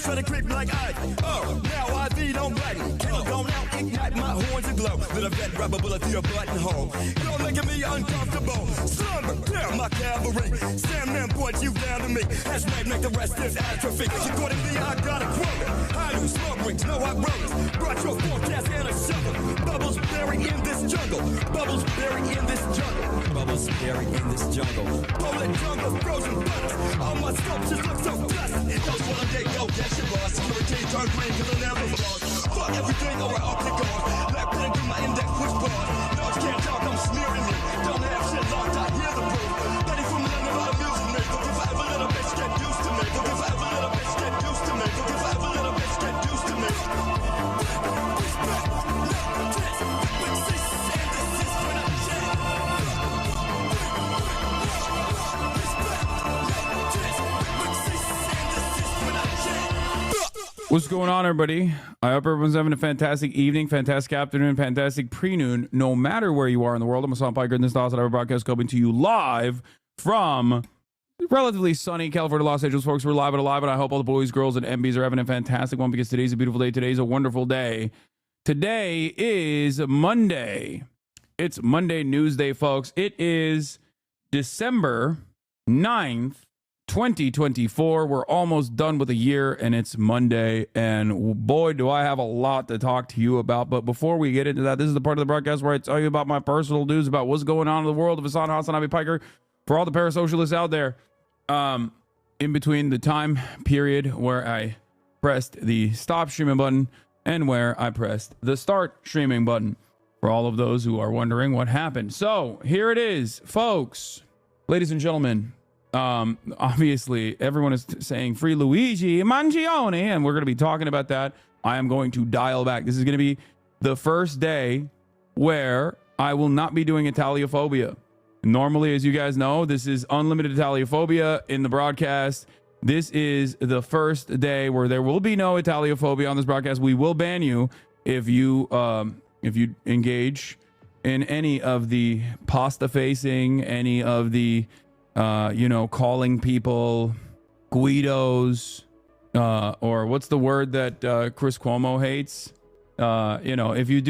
Trying to creep like I. Oh, now I be don't bite. Candle go now, ignite my horns and glow. Let a red rubber bullet through your buttonhole. You're making me uncomfortable. Slumber, down my cavalry. Stand man, point you down to me. That's right, make the rest is atrophy. Accordingly, I got a quota. I do smoke rings, no hot rollers. Brought your forecast and a shovel. Bubbles buried in this jungle. Bubbles buried in this jungle. Bubbles buried in this jungle. Polar jungle, frozen butters. All my sculptures look so blessed. It goes one day, go get your boss. Security turn green, cause I'll never lost. Fuck everything over up the guard. Left pen through my index, push bar. No, you can't talk, I'm smearing you. Don't have shit locked, I hear the proof. Ready from London, lot of music me. Look if I ever let a bitch get used to me. Look if I ever let a bitch get used to me. Look if I ever let a bitch get used to me. What's going on, everybody? I hope everyone's having a fantastic evening, fantastic afternoon, fantastic pre-noon, no matter where you are in the world. I'm Hasan Piker, and this is the HasanAbi broadcast coming to you live from relatively sunny California, Los Angeles, folks. We're live and alive, and I hope all the boys, girls, and MBs are having a fantastic one because today's a beautiful day. Today's a wonderful day. Today is Monday. It's Monday News Day, folks. It is December 9th. 2024. We're almost done with a year, and it's Monday, and boy, do I have a lot to talk to you about. But before we get into that, this is the part of the broadcast where I tell you about my personal news about what's going on in the world of HasanAbi Piker for all the parasocialists out there. In between the time period where I pressed the stop streaming button and where I pressed the start streaming button, for all of those who are wondering what happened. So here it is, folks, ladies and gentlemen. Obviously everyone is saying free Luigi Mangione, and we're going to be talking about that. I am going to dial back. This is going to be the first day where I will not be doing Italiophobia. Normally, as you guys know, this is unlimited Italiophobia in the broadcast. This is the first day where there will be no Italiophobia on this broadcast. We will ban you if you engage in any of the pasta facing, any of the calling people Guidos, or what's the word that Chris Cuomo hates? If you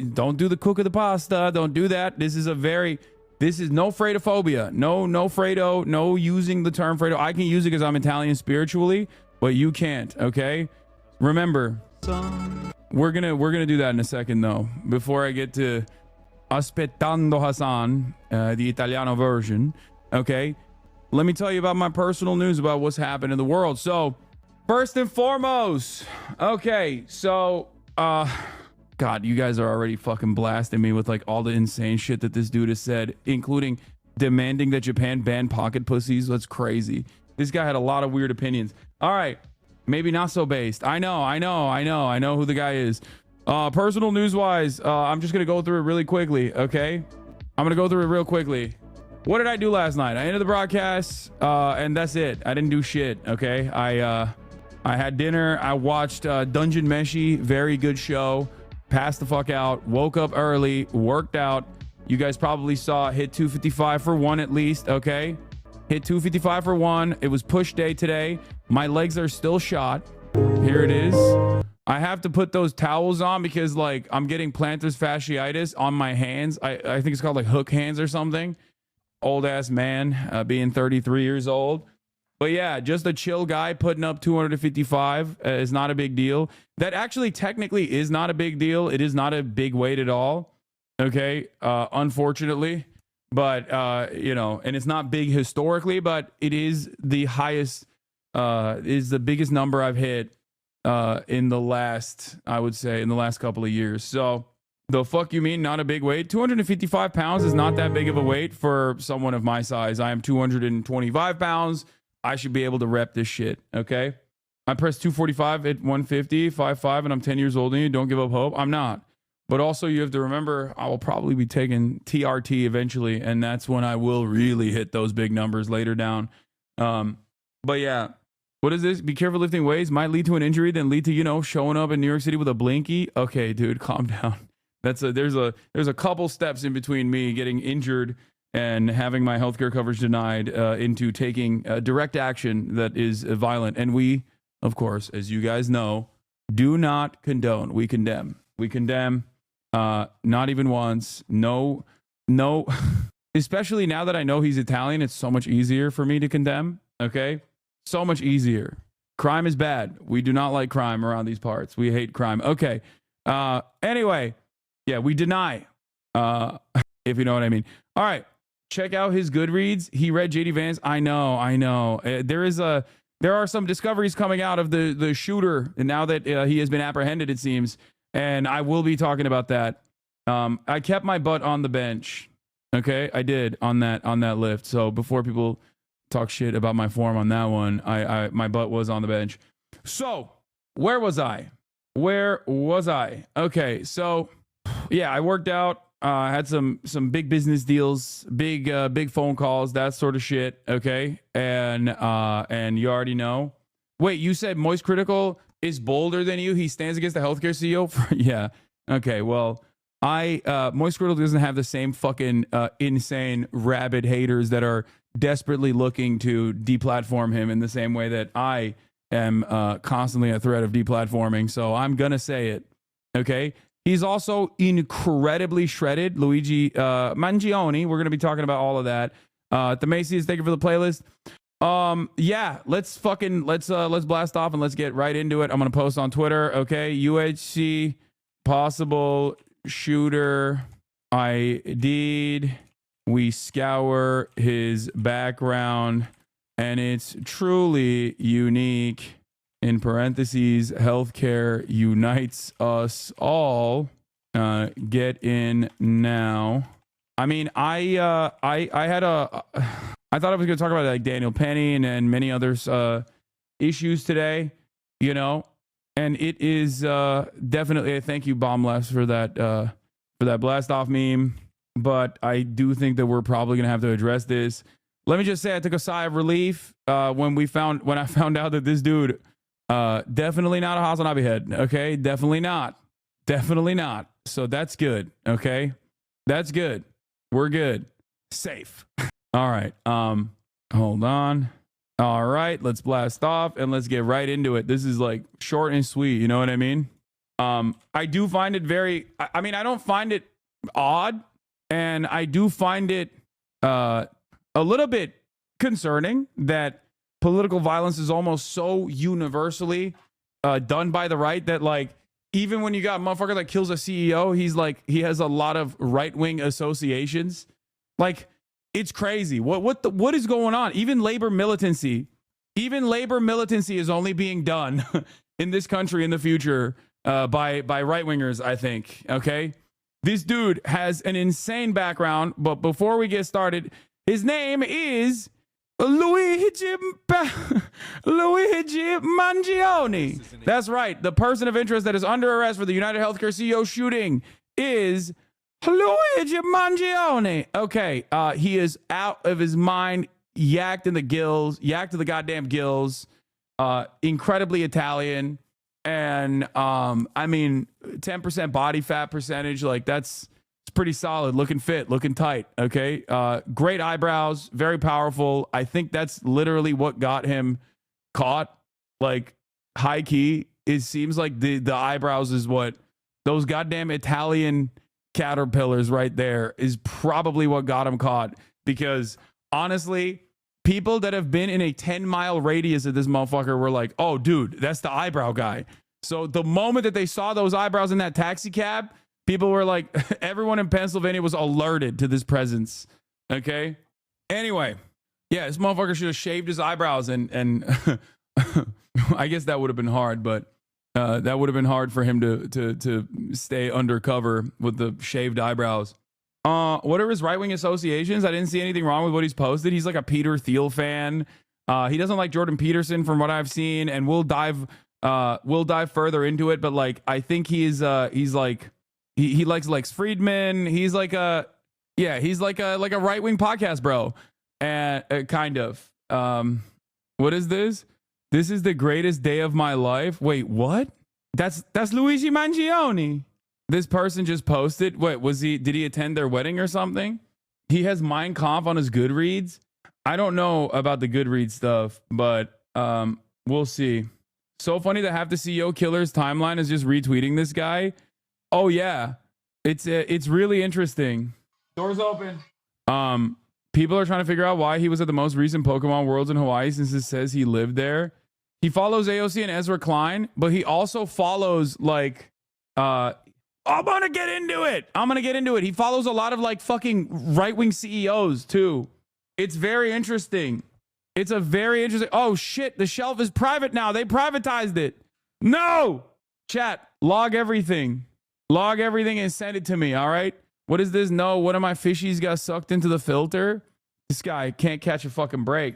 don't do the cook of the pasta, don't do that. This is no Fredophobia. No Fredo, no using the term Fredo. I can use it because I'm Italian spiritually, but you can't, okay? Remember, we're gonna do that in a second though. Before I get to Aspettando Hasan, the Italiano version. Okay, let me tell you about my personal news about what's happened in the world. So, first and foremost, okay, so, God, you guys are already fucking blasting me with like all the insane shit that this dude has said, including demanding that Japan ban pocket pussies. That's crazy. This guy had a lot of weird opinions. All right, maybe not so based. I know who the guy is. Personal news-wise, I'm just gonna go through it really quickly, okay? I'm gonna go through it real quickly. What did I do last night? I ended the broadcast, and that's it. I didn't do shit, okay? I had dinner. I watched Dungeon Meshi. Very good show. Passed the fuck out. Woke up early. Worked out. You guys probably saw hit 255 for one at least, okay? Hit 255 for one. It was push day today. My legs are still shot. Here it is. I have to put those towels on because, like, I'm getting plantar fasciitis on my hands. I think it's called, like, hook hands or something. Old ass man, being 33 years old. But yeah, just a chill guy putting up 255 is not a big deal. That actually technically is not a big deal. It is not a big weight at all. Okay. Unfortunately, but and it's not big historically, but it is the highest, is the biggest number I've hit in the last, I would say, in the last couple of years. So the fuck you mean not a big weight? 255 pounds is not that big of a weight for someone of my size. I am 225 pounds. I should be able to rep this shit, okay? I pressed 245 at 150, 5'5", and I'm 10 years old and you don't give up hope. I'm not. But also you have to remember I will probably be taking TRT eventually, and that's when I will really hit those big numbers later down. But yeah, what is this? Be careful lifting weights. Might lead to an injury, then lead to, you know, showing up in New York City with a blinky. Okay, dude, calm down. There's a couple steps in between me getting injured and having my healthcare coverage denied into taking direct action that is violent. And we, of course, as you guys know, do not condone. We condemn. We condemn. Not even once. No. Especially now that I know he's Italian, it's so much easier for me to condemn. Okay? So much easier. Crime is bad. We do not like crime around these parts. We hate crime. Okay. Anyway, yeah, we deny. If you know what I mean. All right. Check out his Goodreads. He read JD Vance. I know. There are some discoveries coming out of the shooter, and now that he has been apprehended, it seems. And I will be talking about that. I kept my butt on the bench. Okay, I did on that lift. So before people talk shit about my form on that one, my butt was on the bench. So where was I? Okay, so yeah, I worked out. I had some big business deals, big phone calls, that sort of shit. Okay, and you already know. Wait, you said Moist Critical is bolder than you? He stands against the healthcare CEO? Yeah. Okay, well, Moist Critical doesn't have the same fucking insane rabid haters that are desperately looking to deplatform him in the same way that I am constantly a threat of deplatforming. So I'm gonna say it. Okay. He's also incredibly shredded, Luigi Mangione. We're gonna be talking about all of that. The Macy's, thank you for the playlist. Yeah, let's blast off and let's get right into it. I'm gonna post on Twitter. Okay, UHC possible shooter ID. We scour his background, and it's truly unique. In parentheses, healthcare unites us all. Get in now. I mean, I thought I was going to talk about like Daniel Penny and many others issues today, you know, and it is definitely a thank you, Bomb Lefts, for that blast off meme. But I do think that we're probably going to have to address this. Let me just say I took a sigh of relief when I found out that this dude definitely not a HasanAbi head. Okay, definitely not. So that's good. Okay, that's good. We're good. Safe. All right. Hold on. All right, let's blast off and let's get right into it. This is like short and sweet. You know what I mean? I do find it very. I mean, I don't find it odd, and I do find it a little bit concerning that political violence is almost so universally done by the right that, like, even when you got a motherfucker that kills a CEO, he has a lot of right-wing associations. Like, it's crazy. What is going on? Even labor militancy is only being done in this country in the future by right-wingers, I think. Okay? This dude has an insane background, but before we get started, his name is Luigi Mangione. That's right. The person of interest that is under arrest for the United Healthcare CEO shooting is Luigi Mangione. Okay, he is out of his mind, yacked to the goddamn gills, incredibly Italian, and I mean, 10% body fat percentage, like it's pretty solid, looking fit, looking tight. Okay, great eyebrows, very powerful. I think that's literally what got him caught. Like, high key, it seems like the eyebrows is what those goddamn Italian caterpillars right there is probably what got him caught, because honestly, people that have been in a 10-mile radius of this motherfucker were like, oh dude, that's the eyebrow guy. So the moment that they saw those eyebrows in that taxi cab, people were like, everyone in Pennsylvania was alerted to this presence. Okay, anyway, yeah, this motherfucker should have shaved his eyebrows, and I guess that would have been hard, but that would have been hard for him to stay undercover with the shaved eyebrows. What are his right-wing associations? I didn't see anything wrong with what he's posted. He's like a Peter Thiel fan. He doesn't like Jordan Peterson from what I've seen, and we'll dive further into it. But like, I think he's like he likes Lex Friedman. He's like a right wing podcast bro, and kind of. What is this? This is the greatest day of my life. Wait, what? That's Luigi Mangione. This person just posted. Wait, did he attend their wedding or something? He has Mein Kampf on his Goodreads. I don't know about the Goodreads stuff, but we'll see. So funny that half the CEO Killer's timeline is just retweeting this guy. Oh yeah, it's really interesting. Doors open. People are trying to figure out why he was at the most recent Pokemon Worlds in Hawaii since it says he lived there. He follows AOC and Ezra Klein, but he also follows like I'm gonna get into it. He follows a lot of like fucking right-wing CEOs too. It's very interesting. It's a very interesting. Oh shit, the shelf is private now. They privatized it. No! Chat, log everything. Log everything and send it to me, all right? What is this? No, one of my fishies got sucked into the filter. This guy can't catch a fucking break.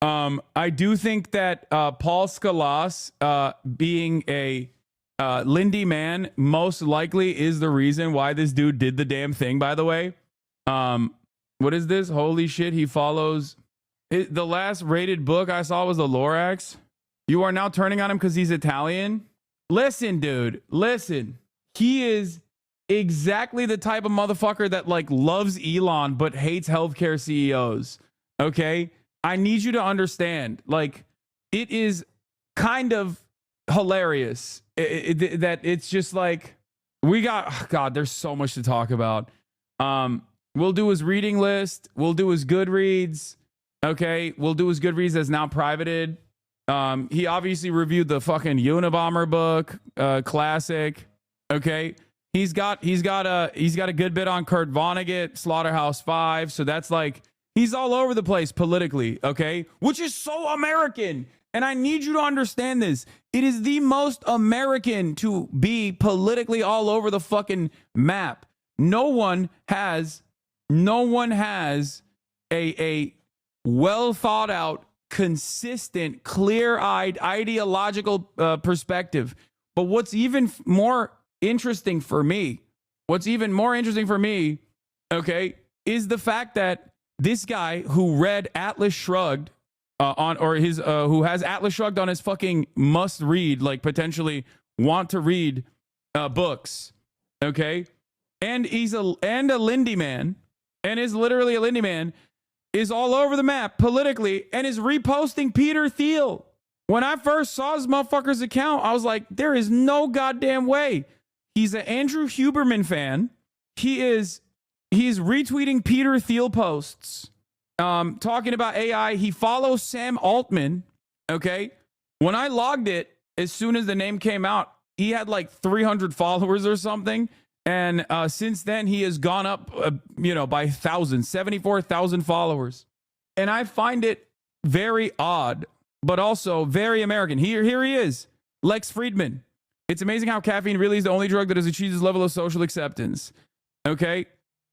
I do think that Paul Skalas being a Lindy man most likely is the reason why this dude did the damn thing, by the way. What is this? Holy shit, he follows... The last rated book I saw was the Lorax. You are now turning on him because he's Italian? Listen, dude. Listen. He is exactly the type of motherfucker that like loves Elon but hates healthcare CEOs. Okay? I need you to understand. Like, it is kind of hilarious that it's just like we got... Oh God, there's so much to talk about. We'll do his reading list. We'll do his Goodreads. Okay, we'll do his Goodreads that's now privated. He obviously reviewed the fucking Unabomber book, classic. Okay, he's got a good bit on Kurt Vonnegut, Slaughterhouse-5. So that's like he's all over the place politically. Okay, which is so American, and I need you to understand this. It is the most American to be politically all over the fucking map. No one has a well thought out, consistent, clear-eyed, ideological perspective. But what's even more interesting for me, okay, is the fact that this guy who read Atlas Shrugged who has Atlas Shrugged on his fucking must read, like potentially want to read books, okay, and he's a Lindy man, and is literally a Lindy man, is all over the map politically and is reposting Peter Thiel. When I first saw this motherfucker's account, I was like, there is no goddamn way. He's an Andrew Huberman fan. He's retweeting Peter Thiel posts, talking about AI. He follows Sam Altman. Okay. When I logged it, as soon as the name came out, he had like 300 followers or something. And since then, he has gone up, by thousands, 74,000 followers. And I find it very odd, but also very American. Here he is, Lex Friedman. It's amazing how caffeine really is the only drug that has achieved this level of social acceptance. Okay,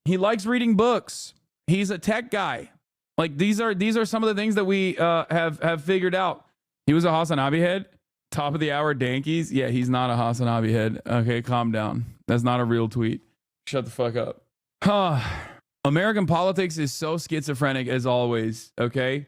he likes reading books. He's a tech guy. Like these are some of the things that we have figured out. He was a HasanAbi head. Top of the hour Dankies. Yeah, he's not a HasanAbi head. Okay, calm down. That's not a real tweet. Shut the fuck up. American politics is so schizophrenic as always. Okay,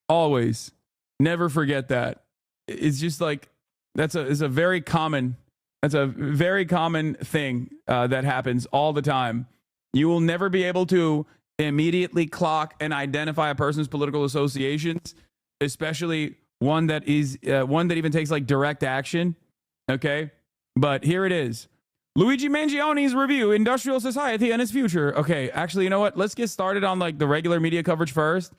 always. Never forget that. It's just like it's a very common thing that happens all the time. You will never be able to immediately clock and identify a person's political associations, especially one that even takes like direct action. Okay, but here it is. Luigi Mangione's review, Industrial Society and Its Future. Okay, actually, you know what? Let's get started on like the regular media coverage first,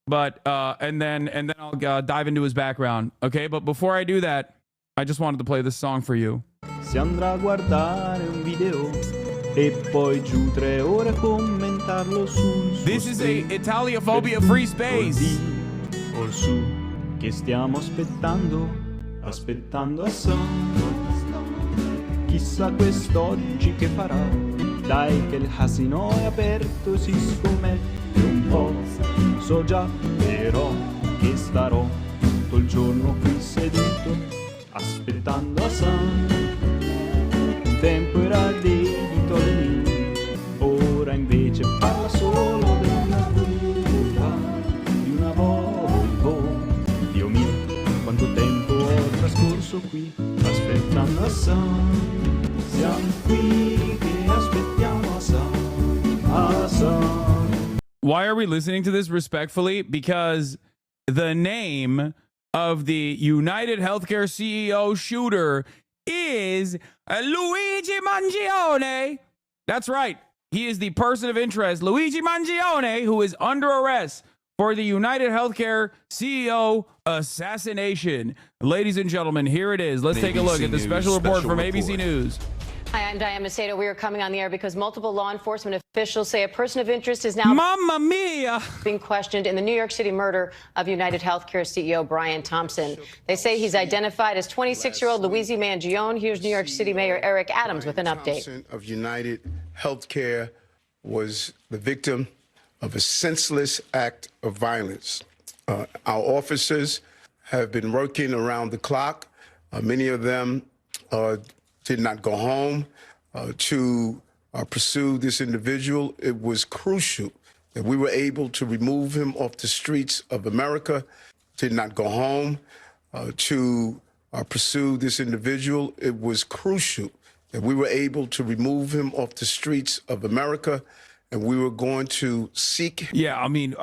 but and then I'll dive into his background. Okay, but before I do that, I just wanted to play this song for you. Si andrà a guardare un video e poi giù 3 ore a commentarlo sul This is a Italiaphobia free space. Or su che stiamo aspettando a sonno. Chissà quest'oggi che farà. Dai che il casino è aperto, si scommette un po'. So già però che starò tutto il giorno qui seduto aspettando Hassan. Un tempo era dedito alle news, ora invece parla solo della curva di una Volvo. Dio mio, quanto tempo ho trascorso qui aspettando Hassan. Siamo qui che aspettiamo Hassan. Hassan. Why are we listening to this respectfully? Because the name of the United Healthcare CEO shooter is Luigi Mangione. That's right. He is the person of interest, Luigi Mangione, who is under arrest for the United Healthcare CEO assassination. Ladies and gentlemen, here it is. Let's take a look at the special report from ABC News. Hi, I'm Diane Macedo. We are coming on the air because multiple law enforcement officials say a person of interest is now Mamma mia! being questioned in the New York City murder of United Healthcare CEO Brian Thompson. They say he's identified as 26-year-old Luigi Mangione. Here's New York City Mayor Eric Adams with an update. Thompson of United Healthcare was the victim of a senseless act of violence. Our officers have been working around the clock. Many of them did not go home to pursue this individual. It was crucial that we were able to remove him off the streets of America. Did not go home to pursue this individual. It was crucial that we were able to remove him off the streets of America, and we were going to seek. Yeah, I mean,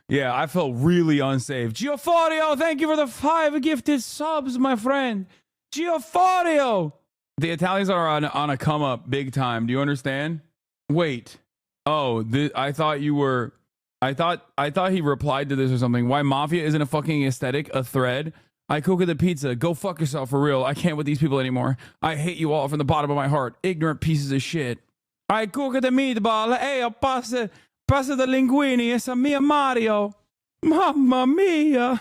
yeah, I felt really unsafe. Gioforio, thank you for the 5 gifted subs, my friend. Gioforio. The Italians are on a come up big time. Do you understand? Wait. Oh, I thought you were. I thought he replied to this or something. Why mafia isn't a fucking aesthetic, a thread? I cook the pizza. Go fuck yourself for real. I can't with these people anymore. I hate you all from the bottom of my heart. Ignorant pieces of shit. I cook the meatball. Hey, passa the linguini. It's a mia Mario. Mamma mia.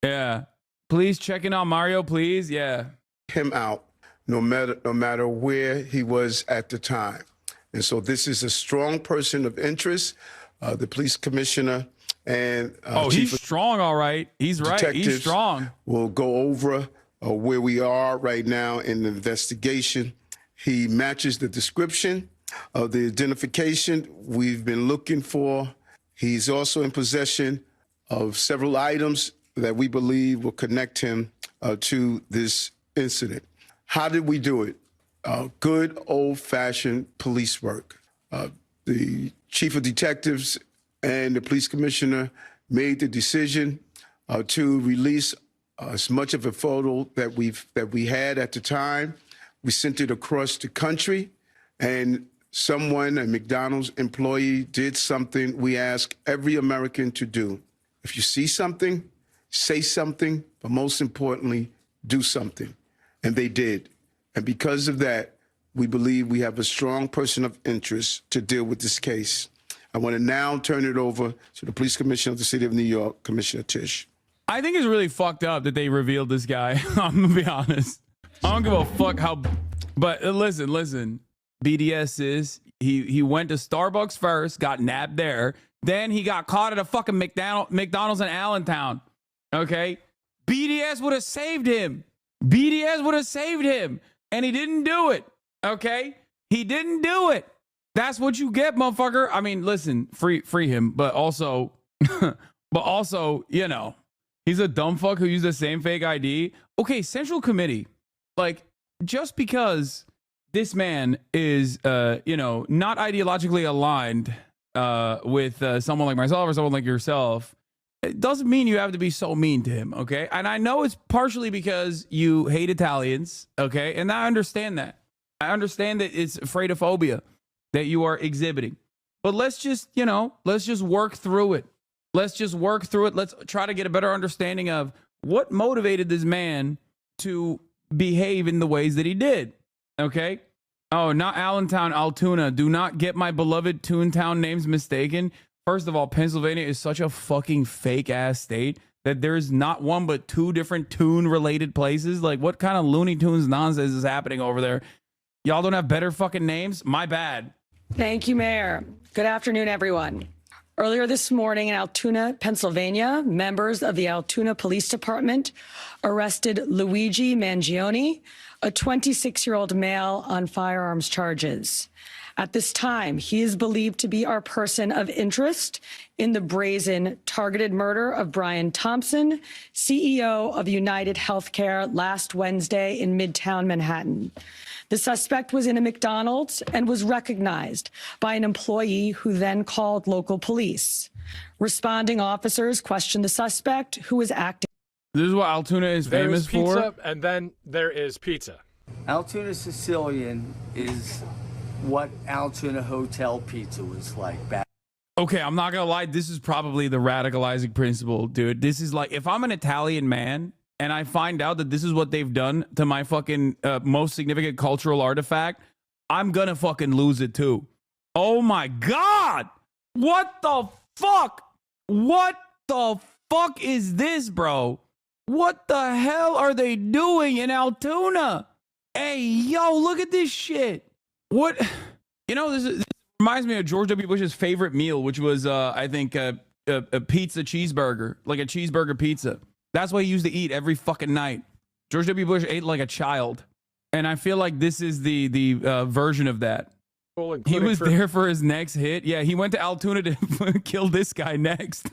Yeah. Please check in on Mario, please. Yeah. Him out. No matter where he was at the time. And so this is a strong person of interest. The police commissioner and he's strong, all right. He's right. He's strong. We'll go over where we are right now in the investigation. He matches the description of the identification we've been looking for. He's also in possession of several items that we believe will connect him to this incident. How did we do it? Good old-fashioned police work. The chief of detectives and the police commissioner made the decision to release as much of a photo that we had at the time. We sent it across the country, and someone, a McDonald's employee, did something we ask every American to do. If you see something, say something, but most importantly, do something. And they did. And because of that, we believe we have a strong person of interest to deal with this case. I want to now turn it over to the police commissioner of the city of New York, Commissioner Tisch. I think it's really fucked up that they revealed this guy. I'm going to be honest. I don't give a fuck how... But listen. BDS is... He went to Starbucks first, got nabbed there. Then he got caught at a fucking McDonald's in Allentown. Okay? BDS would have saved him. BDS would have saved him. And he didn't do it. Okay? He didn't do it. That's what you get, motherfucker. I mean, listen, free him, but also, you know, he's a dumb fuck who used the same fake ID. Okay, Central Committee, like, just because this man is, you know, not ideologically aligned with someone like myself or someone like yourself, it doesn't mean you have to be so mean to him, okay? And I know it's partially because you hate Italians, okay? And I understand that. I understand that it's freightophobia that you are exhibiting. But let's just, you know, let's just work through it. Let's just work through it. Let's try to get a better understanding of what motivated this man to behave in the ways that he did, okay? Oh, not Allentown, Altoona. Do not get my beloved Toontown names mistaken. First of all, Pennsylvania is such a fucking fake-ass state that there's not one but 2 different tune-related places. Like, what kind of Looney Tunes nonsense is happening over there? Y'all don't have better fucking names? My bad. Thank you, Mayor. Good afternoon, everyone. Earlier this morning in Altoona, Pennsylvania, members of the Altoona Police Department arrested Luigi Mangione, a 26-year-old male, on firearms charges. At this time, he is believed to be our person of interest in the brazen targeted murder of Brian Thompson, CEO of United Healthcare, last Wednesday in Midtown Manhattan. The suspect was in a McDonald's and was recognized by an employee who then called local police. Responding officers questioned the suspect, who was acting. This is what Altoona is famous pizza, for. And then there is pizza. Altoona Sicilian is what Altoona Hotel pizza was like back. Okay, I'm not gonna lie. This is probably the radicalizing principle, dude. This is like, if I'm an Italian man and I find out that this is what they've done to my fucking most significant cultural artifact, I'm gonna fucking lose it too. Oh my God. What the fuck? What the fuck is this, bro? What the hell are they doing in Altoona? Hey, yo, look at this shit. What? You know, this reminds me of George W. Bush's favorite meal, which was, I think, a pizza cheeseburger, like a cheeseburger pizza. That's what he used to eat every fucking night. George W. Bush ate like a child. And I feel like this is the version of that. He was there for his next hit. Yeah, he went to Altoona to kill this guy next.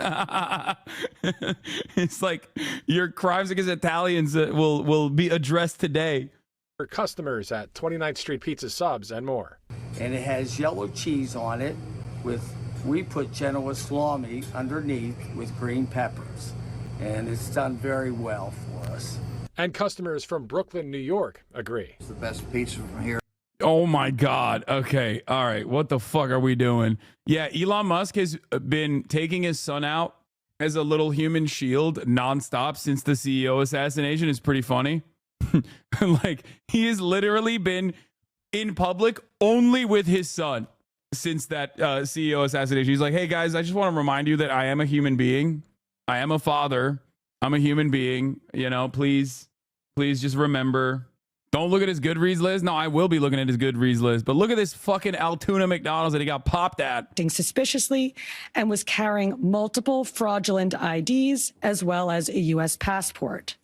It's like your crimes against Italians will be addressed today. For customers at 29th Street Pizza Subs and more. And it has yellow cheese on it we put Genoa salami underneath with green peppers. And it's done very well for us. And customers from Brooklyn, New York agree. It's the best pizza from here. Oh my God. Okay. All right. What the fuck are we doing? Yeah. Elon Musk has been taking his son out as a little human shield nonstop since the CEO assassination. Is pretty funny. Like, he has literally been in public only with his son since that CEO assassination. He's like, hey guys, I just want to remind you that I am a human being. I am a father. I'm a human being. You know, please just remember. Don't look at his Goodreads list. No, I will be looking at his Goodreads list. But look at this fucking Altoona McDonald's that he got popped at. Suspiciously and was carrying multiple fraudulent IDs as well as a U.S. passport.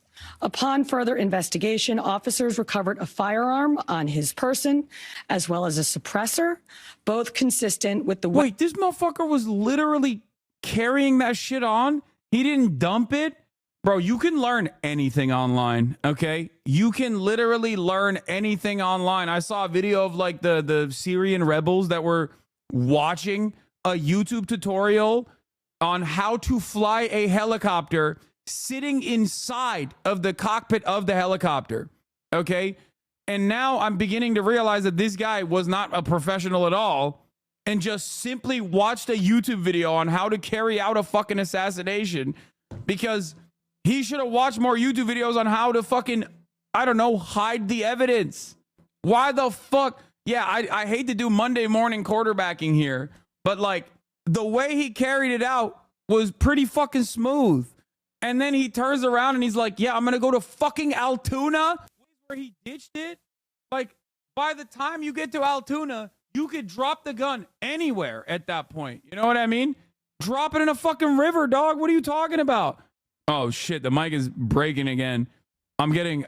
Upon further investigation, officers recovered a firearm on his person as well as a suppressor, both consistent with the... Wait, this motherfucker was literally carrying that shit on? He didn't dump it? Bro, you can learn anything online, okay? You can literally learn anything online. I saw a video of like the Syrian rebels that were watching a YouTube tutorial on how to fly a helicopter sitting inside of the cockpit of the helicopter, okay? And now I'm beginning to realize that this guy was not a professional at all and just simply watched a YouTube video on how to carry out a fucking assassination, because he should have watched more YouTube videos on how to fucking, I don't know, hide the evidence. Why the fuck? Yeah, I hate to do Monday morning quarterbacking here, but like the way he carried it out was pretty fucking smooth. And then he turns around and he's like, yeah, I'm going to go to fucking Altoona, where he ditched it. Like, by the time you get to Altoona, you could drop the gun anywhere at that point. You know what I mean? Drop it in a fucking river, dog. What are you talking about? Oh, shit. The mic is breaking again. I'm getting...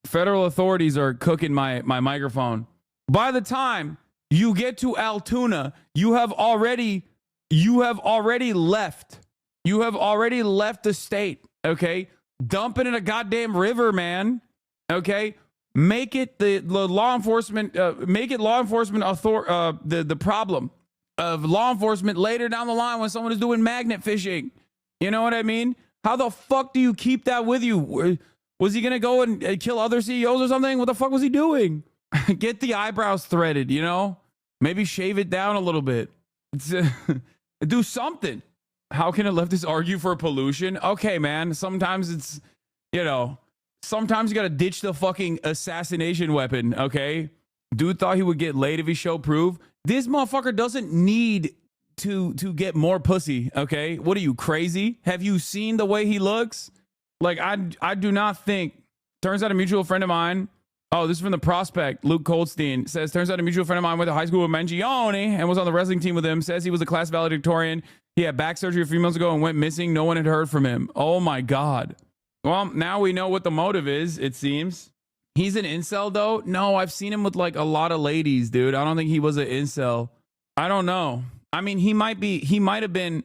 Federal authorities are cooking my microphone. By the time you get to Altoona, you have already left. You have already left the state, okay? Dump it in a goddamn river, man, okay? Make it the law enforcement, make it law enforcement the problem of law enforcement later down the line when someone is doing magnet fishing. You know what I mean? How the fuck do you keep that with you? Was he going to go and kill other CEOs or something? What the fuck was he doing? Get the eyebrows threaded, you know? Maybe shave it down a little bit. Do something. How can a leftist argue for pollution? Okay, man. Sometimes it's, you know, sometimes you got to ditch the fucking assassination weapon, okay? Dude thought he would get laid if he showed proof. This motherfucker doesn't need to get more pussy, okay? What are you, crazy? Have you seen the way he looks? Like, I do not think... Turns out a mutual friend of mine... Oh, this is from The Prospect. Luke Goldstein says, turns out a mutual friend of mine went to high school with Mangione and was on the wrestling team with him. Says he was a class valedictorian. He had back surgery a few months ago and went missing. No one had heard from him. Oh my God. Well, now we know what the motive is, it seems. He's an incel, though? No, I've seen him with like a lot of ladies, dude. I don't think he was an incel. I don't know. I mean, he might have been.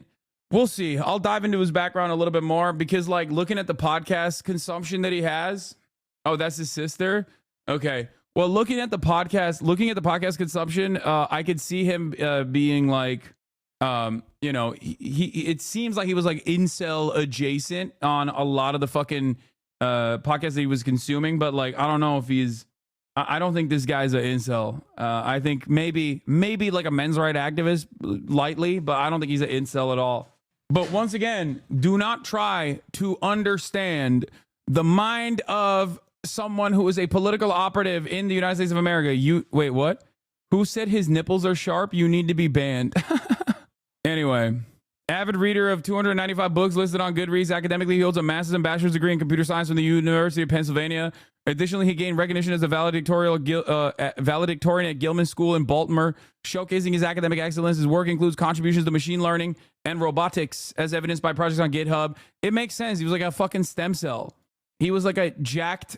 We'll see. I'll dive into his background a little bit more because, like, looking at the podcast consumption that he has. Oh, that's his sister? Okay. Well, looking at the podcast consumption, I could see him being like, you know, it seems like he was like incel adjacent on a lot of the fucking podcasts that he was consuming, but like, I don't know if I don't think this guy's an incel. I think maybe like a men's right activist lightly, but I don't think he's an incel at all. But once again, do not try to understand the mind of someone who is a political operative in the United States of America. Wait, what? Who said his nipples are sharp? You need to be banned. Anyway, avid reader of 295 books listed on Goodreads. Academically, he holds a master's and bachelor's degree in computer science from the University of Pennsylvania. Additionally, he gained recognition as a valedictorian at Gilman School in Baltimore, showcasing his academic excellence. His work includes contributions to machine learning and robotics, as evidenced by projects on GitHub. It makes sense. He was like a fucking stem cell. He was like a jacked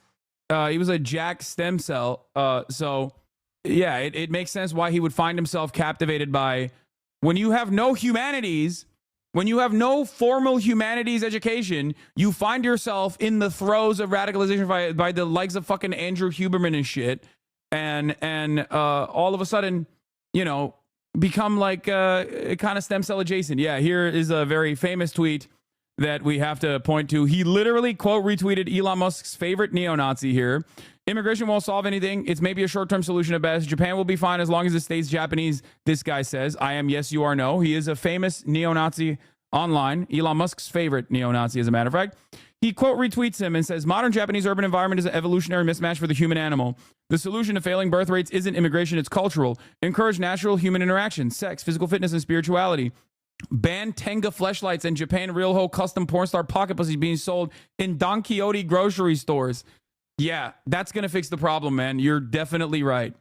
stem cell. So yeah, it makes sense why he would find himself captivated by, when you have no humanities, when you have no formal humanities education, you find yourself in the throes of radicalization by the likes of fucking Andrew Huberman and shit. And all of a sudden, you know, become like kind of stem cell adjacent. Yeah, here is a very famous tweet that we have to point to. He literally, quote, retweeted Elon Musk's favorite neo-Nazi here. Immigration won't solve anything. It's maybe a short-term solution at best. Japan will be fine as long as it stays Japanese, this guy says. I am yes, you are no. He is a famous neo-Nazi online. Elon Musk's favorite neo-Nazi, as a matter of fact. He, quote, retweets him and says, modern Japanese urban environment is an evolutionary mismatch for the human animal. The solution to failing birth rates isn't immigration, it's cultural. Encourage natural human interaction, sex, physical fitness, and spirituality. Ban Tenga fleshlights and Japan real ho custom porn star pocket pussies being sold in Don Quixote grocery stores. Yeah, that's going to fix the problem, man. You're definitely right.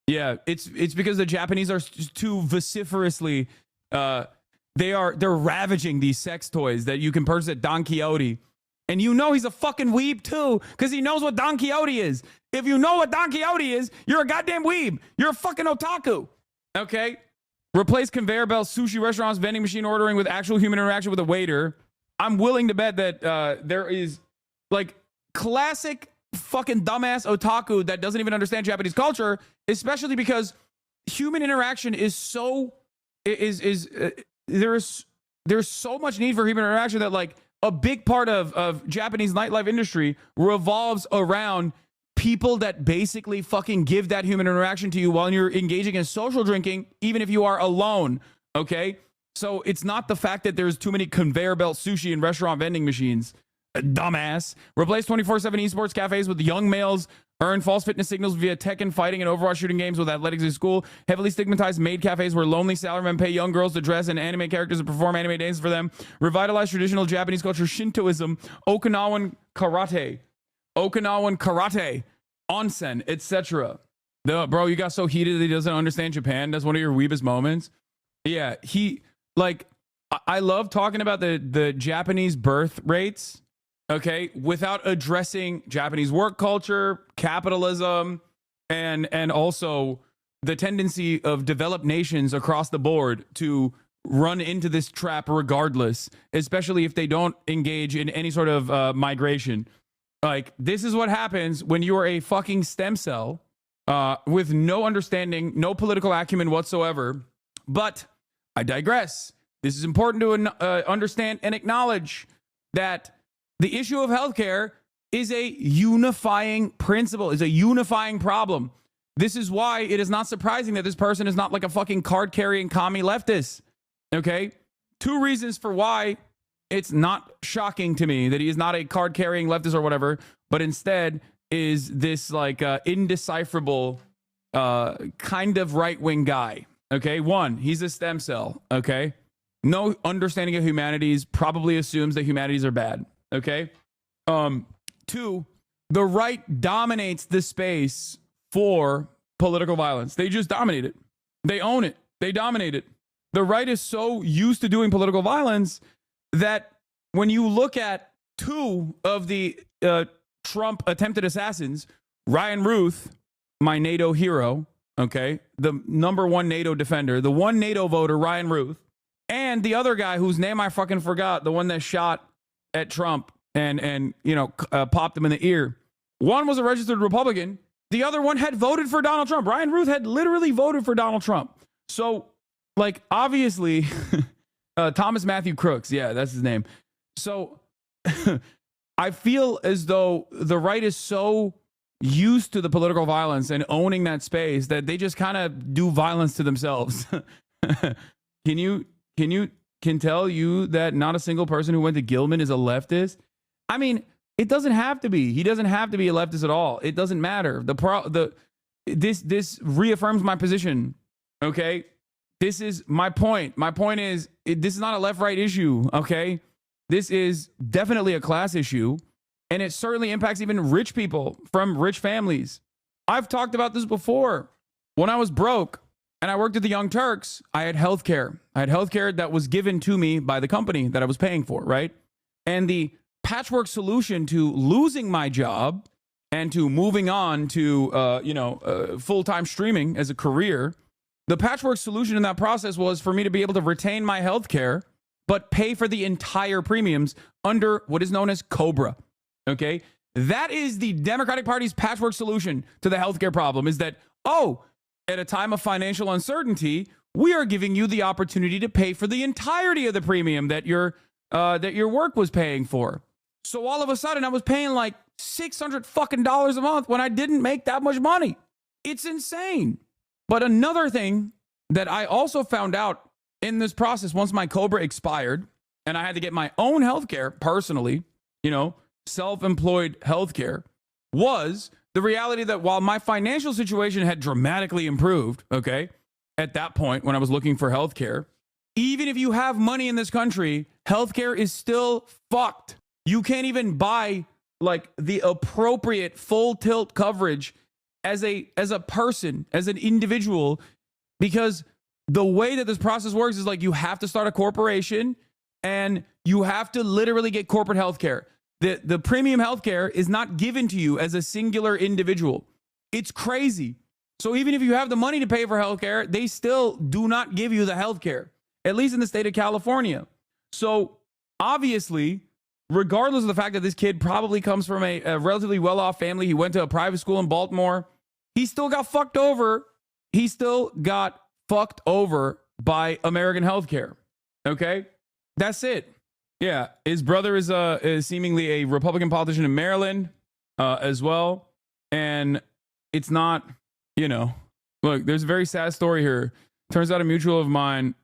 Yeah, it's because the Japanese are too vociferously, they're ravaging these sex toys that you can purchase at Don Quixote. And you know he's a fucking weeb too, because he knows what Don Quixote is. If you know what Don Quixote is, you're a goddamn weeb. You're a fucking otaku. Okay? Replace conveyor belt sushi restaurants, vending machine ordering with actual human interaction with a waiter. I'm willing to bet that there is like classic fucking dumbass otaku that doesn't even understand Japanese culture, especially because human interaction is so there's so much need for human interaction that like a big part of Japanese nightlife industry revolves around people that basically fucking give that human interaction to you while you're engaging in social drinking, even if you are alone. Okay, so it's not the fact that there's too many conveyor belt sushi and restaurant vending machines. Dumbass. Replace 24/7 esports cafes with young males. Earn false fitness signals via Tekken fighting and Overwatch shooting games with athletics in school. Heavily stigmatized maid cafes where lonely salarymen pay young girls to dress in anime characters and perform anime dances for them. Revitalize traditional Japanese culture, Shintoism, Okinawan karate, onsen, etc. Bro, you got so heated that he doesn't understand Japan. That's one of your weebest moments. Yeah, I love talking about the Japanese birth rates. Okay, without addressing Japanese work culture, capitalism, and also the tendency of developed nations across the board to run into this trap regardless, especially if they don't engage in any sort of migration. Like, this is what happens when you are a fucking stem cell with no understanding, no political acumen whatsoever. But I digress. This is important to understand and acknowledge that the issue of healthcare is a unifying principle, is a unifying problem. This is why it is not surprising that this person is not like a fucking card-carrying commie leftist. Okay? 2 reasons for why it's not shocking to me that he is not a card-carrying leftist or whatever, but instead is this like indecipherable kind of right-wing guy. Okay? 1, he's a stem cell. Okay? No understanding of humanities, probably assumes that humanities are bad. Okay? 2, the right dominates the space for political violence. They just dominate it. They own it. They dominate it. The right is so used to doing political violence that when you look at two of the Trump attempted assassins, Ryan Ruth, my NATO hero, okay, the #1 NATO defender, the one NATO voter, Ryan Ruth, and the other guy whose name I fucking forgot, the one that shot at Trump and popped him in the ear. One was a registered Republican. The other one had voted for Donald Trump. Ryan Ruth had literally voted for Donald Trump. So, like, obviously, Thomas Matthew Crooks, yeah, that's his name. So I feel as though the right is so used to the political violence and owning that space that they just kind of do violence to themselves. Can tell you that not a single person who went to Gilman is a leftist? I mean, it doesn't have to be. He doesn't have to be a leftist at all. It doesn't matter. This reaffirms my position. Okay? This is my point. My point is this is not a left-right issue, okay? This is definitely a class issue, and it certainly impacts even rich people from rich families. I've talked about this before. When I was broke and I worked at the Young Turks, I had health care. I had health care that was given to me by the company that I was paying for, right? And the patchwork solution to losing my job and to moving on to full-time streaming as a career, the patchwork solution in that process was for me to be able to retain my health care but pay for the entire premiums under what is known as COBRA, okay? That is the Democratic Party's patchwork solution to the healthcare problem, is that, at a time of financial uncertainty, we are giving you the opportunity to pay for the entirety of the premium that your work was paying for. So all of a sudden, I was paying like $600 fucking dollars a month when I didn't make that much money. It's insane. But another thing that I also found out in this process, once my COBRA expired and I had to get my own healthcare personally, self-employed healthcare, was the reality that while my financial situation had dramatically improved, okay, at that point when I was looking for healthcare, even if you have money in this country, healthcare is still fucked. You can't even buy like the appropriate full tilt coverage as a person, as an individual, because the way that this process works is like you have to start a corporation and you have to literally get corporate healthcare. The premium healthcare is not given to you as a singular individual. It's crazy. So even if you have the money to pay for healthcare, they still do not give you the healthcare, at least in the state of California. So obviously, regardless of the fact that this kid probably comes from a relatively well-off family, he went to a private school in Baltimore, he still got fucked over. He still got fucked over by American healthcare. Okay? That's it. Yeah. His brother is seemingly a Republican politician in Maryland as well. And it's not, look, there's a very sad story here. Turns out a mutual of mine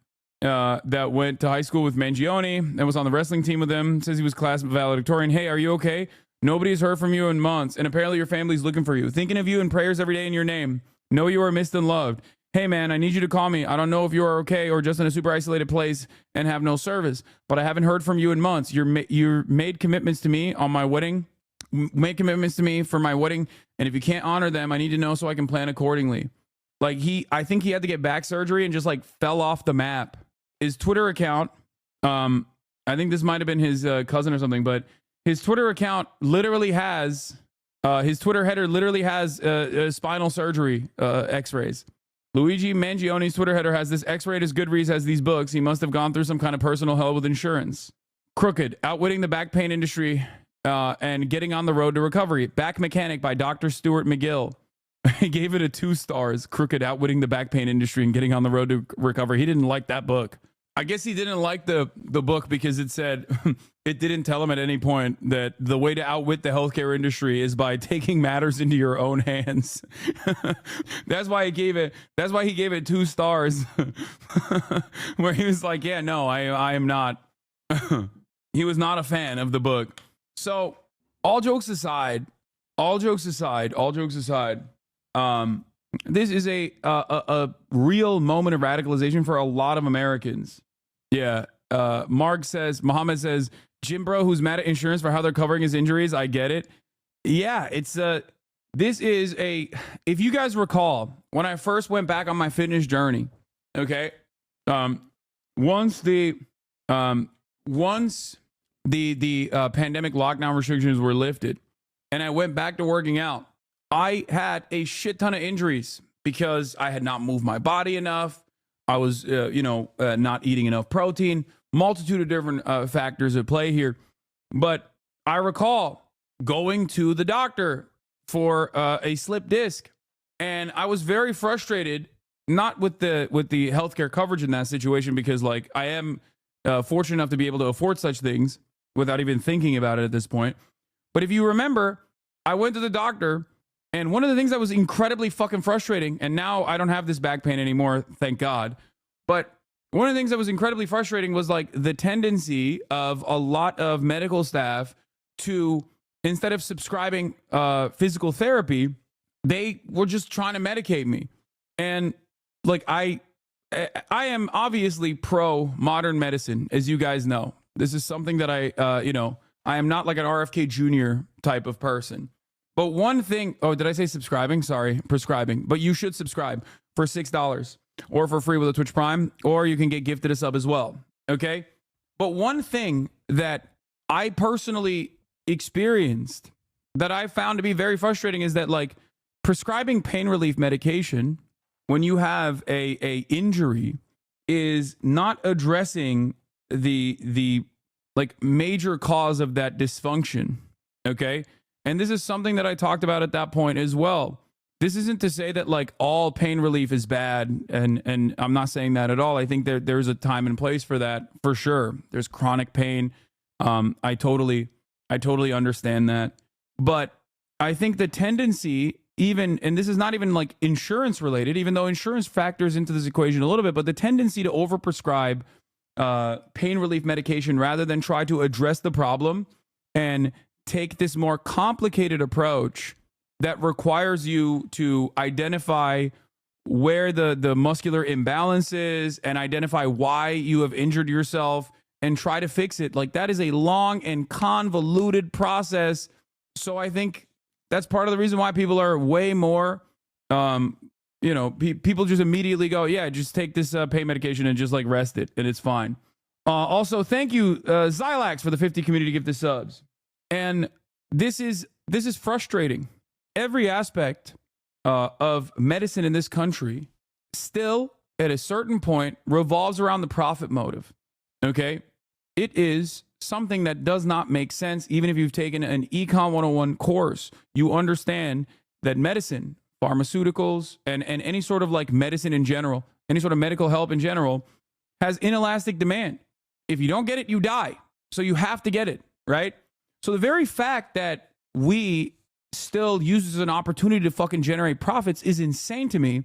that went to high school with Mangione and was on the wrestling team with him, says he was class valedictorian. Hey, are you okay? Nobody's heard from you in months, and apparently your family's looking for you. Thinking of you in prayers every day in your name. Know you are missed and loved. Hey, man, I need you to call me. I don't know if you are okay or just in a super isolated place and have no service, but I haven't heard from you in months. You made commitments to me on my wedding, made commitments to me for my wedding, and if you can't honor them, I need to know so I can plan accordingly. Like I think he had to get back surgery and just like fell off the map. His Twitter account, I think this might have been his cousin or something, but his Twitter account literally has, his Twitter header literally has spinal surgery x-rays. Luigi Mangione's Twitter header has this x-rayed as Goodreads has these books. He must have gone through some kind of personal hell with insurance. Crooked, outwitting the back pain industry and getting on the road to recovery. Back Mechanic by Dr. Stuart McGill. He gave it a 2 stars. Crooked, outwitting the back pain industry and getting on the road to recovery. He didn't like that book. I guess he didn't like the book because it said it didn't tell him at any point that the way to outwit the healthcare industry is by taking matters into your own hands. That's why he gave it 2 stars. Where he was like, yeah, no, I am not. He was not a fan of the book. So all jokes aside, this is a real moment of radicalization for a lot of Americans. Yeah. Mohammed says, Jim bro, who's mad at insurance for how they're covering his injuries. I get it. Yeah, this is if you guys recall, when I first went back on my fitness journey, okay, once the pandemic lockdown restrictions were lifted and I went back to working out, I had a shit ton of injuries because I had not moved my body enough. I was, not eating enough protein, multitude of different factors at play here. But I recall going to the doctor for a slip disc, and I was very frustrated, not with the healthcare coverage in that situation, because like I am fortunate enough to be able to afford such things without even thinking about it at this point. But if you remember, I went to the doctor, and one of the things that was incredibly fucking frustrating, and now I don't have this back pain anymore, thank God. But one of the things that was incredibly frustrating was like the tendency of a lot of medical staff to, instead of subscribing physical therapy, they were just trying to medicate me. And like I am obviously pro modern medicine, as you guys know. This is something that I am not like an RFK Jr. type of person. But one thing, oh, did I say subscribing? Sorry, prescribing. But you should subscribe for $6 or for free with a Twitch Prime, or you can get gifted a sub as well. Okay? But one thing that I personally experienced that I found to be very frustrating is that like prescribing pain relief medication when you have a injury is not addressing the like major cause of that dysfunction. Okay? And this is something that I talked about at that point as well. This isn't to say that like all pain relief is bad, and I'm not saying that at all. I think there's a time and place for that, for sure. There's chronic pain. I totally understand that. But I think the tendency, even, and this is not even like insurance related, even though insurance factors into this equation a little bit, but the tendency to overprescribe pain relief medication rather than try to address the problem and take this more complicated approach that requires you to identify where the muscular imbalance is and identify why you have injured yourself and try to fix it. Like that is a long and convoluted process. So I think that's part of the reason why people are way more, people just immediately go, yeah, just take this pain medication and just like rest it and it's fine. Also, thank you, Zylax, for the 50 community gift of subs. And this is frustrating. Every aspect of medicine in this country still, at a certain point, revolves around the profit motive. Okay? It is something that does not make sense. Even if you've taken an Econ 101 course, you understand that medicine, pharmaceuticals, and any sort of like medicine in general, any sort of medical help in general, has inelastic demand. If you don't get it, you die. So you have to get it, right? So the very fact that we still use as an opportunity to fucking generate profits is insane to me.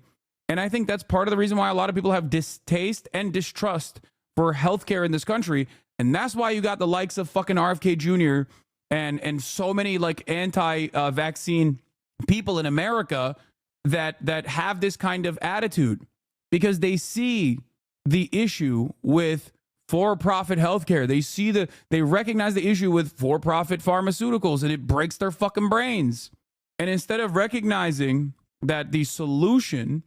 And I think that's part of the reason why a lot of people have distaste and distrust for healthcare in this country. And that's why you got the likes of fucking RFK Jr. and so many like anti-vaccine people in America that have this kind of attitude, because they see the issue with for-profit healthcare. They recognize the issue with for-profit pharmaceuticals, and it breaks their fucking brains. And instead of recognizing that the solution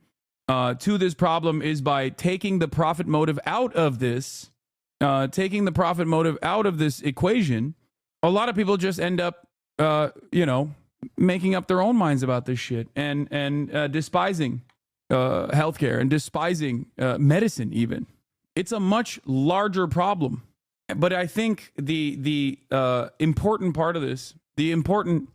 to this problem is by taking the profit motive out of this, equation, a lot of people just end up, making up their own minds about this shit and despising healthcare and despising medicine even. It's a much larger problem. But I think the important part of this, the important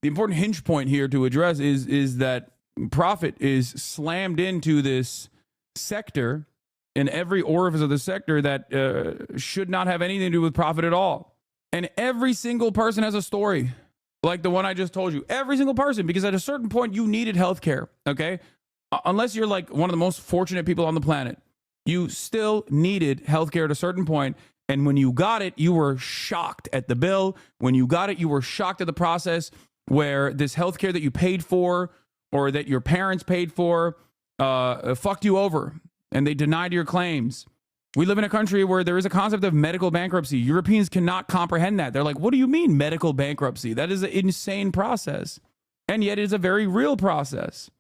hinge point here to address is that profit is slammed into this sector, in every orifice of the sector that should not have anything to do with profit at all. And every single person has a story like the one I just told you. Every single person, because at a certain point you needed healthcare, okay? Unless you're like one of the most fortunate people on the planet, you still needed healthcare at a certain point. And when you got it, you were shocked at the bill. When you got it, you were shocked at the process where this healthcare that you paid for or that your parents paid for fucked you over and they denied your claims. We live in a country where there is a concept of medical bankruptcy. Europeans cannot comprehend that. They're like, what do you mean medical bankruptcy? That is an insane process. And yet it is a very real process.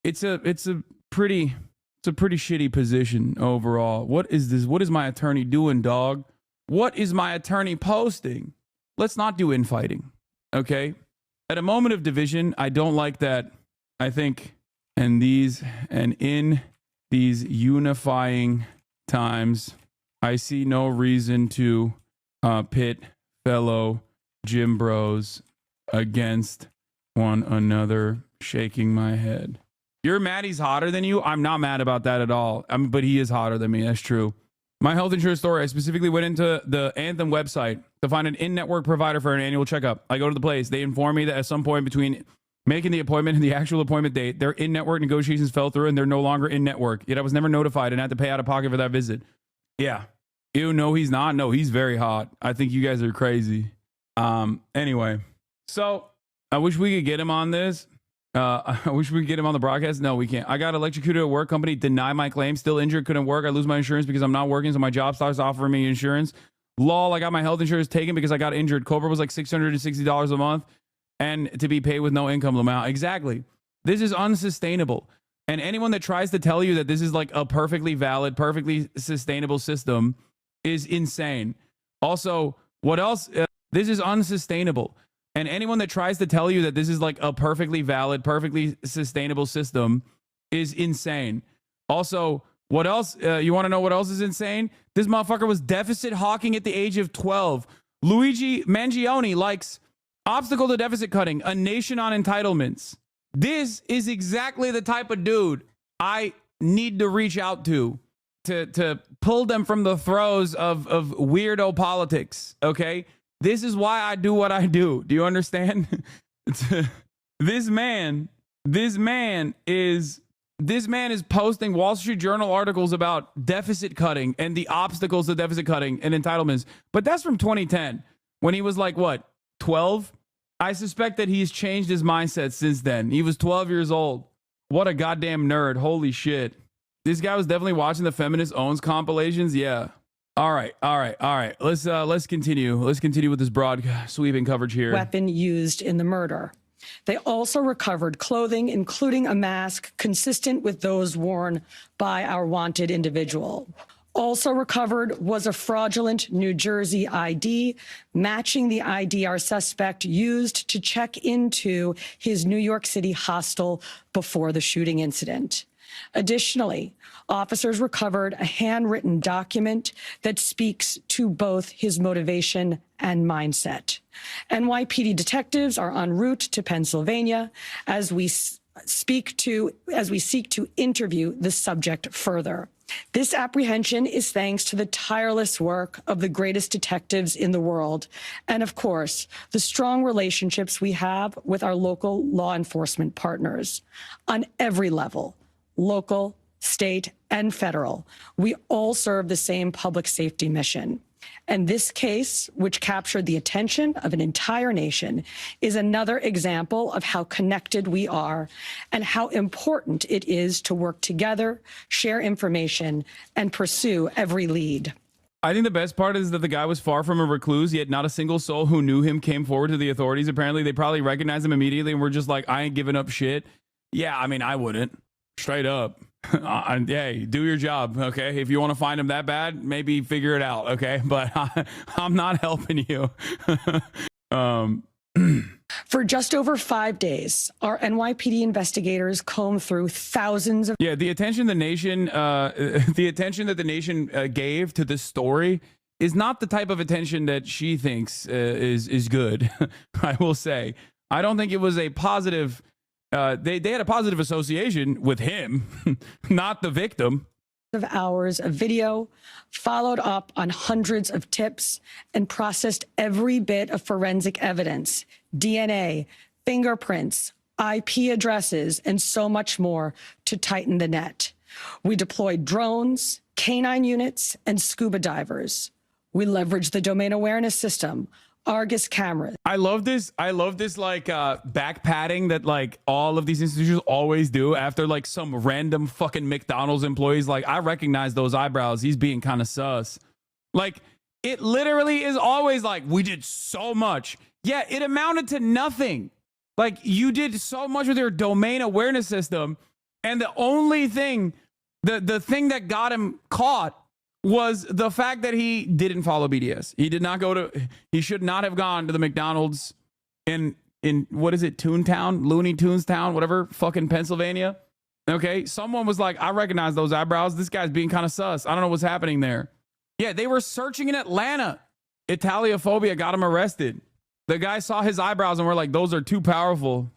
It's a pretty It's a pretty shitty position overall. What is this? What is my attorney doing, dog? What is my attorney posting? Let's not do infighting, okay? At a moment of division, I don't like that. I think, in these unifying times, I see no reason to pit fellow gym bros against one another. Shaking my head. You're mad he's hotter than you? I'm not mad about that at all. But he is hotter than me. That's true. My health insurance story, I specifically went into the Anthem website to find an in-network provider for an annual checkup. I go to the place. They inform me that at some point between making the appointment and the actual appointment date, their in-network negotiations fell through and they're no longer in-network. Yet I was never notified and had to pay out of pocket for that visit. Yeah. Ew, no, he's not. No, he's very hot. I think you guys are crazy. Anyway, so I wish we could get him on this. I wish we could get him on the broadcast. No, we can't. I got electrocuted at work. Company denied my claim. Still injured. Couldn't work. I lose my insurance because I'm not working. So my job starts offering me insurance. Lol. I got my health insurance taken because I got injured. Cobra was like $660 a month and to be paid with no income amount. Exactly. This is unsustainable. And anyone that tries to tell you that this is like a perfectly valid, perfectly sustainable system is insane. Also, what else? This is unsustainable. And anyone that tries to tell you that this is like a perfectly valid, perfectly sustainable system is insane. Also, what else? You want to know what else is insane? This motherfucker was deficit hawking at the age of 12. Luigi Mangione likes obstacle to deficit cutting, a nation on entitlements. This is exactly the type of dude I need to reach out to pull them from the throes of weirdo politics, okay? This is why I do what I do. Do you understand? This man is posting Wall Street Journal articles about deficit cutting and the obstacles to deficit cutting and entitlements. But that's from 2010 when he was like, what, 12? I suspect that he's changed his mindset since then. He was 12 years old. What a goddamn nerd. Holy shit. This guy was definitely watching the Feminist Owns compilations. Yeah. All right. Let's continue. Let's continue with this broad sweeping coverage here. Weapon used in the murder. They also recovered clothing, including a mask consistent with those worn by our wanted individual. Also recovered was a fraudulent New Jersey ID, matching the ID our suspect used to check into his New York City hostel before the shooting incident. Additionally, officers recovered a handwritten document that speaks to both his motivation and mindset. NYPD detectives are en route to Pennsylvania as we seek to interview the subject further. This apprehension is thanks to the tireless work of the greatest detectives in the world, and of course, the strong relationships we have with our local law enforcement partners. On every level, local, state, and federal, we all serve the same public safety mission. And this case, which captured the attention of an entire nation, is another example of how connected we are and how important it is to work together, share information, and pursue every lead. I think the best part is that the guy was far from a recluse, yet not a single soul who knew him came forward to the authorities. Apparently, they probably recognized him immediately and were just like, I ain't giving up shit. Yeah, I mean, I wouldn't. Straight up. Hey, do your job, okay? If you want to find him that bad, maybe figure it out, okay? But I'm not helping you. For just over 5 days, our NYPD investigators combed through thousands of... Yeah, the attention that the nation gave to this story is not the type of attention that she thinks is good, I will say. I don't think it was a positive... They had a positive association with him, not the victim. Of hours of video, followed up on hundreds of tips, and processed every bit of forensic evidence, DNA, fingerprints, IP addresses, and so much more to tighten the net. We deployed drones, canine units, and scuba divers. We leveraged the domain awareness system, Argus cameras. I love this like back patting that like all of these institutions always do after like some random fucking McDonald's employees like, I recognize those eyebrows. He's being kind of sus. Like it literally is always like, we did so much. Yeah, it amounted to nothing. Like you did so much with your domain awareness system. And the only thing The thing that got him caught was the fact that he didn't follow BDS. He did not go to, he should not have gone to the McDonald's in what is it, Toontown, Looney Tunes Town, whatever, fucking Pennsylvania. Okay, someone was like, I recognize those eyebrows. This guy's being kind of sus. I don't know what's happening there. Yeah, they were searching in Atlanta. Italiophobia got him arrested. The guy saw his eyebrows and were like, those are too powerful.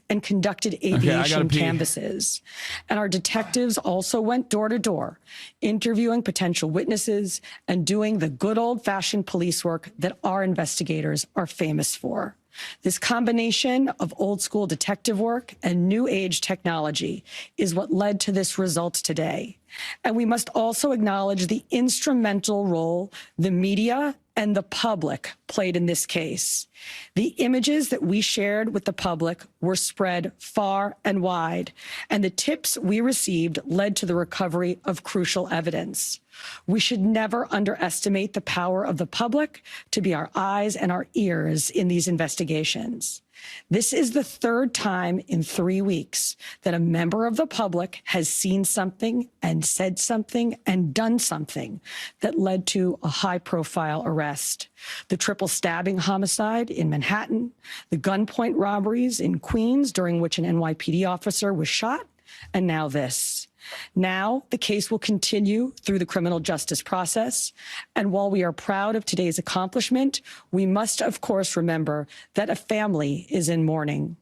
And conducted aviation canvasses. And our detectives also went door to door, interviewing potential witnesses and doing the good old-fashioned police work that our investigators are famous for. This combination of old school detective work and new age technology is what led to this result today. And we must also acknowledge the instrumental role the media and the public played in this case. The images that we shared with the public were spread far and wide, and the tips we received led to the recovery of crucial evidence. We should never underestimate the power of the public to be our eyes and our ears in these investigations. This is the third time in 3 weeks that a member of the public has seen something and said something and done something that led to a high-profile arrest. The triple stabbing homicide in Manhattan, the gunpoint robberies in Queens during which an NYPD officer was shot, and now this. Now, the case will continue through the criminal justice process. And while we are proud of today's accomplishment, we must, of course, remember that a family is in mourning.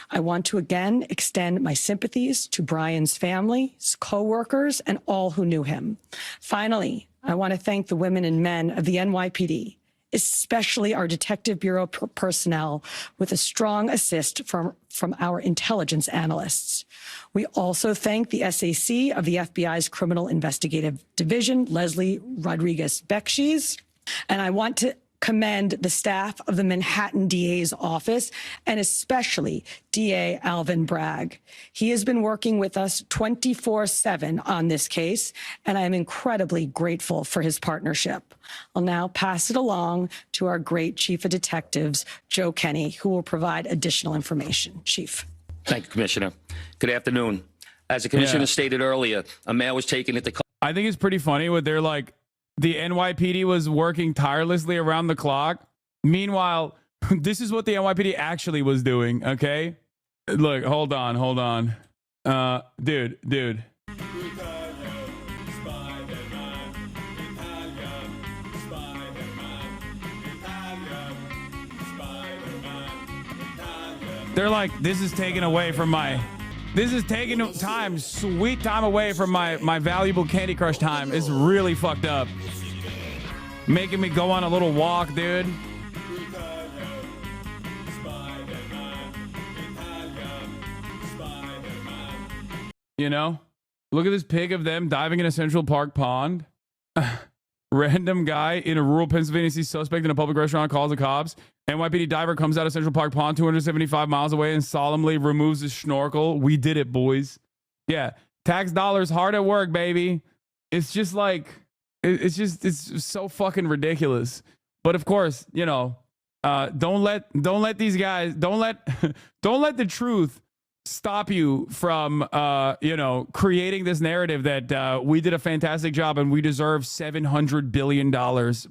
I want to again extend my sympathies to Brian's family, his co-workers, and all who knew him. Finally, I want to thank the women and men of the NYPD, especially our Detective Bureau personnel, with a strong assist from our intelligence analysts. We also thank the SAC of the FBI's Criminal Investigative Division, Leslie Rodriguez-Bekshies, and I want to commend the staff of the Manhattan DA's office, and especially DA Alvin Bragg. He has been working with us 24/7 on this case, and I am incredibly grateful for his partnership. I'll now pass it along to our great Chief of Detectives, Joe Kenny, who will provide additional information. Chief. Thank you, Commissioner. Good afternoon. As the Commissioner stated earlier, a male was taken into... I think it's pretty funny what they're like, the NYPD was working tirelessly around the clock. Meanwhile, this is what the NYPD actually was doing, okay? Look, hold on. Dude. They're like, this is taking time, sweet time away from my valuable Candy Crush time. It's really fucked up. Making me go on a little walk, dude. You know? Look at this pic of them diving in a Central Park pond. Random guy in a rural Pennsylvania sees suspect in a public restaurant, calls the cops. NYPD diver comes out of Central Park Pond 275 miles away and solemnly removes his snorkel. We did it, boys. Yeah. Tax dollars hard at work, baby. It's just like, it's so fucking ridiculous. But of course, you know, don't let these guys, don't let the truth stop you from, creating this narrative that we did a fantastic job and we deserve $700 billion,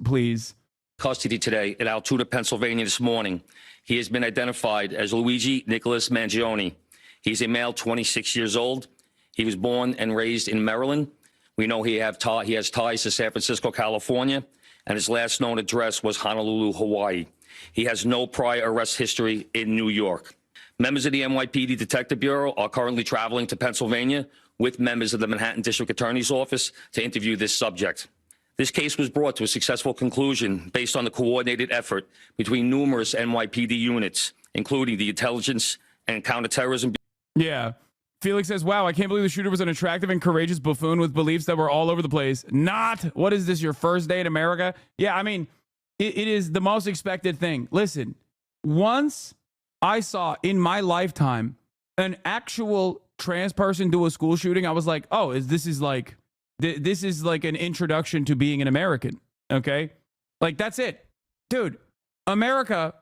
please. Custody today in Altoona, Pennsylvania this morning. He has been identified as Luigi Nicholas Mangione. He's a male, 26 years old. He was born and raised in Maryland. We know he has ties to San Francisco, California, and his last known address was Honolulu, Hawaii. He has no prior arrest history in New York. Members of the NYPD Detective Bureau are currently traveling to Pennsylvania with members of the Manhattan District Attorney's Office to interview this subject. This case was brought to a successful conclusion based on the coordinated effort between numerous NYPD units, including the intelligence and counterterrorism. Yeah. Felix says, wow, I can't believe the shooter was an attractive and courageous buffoon with beliefs that were all over the place. Not, what is this, your first day in America? Yeah, I mean, it is the most expected thing. Listen, once I saw in my lifetime an actual trans person do a school shooting, I was like, oh, this is like an introduction to being an American, okay? Like, that's it. Dude, America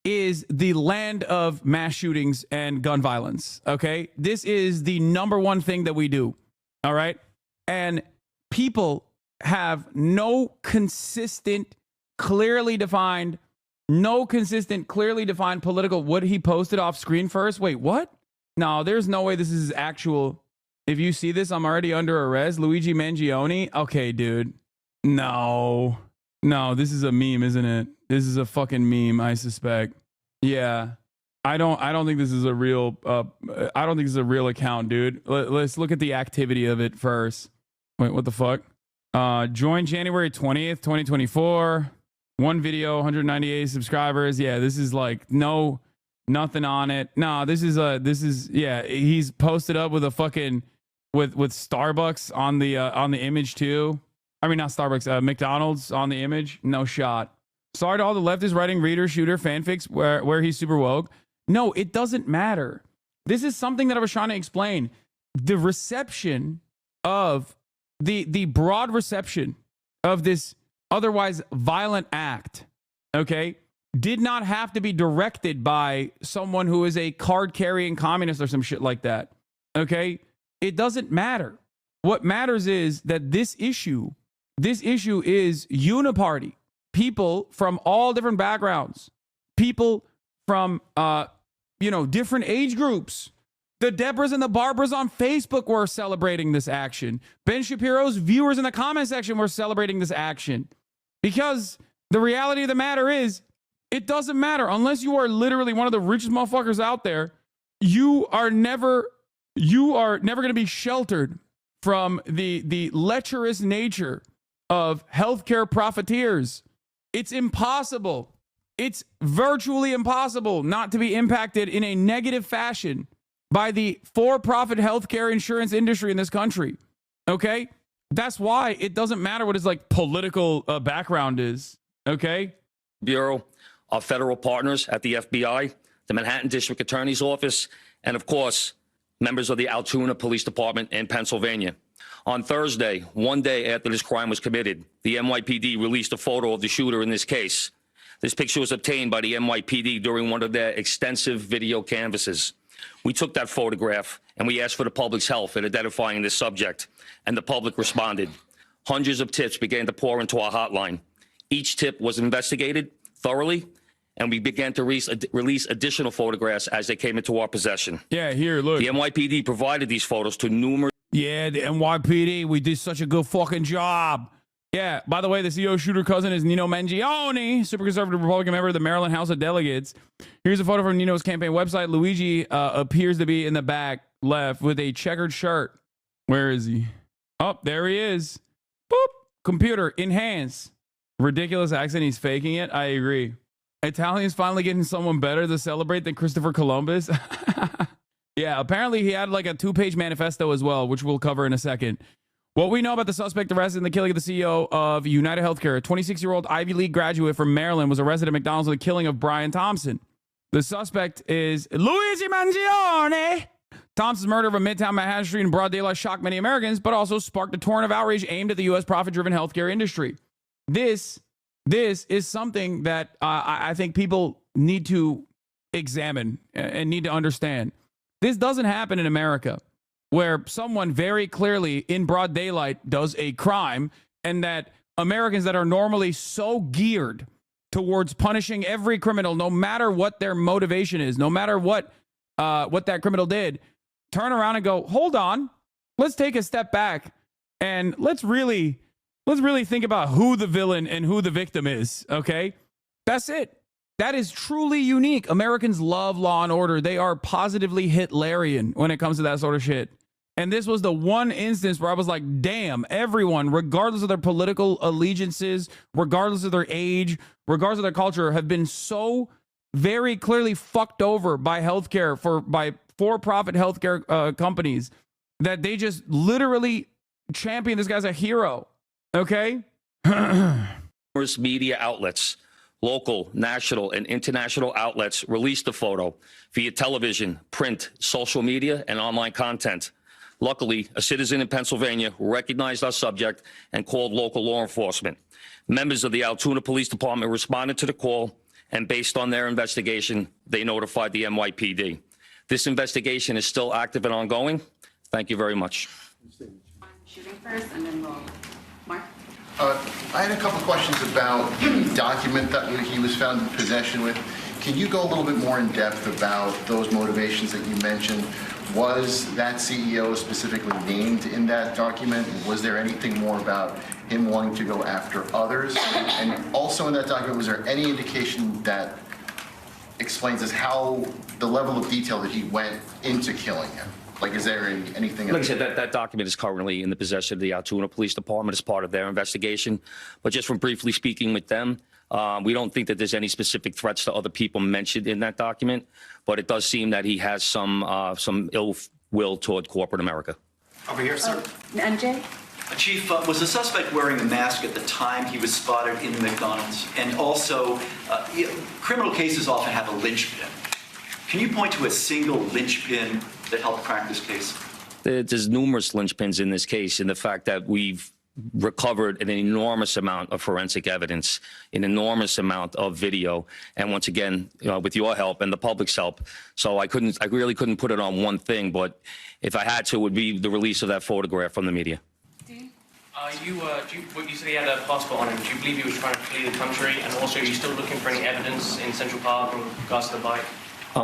is the land of mass shootings and gun violence, okay? This is the number one thing that we do. All right. And people have no consistent, clearly defined political. What he posted off screen first? Wait, what? No, there's no way this is actual. If you see this, I'm already under arrest. Luigi Mangione. Okay, dude. No, this is a meme, isn't it? This is a fucking meme, I suspect. Yeah. I don't think this is a real I don't think this is a real account, dude. Let's look at the activity of it first. Wait, what the fuck? Joined January 20th, 2024. One video, 198 subscribers. Yeah, this is like nothing on it. No, this is yeah, he's posted up with a fucking with Starbucks on the image too. I mean, not Starbucks, McDonald's on the image. No shot. Sorry to all the leftists writing reader shooter fanfics where he's super woke. No, it doesn't matter. This is something that I was trying to explain. The reception of the broad reception of this otherwise violent act, okay, did not have to be directed by someone who is a card-carrying communist or some shit like that, okay? It doesn't matter. What matters is that this issue is uniparty. People from all different backgrounds, people from, different age groups. The Debras and the Barbaras on Facebook were celebrating this action. Ben Shapiro's viewers in the comment section were celebrating this action. Because the reality of the matter is, it doesn't matter. Unless you are literally one of the richest motherfuckers out there, you are never going to be sheltered from the lecherous nature of healthcare profiteers. It's impossible. It's virtually impossible not to be impacted in a negative fashion by the for-profit healthcare insurance industry in this country. Okay? That's why it doesn't matter what his like political background is. Okay? Bureau, our federal partners at the FBI, the Manhattan District Attorney's Office, and of course, members of the Altoona Police Department in Pennsylvania. On Thursday, one day after this crime was committed, the NYPD released a photo of the shooter in this case. This picture was obtained by the NYPD during one of their extensive video canvasses. We took that photograph and we asked for the public's help in identifying this subject, and the public responded. Hundreds of tips began to pour into our hotline. Each tip was investigated thoroughly, and we began to release additional photographs as they came into our possession. Yeah, here, look. The NYPD provided these photos to numerous... Yeah, the NYPD, we did such a good fucking job. Yeah, by the way, the CEO shooter cousin is Nino Mangione, super conservative Republican member of the Maryland House of Delegates. Here's a photo from Nino's campaign website. Luigi appears to be in the back left with a checkered shirt. Where is he? Oh, there he is. Boop. Computer, enhance. Ridiculous accent. He's faking it. I agree. Italians finally getting someone better to celebrate than Christopher Columbus. Yeah, apparently he had like a 2-page manifesto as well, which we'll cover in a second. What we know about the suspect arrested in the killing of the CEO of United Healthcare, a 26-year-old Ivy League graduate from Maryland, was arrested at McDonald's for the killing of Brian Thompson. The suspect is Luigi Mangione. Thompson's murder of a Midtown Manhattan street in broad daylight shocked many Americans, but also sparked a torrent of outrage aimed at the U.S. profit-driven healthcare industry. This is something that I think people need to examine and need to understand. This doesn't happen in America, where someone very clearly in broad daylight does a crime, and that Americans that are normally so geared towards punishing every criminal, no matter what their motivation is, no matter what that criminal did, turn around and go, hold on, let's take a step back and let's really think about who the villain and who the victim is. Okay, that's it. That is truly unique. Americans love law and order. They are positively Hitlerian when it comes to that sort of shit. And this was the one instance where I was like, damn, everyone, regardless of their political allegiances, regardless of their age, regardless of their culture, have been so very clearly fucked over by healthcare by for-profit healthcare companies that they just literally champion this guy's a hero. Okay? Numerous media outlets, local, national, and international outlets released the photo via television, print, social media, and online content. Luckily, a citizen in Pennsylvania recognized our subject and called local law enforcement. Members of the Altoona Police Department responded to the call, and based on their investigation, they notified the NYPD. This investigation is still active and ongoing. Thank you very much. Shooting first, and then we'll Mark. I had a couple questions about the document that he was found in possession with. Can you go a little bit more in depth about those motivations that you mentioned? Was that CEO specifically named in that document? Was there anything more about him wanting to go after others? And also in that document, was there any indication that explains as how the level of detail that he went into killing him? Like, is there anything? Like I said, that document is currently in the possession of the Altoona Police Department as part of their investigation. But just from briefly speaking with them, we don't think that there's any specific threats to other people mentioned in that document. But it does seem that he has some ill will toward corporate America. Over here, sir. MJ? Chief, was the suspect wearing a mask at the time he was spotted in the McDonald's? And also, criminal cases often have a linchpin. Can you point to a single linchpin that helped crack this case? There's numerous linchpins in this case, in the fact that we've recovered an enormous amount of forensic evidence, an enormous amount of video, and once again, with your help and the public's help. So I really couldn't put it on one thing, but if I had to, it would be the release of that photograph from the media. You said he had a passport on him. Do you believe he was trying to flee the country? And also, are you still looking for any evidence in Central Park in regards to the bike?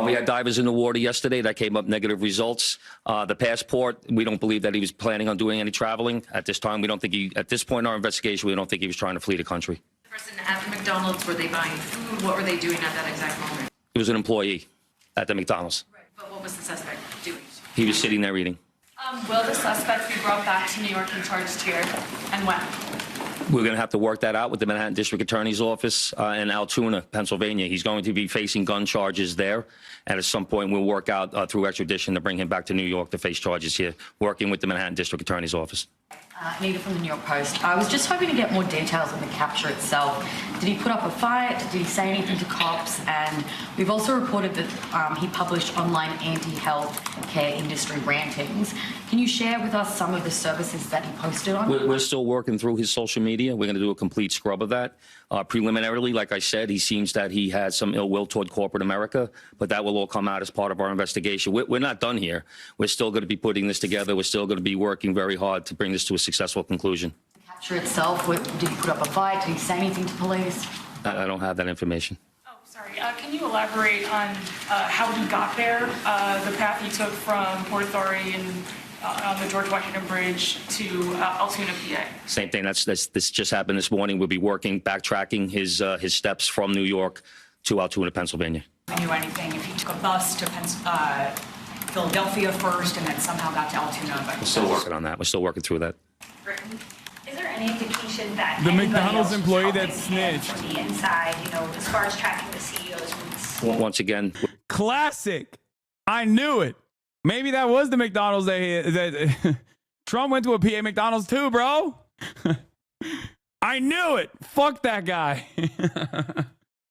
We had divers in the water yesterday that came up negative results. The passport, we don't believe that he was planning on doing any traveling at this time. We don't think at this point in our investigation, we don't think he was trying to flee the country. The person at the McDonald's, were they buying food? What were they doing at that exact moment? He was an employee at the McDonald's. Right. But what was the suspect doing? He was sitting there eating. Will the suspect be brought back to New York and charged here? And when? We're going to have to work that out with the Manhattan District Attorney's Office in Altoona, Pennsylvania. He's going to be facing gun charges there. And at some point, we'll work out through extradition to bring him back to New York to face charges here, working with the Manhattan District Attorney's Office. Anita from the New York Post. I was just hoping to get more details on the capture itself. Did he put up a fight? Did he say anything to cops? And we've also reported that he published online anti-health care industry rantings. Can you share with us some of the services that he posted on? We're still working through his social media. We're going to do a complete scrub of that. Preliminarily, like I said, he seems that he had some ill will toward corporate America, but that will all come out as part of our investigation. We're not done here. We're still going to be putting this together. We're still going to be working very hard to bring this to a successful conclusion. The capture itself, did he put up a fight? Did he say anything to police? I don't have that information. Oh, sorry. Can you elaborate on how he got there, the path he took from Port Authority and on the George Washington Bridge to Altoona, PA? Same thing. This just happened this morning. We'll be backtracking his steps from New York to Altoona, Pennsylvania. I knew anything if he took a bus to Philadelphia first and then somehow got to Altoona. But We're still working on that. We're still working through that. Is there any indication that The anybody McDonald's else employee was that helping him snitched. from the inside, as far as tracking the CEO's roots? Once again, Classic. I knew it. Maybe that was the McDonald's that Trump went to a PA McDonald's too, bro. I knew it. Fuck that guy.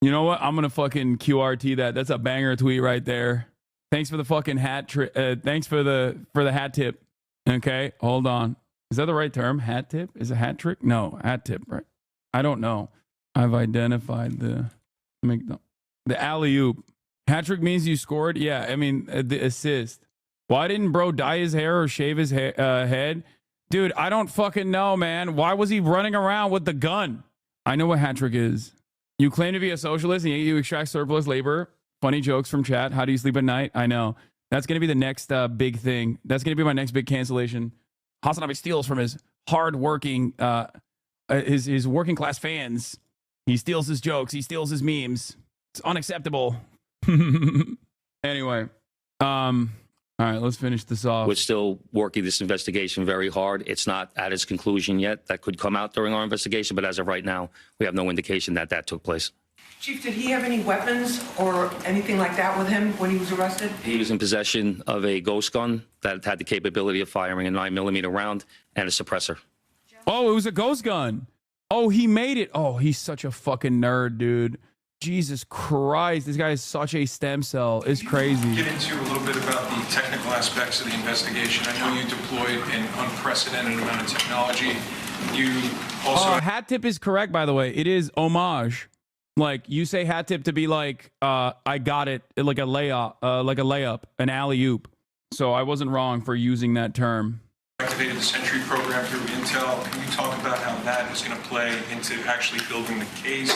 You know what? I'm going to fucking QRT that. That's a banger tweet right there. Thanks for the fucking hat. Thanks for the hat tip. Okay, hold on. Is that the right term? Hat tip? Is it hat trick? No, hat tip, right? I don't know. I've identified the alley-oop. Hat trick means you scored? Yeah, I mean, the assist. Why didn't bro dye his hair or shave his head? Dude, I don't fucking know, man. Why was he running around with the gun? I know what hat trick is. You claim to be a socialist and you extract surplus labor. Funny jokes from chat. How do you sleep at night? I know. That's going to be the next big thing. That's going to be my next big cancellation. HasanAbi steals from his hard-working, his working-class fans. He steals his jokes. He steals his memes. It's unacceptable. Anyway, all right, let's finish this off. We're still working this investigation very hard. It's not at its conclusion yet. That could come out during our investigation, but as of right now, we have no indication that that took place. Chief, did he have any weapons or anything like that with him when he was arrested? He was in possession of a ghost gun that had the capability of firing a 9mm round and a suppressor. Oh, it was a ghost gun. Oh, he made it. Oh, he's such a fucking nerd, dude. Jesus Christ, this guy is such a stem cell. It's crazy. Get into a little bit about the technical aspects of the investigation. I know you deployed an unprecedented amount of technology. You also... hat tip is correct, by the way. It is homage. Like, you say hat tip to be like, I got it, like a layup, an alley-oop. So I wasn't wrong for using that term. Activated the Sentry program through Intel. Can you talk about how that is going to play into actually building the case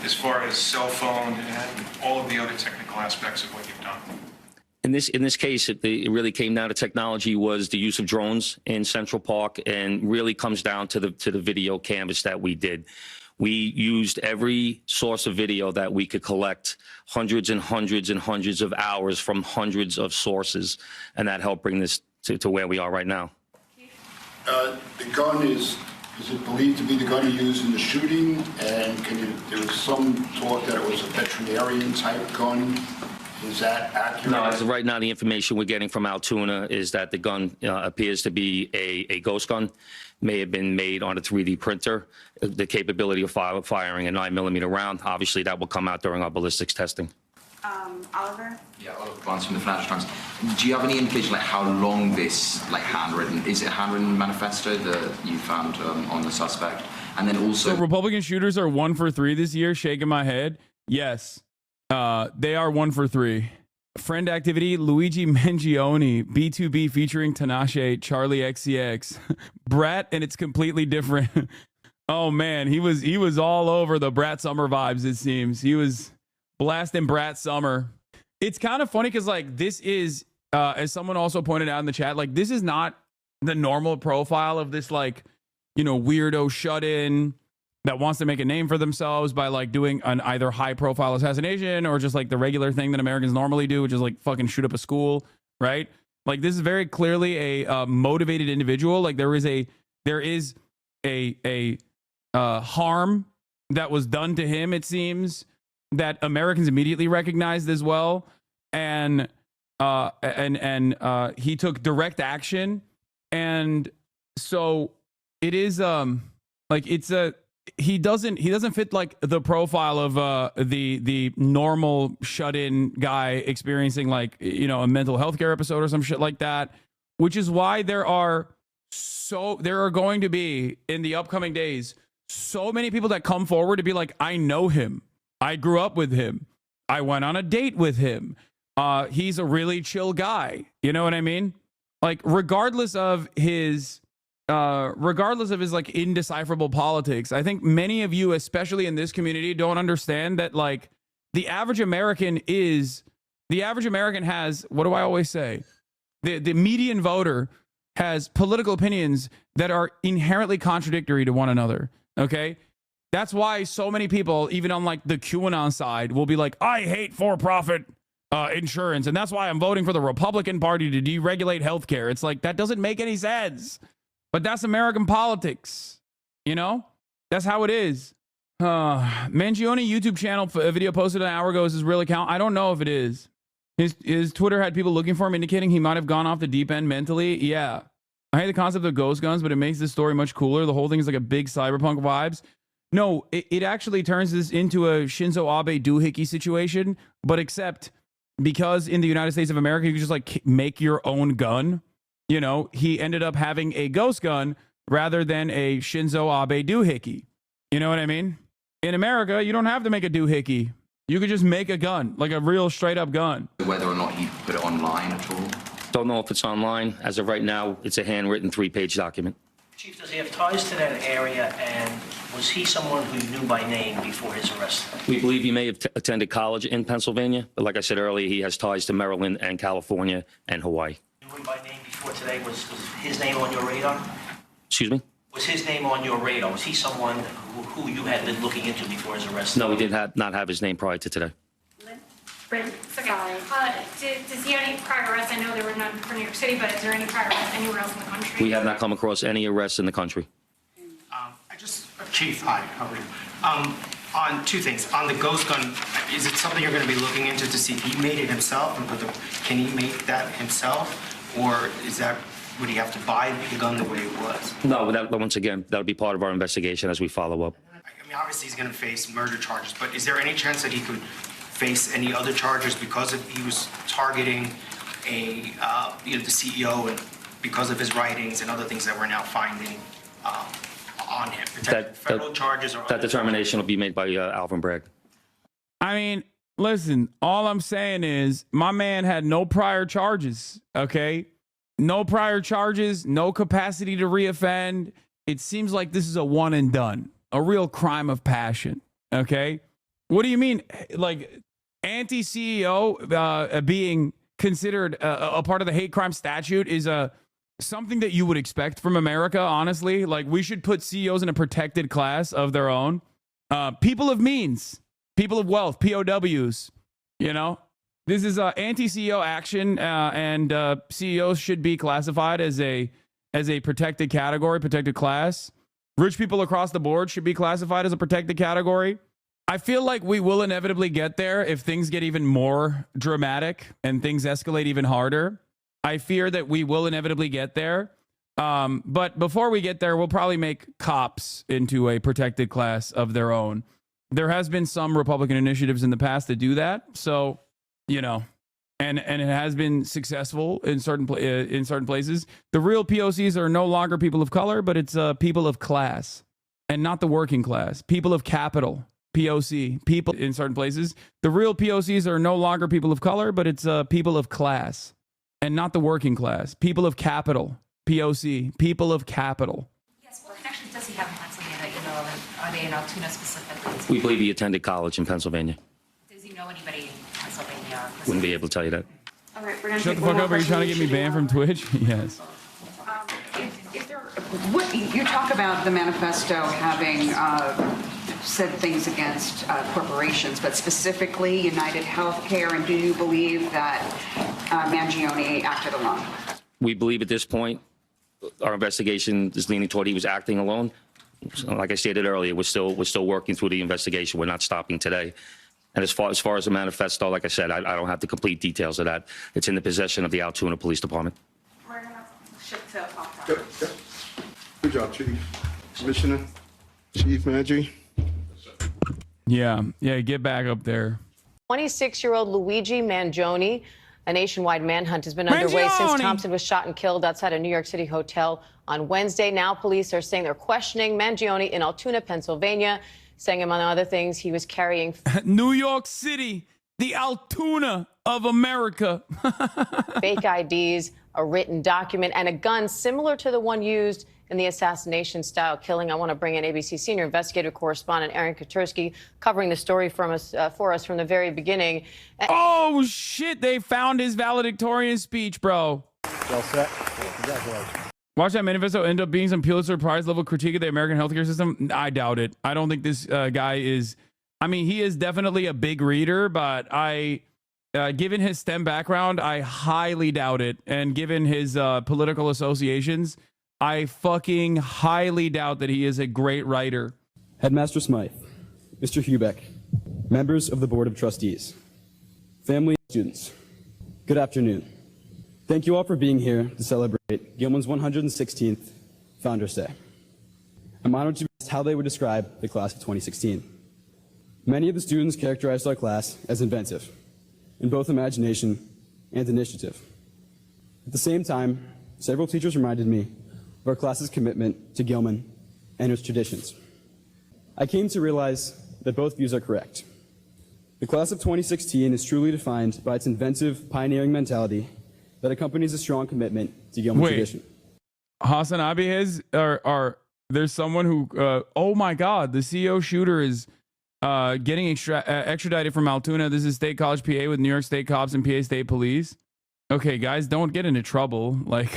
as far as cell phone and all of the other technical aspects of what you've done? In this case, it really came down to technology was the use of drones in Central Park, and really comes down to the video canvas that we did. We used every source of video that we could collect, hundreds and hundreds and hundreds of hours from hundreds of sources, and that helped bring this to where we are right now. The gun is it believed to be the gun he used in the shooting? And there was some talk that it was a veterinarian type gun. Is that accurate? No, as of right now, the information we're getting from Altoona is that the gun appears to be a ghost gun, may have been made on a 3D printer. The capability of firing a 9mm round, obviously that will come out during our ballistics testing. Oliver? Yeah, Oliver Barnes from the Financial Times. Do you have any indication like how long this handwritten, is it a handwritten manifesto that you found on the suspect? And then also... So Republican shooters are 1 for 3 this year, shaking my head. Yes, they are 1 for 3. Friend activity, Luigi Mangione, B2B featuring Tinashe, Charlie XCX. Brat, and it's completely different. Oh man, he was all over the Brat Summer vibes, it seems. He was blasting Brat Summer. It's kind of funny because like this is, as someone also pointed out in the chat, like this is not the normal profile of this like, you know, weirdo shut-in that wants to make a name for themselves by like doing an either high profile assassination or just like the regular thing that Americans normally do, which is like fucking shoot up a school, right? Like this is very clearly a motivated individual. Like there is a harm that was done to him, it seems, that Americans immediately recognized as well, and he took direct action, and so it is like it's a he doesn't fit like the profile of the normal shut-in guy experiencing like, you know, a mental health care episode or some shit like that, which is why there are going to be in the upcoming days so many people that come forward to be like, I know him. I grew up with him. I went on a date with him. He's a really chill guy. You know what I mean? Like, regardless of his like indecipherable politics, I think many of you, especially in this community, don't understand that like the average American has, what do I always say? The median voter has political opinions that are inherently contradictory to one another. Okay? That's why so many people, even on like the QAnon side, will be like, I hate for-profit insurance, and that's why I'm voting for the Republican Party to deregulate healthcare. It's like, that doesn't make any sense. But that's American politics. You know? That's how it is. Mangione YouTube channel video posted an hour ago. Is his real account? I don't know if it is. His Twitter had people looking for him, indicating he might have gone off the deep end mentally. Yeah. I hate the concept of ghost guns, but it makes this story much cooler. The whole thing is like a big cyberpunk vibes. No, it actually turns this into a Shinzo Abe doohickey situation, but except because in the United States of America, you can just like make your own gun. You know, he ended up having a ghost gun rather than a Shinzo Abe doohickey. You know what I mean? In America, you don't have to make a doohickey. You could just make a gun, like a real straight up gun. Whether or not he put it online at all? Don't know if it's online. As of right now, it's a handwritten 3-page document. Chief, does he have ties to that area, and was he someone who you knew by name before his arrest? We believe he may have attended college in Pennsylvania, but like I said earlier, he has ties to Maryland and California and Hawaii. You knew him by name before today. Was his name on your radar? Excuse me? Was his name on your radar? Was he someone who you had been looking into before his arrest? No, we did not have his name prior to today. Brent, does he have any prior arrests? I know there were none for New York City, but is there any prior arrests anywhere else in the country? We have not come across any arrests in the country. Chief, hi, how are you? On two things. On the ghost gun, is it something you're going to be looking into to see if he made it himself? Can he make that himself? Or would he have to buy the gun the way it was? No, once again, that'll be part of our investigation as we follow up. I mean, obviously he's going to face murder charges, but is there any chance that he could face any other charges because he was targeting the CEO and because of his writings and other things that we're now finding on him? Federal charges or that determination will be made by Alvin Bragg. I mean, listen, all I'm saying is my man had no prior charges, okay? No prior charges, no capacity to reoffend. It seems like this is a one and done, a real crime of passion. Okay. What do you mean? Like anti-CEO being considered a part of the hate crime statute is something that you would expect from America, honestly. Like we should put CEOs in a protected class of their own. People of means, people of wealth, POWs, you know, this is anti-CEO action, and CEOs should be classified as a protected category, protected class. Rich people across the board should be classified as a protected category. I feel like we will inevitably get there if things get even more dramatic and things escalate even harder. I fear that we will inevitably get there. But before we get there, we'll probably make cops into a protected class of their own. There has been some Republican initiatives in the past that do that. So, you know, and it has been successful in certain places. The real POCs are no longer people of color, but it's people of class and not the working class. People of capital. POC, people in certain places. The real POCs are no longer people of color, but it's people of class and not the working class. People of capital, POC, people of capital. Yes, what connections does he have in Pennsylvania that you know of? Are they in Altoona specifically? We believe he attended college in Pennsylvania. Does he know anybody in Pennsylvania? Wouldn't be able to tell you that. All right, we're gonna Shut the take fuck one up. more Are you trying to get me question. banned from Twitch? Yes. What you talk about the manifesto having said things against corporations, but specifically United Healthcare, and do you believe that Mangione acted alone? We believe at this point, our investigation is leaning toward he was acting alone. So like I stated earlier, we're still working through the investigation. We're not stopping today. And as far as the manifesto, like I said, I don't have the complete details of that. It's in the possession of the Altoona Police Department. We're gonna shift to Pop Yep, yep. Good job, Chief. Commissioner, Chief Magi. Yeah, get back up there. 26-year-old Luigi Mangione. A nationwide manhunt has been underway since Thompson was shot and killed outside a New York City hotel on Wednesday. Now police are saying they're questioning Mangione in Altoona, Pennsylvania, saying, among other things, he was carrying New York City, the Altoona of America. fake IDs, a written document, and a gun similar to the one used in the assassination-style killing. I want to bring in ABC senior investigative correspondent Aaron Katursky, covering the story for us from the very beginning. Oh, shit. They found his valedictorian speech, bro. Well set. Congratulations. Watch that manifesto end up being some Pulitzer Prize level critique of the American healthcare system. I doubt it. I don't think this guy is. I mean, he is definitely a big reader, but given his STEM background, I highly doubt it. And given his political associations, I fucking highly doubt that he is a great writer. Headmaster Smythe, Mr. Hubeck, members of the Board of Trustees, family and students, good afternoon. Thank you all for being here to celebrate Gilman's 116th Founders Day. I'm honored to be asked how they would describe the class of 2016. Many of the students characterized our class as inventive, in both imagination and initiative. At the same time, several teachers reminded me of our class's commitment to Gilman and its traditions. I came to realize that both views are correct. The class of 2016 is truly defined by its inventive, pioneering mentality that accompanies a strong commitment to Gilman tradition. HasanAbi there's someone who, oh my God, the CEO shooter is getting extradited from Altoona. This is State College, PA, with New York State cops and PA State Police. Okay, guys, don't get into trouble. Like,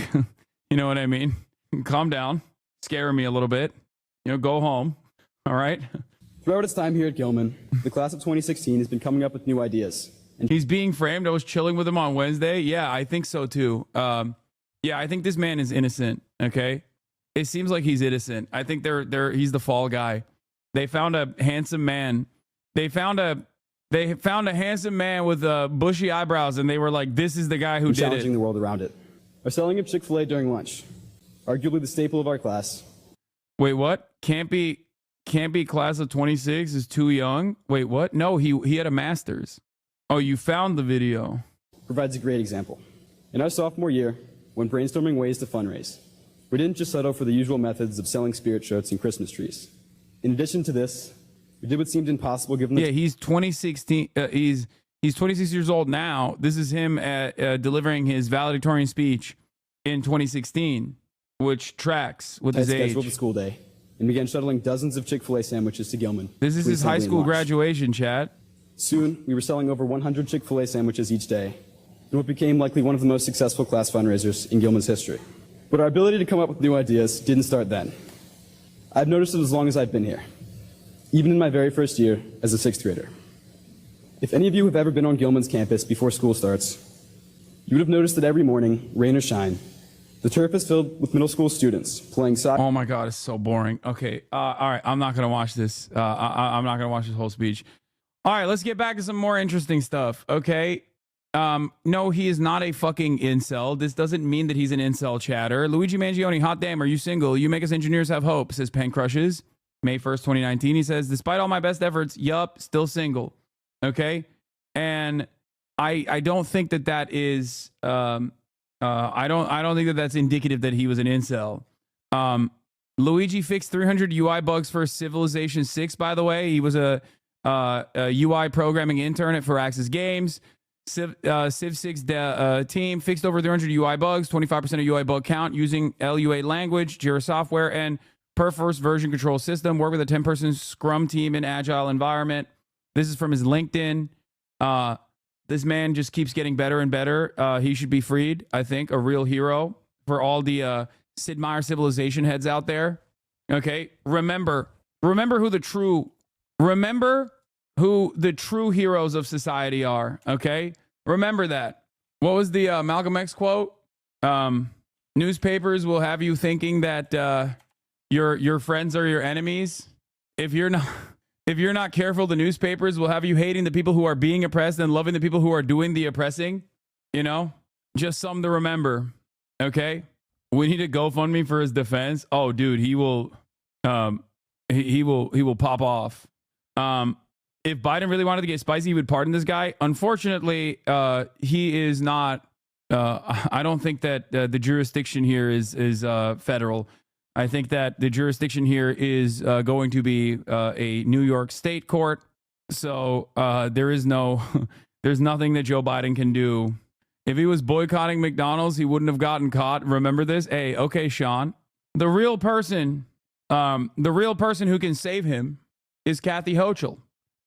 you know what I mean? Calm down. Scare me a little bit. You know, go home. All right? Throughout its time here at Gilman, the class of 2016 has been coming up with new ideas. He's being framed. I was chilling with him on Wednesday. Yeah, I think so too. Yeah, I think this man is innocent. Okay, it seems like he's innocent. I think he's the fall guy. They found a handsome man. They found a handsome man with bushy eyebrows, and they were like, "This is the guy who did it." Challenging the world around it. Our selling of Chick-fil-A during lunch, arguably the staple of our class. Wait, what? Can't be class of 26 is too young. Wait, what? No, he had a master's. Oh, you found the video. Provides a great example. In our sophomore year, when brainstorming ways to fundraise, we didn't just settle for the usual methods of selling spirit shirts and Christmas trees. In addition to this, we did what seemed impossible given the... Yeah, he's 2016. He's 26 years old now. This is him delivering his valedictorian speech in 2016, which tracks with I his age. scheduled the school day and began shuttling dozens of Chick-fil-A sandwiches to Gilman. This is his high school graduation, chat. Soon, we were selling over 100 Chick-fil-A sandwiches each day, in what became likely one of the most successful class fundraisers in Gilman's history. But our ability to come up with new ideas didn't start then. I've noticed it as long as I've been here, even in my very first year as a 6th grader. If any of you have ever been on Gilman's campus before school starts, you would have noticed that every morning, rain or shine, the turf is filled with middle school students playing soccer. Oh my God, it's so boring. Okay, all right, I'm not gonna watch this. I'm not gonna watch this whole speech. All right, let's get back to some more interesting stuff. Okay, no, he is not a fucking incel. This doesn't mean that he's an incel chatter. Luigi Mangione, hot damn, are you single? You make us engineers have hope, says Pen Crushes. May 1st, 2019. He says, despite all my best efforts, yup, still single. Okay, and I don't think that is. I don't think that that's indicative that he was an incel. Luigi fixed 300 UI bugs for Civilization 6, by the way. He was a UI programming intern at Firaxis Games. Civ 6 team fixed over 300 UI bugs, 25% of UI bug count using LUA language, Jira software, and Perforce version control system. Work with a 10-person Scrum team in agile environment. This is from his LinkedIn. This man just keeps getting better and better. He should be freed, I think. A real hero for all the Sid Meier Civilization heads out there. Okay, remember who the true heroes of society are. Okay, remember that. What was the Malcolm X quote? Newspapers will have you thinking that your friends are your enemies. If you're not careful, the newspapers will have you hating the people who are being oppressed and loving the people who are doing the oppressing. You know, just something to remember. Okay, we need a GoFundMe for his defense. Oh, dude, he will pop off. If Biden really wanted to get spicy, he would pardon this guy. Unfortunately, he is not. I don't think that the jurisdiction here is federal. I think that the jurisdiction here is going to be a New York State court. So there's nothing that Joe Biden can do. If he was boycotting McDonald's, he wouldn't have gotten caught. Remember this? Hey, okay, Sean. The real person who can save him is Kathy Hochul.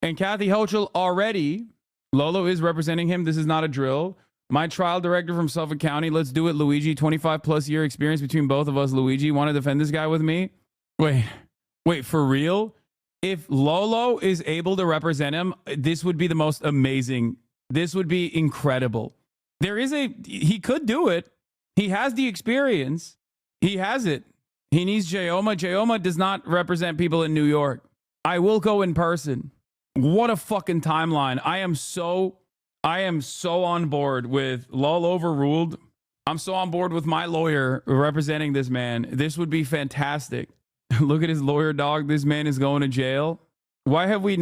And Kathy Hochul already, Lolo is representing him. This is not a drill. My trial director from Suffolk County. Let's do it, Luigi. 25+ year experience between both of us, Luigi. Want to defend this guy with me? Wait, for real? If Lolo is able to represent him, this would be the most amazing. This would be incredible. He could do it. He has the experience. He has it. He needs Jayoma. Jayoma does not represent people in New York. I will go in person. What a fucking timeline. I am so on board with Lol overruled. I'm so on board with my lawyer representing this man. This would be fantastic. Look at his lawyer, dog. This man is going to jail. Why have we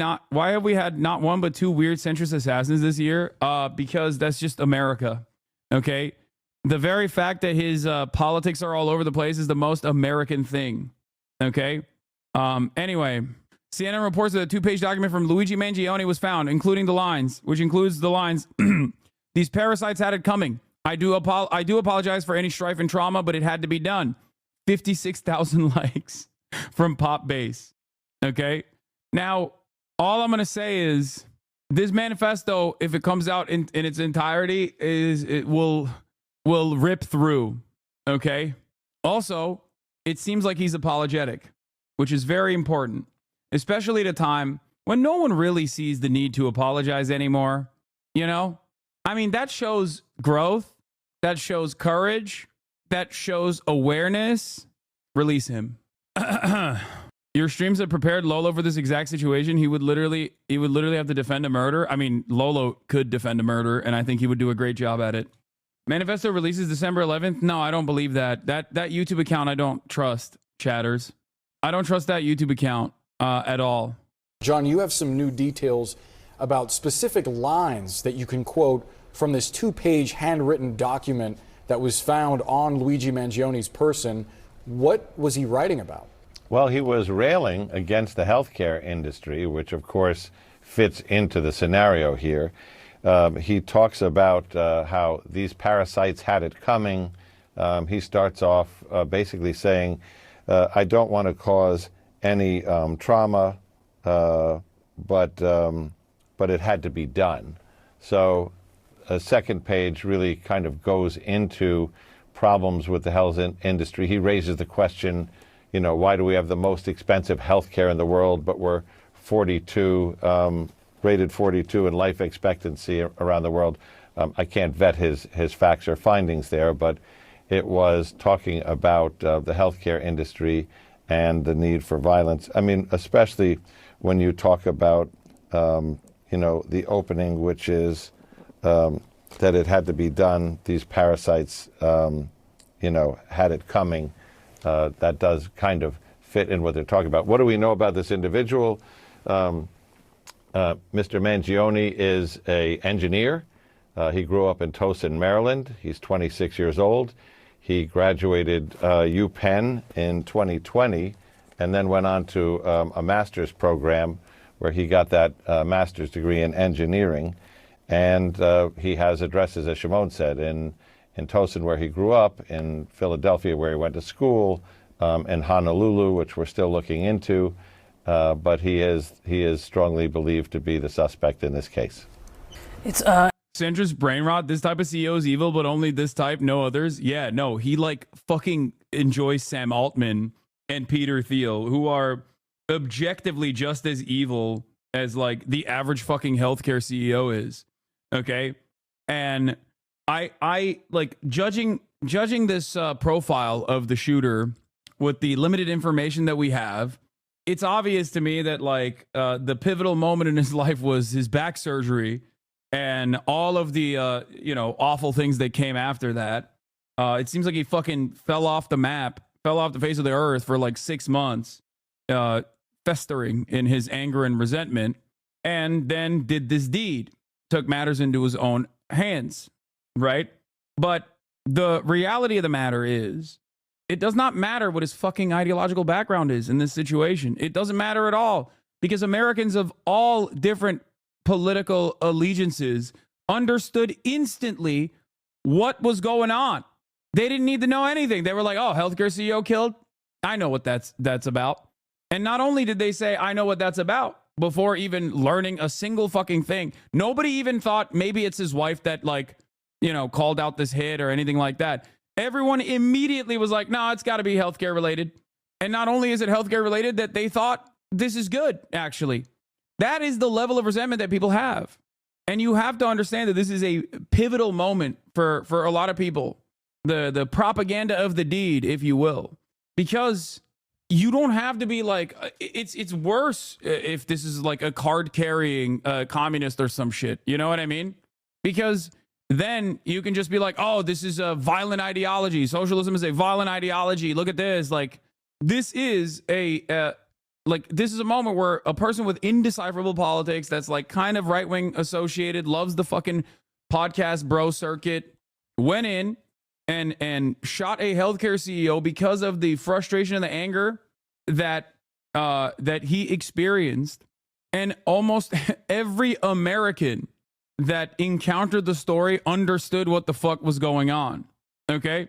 had not one but two weird centrist assassins this year? Because that's just America. Okay. The very fact that his politics are all over the place is the most American thing. Okay. Anyway, CNN reports that a 2-page document from Luigi Mangione was found, including the lines, which includes the lines, these parasites had it coming. I do apologize for any strife and trauma, but it had to be done. 56,000 likes from Pop Base. Okay. Now, all I'm going to say is this manifesto, if it comes out in its entirety, it will rip through. Okay. Also, it seems like he's apologetic, which is very important, especially at a time when no one really sees the need to apologize anymore. You know, I mean, that shows growth. That shows courage. That shows awareness. Release him. Your streams have prepared Lolo for this exact situation. He would literally have to defend a murder. I mean, Lolo could defend a murder, and I think he would do a great job at it. Manifesto releases December 11th. No, I don't believe that. That YouTube account, I don't trust, chatters. I don't trust that YouTube account at all. John, you have some new details about specific lines that you can quote from this 2-page handwritten document that was found on Luigi Mangione's person. What was he writing about? Well, he was railing against the healthcare industry, which of course fits into the scenario here. He talks about how these parasites had it coming. He starts off basically saying, I don't want to cause any trauma, but it had to be done. So a second page really kind of goes into problems with the health industry. He raises the question, why do we have the most expensive healthcare in the world, but we're 42, rated 42 in life expectancy around the world? I can't vet his facts or findings there, but it was talking about the healthcare industry and the need for violence. I mean, especially when you talk about, the opening, which is that it had to be done. These parasites, had it coming. That does kind of fit in what they're talking about. What do we know about this individual? Mr. Mangione is an engineer. He grew up in Towson, Maryland. He's 26 years old. He graduated UPenn in 2020 and then went on to a master's program where he got that master's degree in engineering. And he has addresses, as Shimon said, in Towson, where he grew up, in Philadelphia, where he went to school, in Honolulu, which we're still looking into. But he is strongly believed to be the suspect in this case. It's Sandra's brain rot. This type of CEO is evil, but only this type, no others. Yeah, no, he fucking enjoys Sam Altman and Peter Thiel, who are objectively just as evil as the average fucking healthcare CEO is. Okay, and I judging this profile of the shooter with the limited information that we have. It's obvious to me that the pivotal moment in his life was his back surgery and all of the awful things that came after that. It seems like he fucking fell off the map, fell off the face of the earth for 6 months, festering in his anger and resentment, and then did this deed, took matters into his own hands, right? But the reality of the matter is, it does not matter what his fucking ideological background is in this situation. It doesn't matter at all, because Americans of all different political allegiances understood instantly what was going on. They didn't need to know anything. They were like, oh, healthcare CEO killed? I know what that's about. And not only did they say, I know what that's about, before even learning a single fucking thing. Nobody even thought maybe it's his wife that called out this hit or anything like that. Everyone immediately was like, no, it's got to be healthcare related. And not only is it healthcare related, that they thought this is good, actually. That is the level of resentment that people have. And you have to understand that this is a pivotal moment for a lot of people. The propaganda of the deed, if you will. Because you don't have to be it's worse if this is a card carrying communist or some shit. You know what I mean? Because then you can just be like, oh, this is a violent ideology. Socialism is a violent ideology. Look at this. This is this is a moment where a person with indecipherable politics that's kind of right-wing associated, loves the fucking podcast bro circuit, went in and shot a healthcare CEO because of the frustration and the anger that he experienced. And almost every American that encountered the story understood what the fuck was going on. Okay?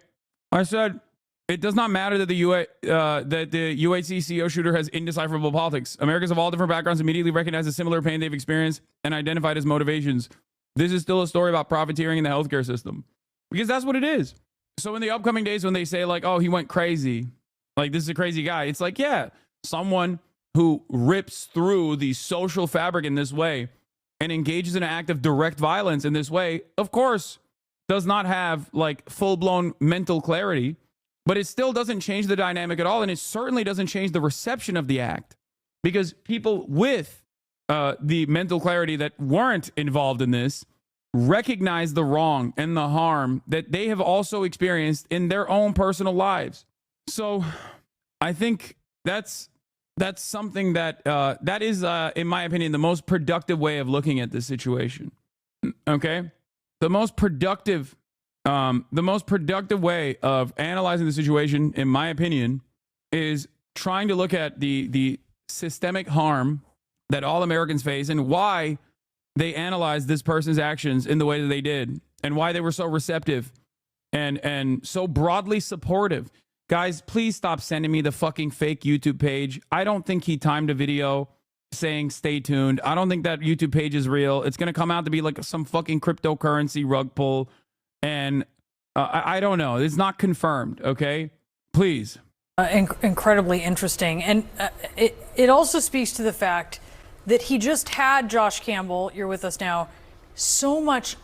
I said, it does not matter that the UHC CEO shooter has indecipherable politics. Americans of all different backgrounds immediately recognize the similar pain they've experienced and identified as motivations. This is still a story about profiteering in the healthcare system. Because that's what it is. So in the upcoming days when they say oh, he went crazy, this is a crazy guy, it's yeah, someone who rips through the social fabric in this way and engages in an act of direct violence in this way, of course, does not have full-blown mental clarity, but it still doesn't change the dynamic at all. And it certainly doesn't change the reception of the act, because people with the mental clarity that weren't involved in this recognize the wrong and the harm that they have also experienced in their own personal lives. So I think that's something that that is, in my opinion, the most productive way of looking at this situation. Okay, the most productive way of analyzing the situation, in my opinion, is trying to look at the systemic harm that all Americans face and why they analyzed this person's actions in the way that they did, and why they were so receptive and so broadly supportive. Guys, please stop sending me the fucking fake YouTube page. I don't think he timed a video saying stay tuned. I don't think that YouTube page is real. It's going to come out to be like some fucking cryptocurrency rug pull. And I don't know. It's not confirmed, okay? Please. Incredibly interesting. And it also speaks to the fact that he just had Josh Campbell, you're with us now, so much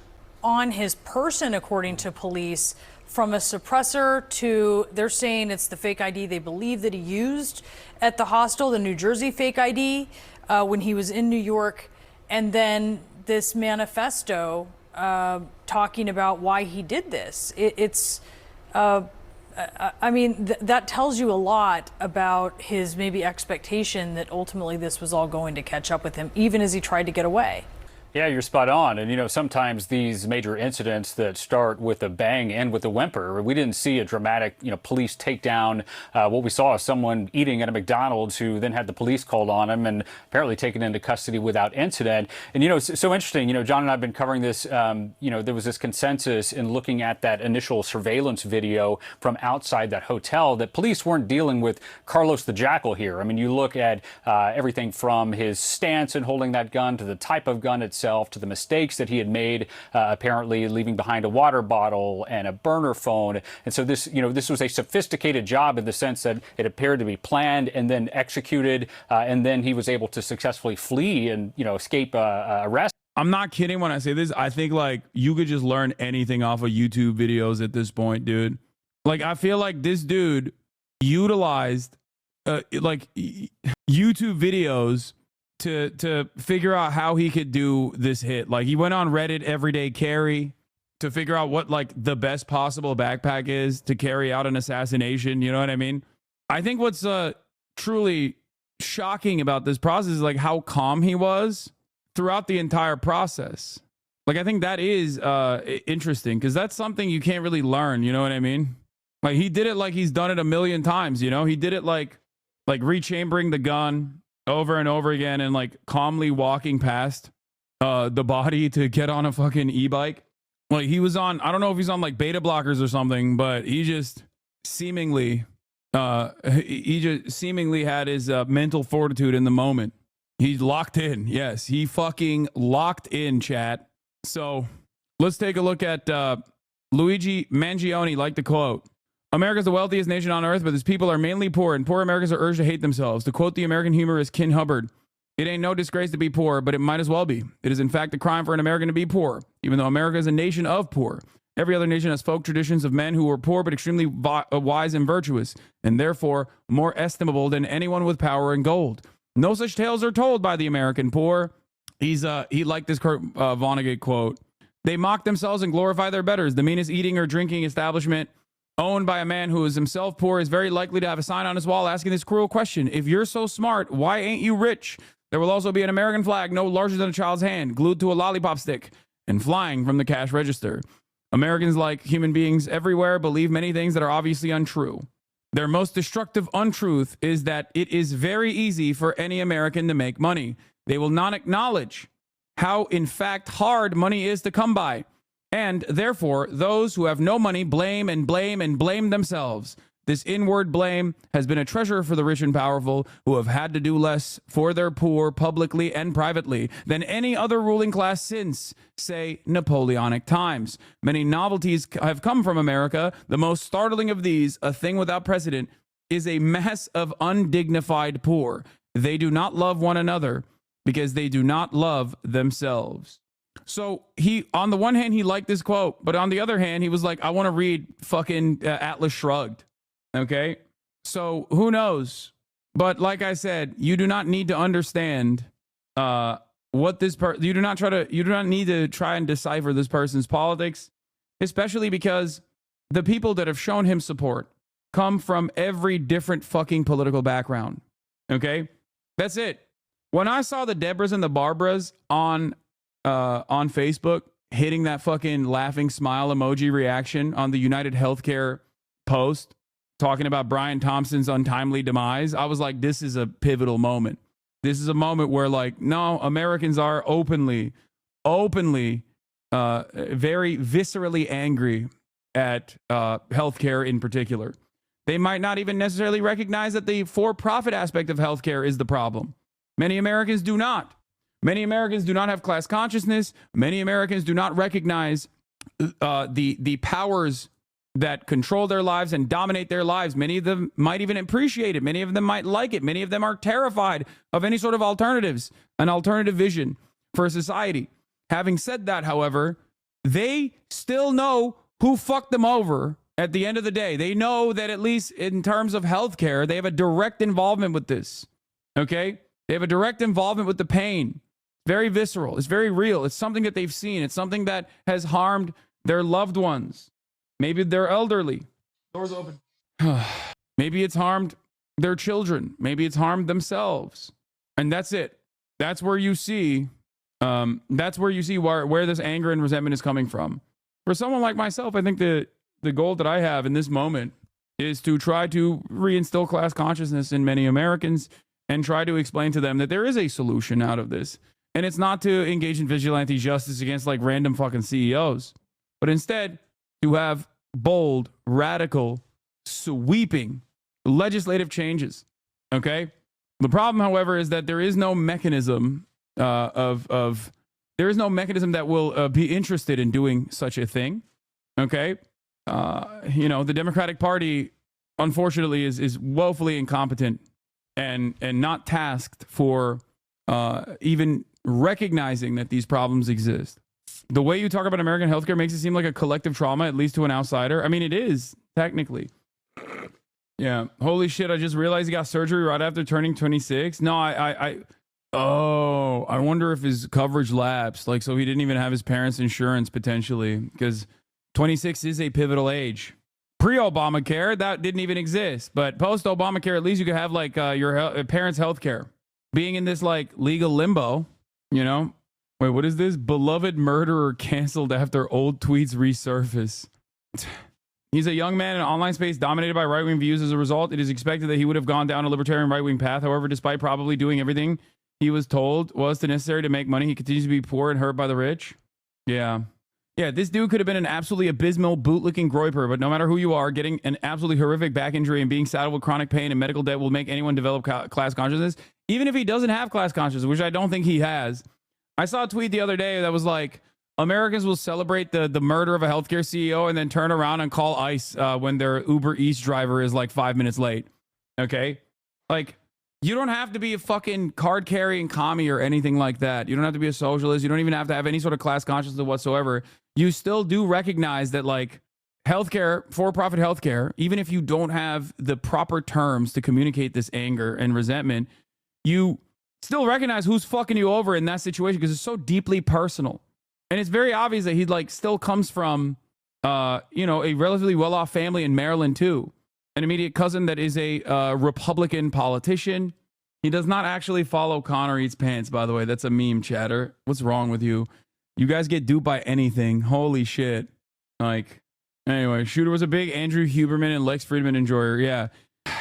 on his person, according to police, from a suppressor to, they're saying it's the fake ID they believe that he used at the hostel, the New Jersey fake ID, when he was in New York, and then this manifesto talking about why he did this. I mean, that tells you a lot about his maybe expectation that ultimately this was all going to catch up with him, even as he tried to get away. Yeah, you're spot on. And, you know, sometimes these major incidents that start with a bang end with a whimper. We didn't see a dramatic, you know, police takedown. What we saw is someone eating at a McDonald's who then had the police called on him and apparently taken into custody without incident. And, you know, it's so interesting. You know, John and I have been covering this. You know, there was this consensus in looking at that initial surveillance video from outside that hotel that police weren't dealing with Carlos the Jackal here. I mean, you look at everything from his stance in holding that gun to the type of gun itself, to the mistakes that he had made, apparently leaving behind a water bottle and a burner phone. And so this, you know, this was a sophisticated job in the sense that it appeared to be planned and then executed, and then he was able to successfully flee and, you know, escape arrest. I'm not kidding when I say this. I think like you could just learn anything off of YouTube videos at this point, dude. Like I feel like this dude utilized like YouTube videos to figure out how he could do this hit. Like he went on Reddit Everyday Carry to figure out what like the best possible backpack is to carry out an assassination. You know what I mean? I think what's truly shocking about this process is like how calm he was throughout the entire process. Like I think that is interesting because that's something you can't really learn. You know what I mean? Like he did it like he's done it a million times. You know, he did it like rechambering the gun over and over again and like calmly walking past the body to get on a fucking e-bike. Like he was on, I don't know if he's on like beta blockers or something, but he just seemingly had his mental fortitude in the moment. He's locked in. Yes, he fucking locked in, chat. So let's take a look at Luigi Mangione, like the quote. America is the wealthiest nation on earth, but its people are mainly poor, and poor Americans are urged to hate themselves. To quote the American humorist Ken Hubbard, it ain't no disgrace to be poor, but it might as well be. It is in fact a crime for an American to be poor, even though America is a nation of poor. Every other nation has folk traditions of men who were poor but extremely wise and virtuous, and therefore more estimable than anyone with power and gold. No such tales are told by the American poor. He liked this Kurt Vonnegut quote. They mock themselves and glorify their betters. The meanest eating or drinking establishment owned by a man who is himself poor is very likely to have a sign on his wall asking this cruel question. If you're so smart, why ain't you rich? There will also be an American flag no larger than a child's hand, glued to a lollipop stick and flying from the cash register. Americans, like human beings everywhere, believe many things that are obviously untrue. Their most destructive untruth is that it is very easy for any American to make money. They will not acknowledge how, in fact, hard money is to come by. And therefore, those who have no money blame and blame and blame themselves. This inward blame has been a treasure for the rich and powerful, who have had to do less for their poor publicly and privately than any other ruling class since, say, Napoleonic times. Many novelties have come from America. The most startling of these, a thing without precedent, is a mass of undignified poor. They do not love one another because they do not love themselves. So he, on the one hand, he liked this quote, but on the other hand, he was like, I want to read fucking Atlas Shrugged. Okay. So who knows? But like I said, you do not need to understand what this you do not need to try and decipher this person's politics, especially because the people that have shown him support come from every different fucking political background. Okay. That's it. When I saw the Debras and the Barbaras on Facebook hitting that fucking laughing smile emoji reaction on the United Healthcare post talking about Brian Thompson's untimely demise, I was like, this is a pivotal moment. This is a moment where, like, no, Americans are openly, very viscerally angry at healthcare in particular. They might not even necessarily recognize that the for-profit aspect of healthcare is the problem. Many Americans do not. Many Americans do not have class consciousness. Many Americans do not recognize the powers that control their lives and dominate their lives. Many of them might even appreciate it. Many of them might like it. Many of them are terrified of any sort of alternatives, an alternative vision for society. Having said that, however, they still know who fucked them over at the end of the day. They know that at least in terms of healthcare, they have a direct involvement with this. Okay? They have a direct involvement with the pain. Very visceral. It's very real. It's something that they've seen. It's something that has harmed their loved ones. Maybe they're elderly. Doors open. Maybe it's harmed their children. Maybe it's harmed themselves. And that's it. That's where you see where this anger and resentment is coming from. For someone like myself, I think the goal that I have in this moment is to try to reinstill class consciousness in many Americans and try to explain to them that there is a solution out of this. And it's not to engage in vigilante justice against like random fucking CEOs, but instead to have bold, radical, sweeping legislative changes. Okay? The problem, however, is that there is no mechanism there is no mechanism that will be interested in doing such a thing. Okay? The Democratic Party, unfortunately, is woefully incompetent and not tasked for even recognizing that these problems exist. The way you talk about American healthcare makes it seem like a collective trauma, at least to an outsider. I mean, it is, technically. Yeah. Holy shit, I just realized he got surgery right after turning 26. No, I wonder if his coverage lapsed. Like, so he didn't even have his parents' insurance, potentially, because 26 is a pivotal age. Pre-Obamacare, that didn't even exist. But post-Obamacare, at least you could have, like, your parents' health care. Being in this, like, legal limbo, you know? Wait, what is this? Beloved murderer canceled after old tweets resurface. He's a young man in an online space dominated by right-wing views. As a result, it is expected that he would have gone down a libertarian right-wing path. However, despite probably doing everything he was told was necessary to make money, he continues to be poor and hurt by the rich. Yeah. Yeah, this dude could have been an absolutely abysmal bootlicking groiper, but no matter who you are, getting an absolutely horrific back injury and being saddled with chronic pain and medical debt will make anyone develop class consciousness, even if he doesn't have class consciousness, which I don't think he has. I saw a tweet the other day that was like, Americans will celebrate the murder of a healthcare CEO and then turn around and call ICE when their Uber Eats driver is like 5 minutes late. Okay? Like, you don't have to be a fucking card-carrying commie or anything like that. You don't have to be a socialist. You don't even have to have any sort of class consciousness whatsoever. You still do recognize that, like, healthcare, for-profit healthcare, even if you don't have the proper terms to communicate this anger and resentment, you still recognize who's fucking you over in that situation because it's so deeply personal. And it's very obvious that he, like, still comes from, a relatively well-off family in Maryland, too. An immediate cousin that is a Republican politician. He does not actually follow Connor Eats Pants, by the way. That's a meme, chatter. What's wrong with you? You guys get duped by anything. Holy shit. Like, anyway, Shooter was a big Andrew Huberman and Lex Friedman enjoyer. Yeah.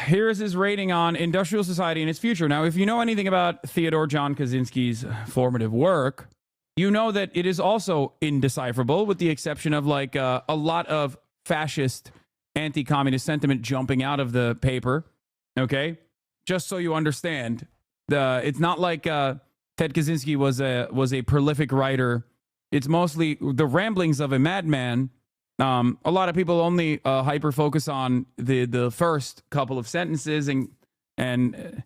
Here is his rating on industrial society and its future. Now, if you know anything about Theodore John Kaczynski's formative work, you know that it is also indecipherable, with the exception of, like, a lot of fascist anti-communist sentiment jumping out of the paper. Okay? Just so you understand, it's not like Ted Kaczynski was a prolific writer. It's mostly the ramblings of a madman. A lot of people only hyper focus on the first couple of sentences and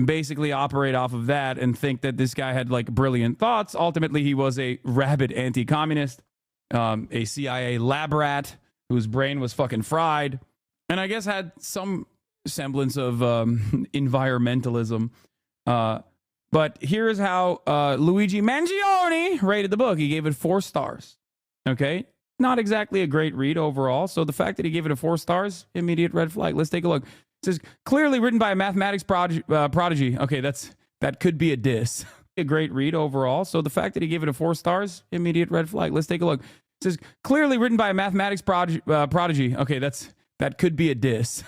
basically operate off of that and think that this guy had, like, brilliant thoughts. Ultimately, he was a rabid anti-communist, a CIA lab rat whose brain was fucking fried, and I guess had some semblance of environmentalism. But here is how Luigi Mangione rated the book. He gave it 4 stars. Okay? Not exactly a great read overall. So the fact that he gave it 4 stars, immediate red flag. Let's take a look. It says, clearly written by a mathematics prodigy. Okay, that could be a diss. A great read overall. So the fact that he gave it 4 stars, immediate red flag. Let's take a look. It says, clearly written by a mathematics prodigy. Okay, that could be a diss.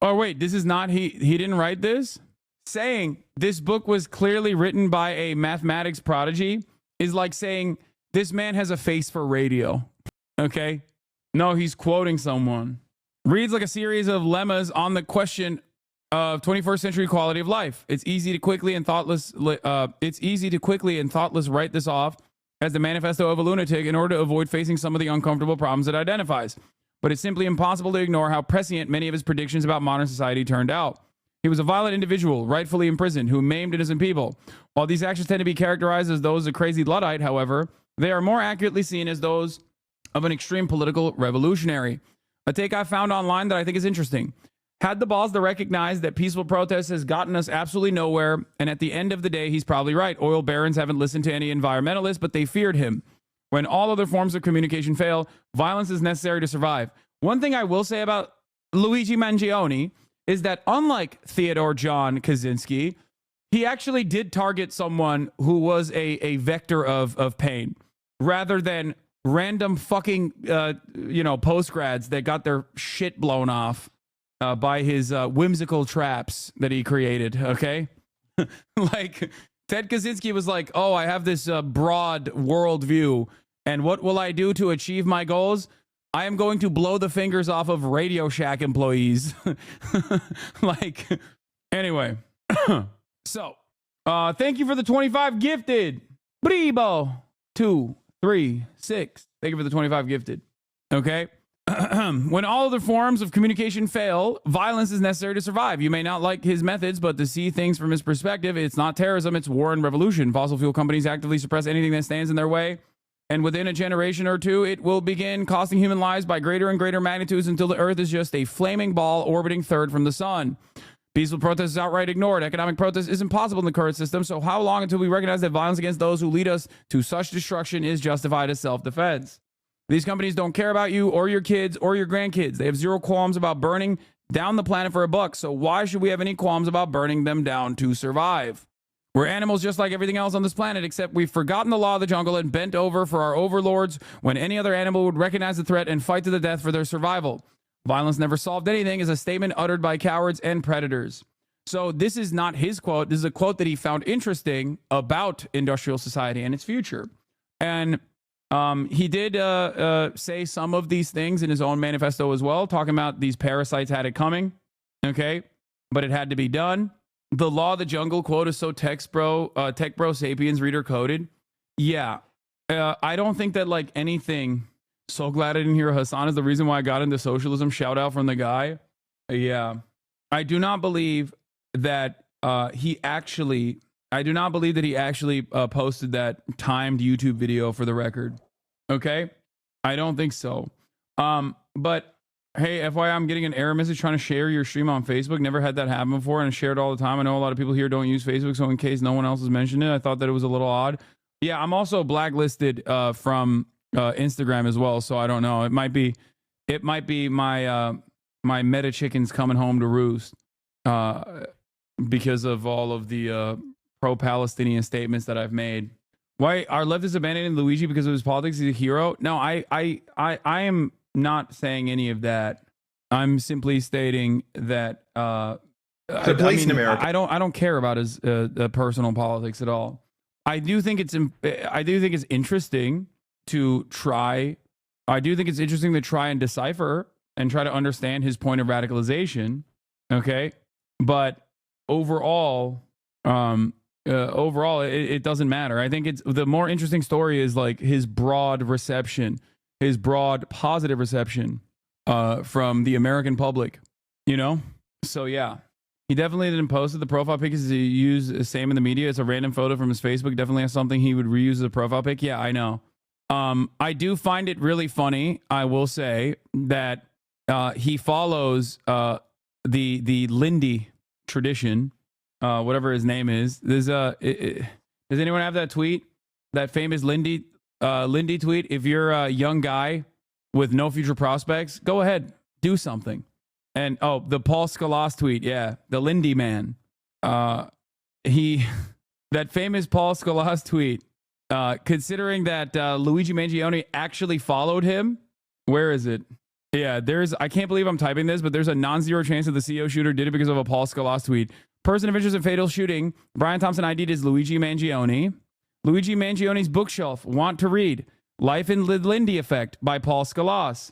Oh, wait, this is not, he didn't write this? Saying this book was clearly written by a mathematics prodigy is like saying this man has a face for radio. Okay? No, he's quoting someone. Reads like a series of lemmas on the question of 21st century quality of life. It's easy to quickly and thoughtless write this off as the manifesto of a lunatic in order to avoid facing some of the uncomfortable problems it identifies. But it's simply impossible to ignore how prescient many of his predictions about modern society turned out. He was a violent individual, rightfully imprisoned, who maimed innocent people. While these actions tend to be characterized as those of a crazy Luddite, however, they are more accurately seen as those of an extreme political revolutionary. A take I found online that I think is interesting. Had the balls to recognize that peaceful protest has gotten us absolutely nowhere, and at the end of the day, he's probably right. Oil barons haven't listened to any environmentalists, but they feared him. When all other forms of communication fail, violence is necessary to survive. One thing I will say about Luigi Mangione is that unlike Theodore John Kaczynski, he actually did target someone who was a vector of pain, rather than random fucking, post-grads that got their shit blown off by his whimsical traps that he created, okay? Like, Ted Kaczynski was like, oh, I have this broad worldview, and what will I do to achieve my goals? I am going to blow the fingers off of Radio Shack employees. Like, anyway. So, thank you for the 25 gifted. Bribo. 2, 3, 6. Thank you for the 25 gifted. Okay. When all other forms of communication fail, violence is necessary to survive. You may not like his methods, but to see things from his perspective, it's not terrorism, it's war and revolution. Fossil fuel companies actively suppress anything that stands in their way. And within a generation or two, it will begin costing human lives by greater and greater magnitudes until the Earth is just a flaming ball orbiting third from the sun. Peaceful protest is outright ignored. Economic protest is impossible in the current system. So how long until we recognize that violence against those who lead us to such destruction is justified as self-defense? These companies don't care about you or your kids or your grandkids. They have zero qualms about burning down the planet for a buck. So why should we have any qualms about burning them down to survive? We're animals just like everything else on this planet, except we've forgotten the law of the jungle and bent over for our overlords when any other animal would recognize the threat and fight to the death for their survival. Violence never solved anything is a statement uttered by cowards and predators. So this is not his quote. This is a quote that he found interesting about industrial society and its future. And he did say some of these things in his own manifesto as well, talking about these parasites had it coming, okay? But it had to be done. The law of the jungle quote is so tech bro sapiens reader coded. Yeah, I don't think that like anything. So glad I didn't hear Hasan is the reason why I got into socialism. Shout out from the guy. Yeah, I do not believe that he actually posted that timed YouTube video for the record. Okay, I don't think so. But hey, FYI, I'm getting an error message trying to share your stream on Facebook. Never had that happen before, and I share it all the time. I know a lot of people here don't use Facebook, so in case no one else has mentioned it, I thought that it was a little odd. Yeah, I'm also blacklisted from Instagram as well, so I don't know. It might be my my meta chickens coming home to roost because of all of the pro-Palestinian statements that I've made. Why our leftists abandoning Luigi because of his politics? He's a hero. No, I am not saying any of that. I'm simply stating that the place in America. I don't care about his personal politics at all. I do think it's interesting to try. I do think it's interesting to try and decipher and try to understand his point of radicalization. Okay, but overall, it doesn't matter. I think it's the more interesting story is like his broad reception. His broad positive reception from the American public, you know? So, yeah, he definitely didn't post it. The profile pic is used the same in the media. It's a random photo from his Facebook. Definitely has something he would reuse as a profile pic. Yeah, I know. I do find it really funny. I will say that he follows the Lindy tradition, whatever his name is. Does anyone have that tweet? That famous Lindy tweet? If you're a young guy with no future prospects, go ahead, do something. And the Paul Scalas tweet, yeah, the Lindy man. That famous Paul Scalas tweet, considering that Luigi Mangione actually followed him. Where is it? Yeah, I can't believe I'm typing this, but there's a non-zero chance that the CEO shooter did it because of a Paul Scalas tweet. Person of interest in fatal shooting, Brian Thompson ID'd is Luigi Mangione. Luigi Mangione's bookshelf, want to read Life in the Lindy Effect by Paul Scalas.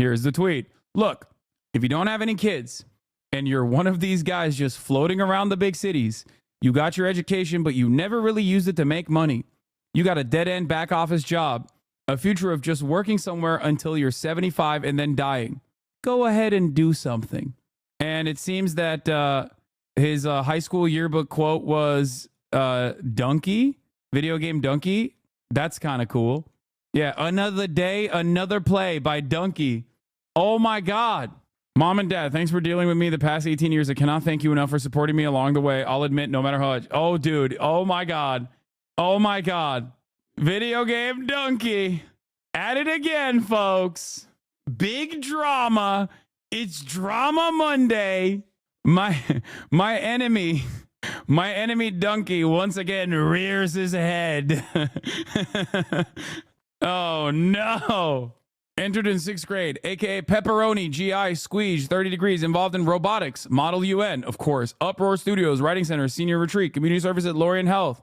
Here's the tweet. Look, if you don't have any kids and you're one of these guys just floating around the big cities, you got your education, but you never really used it to make money. You got a dead-end back office job, a future of just working somewhere until you're 75 and then dying. Go ahead and do something. And it seems that his high school yearbook quote was Donkey, video game Donkey. That's kind of cool. Yeah, another day, another play by Donkey. Oh my God. Mom and Dad, thanks for dealing with me the past 18 years. I cannot thank you enough for supporting me along the way. I'll admit, no matter how much. Oh, dude. Oh my God. Oh my God. Video game Donkey. At it again, folks. Big drama. It's Drama Monday. My enemy Donkey once again rears his head. Oh no. Entered in 6th grade, aka Pepperoni, GI, Squeeze, 30 degrees, involved in robotics, Model UN, of course, Uproar Studios, Writing Center, Senior Retreat, Community Service at Lorien Health.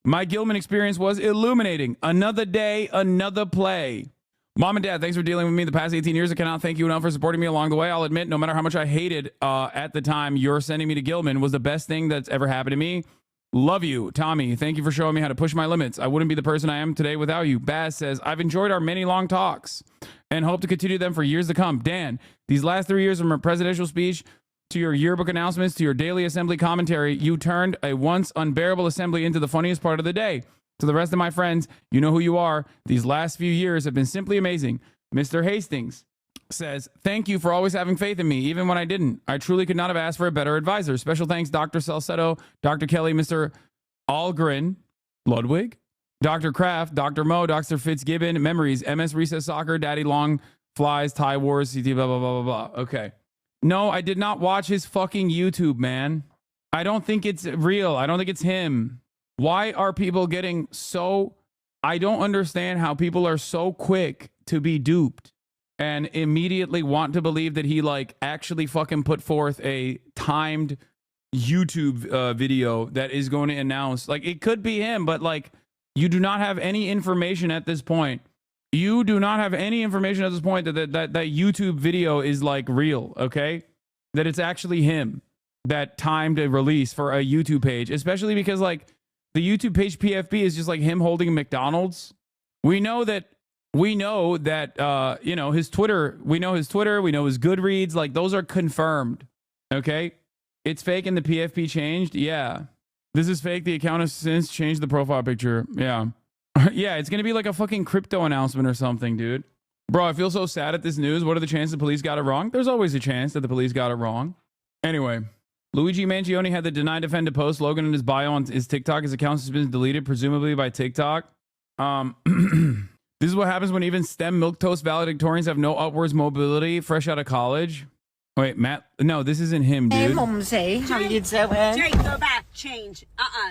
My Gilman experience was illuminating. Another day, another play. Mom and Dad, thanks for dealing with me the past 18 years. I cannot thank you enough for supporting me along the way. I'll admit, no matter how much I hated at the time, your sending me to Gilman was the best thing that's ever happened to me. Love you, Tommy. Thank you for showing me how to push my limits. I wouldn't be the person I am today without you. Baz says, I've enjoyed our many long talks and hope to continue them for years to come. Dan, these last 3 years from a presidential speech to your yearbook announcements to your daily assembly commentary, you turned a once unbearable assembly into the funniest part of the day. To the rest of my friends, you know who you are. These last few years have been simply amazing. Mr. Hastings says, thank you for always having faith in me, even when I didn't. I truly could not have asked for a better advisor. Special thanks, Dr. Salcedo, Dr. Kelly, Mr. Algren, Ludwig, Dr. Kraft, Dr. Mo, Dr. Fitzgibbon, Memories, MS Recess Soccer, Daddy Long, Flies, Thai Wars, CT, blah, blah, blah, blah, blah. Okay. No, I did not watch his fucking YouTube, man. I don't think it's real. I don't think it's him. Why are people getting so... I don't understand how people are so quick to be duped and immediately want to believe that he like actually fucking put forth a timed YouTube video that is going to announce, like, it could be him, but like, you do not have any information at this point. You do not have any information at this point that YouTube video is like real, okay? That it's actually him that timed a release for a YouTube page, especially because like the YouTube page PFP is just like him holding a McDonald's. We know that you know, his Twitter, we know his Goodreads, like those are confirmed. Okay. It's fake and the PFP changed. Yeah. This is fake. The account has since changed the profile picture. Yeah. Yeah. It's going to be like a fucking crypto announcement or something, dude. Bro, I feel so sad at this news. What are the chances the police got it wrong? There's always a chance that the police got it wrong. Anyway, Luigi Mangione had the deny defend to post slogan in his bio on his TikTok. His account has been deleted, presumably by TikTok. This is what happens when even STEM milquetoast valedictorians have no upwards mobility fresh out of college. Wait, Matt? No, this isn't him, dude. Hey, Mumsy. How are you doing? Jake, go back. Change.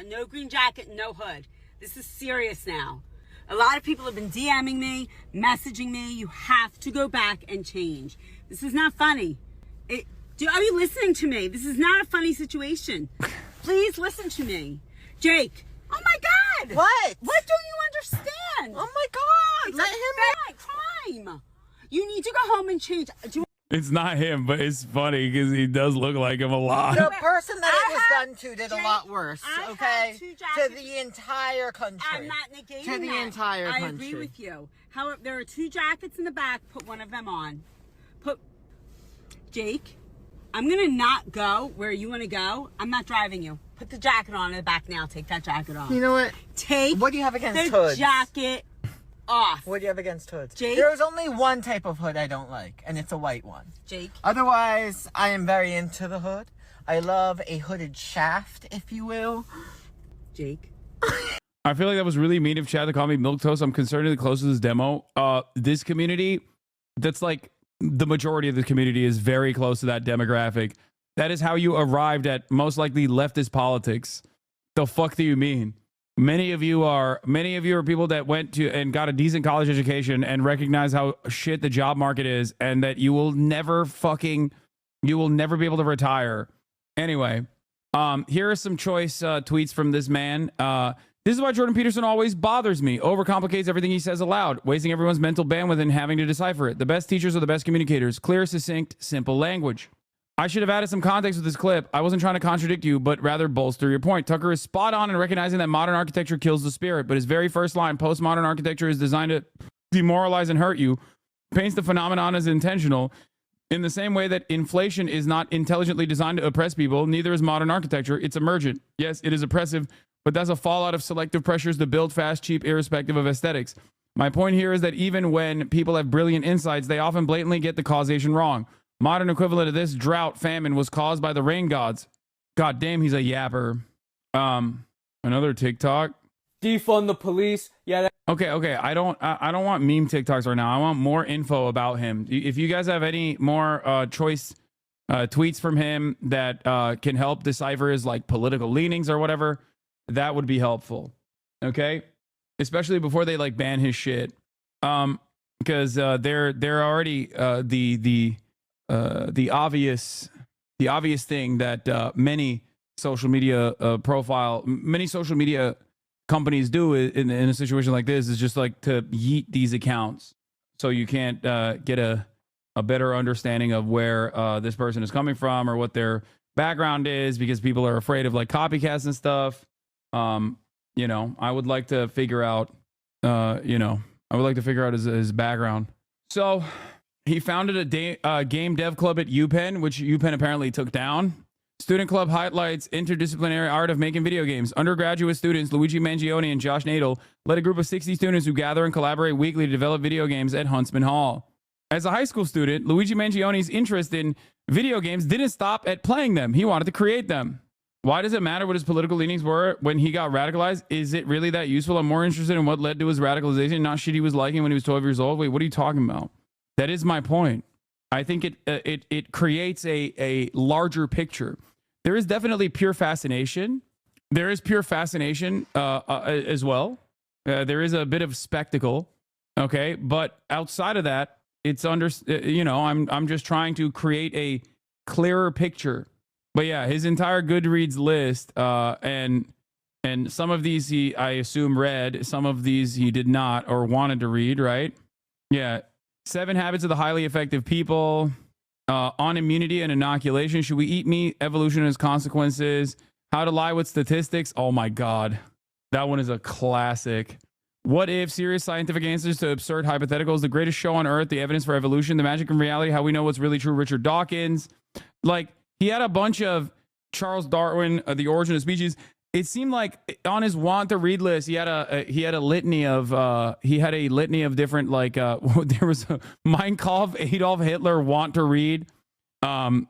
No green jacket, no hood. This is serious now. A lot of people have been DMing me, messaging me. You have to go back and change. This is not funny. Are you listening to me? This is not a funny situation. Please listen to me. Jake. Oh my God. What? What don't you understand? Oh my God. It's let him crime. You need to go home and change. It's not him, but it's funny because he does look like him a lot. The person that it was done to did a lot worse, okay? To the entire country. I'm not negating that. To the entire country. I agree with you. However, there are 2 jackets in the back. Put one of them on. Jake, I'm going to not go where you want to go. I'm not driving you. Put the jacket on in the back now. Take that jacket off. You know what? What do you have against hoods? The jacket off. What do you have against hoods? Jake? There's only one type of hood I don't like, and it's a white one. Jake? Otherwise, I am very into the hood. I love a hooded shaft, if you will. Jake? I feel like that was really mean of Chad to call me milquetoast. I'm concernedly close to this demo. This community, that's like the majority of the community is very close to that demographic. That is how you arrived at most likely leftist politics. The fuck do you mean? Many of you are people that went to and got a decent college education and recognize how shit the job market is and that you will never be able to retire. Anyway, here are some choice tweets from this man. This is why Jordan Peterson always bothers me. Overcomplicates everything he says aloud, wasting everyone's mental bandwidth and having to decipher it. The best teachers are the best communicators. Clear, succinct, simple language. I should have added some context with this clip. I wasn't trying to contradict you, but rather bolster your point. Tucker is spot on in recognizing that modern architecture kills the spirit, but his very first line, postmodern architecture is designed to demoralize and hurt you, paints the phenomenon as intentional. In the same way that inflation is not intelligently designed to oppress people, neither is modern architecture. It's emergent. Yes, it is oppressive, but that's a fallout of selective pressures to build fast, cheap, irrespective of aesthetics. My point here is that even when people have brilliant insights, they often blatantly get the causation wrong. Modern equivalent of this drought famine was caused by the rain gods. God damn, he's a yapper. Another TikTok. Defund the police. Yeah. Okay. I don't want meme TikToks right now. I want more info about him. If you guys have any more choice tweets from him that can help decipher his like political leanings or whatever, that would be helpful. Okay, especially before they like ban his shit. Because they're already the obvious thing that many social media companies do in a situation like this is just like to yeet these accounts so you can't get a better understanding of where this person is coming from or what their background is, because people are afraid of like copycats and stuff. You know, I would like to figure out his background. So he founded a game dev club at UPenn, which UPenn apparently took down. Student club highlights interdisciplinary art of making video games. Undergraduate students Luigi Mangione and Josh Nadel led a group of 60 students who gather and collaborate weekly to develop video games at Huntsman Hall. As a high school student, Luigi Mangione's interest in video games didn't stop at playing them. He wanted to create them. Why does it matter what his political leanings were when he got radicalized? Is it really that useful? I'm more interested in what led to his radicalization, not shit he was liking when he was 12 years old. Wait, what are you talking about? That is my point. I think it creates a larger picture. There is definitely pure fascination. There is pure fascination as well. There is a bit of spectacle, okay? But outside of that, it's I'm just trying to create a clearer picture. But yeah, his entire Goodreads list, and some of these I assume read, some of these he did not or wanted to read, right? Yeah. 7 Habits of the Highly Effective People, on immunity and inoculation. Should we eat meat? Evolution and its consequences. How to lie with statistics. Oh my God. That one is a classic. What if? Serious scientific answers to absurd hypotheticals. The greatest show on earth. The evidence for evolution. The magic and reality. How we know what's really true. Richard Dawkins. Like, he had a bunch of Charles Darwin, The Origin of Species. It seemed like on his want to read list, he had a litany of different, like, there was a Mein Kampf, Adolf Hitler want to read. Oh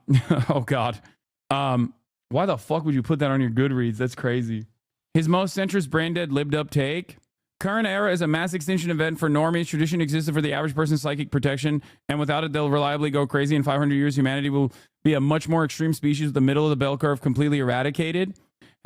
God. Why the fuck would you put that on your Goodreads? That's crazy. His most centrist brain dead lived up take. Current era is a mass extinction event for normies. Tradition existed for the average person's psychic protection, and without it, they'll reliably go crazy. In 500 years, humanity will be a much more extreme species with the middle of the bell curve completely eradicated.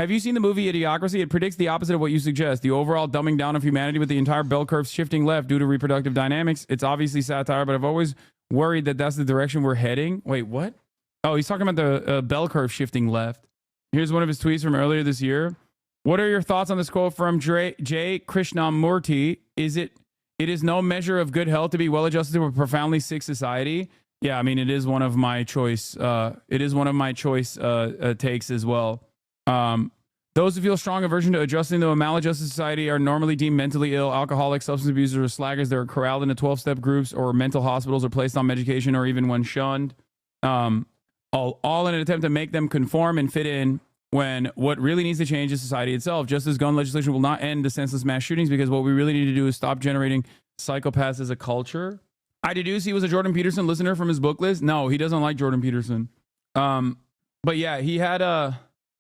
Have you seen the movie Idiocracy? It predicts the opposite of what you suggest. The overall dumbing down of humanity with the entire bell curve shifting left due to reproductive dynamics. It's obviously satire, but I've always worried that that's the direction we're heading. Wait, what? Oh, he's talking about the bell curve shifting left. Here's one of his tweets from earlier this year. What are your thoughts on this quote from J. Krishnamurti? It is no measure of good health to be well-adjusted to a profoundly sick society. Yeah, I mean, it is one of my choice. Takes as well. Those who feel strong aversion to adjusting to a maladjusted society are normally deemed mentally ill, alcoholics, substance abusers, or slackers. They're corralled into 12-step groups or mental hospitals or placed on medication or even when shunned. All in an attempt to make them conform and fit in when what really needs to change is society itself. Just as gun legislation will not end the senseless mass shootings, because what we really need to do is stop generating psychopaths as a culture. I deduce he was a Jordan Peterson listener from his book list. No, he doesn't like Jordan Peterson. But yeah, he had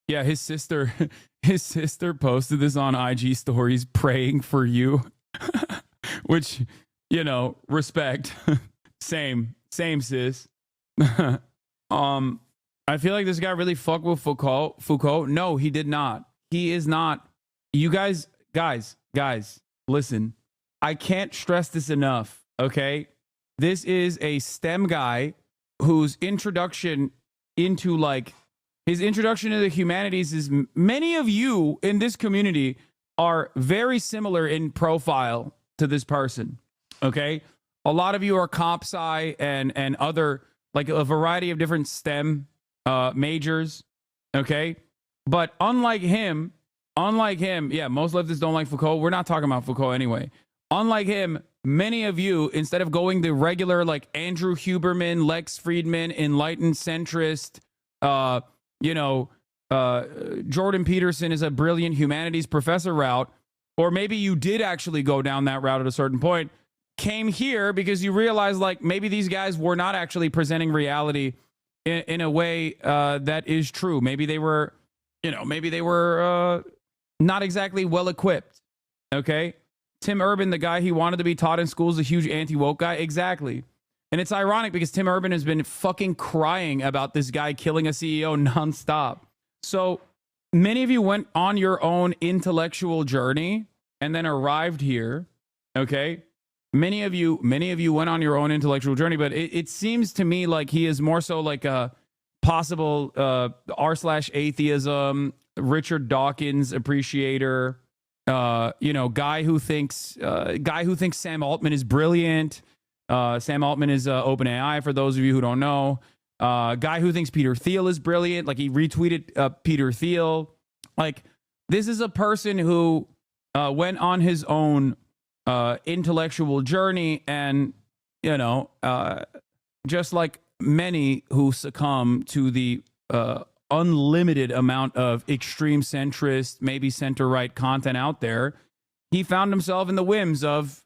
his sister posted this on IG stories praying for you, which, respect. Same sis. I feel like this guy really fucked with Foucault. No, he did not. He is not. You guys, listen. I can't stress this enough, okay? This is a STEM guy whose introduction into his introduction to the humanities is many of you in this community are very similar in profile to this person. Okay. A lot of you are comp sci and other, like a variety of different STEM majors. Okay. But unlike him, yeah, most leftists don't like Foucault. We're not talking about Foucault anyway. Unlike him, many of you, instead of going the regular, like Andrew Huberman, Lex Friedman, enlightened centrist, Jordan Peterson is a brilliant humanities professor route, or maybe you did actually go down that route at a certain point, came here because you realized like maybe these guys were not actually presenting reality in a way that is true. Maybe they were, not exactly well equipped. Okay. Tim Urban, the guy he wanted to be taught in school, is a huge anti-woke guy. Exactly. And it's ironic because Tim Urban has been fucking crying about this guy killing a CEO nonstop. So many of you went on your own intellectual journey and then arrived here. Okay. Many of you went on your own intellectual journey, but it seems to me like he is more so like a possible r/atheism, Richard Dawkins appreciator, guy who thinks Sam Altman is brilliant. Sam Altman is OpenAI, for those of you who don't know. Guy who thinks Peter Thiel is brilliant. Like he retweeted Peter Thiel. Like this is a person who went on his own intellectual journey, and just like many who succumb to the unlimited amount of extreme centrist, maybe center-right content out there, he found himself in the whims of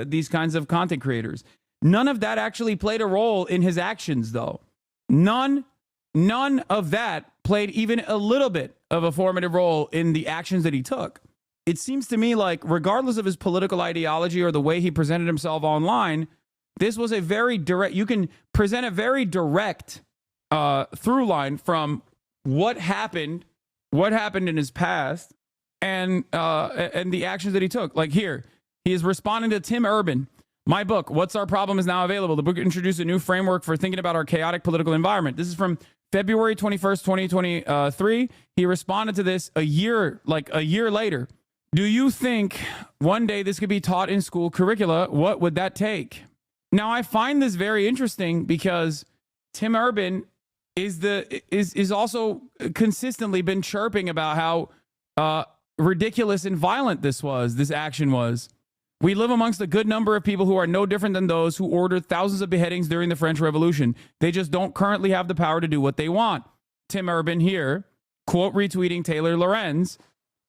these kinds of content creators. None of that actually played a role in his actions, though. None of that played even a little bit of a formative role in the actions that he took. It seems to me like, regardless of his political ideology or the way he presented himself online, this was a very direct, you can present a very direct through line from what happened in his past and the actions that he took. Like here, he is responding to Tim Urban. My book, What's Our Problem, is now available. The book introduced a new framework for thinking about our chaotic political environment. This is from February 21st, 2023. He responded to this a year later. Do you think one day this could be taught in school curricula? What would that take? Now, I find this very interesting because Tim Urban is also consistently been chirping about how ridiculous and violent this action was. We live amongst a good number of people who are no different than those who ordered thousands of beheadings during the French Revolution. They just don't currently have the power to do what they want. Tim Urban here, quote retweeting Taylor Lorenz,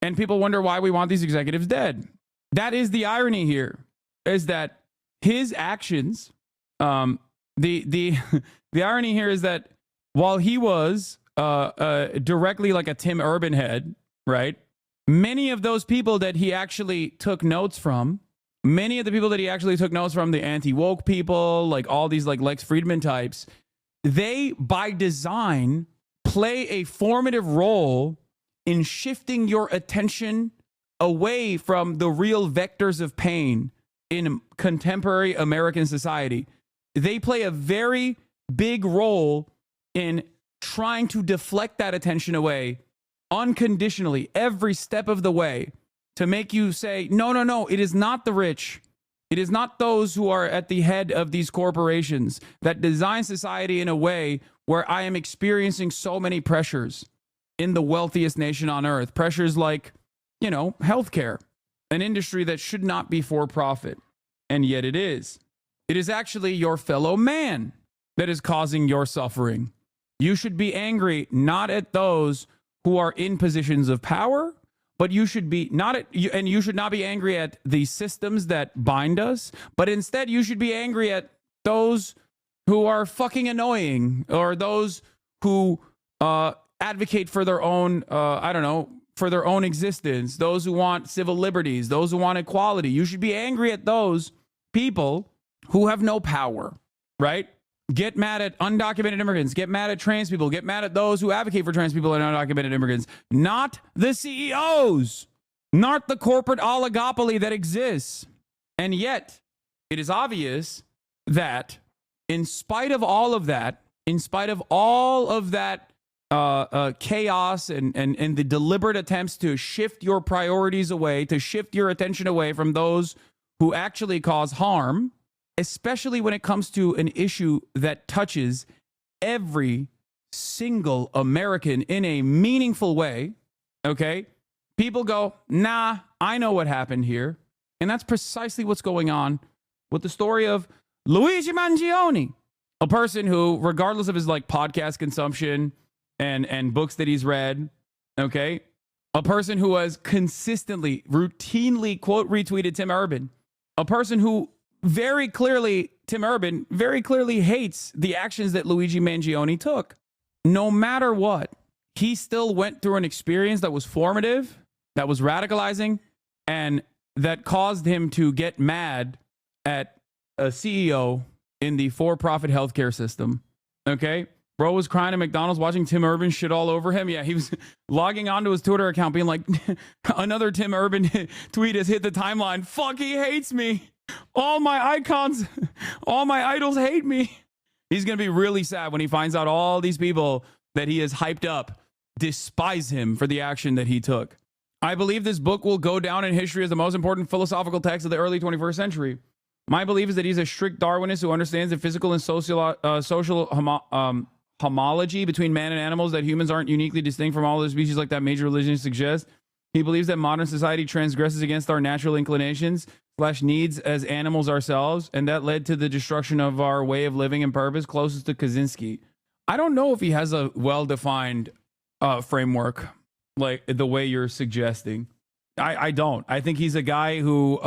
and people wonder why we want these executives dead. That is the irony here, is that his actions, the irony here is that while he was directly like a Tim Urban head, right? Many of those people that he actually took notes from, the anti-woke people, like all these like Lex Friedman types, they by design play a formative role in shifting your attention away from the real vectors of pain in contemporary American society. They play a very big role in trying to deflect that attention away unconditionally every step of the way to make you say, no, it is not the rich. It is not those who are at the head of these corporations that design society in a way where I am experiencing so many pressures in the wealthiest nation on earth. Pressures like, healthcare, an industry that should not be for profit. And yet it is. It is actually your fellow man that is causing your suffering. You should be angry not at those who are in positions of power, but you should not be angry at the systems that bind us, but instead you should be angry at those who are fucking annoying, or those who advocate for their own, for their own existence, those who want civil liberties, those who want equality. You should be angry at those people who have no power, right? Get mad at undocumented immigrants, get mad at trans people, get mad at those who advocate for trans people and undocumented immigrants, not the CEOs, not the corporate oligopoly that exists. And yet, it is obvious that in spite of all of that, chaos and the deliberate attempts to shift your priorities away, to shift your attention away from those who actually cause harm, especially when it comes to an issue that touches every single American in a meaningful way, okay? People go, nah, I know what happened here. And that's precisely what's going on with the story of Luigi Mangione, a person who, regardless of his like podcast consumption and books that he's read, okay, a person who has consistently, routinely quote retweeted Tim Urban, a person who Tim Urban very clearly hates the actions that Luigi Mangione took. No matter what, he still went through an experience that was formative, that was radicalizing, and that caused him to get mad at a CEO in the for-profit healthcare system. Okay? Bro was crying at McDonald's watching Tim Urban shit all over him. Yeah, he was logging onto his Twitter account being like, another Tim Urban tweet has hit the timeline. Fuck, he hates me. All my icons, all my idols hate me. He's going to be really sad when he finds out all these people that he has hyped up despise him for the action that he took. I believe this book will go down in history as the most important philosophical text of the early 21st century. My belief is that he's a strict Darwinist who understands the physical and social homology between man and animals, that humans aren't uniquely distinct from all other species like that major religion suggests. He believes that modern society transgresses against our natural inclinations / needs as animals ourselves, and that led to the destruction of our way of living and purpose, closest to Kaczynski. I don't know if he has a well-defined framework like the way you're suggesting. I don't. I think he's a guy who,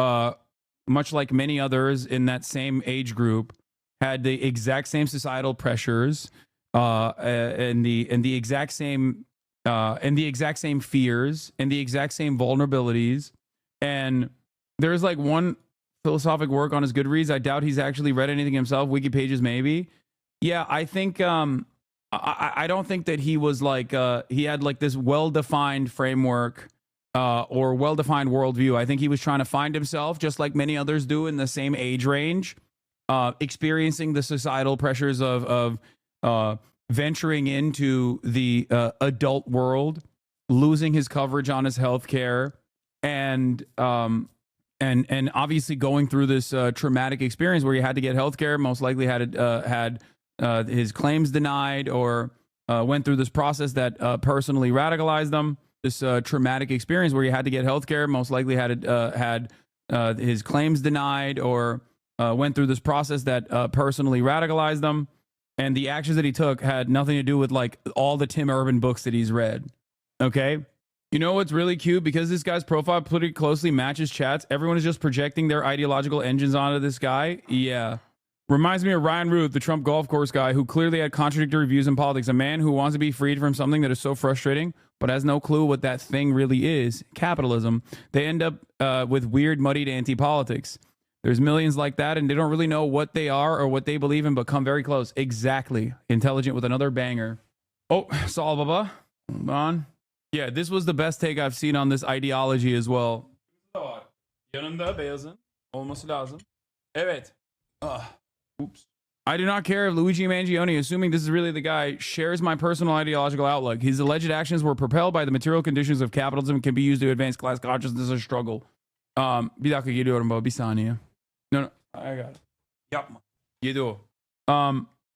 much like many others in that same age group, had the exact same societal pressures and the exact same fears and the exact same vulnerabilities. And there's like one philosophic work on his Goodreads. I doubt he's actually read anything himself. Wiki pages maybe. Yeah, I think I don't think that he was like he had like this well-defined framework or well-defined worldview. I think he was trying to find himself, just like many others do in the same age range, experiencing the societal pressures of venturing into the adult world, losing his coverage on his healthcare, and obviously going through this traumatic experience where he had to get healthcare, most likely had his claims denied, or went through this process that personally radicalized him. This traumatic experience where he had to get healthcare, most likely had his claims denied, or went through this process that personally radicalized him. And the actions that he took had nothing to do with like all the Tim Urban books that he's read. Okay. You know what's really cute? Because this guy's profile pretty closely matches chats, everyone is just projecting their ideological engines onto this guy. Yeah. Reminds me of Ryan Ruth, the Trump golf course guy who clearly had contradictory views in politics. A man who wants to be freed from something that is so frustrating, but has no clue what that thing really is. Capitalism. They end up with weird, muddied anti-politics. There's millions like that, and they don't really know what they are or what they believe in, but come very close. Exactly. Intelligent with another banger. Oh, Saul Baba. Hold on. Yeah, this was the best take I've seen on this ideology as well. Yanında beyazın olması lazım. Evet. Oops. I do not care if Luigi Mangione, assuming this is really the guy, shares my personal ideological outlook. His alleged actions were propelled by the material conditions of capitalism and can be used to advance class consciousness or struggle. Bir dakika geliyorum baba, bir saniye. No, I got it. Yapma. Gidiyor.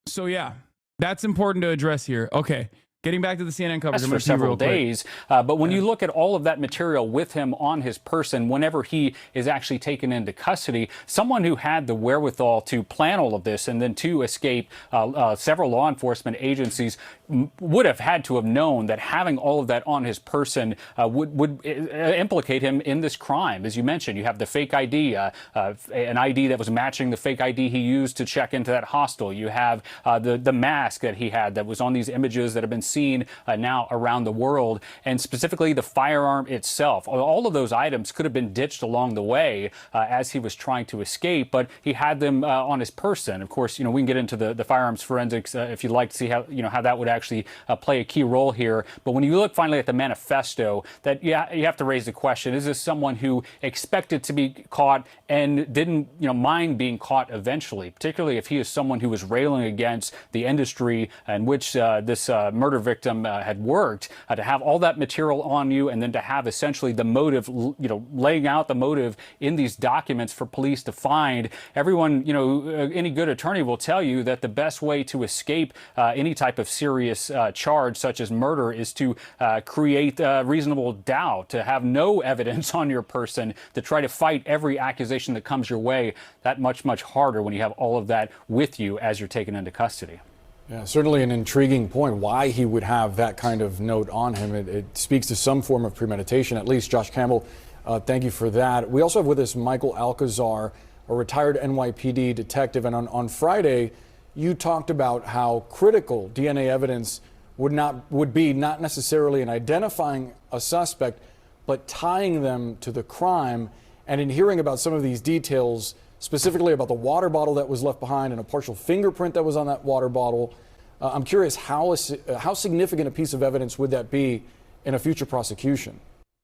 So yeah, that's important to address here. Okay. Getting back to the CNN coverage. For several days. But when you look at all of that material with him on his person, whenever he is actually taken into custody, someone who had the wherewithal to plan all of this and then to escape several law enforcement agencies would have had to have known that having all of that on his person would implicate him in this crime. As you mentioned, you have the fake ID, an ID that was matching the fake ID he used to check into that hostel. You have the mask that he had that was on these images that have been seen now around the world, and specifically the firearm itself. All of those items could have been ditched along the way as he was trying to escape, but he had them on his person. Of course, we can get into the firearms forensics if you'd like to see how that would actually play a key role here. But when you look finally at the manifesto, that you have to raise the question: is this someone who expected to be caught and didn't mind being caught eventually? Particularly if he is someone who was railing against the industry in which this murder victim had worked, to have all that material on you, and then to have essentially the motive, laying out the motive in these documents for police to find. Everyone, any good attorney will tell you that the best way to escape any type of serious charge, such as murder, is to create reasonable doubt, to have no evidence on your person, to try to fight every accusation that comes your way. That much harder when you have all of that with you as you're taken into custody. Yeah, certainly an intriguing point why he would have that kind of note on him. It speaks to some form of premeditation, at least. Josh Campbell, thank you for that. We also have with us Michael Alcazar, a retired NYPD detective. And on Friday, you talked about how critical DNA evidence would be not necessarily in identifying a suspect, but tying them to the crime. And in hearing about some of these details, specifically about the water bottle that was left behind and a partial fingerprint that was on that water bottle, I'm curious how significant a piece of evidence would that be in a future prosecution?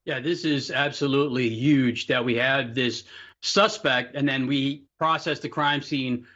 Yeah, this is absolutely huge that we have this suspect and then we process the crime scene,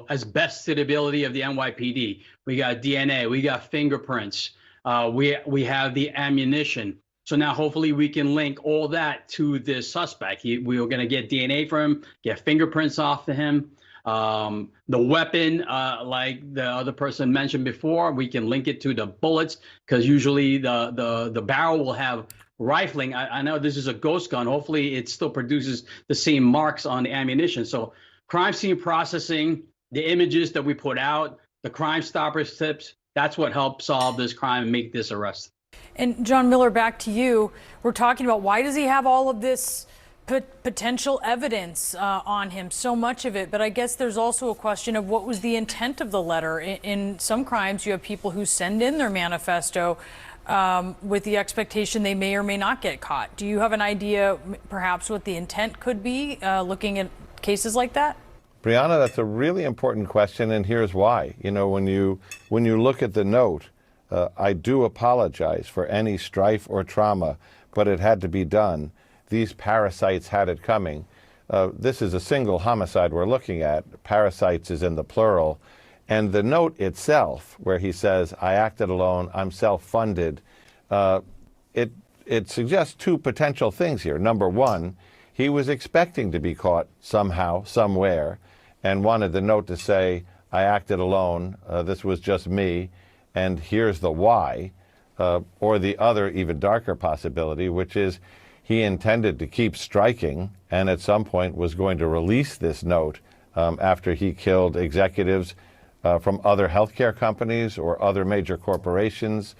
as best to the ability of the NYPD. We got DNA, we got fingerprints, we have the ammunition. So now hopefully we can link all that to this suspect. We are going to get DNA from him, get fingerprints off of him. The weapon, like the other person mentioned before, we can link it to the bullets, because usually the barrel will have rifling. I know this is a ghost gun. Hopefully it still produces the same marks on the ammunition. So crime scene processing, the images that we put out, the Crime Stoppers tips, that's what helped solve this crime and make this arrest. And John Miller, back to you. We're talking about why does he have all of this potential evidence on him, so much of it, but I guess there's also a question of what was the intent of the letter. In some crimes, you have people who send in their manifesto with the expectation they may or may not get caught. Do you have an idea perhaps what the intent could be looking at cases like that? Brianna, that's a really important question, and here's why. When you look at the note, I do apologize for any strife or trauma, but it had to be done. These parasites had it coming. This is a single homicide we're looking at. Parasites is in the plural. And the note itself, where he says, I acted alone, I'm self-funded, it suggests two potential things here. Number one, he was expecting to be caught somehow, somewhere, and wanted the note to say, I acted alone, this was just me, and here's the why. Or the other, even darker possibility, which is he intended to keep striking and at some point was going to release this note after he killed executives from other healthcare companies or other major corporations.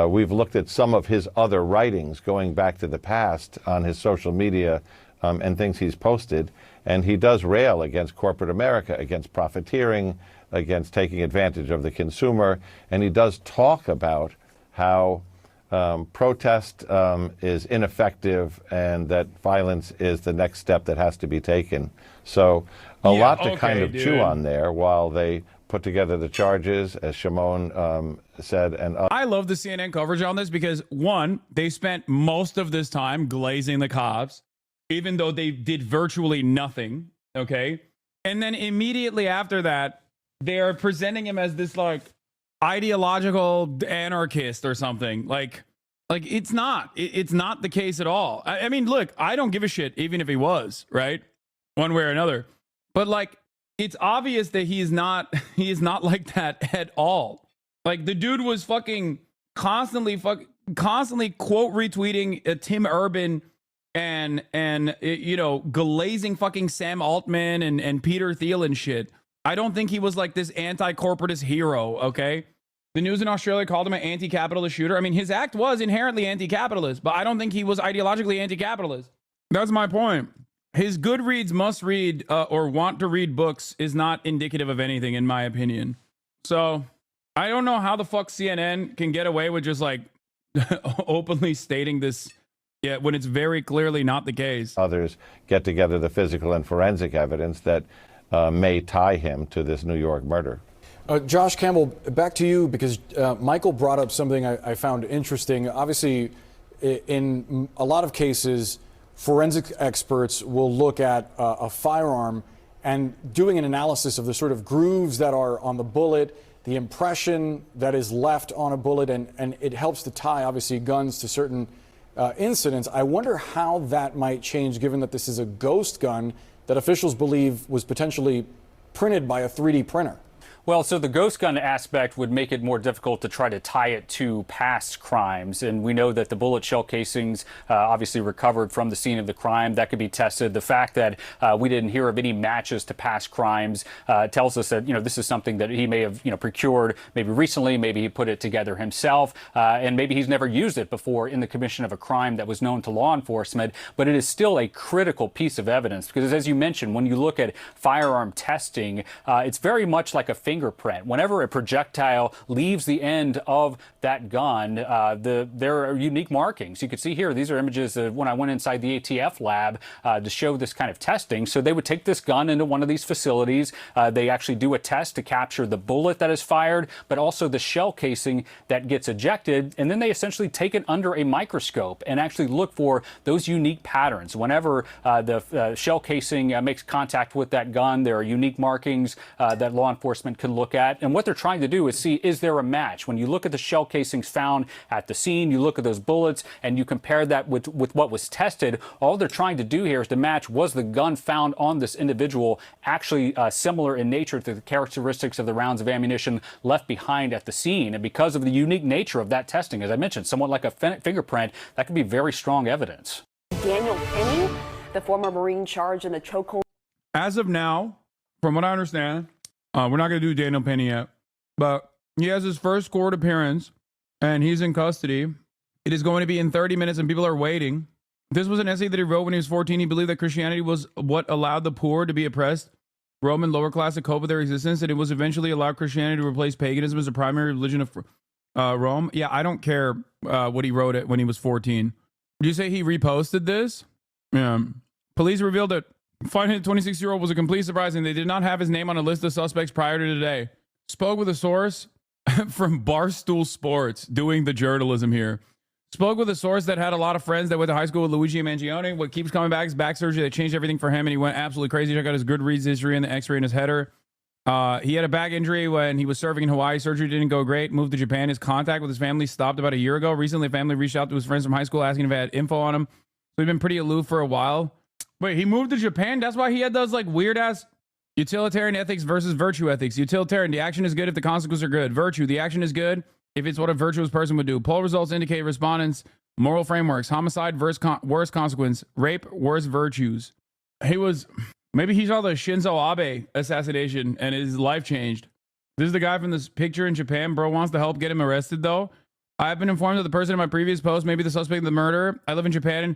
We've looked at some of his other writings going back to the past on his social media and things he's posted, and he does rail against corporate America, against profiteering, against taking advantage of the consumer, and he does talk about how protest is ineffective and that violence is the next step that has to be taken. So a lot to kind of chew on there while they put together the charges, as Shimon said. And I love the CNN coverage on this because, one, they spent most of this time glazing the cops, even though they did virtually nothing, okay? And then immediately after that, they are presenting him as this, like, ideological anarchist or something. Like it's not the case at all. I mean, look, I don't give a shit even if he was, right? One way or another. But, like, it's obvious that he is not like that at all. Like, the dude was fucking constantly quote retweeting Tim Urban and glazing fucking Sam Altman and Peter Thiel and shit. I don't think he was like this anti-corporatist hero, okay? The news in Australia called him an anti-capitalist shooter. I mean, his act was inherently anti-capitalist, but I don't think he was ideologically anti-capitalist. That's my point. His Goodreads must read or want to read books is not indicative of anything, in my opinion. So I don't know how the fuck CNN can get away with just, like, openly stating this when it's very clearly not the case. Others get together the physical and forensic evidence that may tie him to this New York murder. Josh Campbell, back to you, because Michael brought up something I found interesting. Obviously, in a lot of cases, forensic experts will look at a firearm and doing an analysis of the sort of grooves that are on the bullet, the impression that is left on a bullet, and it helps to tie, obviously, guns to certain incidents. I wonder how that might change, given that this is a ghost gun that officials believe was potentially printed by a 3D printer. Well, so the ghost gun aspect would make it more difficult to try to tie it to past crimes. And we know that the bullet shell casings obviously recovered from the scene of the crime. That could be tested. The fact that we didn't hear of any matches to past crimes tells us that, this is something that he may have, procured maybe recently. Maybe he put it together himself. And maybe he's never used it before in the commission of a crime that was known to law enforcement. But it is still a critical piece of evidence because, as you mentioned, when you look at firearm testing, it's very much like a fingerprint. Whenever a projectile leaves the end of that gun, there are unique markings. You can see here, these are images of when I went inside the ATF lab to show this kind of testing. So they would take this gun into one of these facilities. They actually do a test to capture the bullet that is fired, but also the shell casing that gets ejected. And then they essentially take it under a microscope and actually look for those unique patterns. Whenever the shell casing makes contact with that gun, there are unique markings that law enforcement can look at. And what they're trying to do is see, is there a match? When you look at the shell casings found at the scene, you look at those bullets and you compare that with what was tested, all they're trying to do here is to match, was the gun found on this individual actually similar in nature to the characteristics of the rounds of ammunition left behind at the scene? And because of the unique nature of that testing, as I mentioned, somewhat like a fingerprint, that could be very strong evidence. Daniel Penny, the former Marine charged in the chokehold. As of now, from what I understand, we're not going to do Daniel Penny yet, but he has his first court appearance and he's in custody. It is going to be in 30 minutes and people are waiting. This was an essay that he wrote when he was 14. He believed that Christianity was what allowed the poor to be oppressed, Roman lower class to cope with their existence, and it was eventually allowed Christianity to replace paganism as the primary religion of Rome. Yeah, I don't care what he wrote it when he was 14. Did you say he reposted this? Yeah. Police revealed that finding a 26-year-old was a complete surprise, and they did not have his name on a list of suspects prior to today. Spoke with a source from Barstool Sports, doing the journalism here. Spoke with a source that had a lot of friends that went to high school with Luigi Mangione. What keeps coming back is back surgery that changed everything for him, and he went absolutely crazy. Check out his Goodreads history and the x-ray in his header. He had a back injury when he was serving in Hawaii. Surgery didn't go great. Moved to Japan. His contact with his family stopped about a year ago. Recently, family reached out to his friends from high school asking if they had info on him. So he's been pretty aloof for a while. Wait, he moved to Japan? That's why he had those like weird ass utilitarian ethics versus virtue ethics. Utilitarian, the action is good if the consequences are good. Virtue, the action is good if it's what a virtuous person would do. Poll results indicate respondents' moral frameworks. Homicide, worst consequence. Rape, worst virtues. Maybe he saw the Shinzo Abe assassination and his life changed. This is the guy from this picture in Japan. Bro wants to help get him arrested though. I have been informed that the person in my previous post may be the suspect of the murder. I live in Japan and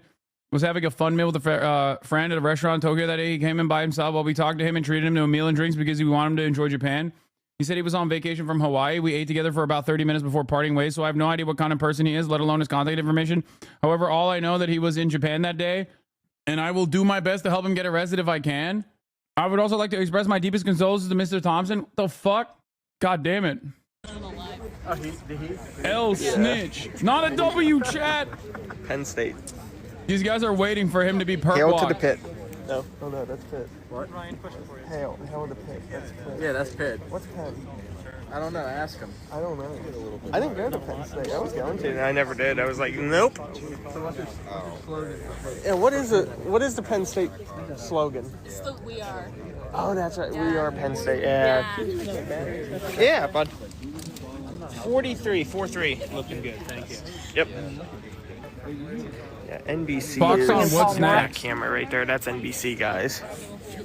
was having a fun meal with a friend at a restaurant in Tokyo that day. He came in by himself while we talked to him and treated him to a meal and drinks because we want him to enjoy Japan. He said he was on vacation from Hawaii. We ate together for about 30 minutes before parting ways, so I have no idea what kind of person he is, let alone his contact information. However, all I know that he was in Japan that day, and I will do my best to help him get arrested if I can. I would also like to express my deepest condolences to Mr. Thompson. What the fuck? God damn it. L snitch. Not a W, chat. Penn State. These guys are waiting for him to be perp Hail walked. to the pit. No, oh no, that's Pitt. What? Hail to the pit. That's Pitt. Yeah, that's Pitt. What's Penn? I don't know. Ask him. I don't know. I didn't go to Penn State. I was going to. I never did. I was like, nope. Yeah, what is the Penn State slogan? We are. Oh, that's right. Yeah. We are Penn State. Yeah. Yeah, bud. 43, looking good. Thank you. Yep. Yeah, NBC. Fox on what's next? That camera right there. That's NBC, guys.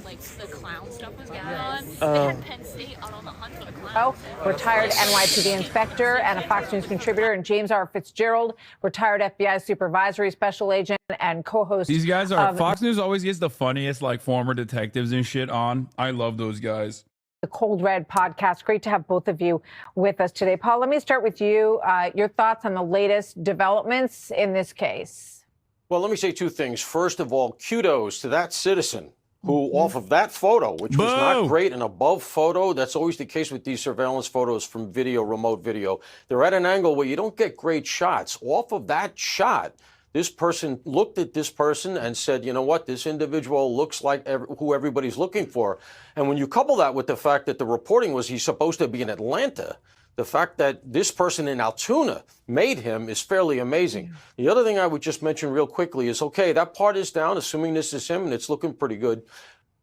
Like the clown stuff was going on. They had Penn State out on the hunt for the clown. Retired NYPD inspector and a Fox News contributor, and James R. Fitzgerald, retired FBI supervisory special agent and co-host. These guys are Fox News always gets the funniest like former detectives and shit on. I love those guys. The Cold Red podcast. Great to have both of you with us today. Paul, let me start with you. Your thoughts on the latest developments in this case? Well, let me say two things. First of all, kudos to that citizen who, off of that photo, which was not great, an above photo, that's always the case with these surveillance photos from video, remote video. They're at an angle where you don't get great shots. Off of that shot, This person looked at this person and said, you know what, this individual looks like who everybody's looking for. And when you couple that with the fact that the reporting was he's supposed to be in Atlanta, the fact that this person in Altoona made him is fairly amazing. The other thing I would just mention real quickly is, okay, that part is down, assuming this is him, and it's looking pretty good.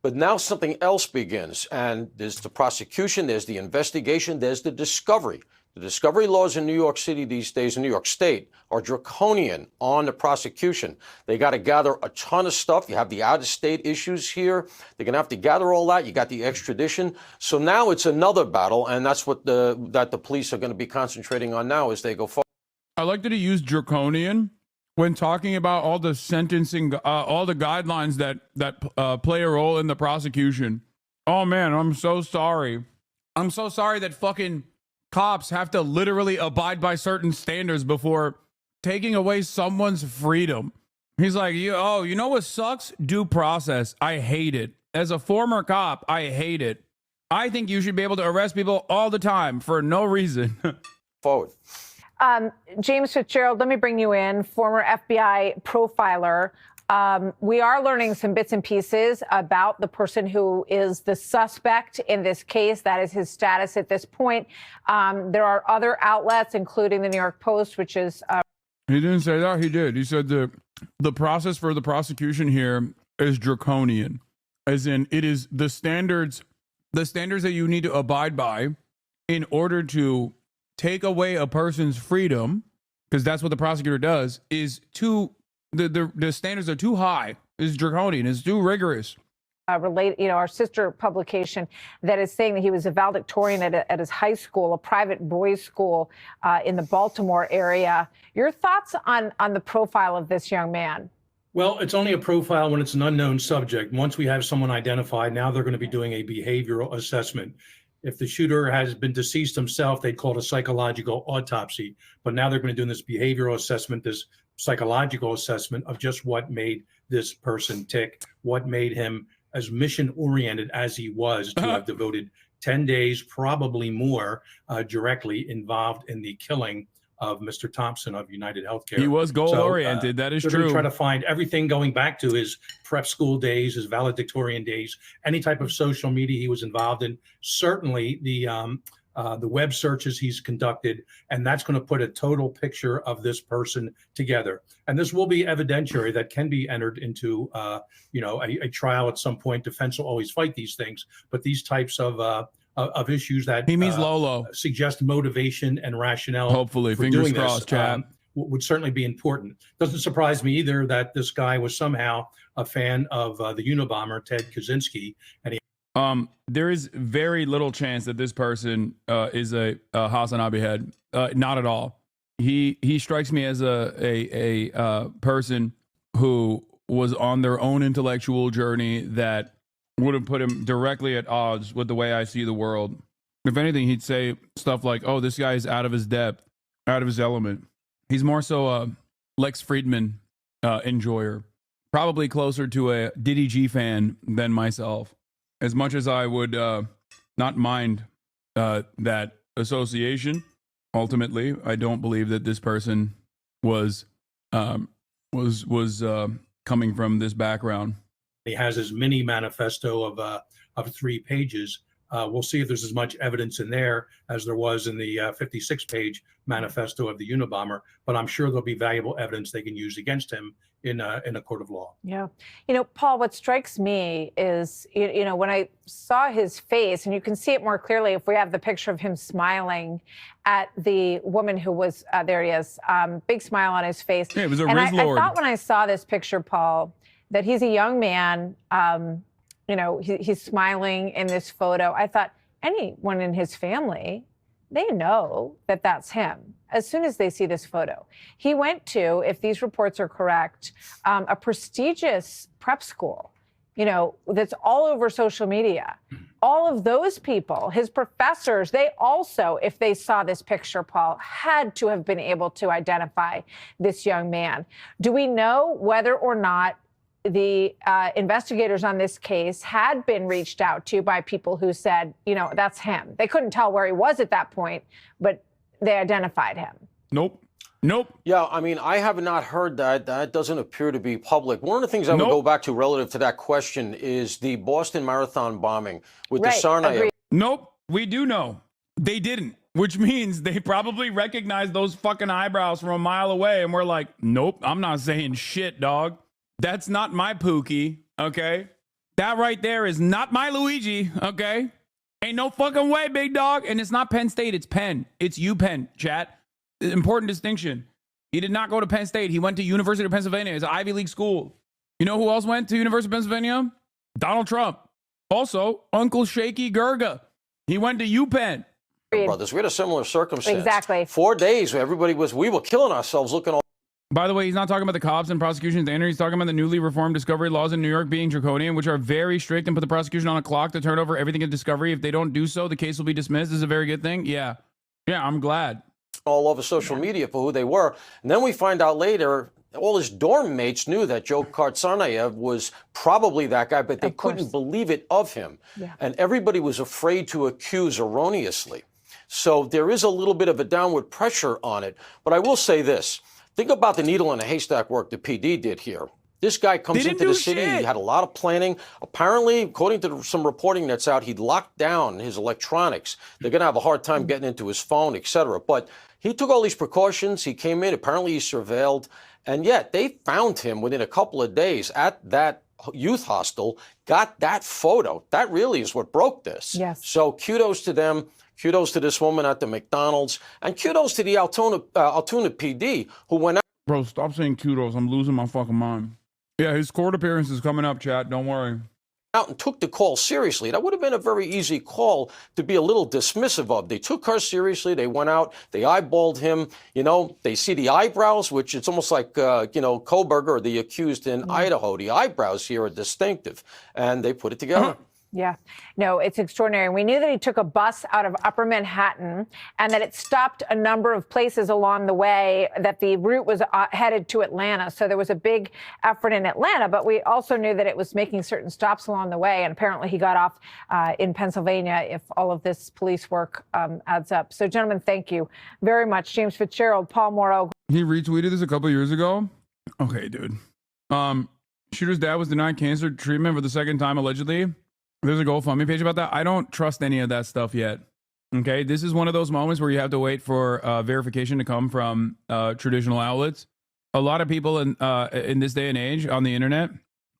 But now something else begins, and there's the prosecution, there's the investigation, there's the discovery. The discovery laws in New York City these days, in New York State, are draconian on the prosecution. They got to gather a ton of stuff. You have the out-of-state issues here. They're going to have to gather all that. You got the extradition. So now it's another battle, and that's what the police are going to be concentrating on now as they go forward. I like that he used draconian when talking about all the sentencing, all the guidelines that play a role in the prosecution. Oh, man, I'm so sorry. I'm so sorry that fucking cops have to literally abide by certain standards before taking away someone's freedom. He's like, you know what sucks? Due process. I hate it. As a former cop, I hate it. I think you should be able to arrest people all the time for no reason. Forward. James Fitzgerald, let me bring you in, former FBI profiler. We are learning some bits and pieces about the person who is the suspect in this case. That is his status at this point. There are other outlets, including the New York Post, which is... He didn't say that. He did. He said the process for the prosecution here is draconian, as in it is the standards that you need to abide by in order to take away a person's freedom, because that's what the prosecutor does, is too... The standards are too high. It's draconian. It's too rigorous. Our sister publication that is saying that he was a valedictorian at his high school, a private boys' school in the Baltimore area. Your thoughts on the profile of this young man? Well, it's only a profile when it's an unknown subject. Once we have someone identified, now they're going to be doing a behavioral assessment. If the shooter has been deceased himself, they'd call it a psychological autopsy. But now they're going to do this behavioral assessment, this psychological assessment of just what made this person tick, what made him as mission-oriented as he was to have devoted 10 days, probably more, directly involved in the killing of Mr. Thompson of United Healthcare. He was goal-oriented. That is true. true. Try to find everything going back to his prep school days, his valedictorian days, any type of social media he was involved in. Certainly the web searches he's conducted, and that's going to put a total picture of this person together. And this will be evidentiary that can be entered into, a trial at some point. Defense will always fight these things, but these types of issues that he means Lolo suggest motivation and rationale. Hopefully, for fingers doing crossed, Chad. Would certainly be important. Doesn't surprise me either that this guy was somehow a fan of the Unabomber, Ted Kaczynski, and he. There is very little chance that this person is a HasanAbi head. Not at all. He strikes me as a person who was on their own intellectual journey that would have put him directly at odds with the way I see the world. If anything, he'd say stuff like, "Oh, this guy is out of his depth, out of his element." He's more so a Lex Friedman enjoyer, probably closer to a Diddy G fan than myself. As much as I would not mind that association, ultimately, I don't believe that this person was coming from this background. He has his mini manifesto of 3 pages. We'll see if there's as much evidence in there as there was in the 56-page manifesto of the Unabomber. But I'm sure there'll be valuable evidence they can use against him in a court of law. Yeah. Paul, what strikes me is, when I saw his face, and you can see it more clearly if we have the picture of him smiling at the woman who was, there he is, big smile on his face. Yeah, it was a and Riz Lord. I thought when I saw this picture, Paul, that he's a young man, he's smiling in this photo. I thought anyone in his family, they know that that's him as soon as they see this photo. He went to, if these reports are correct, a prestigious prep school, that's all over social media. All of those people, his professors, they also, if they saw this picture, Paul, had to have been able to identify this young man. Do we know whether or not the investigators on this case had been reached out to by people who said, that's him? They couldn't tell where he was at that point, but they identified him. Nope. Nope. Yeah, I mean, I have not heard that. That doesn't appear to be public. One of the things I would go back to relative to that question is the Boston Marathon bombing with the Tsarnaev. Nope. We do know. They didn't, which means they probably recognized those fucking eyebrows from a mile away, and we're like, nope, I'm not saying shit, dog. That's not my Pookie, okay? That right there is not my Luigi, okay? Ain't no fucking way, big dog. And it's not Penn State, it's Penn. It's UPenn, chat. Important distinction. He did not go to Penn State. He went to University of Pennsylvania. It's an Ivy League school. You know who else went to University of Pennsylvania? Donald Trump. Also, Uncle Shaky Gurga. He went to UPenn. Brothers, we had a similar circumstance. Exactly. 4 days, we were killing ourselves looking all. By the way, he's not talking about the cops and prosecution standard. He's talking about the newly reformed discovery laws in New York being draconian, which are very strict and put the prosecution on a clock to turn over everything in discovery. If they don't do so, the case will be dismissed. This is a very good thing. Yeah. Yeah, I'm glad. All over social media for who they were. And then we find out later, all his dorm mates knew that Joe Tsarnaev was probably that guy, but they couldn't believe it of him. Yeah. And everybody was afraid to accuse erroneously. So there is a little bit of a downward pressure on it. But I will say this. Think about the needle in a haystack work the PD did here. This guy comes into the city. He had a lot of planning. Apparently, according to some reporting that's out, he locked down his electronics. They're going to have a hard time getting into his phone, etc. But he took all these precautions. He came in. Apparently, he surveilled. And yet, they found him within a couple of days at that youth hostel, got that photo. That really is what broke this. Yes. So kudos to them. Kudos to this woman at the McDonald's. And kudos to the Altoona PD who went out. Bro, stop saying kudos. I'm losing my fucking mind. Yeah, his court appearance is coming up, chat. Don't worry. Out and took the call seriously. That would have been a very easy call to be a little dismissive of. They took her seriously. They went out. They eyeballed him. You know, they see the eyebrows, which it's almost like, Koberger, the accused in Idaho. The eyebrows here are distinctive. And they put it together. Yeah, no, it's extraordinary. And we knew that he took a bus out of Upper Manhattan and that it stopped a number of places along the way, that the route was headed to Atlanta. So there was a big effort in Atlanta, but we also knew that it was making certain stops along the way. And apparently he got off in Pennsylvania if all of this police work adds up. So, gentlemen, thank you very much. James Fitzgerald, Paul Moreau. He retweeted this a couple years ago. Okay, dude. Shooter's dad was denied cancer treatment for the second time, allegedly. There's a GoFundMe page about that. I don't trust any of that stuff yet. Okay, this is one of those moments where you have to wait for verification to come from traditional outlets. A lot of people in this day and age on the internet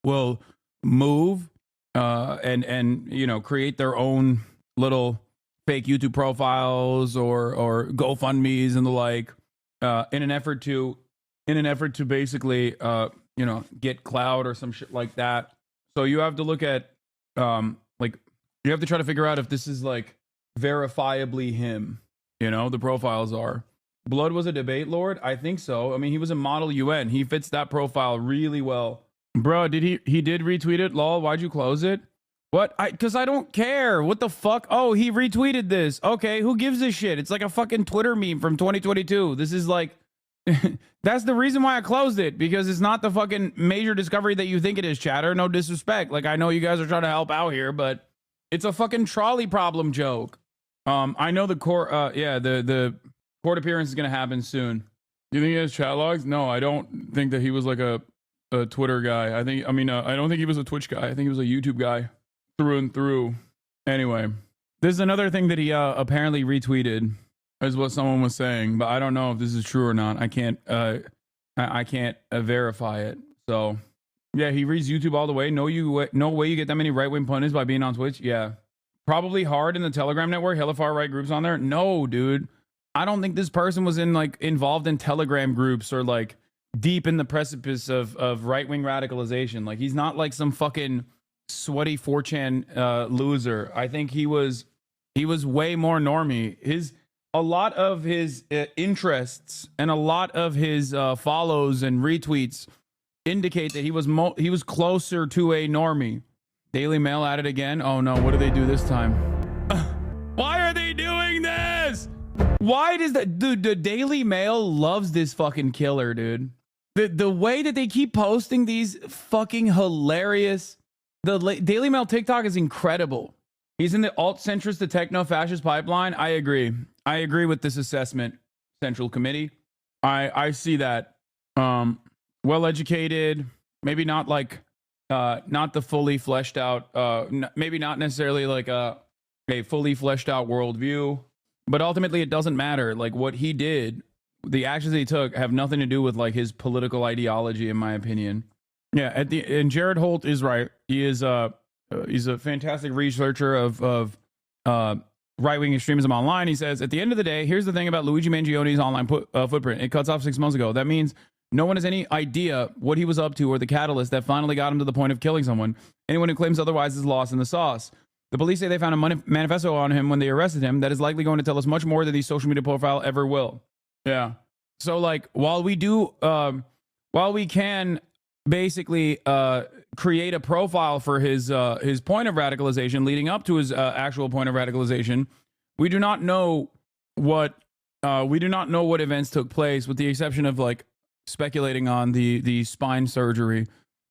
will move and create their own little fake YouTube profiles or GoFundMes and the like in an effort to basically get clout or some shit like that. So you have to look at you have to try to figure out if this is like verifiably him. The profiles are. Blood was a debate lord? I think so. I mean, he was a model UN. He fits that profile really well. Bro, he did retweet it? Lol, why'd you close it? What? Because I don't care. What the fuck? Oh, he retweeted this. Okay, who gives a shit? It's like a fucking Twitter meme from 2022. This is like... That's the reason why I closed it, because it's not the fucking major discovery that you think it is, chatter. No disrespect. Like, I know you guys are trying to help out here, but it's a fucking trolley problem joke. I know the court, the court appearance is going to happen soon. Do you think he has chat logs? No, I don't think that he was like a Twitter guy. I don't think he was a Twitch guy. I think he was a YouTube guy through and through. Anyway, this is another thing that he apparently retweeted. Is what someone was saying, but I don't know if this is true or not. I can't verify it. So, yeah, he reads YouTube all the way. No way you get that many right-wing pundits by being on Twitch. Yeah, probably hard in the Telegram network. Hella far right groups on there. No, dude, I don't think this person was involved in Telegram groups or like deep in the precipice of right-wing radicalization. Like, he's not like some fucking sweaty 4chan loser. I think he was way more normie. A lot of his interests and a lot of his follows and retweets indicate that he was closer to a normie. Daily Mail at it again. Oh no, what do they do this time? Why are they doing this? Why does the Daily Mail loves this fucking killer, dude? The way that they keep posting these fucking hilarious. The Daily Mail TikTok is incredible. He's in the alt-centrist to techno-fascist pipeline. I agree with this assessment, Central Committee. I see that. Well educated, maybe not like not the fully fleshed out, maybe not necessarily like a fully fleshed out worldview, but ultimately it doesn't matter. Like what he did, the actions he took have nothing to do with like his political ideology, in my opinion. Yeah, and Jared Holt is right. He is he's a fantastic researcher of right-wing extremism online. He says, at the end of the day, here's the thing about Luigi Mangioni's online footprint. It cuts off 6 months ago. That means no one has any idea what he was up to or the catalyst that finally got him to the point of killing someone. Anyone who claims otherwise is lost in the sauce. The police say they found a manifesto on him when they arrested him that is likely going to tell us much more than the social media profile ever will. Yeah. So like, while we can basically create a profile for his point of radicalization leading up to his actual point of radicalization, we do not know what events took place, with the exception of like speculating on the spine surgery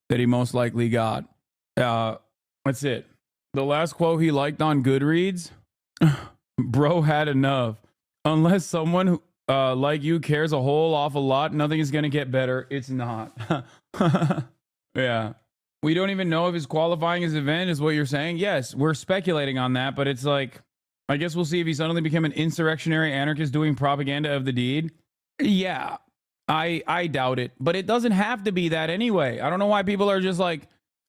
that he most likely got. That's it. The last quote he liked on Goodreads, bro had enough. Unless someone who, like you cares a whole awful lot, nothing is going to get better. It's not. Yeah. We don't even know if he's qualifying his event, is what you're saying. Yes, we're speculating on that, but it's like, I guess we'll see if he suddenly became an insurrectionary anarchist doing propaganda of the deed. Yeah, I doubt it, but it doesn't have to be that anyway. I don't know why people are just like,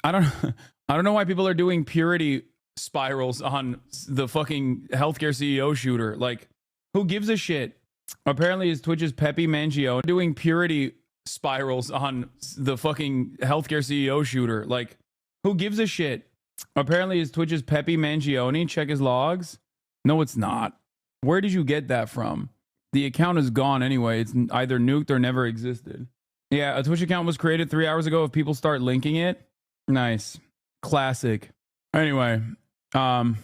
I don't know why people are doing purity spirals on the fucking healthcare CEO shooter. Like, who gives a shit? Apparently his Twitch's Pepe Mangio doing purity spirals on the fucking healthcare CEO shooter. Like, who gives a shit? Apparently his Twitch's Pepe Mangione. Check his logs. No, it's not. Where did you get that from? The account is gone anyway. It's either nuked or never existed. Yeah, a Twitch account was created 3 hours ago. If people start linking it, nice. Classic. Anyway, I'm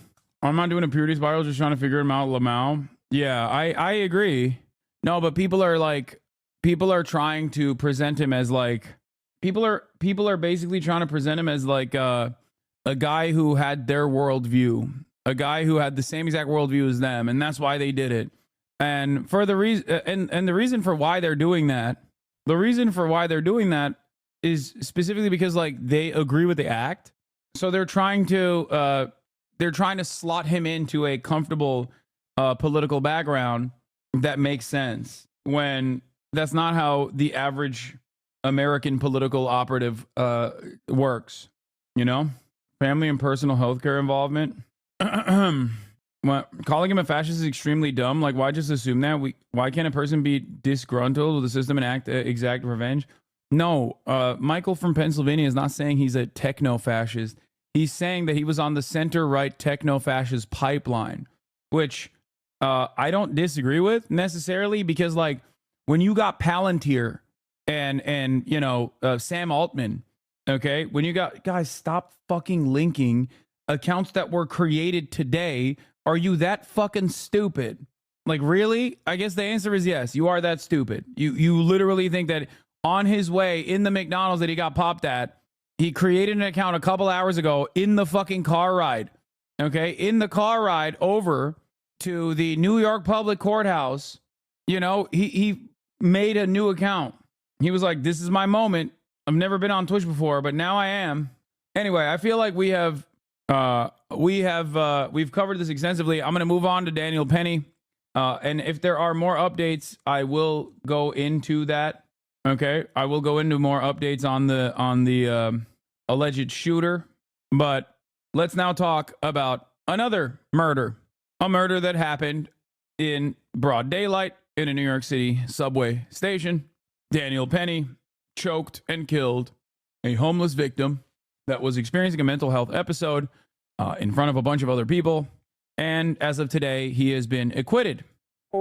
not doing a purity spiral, just trying to figure him out, Lamau. Yeah, I agree. No, but people are trying to present him as like, people are basically trying to present him as like a guy who had their worldview, a guy who had the same exact worldview as them, and that's why they did it. And for the reason, and the reason for why they're doing that, is specifically because like they agree with the act, so they're trying to slot him into a comfortable political background that makes sense, when that's not how the average American political operative works. You know, family and personal healthcare involvement. Calling him a fascist is extremely dumb. Like, why just assume that? Why can't a person be disgruntled with the system and exact revenge? No, Michael from Pennsylvania is not saying he's a techno-fascist. He's saying that he was on the center-right techno-fascist pipeline, which I don't disagree with necessarily, because like when you got Palantir and you know Sam Altman, okay, when you got, guys, stop fucking linking accounts that were created today. Are you that fucking stupid? Like, really? I guess the answer is yes. You are that stupid. You literally think that on his way in the McDonald's that he got popped at, he created an account a couple hours ago in the fucking car ride. Okay, in the car ride over to the New York Public Courthouse. You know, he made a new account. He was like, "This is my moment. I've never been on Twitch before, but now I am." Anyway, I feel like we've covered this extensively. I'm going to move on to Daniel Penny. And if there are more updates, I will go into that. Okay. I will go into more updates on the alleged shooter, but let's now talk about another murder, a murder that happened in broad daylight in a New York City subway station. Daniel Penny choked and killed a homeless victim that was experiencing a mental health episode in front of a bunch of other people. And as of today, he has been acquitted.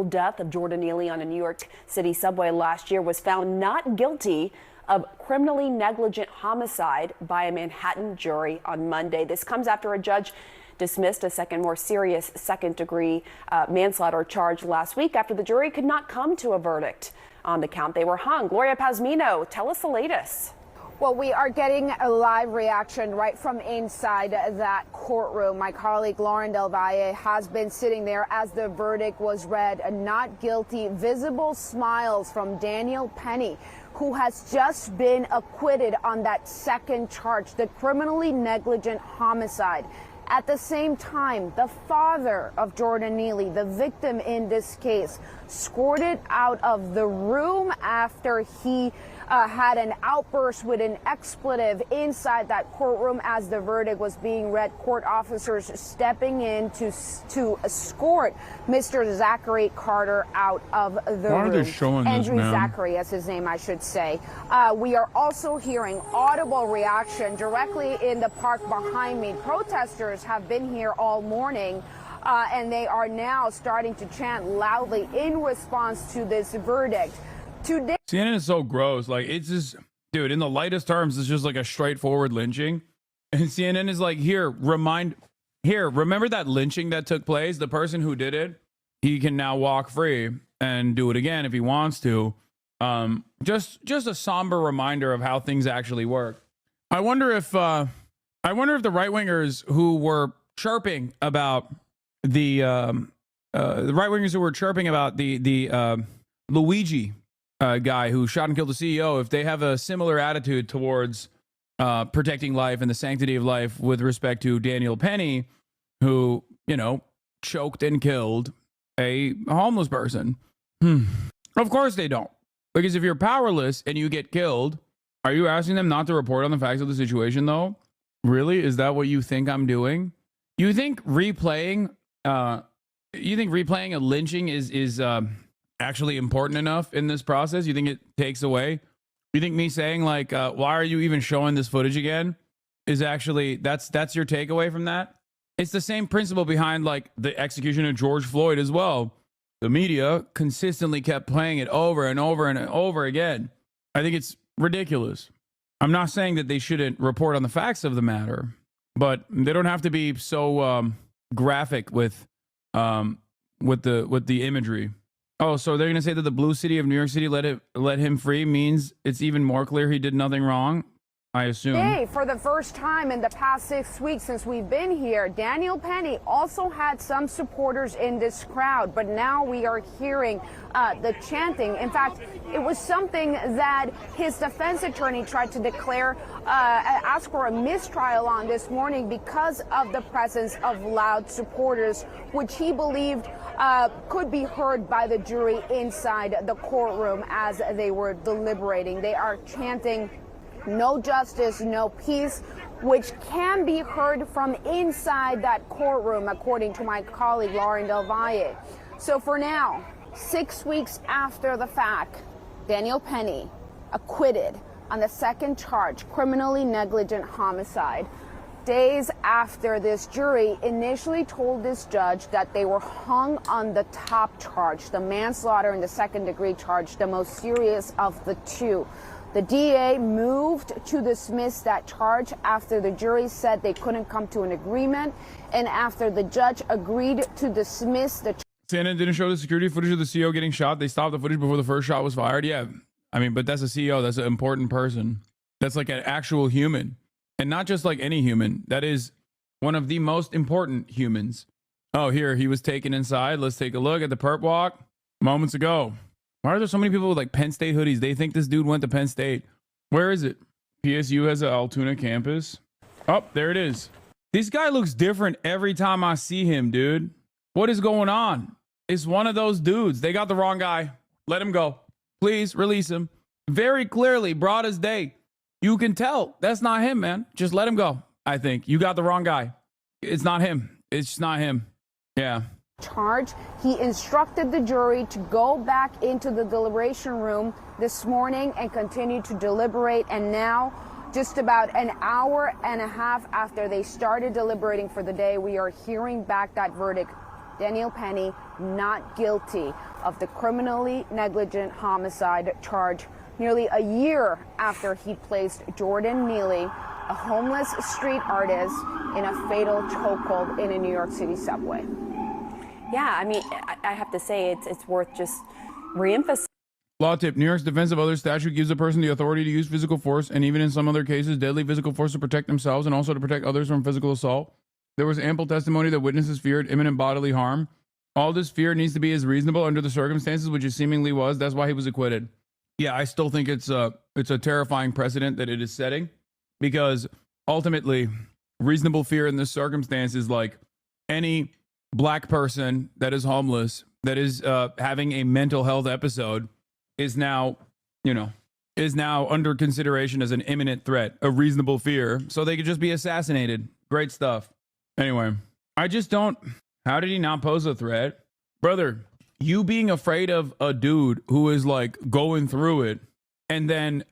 Death of Jordan Neely on a New York City subway last year was found not guilty of criminally negligent homicide by a Manhattan jury on Monday. This comes after a judge dismissed a more serious second-degree manslaughter charge last week after the jury could not come to a verdict on the count. They were hung. Gloria Pazmino, tell us the latest. Well, we are getting a live reaction right from inside that courtroom. My colleague Lauren Del Valle has been sitting there as the verdict was read. A not guilty, visible smiles from Daniel Penny, who has just been acquitted on that second charge, the criminally negligent homicide. At the same time, the father of Jordan Neely, the victim in this case, escorted out of the room after he had an outburst with an expletive inside that courtroom as the verdict was being read. Court officers stepping in to escort Mr. Zachary Carter out of the room. Why are they showing this, Andrew man? Zachary, as his name, I should say. We are also hearing audible reaction directly in the park behind me. Protesters have been here all morning. And they are now starting to chant loudly in response to this verdict. Today, CNN is so gross. Like, it's just, dude, in the lightest terms, it's just like a straightforward lynching. And CNN is like, remember that lynching that took place? The person who did it, he can now walk free and do it again if he wants to. Just a somber reminder of how things actually work. I wonder if the right-wingers who were chirping about the right-wingers who were chirping about the Luigi guy who shot and killed the CEO, if they have a similar attitude towards protecting life and the sanctity of life with respect to Daniel Penny, who, you know, choked and killed a homeless person. Of course they don't. Because if you're powerless and you get killed, are you asking them not to report on the facts of the situation, though? Really? Is that what you think I'm doing? You think replaying a lynching is actually important enough in this process? You think it takes away? You think me saying like, why are you even showing this footage again, is actually that's your takeaway from that? It's the same principle behind like the execution of George Floyd as well. The media consistently kept playing it over and over and over again. I think it's ridiculous. I'm not saying that they shouldn't report on the facts of the matter, but they don't have to be so graphic with the imagery. Oh, so they're going to say that the blue city of New York City let him free means it's even more clear he did nothing wrong, I assume. Today, for the first time in the past 6 weeks since we've been here, Daniel Penny also had some supporters in this crowd, but now we are hearing the chanting. In fact, it was something that his defense attorney tried to declare, ask for a mistrial on this morning because of the presence of loud supporters, which he believed could be heard by the jury inside the courtroom as they were deliberating. They are chanting, "No justice, no peace," which can be heard from inside that courtroom, according to my colleague Lauren Del Valle. So for now, 6 weeks after the fact, Daniel Penny acquitted on the second charge, criminally negligent homicide. Days after this jury initially told this judge that they were hung on the top charge, the manslaughter and the second-degree charge, the most serious of the two. The DA moved to dismiss that charge after the jury said they couldn't come to an agreement, and after the judge agreed to dismiss the charge. CNN didn't show the security footage of the CEO getting shot. They stopped the footage before the first shot was fired. Yeah, I mean, but that's a CEO. That's an important person. That's like an actual human. And not just like any human. That is one of the most important humans. Oh, here, he was taken inside. Let's take a look at the perp walk moments ago. Why are there so many people with like Penn State hoodies? They think this dude went to Penn State. Where is it? PSU has an Altoona campus. Oh, there it is. This guy looks different every time I see him, dude. What is going on? It's one of those dudes. They got the wrong guy. Let him go. Please release him. Very clearly, broad as day. You can tell that's not him, man. Just let him go. I think you got the wrong guy. It's not him. It's just not him. Yeah. Charge. He instructed the jury to go back into the deliberation room this morning and continue to deliberate. And now, just about an hour and a half after they started deliberating for the day, we are hearing back that verdict. Daniel Penny not guilty of the criminally negligent homicide charge, nearly a year after he placed Jordan Neely, a homeless street artist, in a fatal chokehold in a New York City subway. Yeah, I mean, I have to say it's worth just reemphasizing. Law tip: New York's Defense of Others statute gives a person the authority to use physical force, and even in some other cases, deadly physical force to protect themselves and also to protect others from physical assault. There was ample testimony that witnesses feared imminent bodily harm. All this fear needs to be as reasonable under the circumstances, which it seemingly was. That's why he was acquitted. Yeah, I still think it's a terrifying precedent that it is setting, because ultimately, reasonable fear in this circumstance is like any black person that is homeless, that is having a mental health episode, is now under consideration as an imminent threat, a reasonable fear, so they could just be assassinated. Great stuff. Anyway, I just don't. How did he not pose a threat? Brother, you being afraid of a dude who is like going through it and then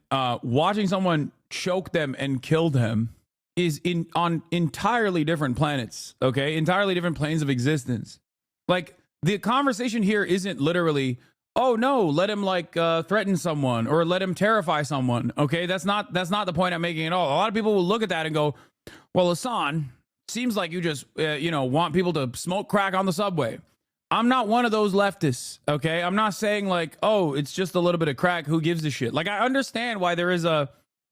watching someone choke them and kill them is on entirely different planets, okay? Entirely different planes of existence. Like, the conversation here isn't literally, oh no, let him like threaten someone or let him terrify someone, okay? That's not the point I'm making at all. A lot of people will look at that and go, well, Hasan, seems like you just, want people to smoke crack on the subway. I'm not one of those leftists, okay? I'm not saying like, oh, it's just a little bit of crack. Who gives a shit? Like, I understand why there is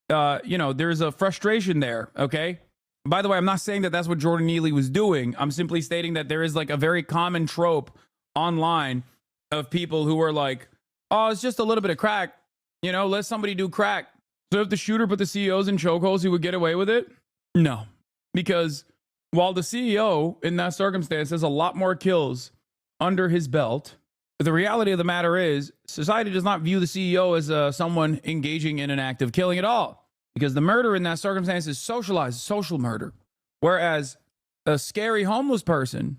there's a frustration there, okay? By the way, I'm not saying that that's what Jordan Neely was doing. I'm simply stating that there is like a very common trope online of people who are like, oh, it's just a little bit of crack. Let somebody do crack. So if the shooter put the CEOs in chokeholds, he would get away with it? No, because while the CEO in that circumstance has a lot more kills under his belt, the reality of the matter is society does not view the CEO as someone engaging in an act of killing at all, because the murder in that circumstance is socialized, social murder. Whereas a scary homeless person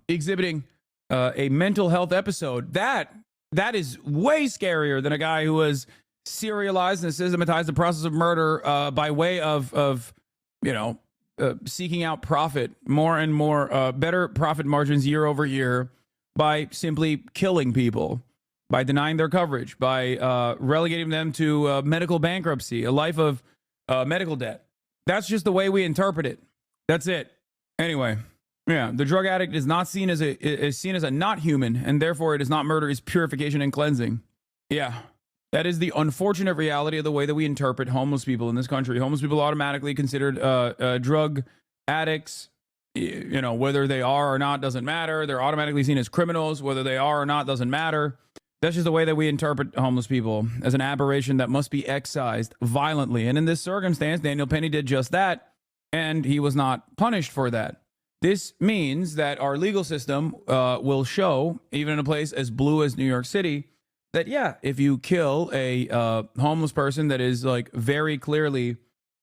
exhibiting a mental health episode, that is way scarier than a guy who has serialized and systematized the process of murder by way of seeking out profit more and more, better profit margins year over year by simply killing people, by denying their coverage, by relegating them to medical bankruptcy, a life of medical debt. That's just the way we interpret it. That's it. Anyway, yeah, the drug addict is not seen as a not human, and therefore it is not murder, it's purification and cleansing. Yeah. That is the unfortunate reality of the way that we interpret homeless people in this country. Homeless people automatically considered drug addicts. Whether they are or not doesn't matter. They're automatically seen as criminals. Whether they are or not doesn't matter. That's just the way that we interpret homeless people, as an aberration that must be excised violently. And in this circumstance, Daniel Penny did just that, and he was not punished for that. This means that our legal system will show, even in a place as blue as New York City, that, yeah, if you kill a homeless person that is like very clearly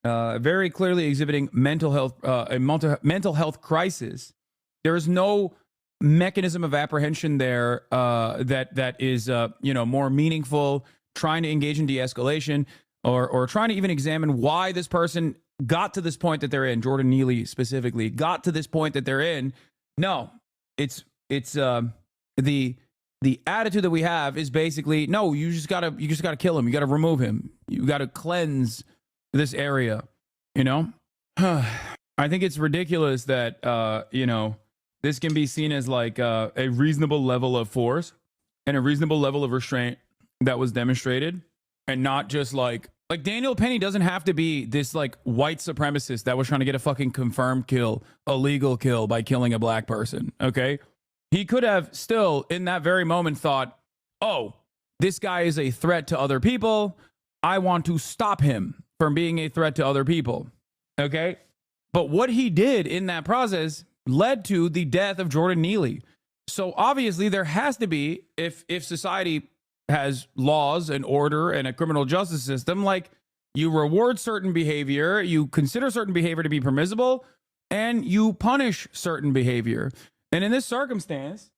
exhibiting mental health crisis, there is no mechanism of apprehension there that is more meaningful, trying to engage in de-escalation or trying to even examine why this person got to this point that they're in. Jordan Neely specifically got to this point that they're in. No, it's the attitude that we have is basically, no, you just gotta kill him. You gotta remove him. You gotta cleanse this area. I think it's ridiculous that this can be seen as like a reasonable level of force and a reasonable level of restraint that was demonstrated, and not just like Daniel Penny doesn't have to be this like white supremacist that was trying to get a fucking confirmed kill, a legal kill by killing a black person. Okay. He could have still, in that very moment, thought, oh, this guy is a threat to other people. I want to stop him from being a threat to other people. Okay? But what he did in that process led to the death of Jordan Neely. So obviously there has to be, if society has laws and order and a criminal justice system, like, you reward certain behavior, you consider certain behavior to be permissible, and you punish certain behavior. And in this circumstance,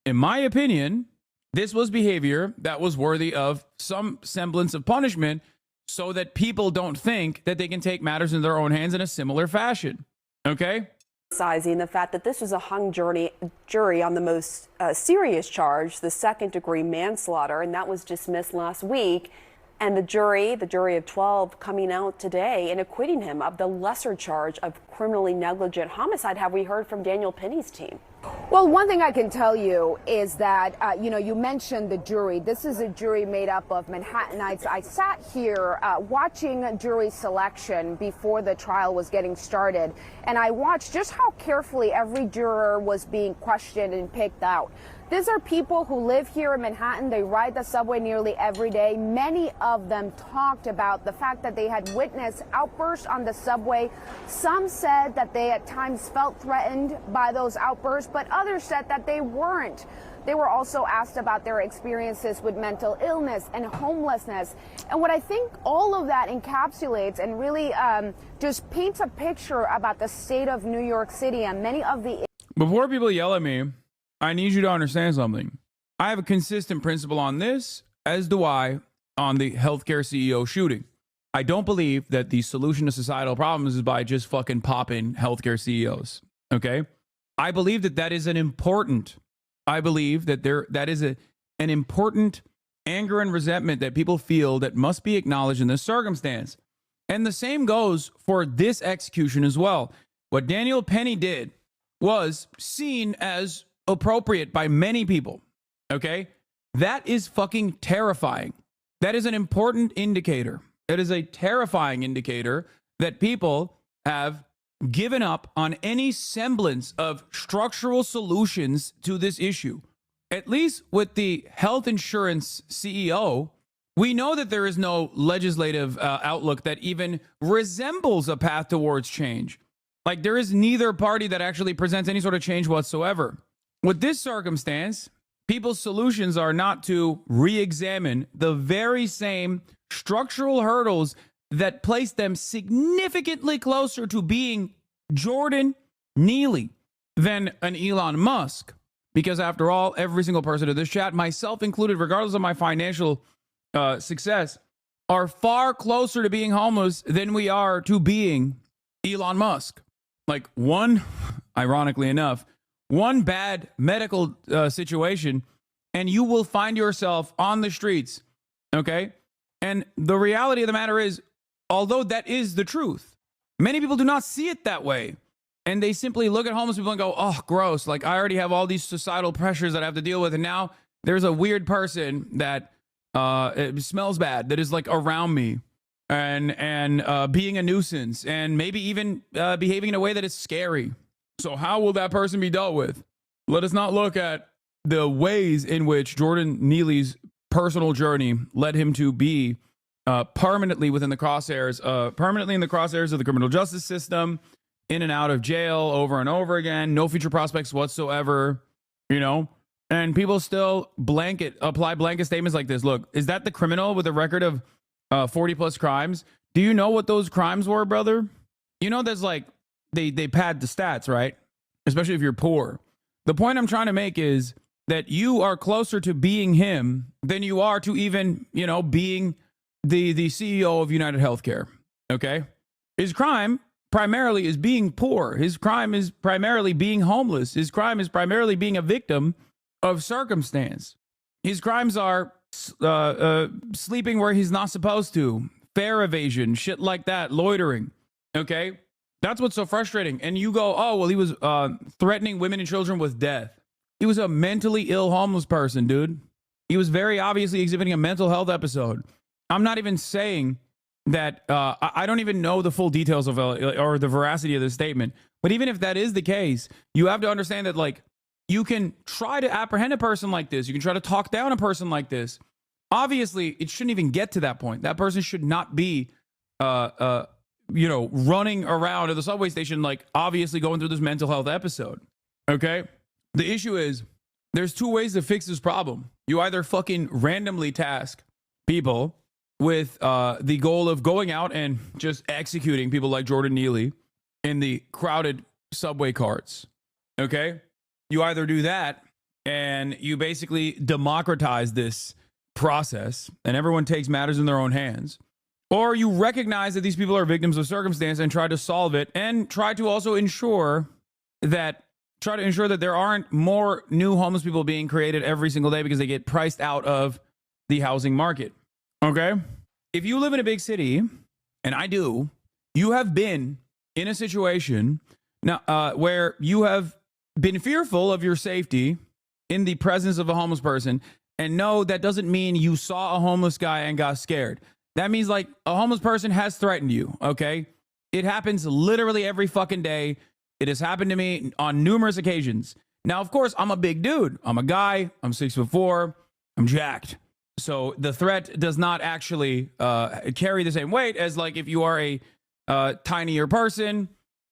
in my opinion, this was behavior that was worthy of some semblance of punishment, so that people don't think that they can take matters in their own hands in a similar fashion. Okay? Emphasizing the fact that this was a hung jury on the most serious charge, the second-degree manslaughter, and that was dismissed last week. And the jury of 12, coming out today and acquitting him of the lesser charge of criminally negligent homicide. Have we heard from Daniel Penny's team? Well, one thing I can tell you is that, you mentioned the jury. This is a jury made up of Manhattanites. I sat here watching jury selection before the trial was getting started, and I watched just how carefully every juror was being questioned and picked out. These are people who live here in Manhattan. They ride the subway nearly every day. Many of them talked about the fact that they had witnessed outbursts on the subway. Some said that they at times felt threatened by those outbursts, but others said that they weren't. They were also asked about their experiences with mental illness and homelessness. And what I think all of that encapsulates and really just paints a picture about the state of New York City and many of the... Before people yell at me, I need you to understand something. I have a consistent principle on this, as do I on the healthcare CEO shooting. I don't believe that the solution to societal problems is by just fucking popping healthcare CEOs. Okay? I believe that that is an important anger and resentment that people feel that must be acknowledged in this circumstance. And the same goes for this execution as well. What Daniel Penny did was seen as appropriate by many people. Okay? That is fucking terrifying. That is an important indicator. It is a terrifying indicator that people have given up on any semblance of structural solutions to this issue. At least with the health insurance CEO, we know that there is no legislative outlook that even resembles a path towards change. Like, there is neither party that actually presents any sort of change whatsoever. With this circumstance, people's solutions are not to re-examine the very same structural hurdles that place them significantly closer to being Jordan Neely than an Elon Musk. Because after all, every single person in this chat, myself included, regardless of my financial success, are far closer to being homeless than we are to being Elon Musk. Like, ironically enough, one bad medical situation, and you will find yourself on the streets, okay? And the reality of the matter is, although that is the truth, many people do not see it that way. And they simply look at homeless people and go, oh, gross. Like, I already have all these societal pressures that I have to deal with. And now there's a weird person that it smells bad that is like around me and being a nuisance and maybe even behaving in a way that is scary. So how will that person be dealt with? Let us not look at the ways in which Jordan Neely's personal journey led him to be permanently in the crosshairs of the criminal justice system, in and out of jail over and over again, no future prospects whatsoever, and people still apply blanket statements like this. Look, is that the criminal with a record of 40 plus crimes? Do you know what those crimes were, brother? There's like, they pad the stats, right? Especially if you're poor. The point I'm trying to make is that you are closer to being him than you are to even, being the CEO of United Healthcare. Okay? His crime primarily is being poor. His crime is primarily being homeless. His crime is primarily being a victim of circumstance. His crimes are sleeping where he's not supposed to, fare evasion, shit like that, loitering. Okay? That's what's so frustrating. And you go, oh, well, he was threatening women and children with death. He was a mentally ill homeless person, dude. He was very obviously exhibiting a mental health episode. I'm not even saying that I don't even know the full details of or the veracity of this statement. But even if that is the case, you have to understand that, like, you can try to apprehend a person like this. You can try to talk down a person like this. Obviously, it shouldn't even get to that point. That person should not be running around at the subway station, like, obviously going through this mental health episode. Okay? The issue is, there's two ways to fix this problem. You either fucking randomly task people with the goal of going out and just executing people like Jordan Neely in the crowded subway carts. Okay? You either do that and you basically democratize this process and everyone takes matters in their own hands. Or you recognize that these people are victims of circumstance and try to solve it, and try to also ensure that there aren't more new homeless people being created every single day because they get priced out of the housing market. Okay? If you live in a big city, and I do, you have been in a situation now where you have been fearful of your safety in the presence of a homeless person. And no, that doesn't mean you saw a homeless guy and got scared. That means like a homeless person has threatened you, okay? It happens literally every fucking day. It has happened to me on numerous occasions. Now, of course, I'm a big dude. I'm a guy. I'm 6'4". I'm jacked. So the threat does not actually carry the same weight as like if you are a tinier person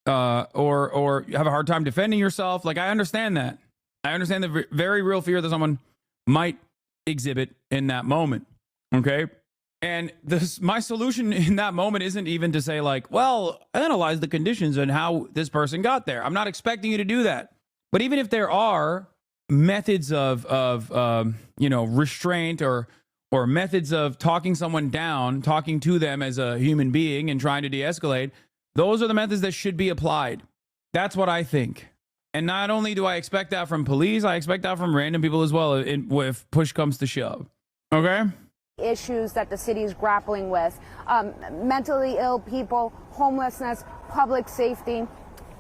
or have a hard time defending yourself. Like, I understand that. I understand the very real fear that someone might exhibit in that moment. Okay. And my solution in that moment isn't even to say like, well, analyze the conditions and how this person got there. I'm not expecting you to do that. But even if there are methods of restraint or methods of talking someone down, talking to them as a human being and trying to de-escalate, those are the methods that should be applied. That's what I think. And not only do I expect that from police, I expect that from random people as well if push comes to shove. Okay? Issues that the city is grappling with, mentally ill people, homelessness, public safety,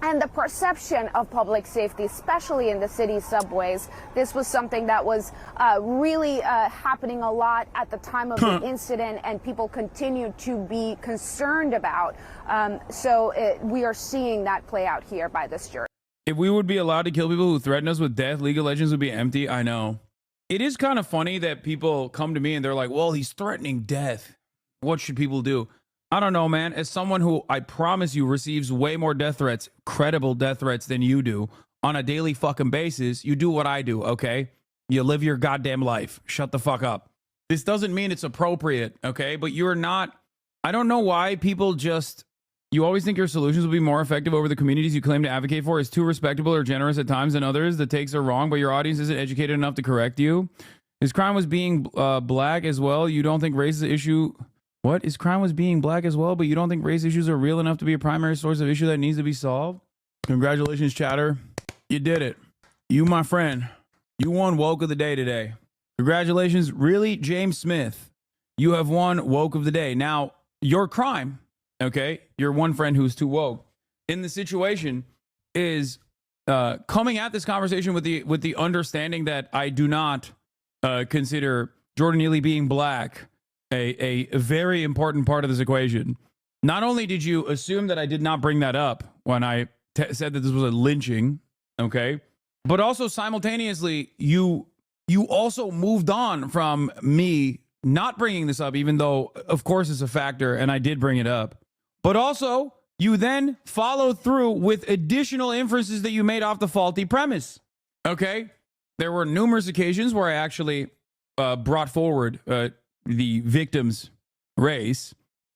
and the perception of public safety, especially in the city's subways. This was something that was really happening a lot at the time of the incident, and people continue to be concerned about. We are seeing that play out here by this jury. If we would be allowed to kill people who threaten us with death, League of Legends would be empty. I know. It is kind of funny that people come to me and they're like, well, he's threatening death. What should people do? I don't know, man. As someone who I promise you receives way more death threats, credible death threats than you do on a daily fucking basis, you do what I do, okay? You live your goddamn life. Shut the fuck up. This doesn't mean it's appropriate, okay? But you're not, I don't know why people just, you always think your solutions will be more effective over the communities you claim to advocate for. Is too respectable or generous at times than others. The takes are wrong, but your audience isn't educated enough to correct you. His crime was being black as well. You don't think race is an issue? What? His crime was being black as well, but you don't think race issues are real enough to be a primary source of issue that needs to be solved? Congratulations, Chatter. You did it. You, my friend. You won Woke of the Day today. Congratulations. Really, James Smith. You have won Woke of the Day. Now, your crime, okay, your one friend who's too woke in the situation is coming at this conversation with the understanding that I do not consider Jordan Neely being black a very important part of this equation. Not only did you assume that I did not bring that up when I said that this was a lynching, okay, but also simultaneously you also moved on from me not bringing this up, even though of course it's a factor and I did bring it up. But also, you then followed through with additional inferences that you made off the faulty premise. Okay? There were numerous occasions where I actually brought forward the victim's race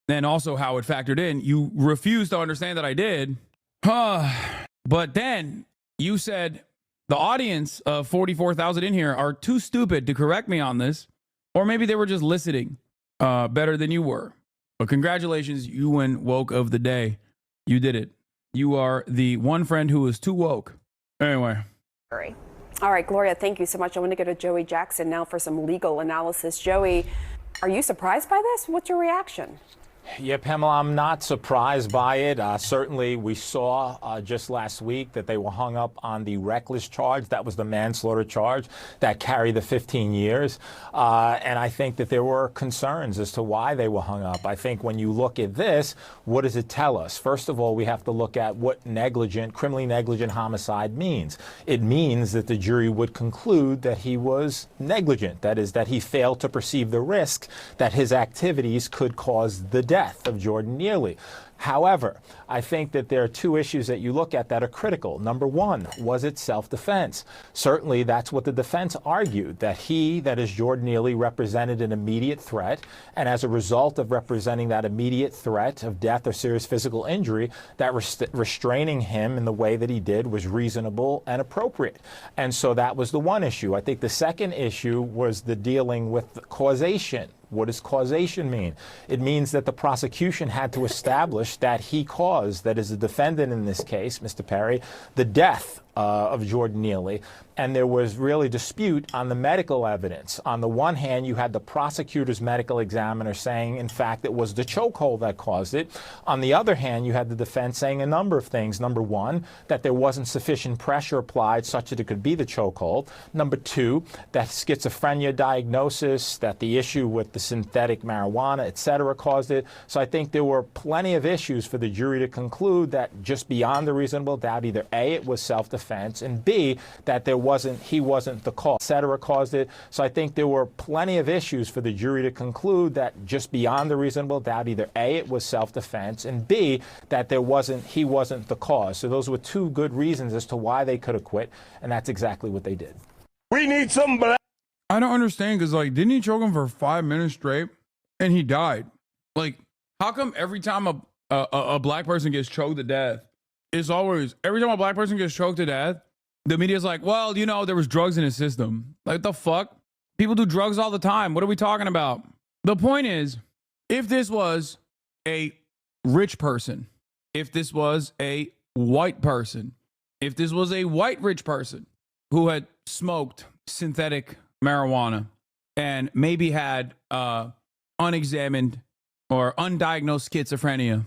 and also how it factored in. You refused to understand that I did. But then you said the audience of 44,000 in here are too stupid to correct me on this, or maybe they were just listening better than you were. But congratulations, you win Woke of the Day. You did it. You are the one friend who is too woke. Anyway. All right, Gloria, thank you so much. I want to go to Joey Jackson now for some legal analysis. Joey, are you surprised by this? What's your reaction? Yeah, Pamela, I'm not surprised by it. Certainly, we saw just last week that they were hung up on the reckless charge. That was the manslaughter charge that carried the 15 years. And I think that there were concerns as to why they were hung up. I think when you look at this, what does it tell us? First of all, we have to look at what criminally negligent homicide means. It means that the jury would conclude that he was negligent. That is, that he failed to perceive the risk that his activities could cause the death of Jordan Neely. However, I think that there are two issues that you look at that are critical. Number one, was it self-defense? Certainly, that's what the defense argued, that he, that is Jordan Neely, represented an immediate threat, and as a result of representing that immediate threat of death or serious physical injury, that restraining him in the way that he did was reasonable and appropriate. And so that was the one issue. I think the second issue was the dealing with causation. What does causation mean? It means that the prosecution had to establish that he caused, that is the defendant in this case, Mr. Perry, the death of Jordan Neely, and there was really dispute on the medical evidence. On the one hand, you had the prosecutor's medical examiner saying, in fact, it was the chokehold that caused it. On the other hand, you had the defense saying a number of things. Number one, that there wasn't sufficient pressure applied such that it could be the chokehold. Number two, that schizophrenia diagnosis, that the issue with the synthetic marijuana, et cetera, caused it. So I think there were plenty of issues for the jury to conclude that just beyond a reasonable doubt, either A, it was self-defense, and B, that he wasn't the cause, et cetera, caused it. So I think there were plenty of issues for the jury to conclude that just beyond a reasonable doubt, either A, it was self-defense, and B, that he wasn't the cause. So those were two good reasons as to why they could acquit, and that's exactly what they did. We need some black. I don't understand, because, like, didn't he choke him for 5 minutes straight and he died? Like, how come every time a black person gets choked to death, it's always, every time a black person gets choked to death, the media's like, well, you know, there was drugs in his system. Like, the fuck? People do drugs all the time. What are we talking about? The point is, if this was a rich person, if this was a white person, if this was a white rich person who had smoked synthetic marijuana and maybe had unexamined or undiagnosed schizophrenia,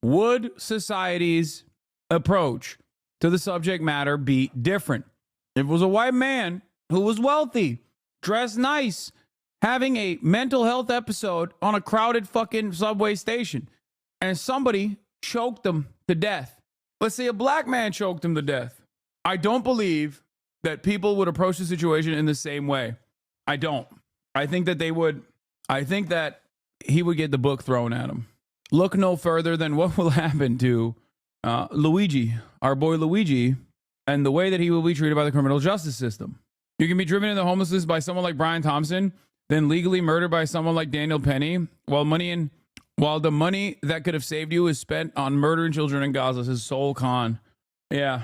would society's approach to the subject matter be different? If it was a white man who was wealthy, dressed nice, having a mental health episode on a crowded fucking subway station, and somebody choked them to death. Let's say a black man choked him to death. I don't believe that people would approach the situation in the same way. I don't. I think that they would. I think that he would get the book thrown at him. Look no further than what will happen to Luigi, our boy Luigi, and the way that he will be treated by the criminal justice system. You can be driven into homelessness by someone like Brian Thompson, then legally murdered by someone like Daniel Penny, while the money that could have saved you is spent on murdering children in Gaza. His sole con. Yeah.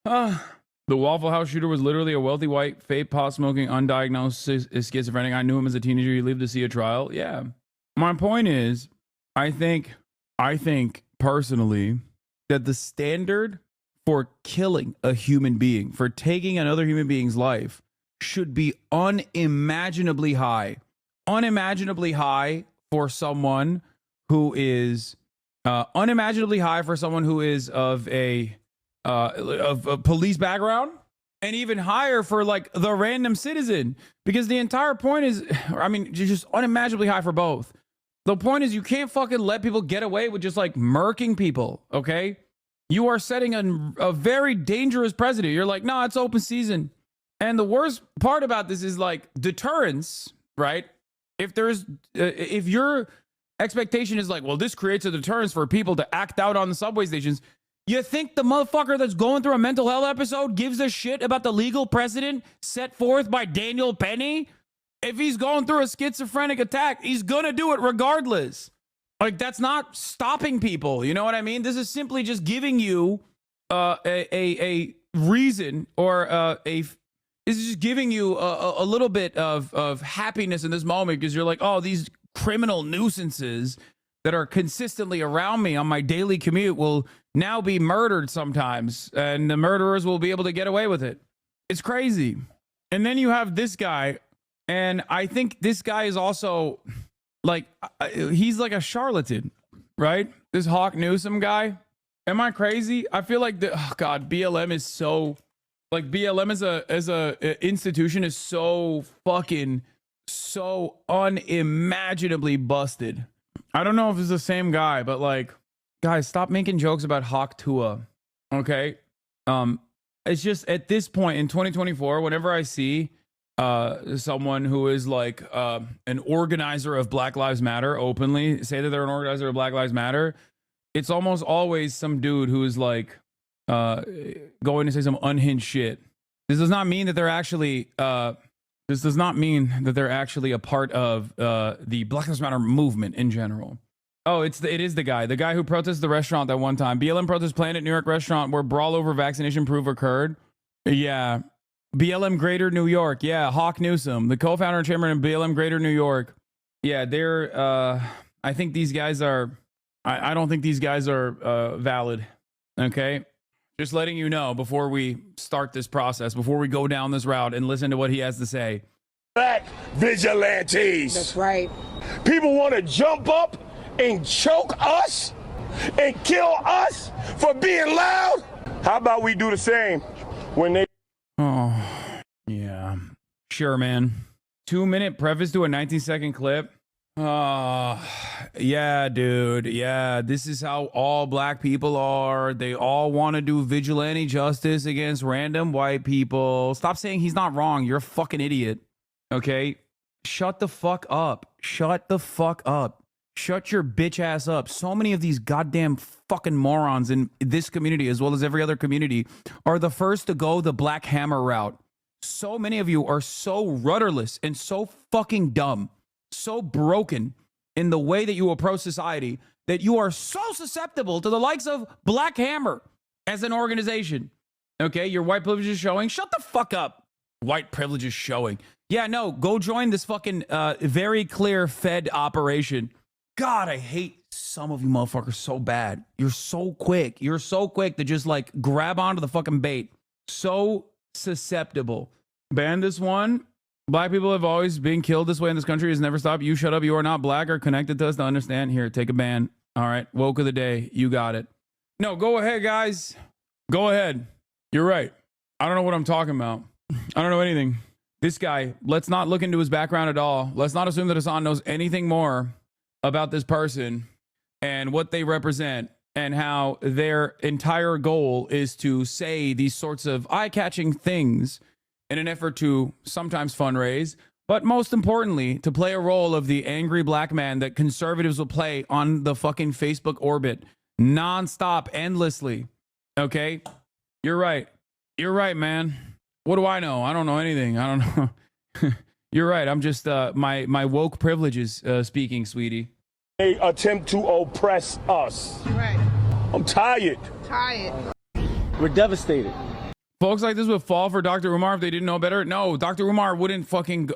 The Waffle House shooter was literally a wealthy white, vape pot smoking, undiagnosed schizophrenic. I knew him as a teenager. He lived to see a trial. Yeah. My point is, I think personally that the standard for killing a human being, for taking another human being's life, should be unimaginably high. Unimaginably high for someone who is of a police background, and even higher for like the random citizen, because the entire point is, I mean, just unimaginably high for both. The point is, you can't fucking let people get away with just like murking people, okay? You are setting a very dangerous precedent. You're like, no, it's open season. And the worst part about this is like deterrence, right? If your expectation is like, well, this creates a deterrence for people to act out on the subway stations, you think the motherfucker that's going through a mental health episode gives a shit about the legal precedent set forth by Daniel Penny? If he's going through a schizophrenic attack, he's gonna do it regardless. Like, that's not stopping people. You know what I mean? This is simply just giving you a reason, or this is just giving you a little bit of happiness in this moment, because you're like, oh, these criminal nuisances that are consistently around me on my daily commute will now be murdered sometimes, and the murderers will be able to get away with it. It's crazy. And then you have this guy, and I think this guy is also like, he's like a charlatan, right? This Hawk Newsome guy. Am I crazy? I feel like BLM is so, like, BLM as a institution is so fucking, so unimaginably busted. I don't know if it's the same guy, but like, guys, stop making jokes about Hawk Tua, okay? It's just at this point in 2024, whenever I see someone who is like an organizer of Black Lives Matter openly say that they're an organizer of Black Lives Matter, it's almost always some dude who is like going to say some unhinged shit. This does not mean that they're actually a part of the Black Lives Matter movement in general. Oh, it is the guy who protested the restaurant that one time. BLM protest Planet New York restaurant where brawl over vaccination proof occurred. Yeah. BLM Greater New York. Yeah. Hawk Newsome, the co-founder and chairman of BLM Greater New York. Yeah, they're I think these guys are I don't think these guys are valid. Okay. Just letting you know before we start this process, before we go down this route and listen to what he has to say. Black vigilantes. That's right. People want to jump up and choke us and kill us for being loud. How about we do the same when they... Oh, yeah. Sure, man. 2-minute preface to a 19-second clip. Yeah, dude. Yeah, this is how all black people are. They all want to do vigilante justice against random white people. Stop saying he's not wrong. You're a fucking idiot. Okay? Shut the fuck up. Shut the fuck up. Shut your bitch ass up. So many of these goddamn fucking morons in this community, as well as every other community, are the first to go the Black Hammer route. So many of you are so rudderless and so fucking dumb, so broken in the way that you approach society that you are so susceptible to the likes of Black Hammer as an organization. Okay, your white privilege is showing. Shut the fuck up. White privilege is showing. Yeah, no, go join this fucking very clear Fed operation. God, I hate some of you motherfuckers so bad. You're so quick. You're so quick to just like grab onto the fucking bait. So susceptible. Ban this one. Black people have always been killed this way in this country. Has never stopped. You shut up. You are not black or connected to us to understand. Here, take a ban. All right. Woke of the day. You got it. No, go ahead, guys. Go ahead. You're right. I don't know what I'm talking about. I don't know anything. This guy, let's not look into his background at all. Let's not assume that Hasan knows anything more about this person and what they represent and how their entire goal is to say these sorts of eye-catching things in an effort to sometimes fundraise, but most importantly, to play a role of the angry black man that conservatives will play on the fucking Facebook orbit nonstop, endlessly. Okay? You're right. You're right, man. What do I know? I don't know anything. I don't know. You're right. I'm just my woke privileges speaking, sweetie. They attempt to oppress us. Right. I'm tired. We're devastated. Folks like this would fall for Dr. Umar if they didn't know better. No, Dr. Umar wouldn't fucking.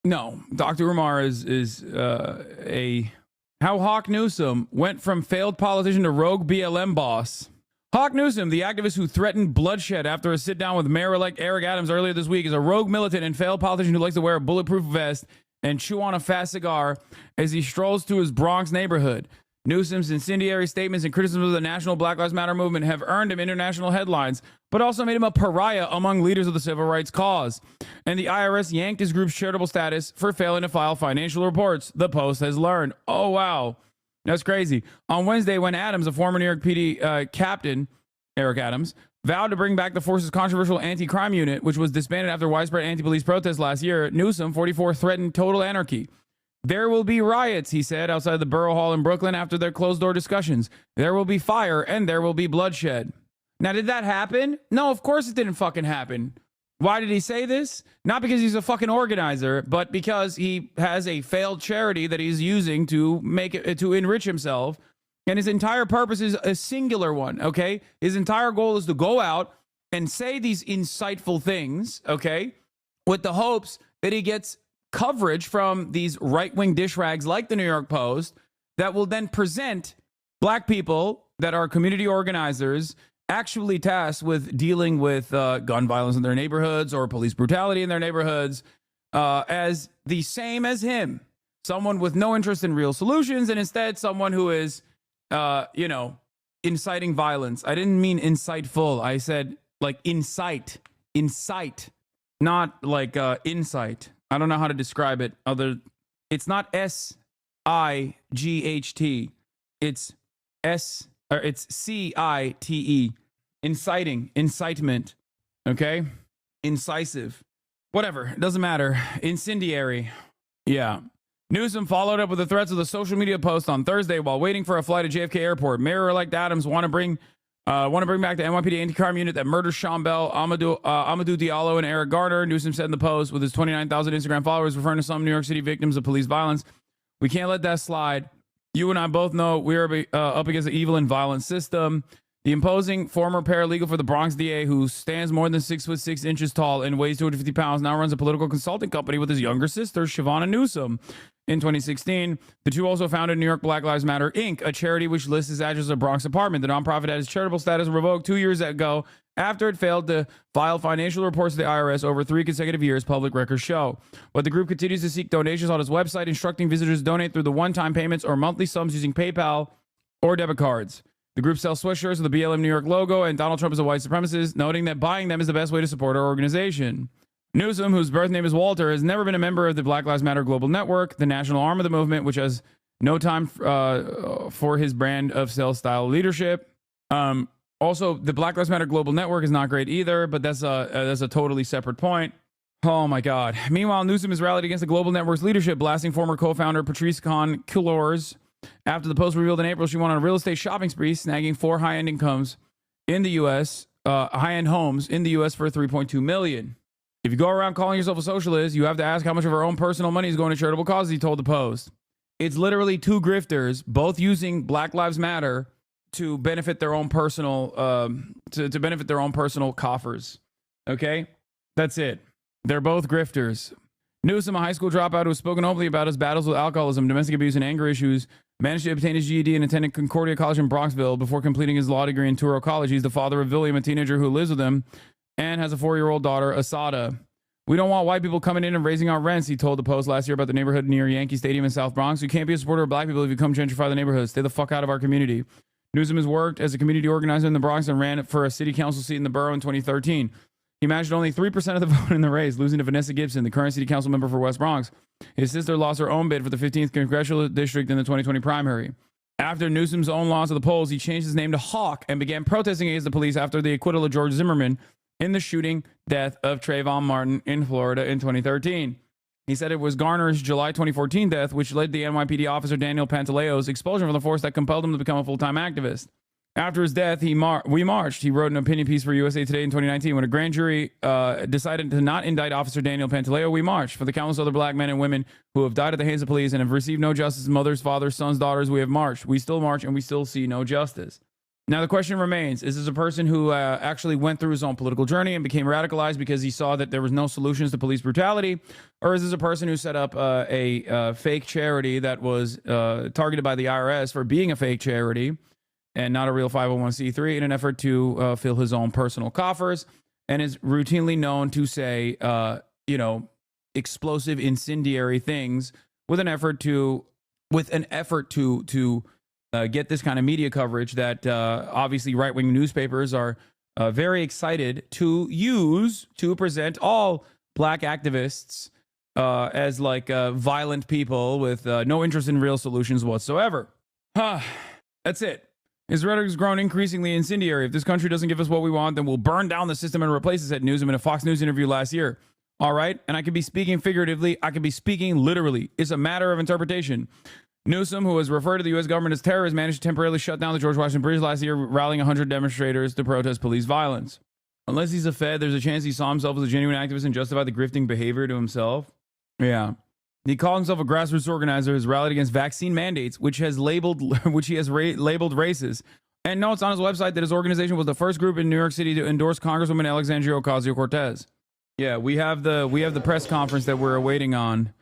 No, Dr. Umar is a how Hawk Newsom went from failed politician to rogue BLM boss. Hawk Newsom, the activist who threatened bloodshed after a sit-down with Mayor-elect Eric Adams earlier this week, is a rogue militant and failed politician who likes to wear a bulletproof vest and chew on a fast cigar as he strolls through his Bronx neighborhood. Newsom's incendiary statements and criticism of the national Black Lives Matter movement have earned him international headlines, but also made him a pariah among leaders of the civil rights cause. And the IRS yanked his group's charitable status for failing to file financial reports, the Post has learned. Oh, wow. That's crazy. On Wednesday, when Adams, a former New York PD captain, Eric Adams, vowed to bring back the force's controversial anti-crime unit, which was disbanded after widespread anti-police protests last year, Newsom, 44, threatened total anarchy. There will be riots, he said, outside the Borough Hall in Brooklyn after their closed-door discussions. There will be fire and there will be bloodshed. Now, did that happen? No, of course it didn't fucking happen. Why did he say this? Not because he's a fucking organizer, but because he has a failed charity that he's using to make it, to enrich himself. And his entire purpose is a singular one, okay? His entire goal is to go out and say these insightful things, okay? With the hopes that he gets coverage from these right-wing dish rags like the New York Post that will then present black people that are community organizers actually tasked with dealing with gun violence in their neighborhoods or police brutality in their neighborhoods as the same as him. Someone with no interest in real solutions and instead someone who is, inciting violence. I didn't mean insightful. I said like incite, not like insight. I don't know how to describe it. It's not SIGHT. It's CITE. Inciting, incitement. Okay? Incisive. Whatever. It doesn't matter. Incendiary. Yeah. Newsom followed up with the threats of the social media post on Thursday while waiting for a flight at JFK Airport. Mayor-elect Adams want to bring back the NYPD anti-crime unit that murdered Sean Bell, Amadou Diallo, and Eric Garner. Newsom said in the post with his 29,000 Instagram followers, referring to some New York City victims of police violence. We can't let that slide. You and I both know we are up against an evil and violent system. The imposing former paralegal for the Bronx DA, who stands more than 6'6" tall and weighs 250 pounds, now runs a political consulting company with his younger sister, Shavonna Newsom. In 2016, the two also founded New York Black Lives Matter, Inc., a charity which lists its address as a Bronx apartment. The nonprofit had its charitable status revoked 2 years ago after it failed to file financial reports to the IRS over 3 consecutive years, public records show. But the group continues to seek donations on its website, instructing visitors to donate through the one-time payments or monthly sums using PayPal or debit cards. The group sells sweatshirts with the BLM New York logo, and Donald Trump is a white supremacist, noting that buying them is the best way to support our organization. Newsom, whose birth name is Walter, has never been a member of the Black Lives Matter Global Network, the national arm of the movement, which has no time for his brand of sales-style leadership. Also, the Black Lives Matter Global Network is not great either, but that's a totally separate point. Oh, my God. Meanwhile, Newsom has rallied against the Global Network's leadership, blasting former co-founder Patrice Cullors after the Post revealed in April she went on a real estate shopping spree, snagging 4 high-end homes in the U.S. for $3.2 million. If you go around calling yourself a socialist, you have to ask how much of our own personal money is going to charitable causes, he told the Post. It's literally 2 grifters, both using Black Lives Matter to benefit their own personal to benefit their own personal coffers. Okay? That's it. They're both grifters. Newsom, a high school dropout who has spoken openly about his battles with alcoholism, domestic abuse, and anger issues, managed to obtain his GED and attended Concordia College in Bronxville before completing his law degree in Touro College. He's the father of William, a teenager who lives with him, and has a 4-year-old daughter, Asada. We don't want white people coming in and raising our rents, he told the Post last year about the neighborhood near Yankee Stadium in South Bronx. You can't be a supporter of black people if you come gentrify the neighborhood. Stay the fuck out of our community. Newsom has worked as a community organizer in the Bronx and ran for a city council seat in the borough in 2013. He managed only 3% of the vote in the race, losing to Vanessa Gibson, the current city council member for West Bronx. His sister lost her own bid for the 15th congressional district in the 2020 primary. After Newsom's own loss of the polls, he changed his name to Hawk and began protesting against the police after the acquittal of George Zimmerman in the shooting death of Trayvon Martin in Florida in 2013. He said it was Garner's July 2014 death, which led the NYPD officer Daniel Pantaleo's expulsion from the force that compelled him to become a full-time activist. After his death, we marched. He wrote an opinion piece for USA Today in 2019. When a grand jury decided to not indict Officer Daniel Pantaleo, we marched. For the countless other black men and women who have died at the hands of police and have received no justice, mothers, fathers, sons, daughters, we have marched. We still march, and we still see no justice. Now, the question remains, is this a person who actually went through his own political journey and became radicalized because he saw that there was no solutions to police brutality? Or is this a person who set up a fake charity that was targeted by the IRS for being a fake charity and not a real 501c3 in an effort to fill his own personal coffers, and is routinely known to say, explosive, incendiary things with an effort to get this kind of media coverage that obviously right-wing newspapers are very excited to use to present all black activists as violent people with no interest in real solutions whatsoever. That's it. His rhetoric has grown increasingly incendiary. If this country doesn't give us what we want, then we'll burn down the system and replace it, said Newsom in a Fox News interview last year. All right? And I could be speaking figuratively. I could be speaking literally. It's a matter of interpretation. Newsom, who has referred to the U.S. government as terrorists, managed to temporarily shut down the George Washington Bridge last year, rallying 100 demonstrators to protest police violence. Unless he's a Fed, there's a chance he saw himself as a genuine activist and justified the grifting behavior to himself. Yeah. He called himself a grassroots organizer, has rallied against vaccine mandates, which he has labeled racist. And notes on his website that his organization was the first group in New York City to endorse Congresswoman Alexandria Ocasio-Cortez. Yeah, we have the press conference that we're awaiting on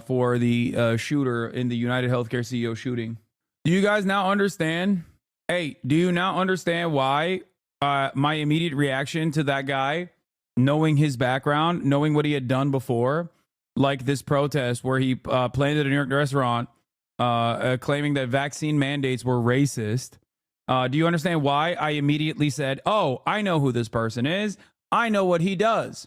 for the shooter in the United Healthcare CEO shooting. Do you guys now understand? Hey, do you now understand why my immediate reaction to that guy, knowing his background, knowing what he had done before, like this protest where he planted a New York restaurant claiming that vaccine mandates were racist. Do you understand why I immediately said, oh, I know who this person is. I know what he does.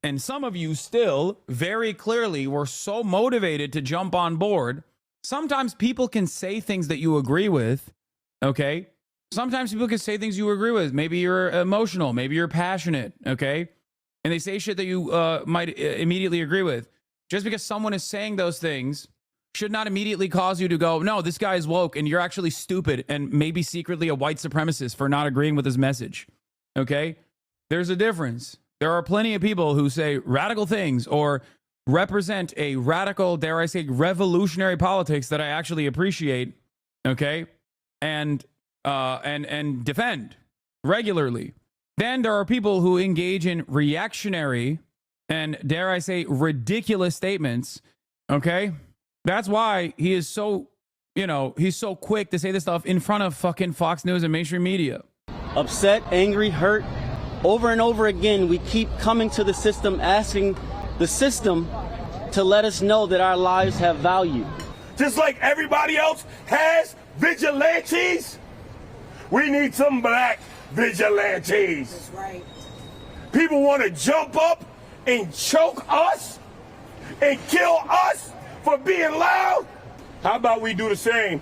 And some of you still very clearly were so motivated to jump on board. Sometimes people can say things that you agree with. Okay. Sometimes people can say things you agree with. Maybe you're emotional. Maybe you're passionate. Okay. And they say shit that you might immediately agree with. Just because someone is saying those things should not immediately cause you to go, no, this guy is woke and you're actually stupid and maybe secretly a white supremacist for not agreeing with his message. Okay? There's a difference. There are plenty of people who say radical things or represent a radical, dare I say, revolutionary politics that I actually appreciate, okay, and defend regularly. Then there are people who engage in reactionary and, dare I say, ridiculous statements, okay? That's why he is so, he's so quick to say this stuff in front of fucking Fox News and mainstream media. Upset, angry, hurt. Over and over again, we keep coming to the system, asking the system to let us know that our lives have value. Just like everybody else has vigilantes, we need some black vigilantes. That's right. People want to jump up and choke us and kill us for being loud. How about we do the same?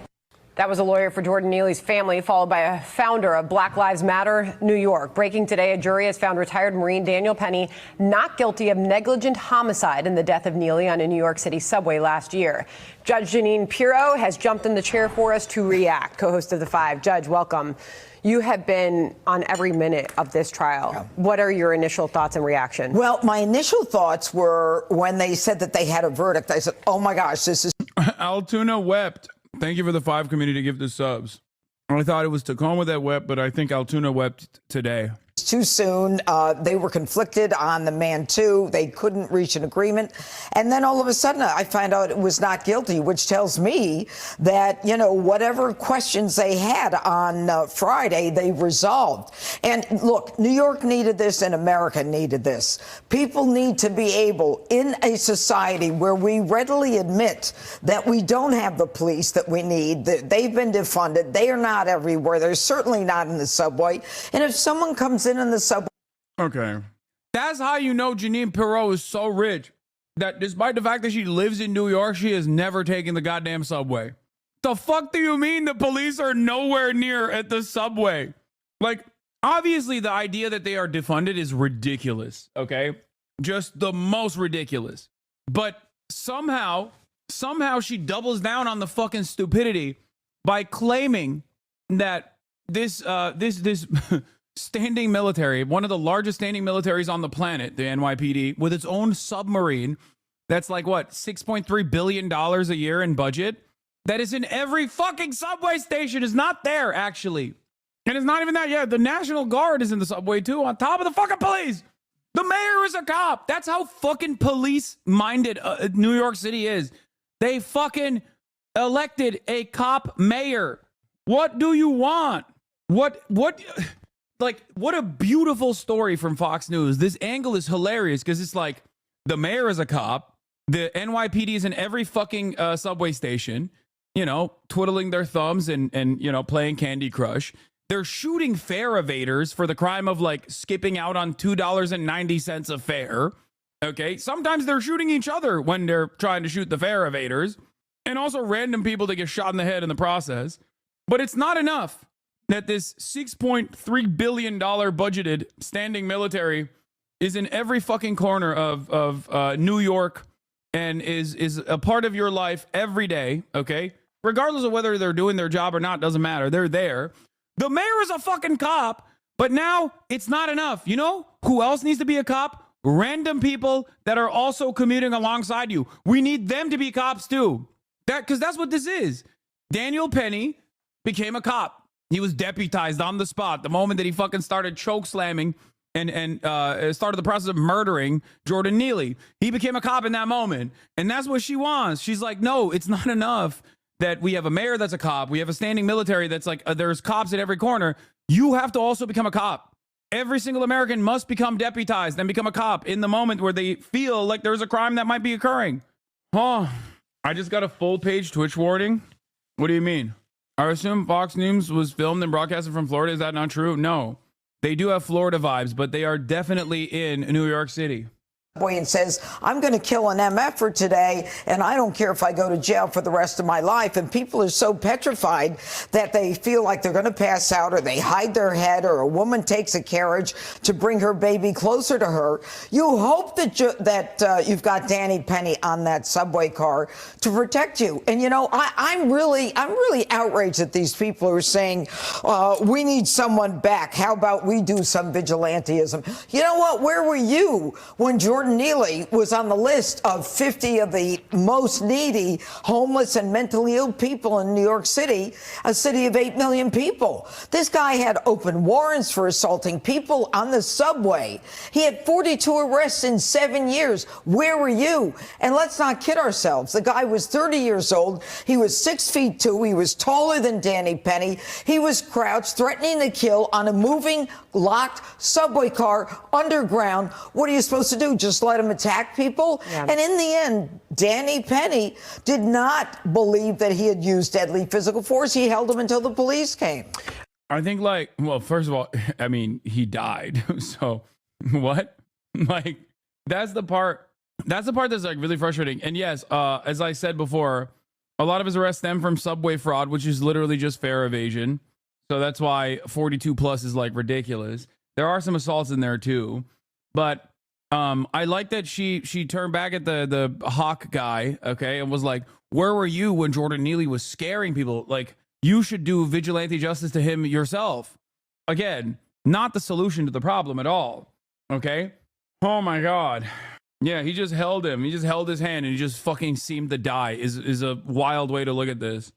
That was a lawyer for Jordan Neely's family, followed by a founder of Black Lives Matter New York. Breaking today, a jury has found retired Marine Daniel Penny not guilty of negligent homicide in the death of Neely on a New York City subway last year. Judge Jeanine Pirro has jumped in the chair for us to react, co-host of The Five. Judge, welcome. You have been on every minute of this trial. Yeah. What are your initial thoughts and reaction? Well, my initial thoughts were when they said that they had a verdict, I said, oh my gosh, this is... Altoona wept. Thank you for the 5 community to give the subs. I thought it was Tacoma that wept, but I think Altoona wept today. Too soon. They were conflicted on the man, too. They couldn't reach an agreement. And then all of a sudden, I find out it was not guilty, which tells me that, whatever questions they had on Friday, they resolved. And look, New York needed this and America needed this. People need to be able, in a society where we readily admit that we don't have the police that we need, that they've been defunded, they are not everywhere, they're certainly not in the subway. And if someone comes in the subway. Okay. That's how you know Jeanine Pirro is so rich that despite the fact that she lives in New York, she has never taken the goddamn subway. The fuck do you mean the police are nowhere near at the subway? Like, obviously the idea that they are defunded is ridiculous, okay? Just the most ridiculous. But somehow she doubles down on the fucking stupidity by claiming that this standing military, one of the largest standing militaries on the planet, the NYPD, with its own submarine, that's like, what, $6.3 billion a year in budget? That is in every fucking subway station, is not there, actually. And it's not even that, yeah, the National Guard is in the subway, too, on top of the fucking police. The mayor is a cop. That's how fucking police-minded New York City is. They fucking elected a cop mayor. What do you want? What a beautiful story from Fox News. This angle is hilarious because it's like the mayor is a cop. The NYPD is in every fucking subway station, twiddling their thumbs and playing Candy Crush. They're shooting fare evaders for the crime of like skipping out on $2.90 a fare. Okay. Sometimes they're shooting each other when they're trying to shoot the fare evaders, and also random people that get shot in the head in the process. But it's not enough that this $6.3 billion budgeted standing military is in every fucking corner of New York and is a part of your life every day, okay? Regardless of whether they're doing their job or not, doesn't matter. They're there. The mayor is a fucking cop, but now it's not enough. You know who else needs to be a cop? Random people that are also commuting alongside you. We need them to be cops too. Because that's what this is. Daniel Penny became a cop. He was deputized on the spot the moment that he fucking started choke slamming and started the process of murdering Jordan Neely. He became a cop in that moment. And that's what she wants. She's like, no, it's not enough that we have a mayor that's a cop. We have a standing military that's like, there's cops at every corner. You have to also become a cop. Every single American must become deputized and become a cop in the moment where they feel like there's a crime that might be occurring. Oh, I just got a full page Twitch warning. What do you mean? I assume Fox News was filmed and broadcasted from Florida. Is that not true? No. They do have Florida vibes, but they are definitely in New York City. And says, I'm going to kill an MF for today, and I don't care if I go to jail for the rest of my life. And people are so petrified that they feel like they're going to pass out, or they hide their head, or a woman takes a carriage to bring her baby closer to her. You hope that you've got Danny Penny on that subway car to protect you. And, I'm really outraged that these people are saying, we need someone back. How about we do some vigilantism? You know what? Where were you when Jordan Jordan Neely was on the list of 50 of the most needy, homeless, and mentally ill people in New York City, a city of 8 million people. This guy had open warrants for assaulting people on the subway. He had 42 arrests in 7 years. Where were you? And let's not kid ourselves. The guy was 30 years old. He was 6'2". He was taller than Danny Penny. He was crouched, threatening to kill on a moving, locked subway car underground. What are you supposed to do? Just let him attack people? Yeah. And in the end, Danny Penny did not believe that he had used deadly physical force. He held him until the police came. I think, like, well, first of all, I mean, he died. So what? Like, that's the part that's like really frustrating. And yes, as I said before, a lot of his arrests stem from subway fraud, which is literally just fare evasion. So that's why 42 plus is like ridiculous. There are some assaults in there too, but I like that she turned back at the Hawk guy, okay, and was like, "Where were you when Jordan Neely was scaring people? Like, you should do vigilante justice to him yourself." Again, not the solution to the problem at all. Okay. Oh my God. Yeah, he just held him. He just held his hand and he just fucking seemed to die. Is a wild way to look at this.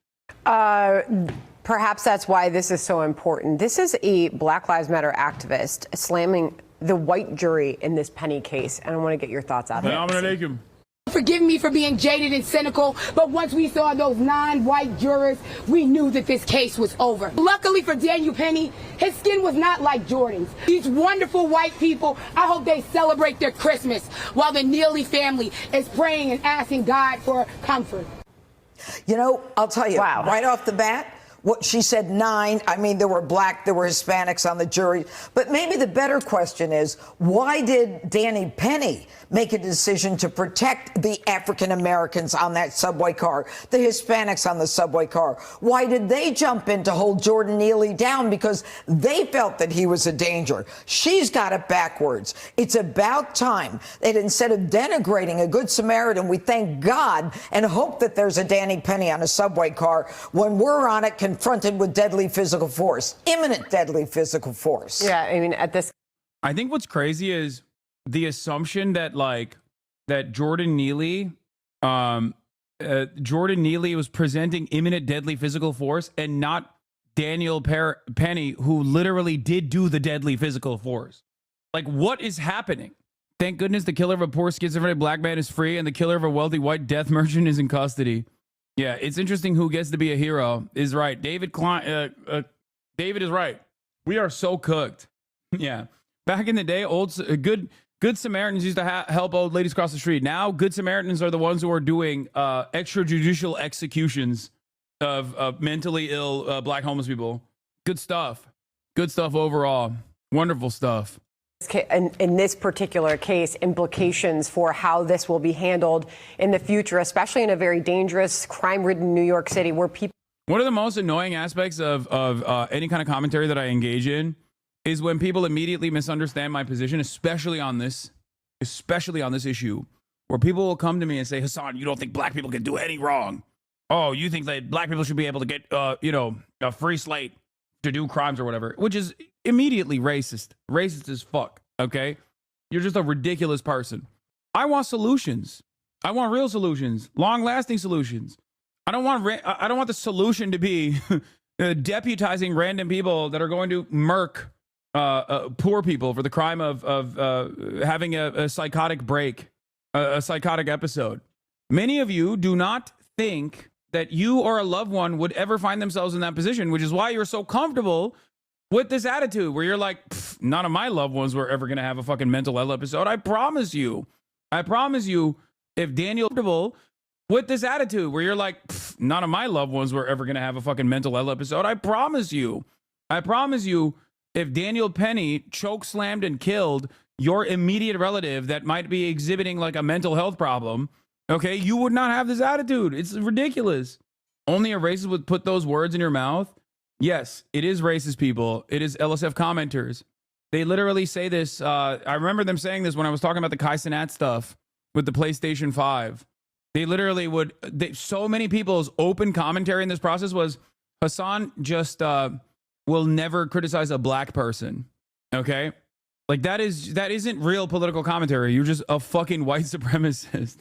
Perhaps that's why this is so important. This is a Black Lives Matter activist slamming the white jury in this Penny case, and I want to get your thoughts on it. Forgive me for being jaded and cynical, but once we saw those 9 white jurors, we knew that this case was over. Luckily for Daniel Penny, his skin was not like Jordan's. These wonderful white people, I hope they celebrate their Christmas while the Neely family is praying and asking God for comfort. You know, I'll tell you, right off the bat, what she said 9, I mean, there were black, there were Hispanics on the jury. But maybe the better question is, why did Danny Penny make a decision to protect the African Americans on that subway car, the Hispanics on the subway car? Why did they jump in to hold Jordan Neely down? Because they felt that he was a danger. She's got it backwards. It's about time that instead of denigrating a Good Samaritan, we thank God and hope that there's a Danny Penny on a subway car when we're on it confronted with deadly physical force, imminent deadly physical force. Yeah, I mean, at this. I think what's crazy is the assumption that that Jordan Neely was presenting imminent deadly physical force and not Daniel Penny, who literally did do the deadly physical force. Like, what is happening? Thank goodness the killer of a poor schizophrenic black man is free and the killer of a wealthy white death merchant is in custody. Yeah, it's interesting who gets to be a hero is right. David is right. We are so cooked. Yeah. Back in the day, Good Samaritans used to help old ladies cross the street. Now, Good Samaritans are the ones who are doing extrajudicial executions of mentally ill black homeless people. Good stuff. Good stuff overall. Wonderful stuff. In this particular case, implications for how this will be handled in the future, especially in a very dangerous, crime-ridden New York City where people. One of the most annoying aspects of any kind of commentary that I engage in is when people immediately misunderstand my position, especially on this issue, where people will come to me and say, "Hasan, you don't think black people can do any wrong? Oh, you think that black people should be able to get, a free slate to do crimes or whatever," which is immediately racist as fuck. Okay. You're just a ridiculous person. I want solutions. I want real solutions, long lasting solutions. I don't want the solution to be deputizing random people that are going to murk poor people for the crime of having a psychotic break, a psychotic episode. Many of you do not think that you or a loved one would ever find themselves in that position, which is why you're so comfortable with this attitude where you're like, none of my loved ones were ever going to have a fucking mental health episode. I promise you, if Daniel comfortable with this attitude where you're like, none of my loved ones were ever going to have a fucking mental health episode. I promise you, if Daniel Penny choke slammed and killed your immediate relative that might be exhibiting like a mental health problem, okay, you would not have this attitude. It's ridiculous. Only a racist would put those words in your mouth. Yes, it is racist people. It is LSF commenters. They literally say this. I remember them saying this when I was talking about the Kai Cenat stuff with the PlayStation 5. They literally would. So many people's open commentary in this process was, Hasan just will never criticize a black person. Okay? Like that isn't real political commentary. You're just a fucking white supremacist.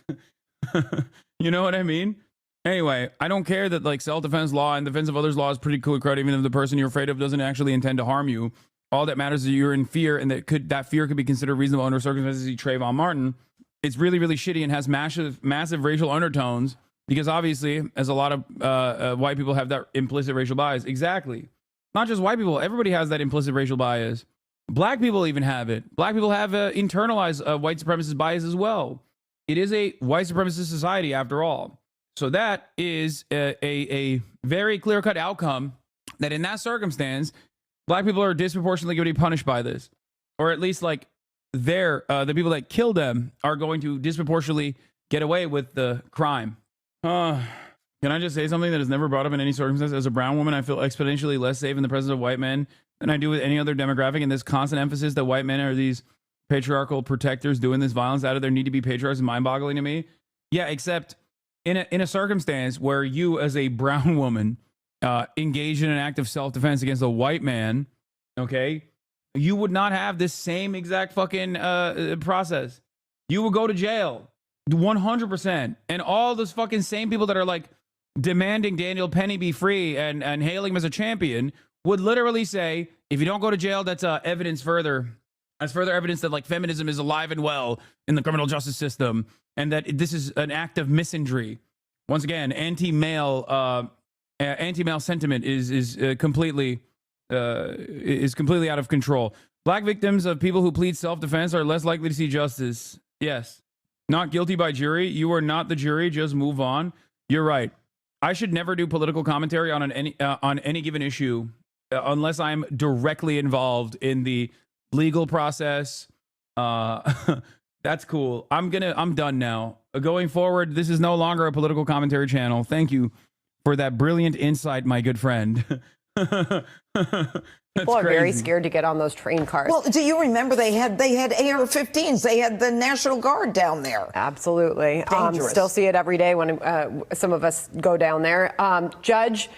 You know what I mean? Anyway, I don't care that like self-defense law and defense of others law is pretty clear cut, even if the person you're afraid of doesn't actually intend to harm you. All that matters is you're in fear, and that fear could be considered reasonable under circumstances. See Trayvon Martin. It's really, really shitty and has massive racial undertones because obviously, as a lot of white people have that implicit racial bias. Exactly. Not just white people. Everybody has that implicit racial bias. Black people even have it. Black people have internalized white supremacist bias as well. It is a white supremacist society after all. So that is a very clear-cut outcome that in that circumstance, black people are disproportionately going to be punished by this. Or at least like the people that kill them are going to disproportionately get away with the crime. Can I just say something that is never brought up in any circumstance? As a brown woman, I feel exponentially less safe in the presence of white men than I do with any other demographic. And this constant emphasis that white men are these patriarchal protectors doing this violence out of their need to be patriarchs is mind-boggling to me. Yeah, except in a circumstance where you as a brown woman engage in an act of self-defense against a white man, okay, you would not have this same exact fucking process. You would go to jail 100%. And all those fucking same people that are like demanding Daniel Penny be free and hailing him as a champion would literally say, if you don't go to jail, that's further evidence that like feminism is alive and well in the criminal justice system, and that this is an act of misandry. Once again, anti-male sentiment is completely out of control. Black victims of people who plead self-defense are less likely to see justice. Yes. Not guilty by jury. You are not the jury. Just move on. You're right. I should never do political commentary on any given issue unless I'm directly involved in the legal process. That's cool. I'm done now. Going forward, this is no longer a political commentary channel. Thank you for that brilliant insight, my good friend. People are very scared to get on those train cars. Well, do you remember they had AR-15s? They had the National Guard down there. Absolutely. Dangerous. Still see it every day when some of us go down there. Judge,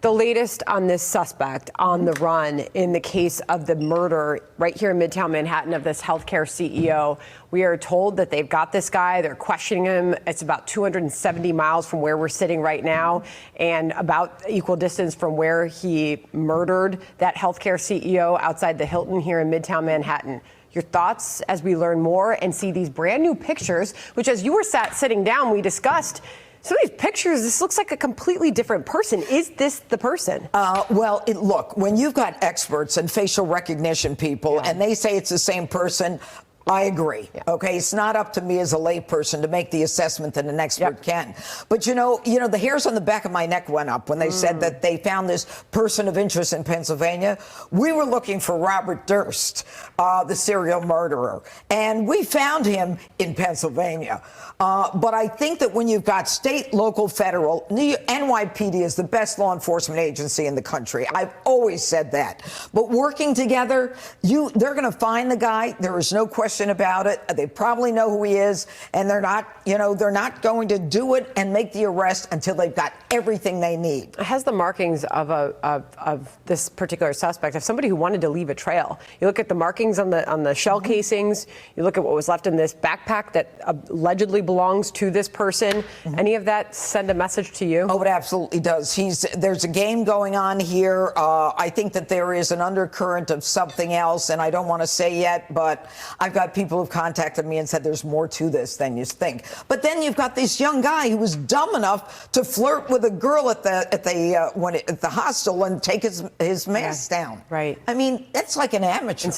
the latest on this suspect on the run in the case of the murder right here in Midtown Manhattan of this healthcare CEO. We are told that they've got this guy. They're questioning him. It's about 270 miles from where we're sitting right now and about equal distance from where he murdered that healthcare CEO outside the Hilton here in Midtown Manhattan. Your thoughts as we learn more and see these brand new pictures, which as you were sitting down, we discussed. Some of these pictures, this looks like a completely different person. Is this the person? Look, when you've got experts and facial recognition people and they say it's the same person, I agree. Yeah. Okay, it's not up to me as a layperson to make the assessment that an expert can. But you know, the hairs on the back of my neck went up when they said that they found this person of interest in Pennsylvania. We were looking for Robert Durst, the serial murderer, and we found him in Pennsylvania. But I think that when you've got state, local, federal, NYPD is the best law enforcement agency in the country. I've always said that. But working together, they're going to find the guy. There is no question about it. They probably know who he is, and they're not going to do it and make the arrest until they've got everything they need. It has the markings of this particular suspect, of somebody who wanted to leave a trail. You look at the markings on the shell casings. You look at what was left in this backpack that allegedly belongs to this person. Any of that send a message to you? Oh, it absolutely does. There's a game going on here. I think that there is an undercurrent of something else, and I don't want to say yet, but I've got people who've contacted me and said there's more to this than you think. But then you've got this young guy who was dumb enough to flirt with a girl at the hostel and take his mask down. Right. I mean, that's like an amateur.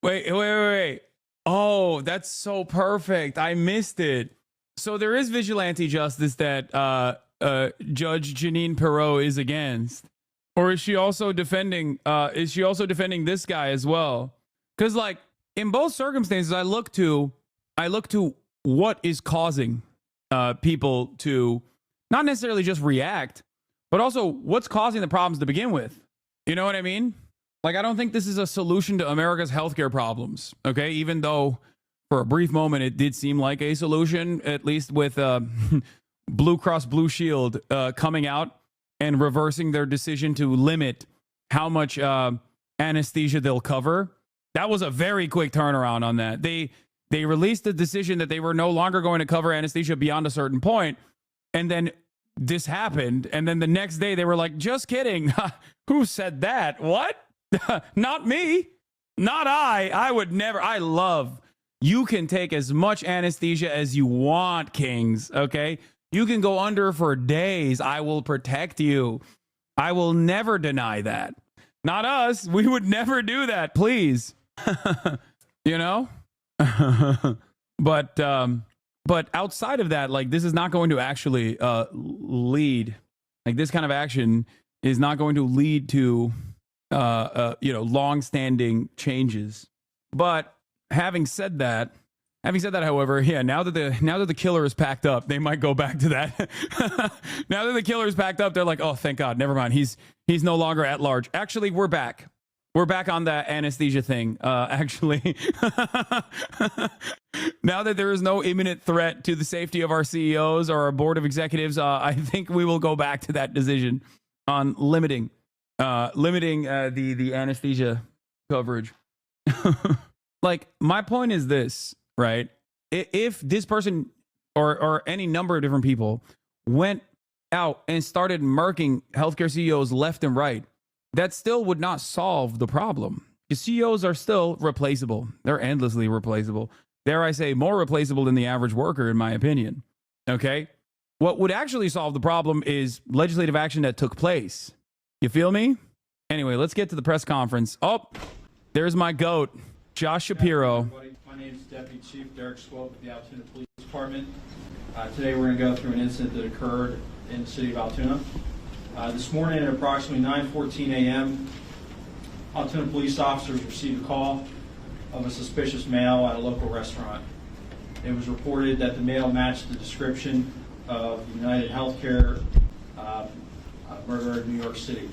Wait. Oh, that's so perfect. I missed it. So there is vigilante justice that Judge Jeanine Pirro is against, or is she also defending? Is she also defending this guy as well? Because like in both circumstances, I look to what is causing people to not necessarily just react, but also what's causing the problems to begin with. You know what I mean? Like, I don't think this is a solution to America's healthcare problems. Okay, even though for a brief moment it did seem like a solution, at least with Blue Cross Blue Shield coming out and reversing their decision to limit how much anesthesia they'll cover. That was a very quick turnaround on that. They released the decision that they were no longer going to cover anesthesia beyond a certain point, and then this happened, and then the next day they were like, just kidding. Who said that? What? Not me. Not I. I would never. You can take as much anesthesia as you want, kings, okay? You can go under for days. I will protect you. I will never deny that. Not us. We would never do that, please. You know? But outside of that, like, this is not going to actually lead. Like, this kind of action is not going to lead to long-standing changes. But having said that, however, yeah, now that the killer is packed up, they might go back to that. Now that the killer is packed up, they're like, oh, thank God, never mind. He's no longer at large. Actually, we're back. We're back on that anesthesia thing. Actually, now that there is no imminent threat to the safety of our CEOs or our board of executives, I think we will go back to that decision on limiting the anesthesia coverage. Like, my point is this, right? If this person or any number of different people went out and started murking healthcare CEOs left and right, that still would not solve the problem. The CEOs are still replaceable. They're endlessly replaceable. Dare I say, more replaceable than the average worker, in my opinion. Okay? What would actually solve the problem is legislative action that took place. You feel me? Anyway, let's get to the press conference. Oh, there's my GOAT, Josh Shapiro. My name is Deputy Chief Derek Swope of the Altoona Police Department. Today we're going to go through an incident that occurred in the city of Altoona. This morning at approximately 9:14 a.m., Altoona police officers received a call of a suspicious male at a local restaurant. It was reported that the male matched the description of United Healthcare murderer in New York City.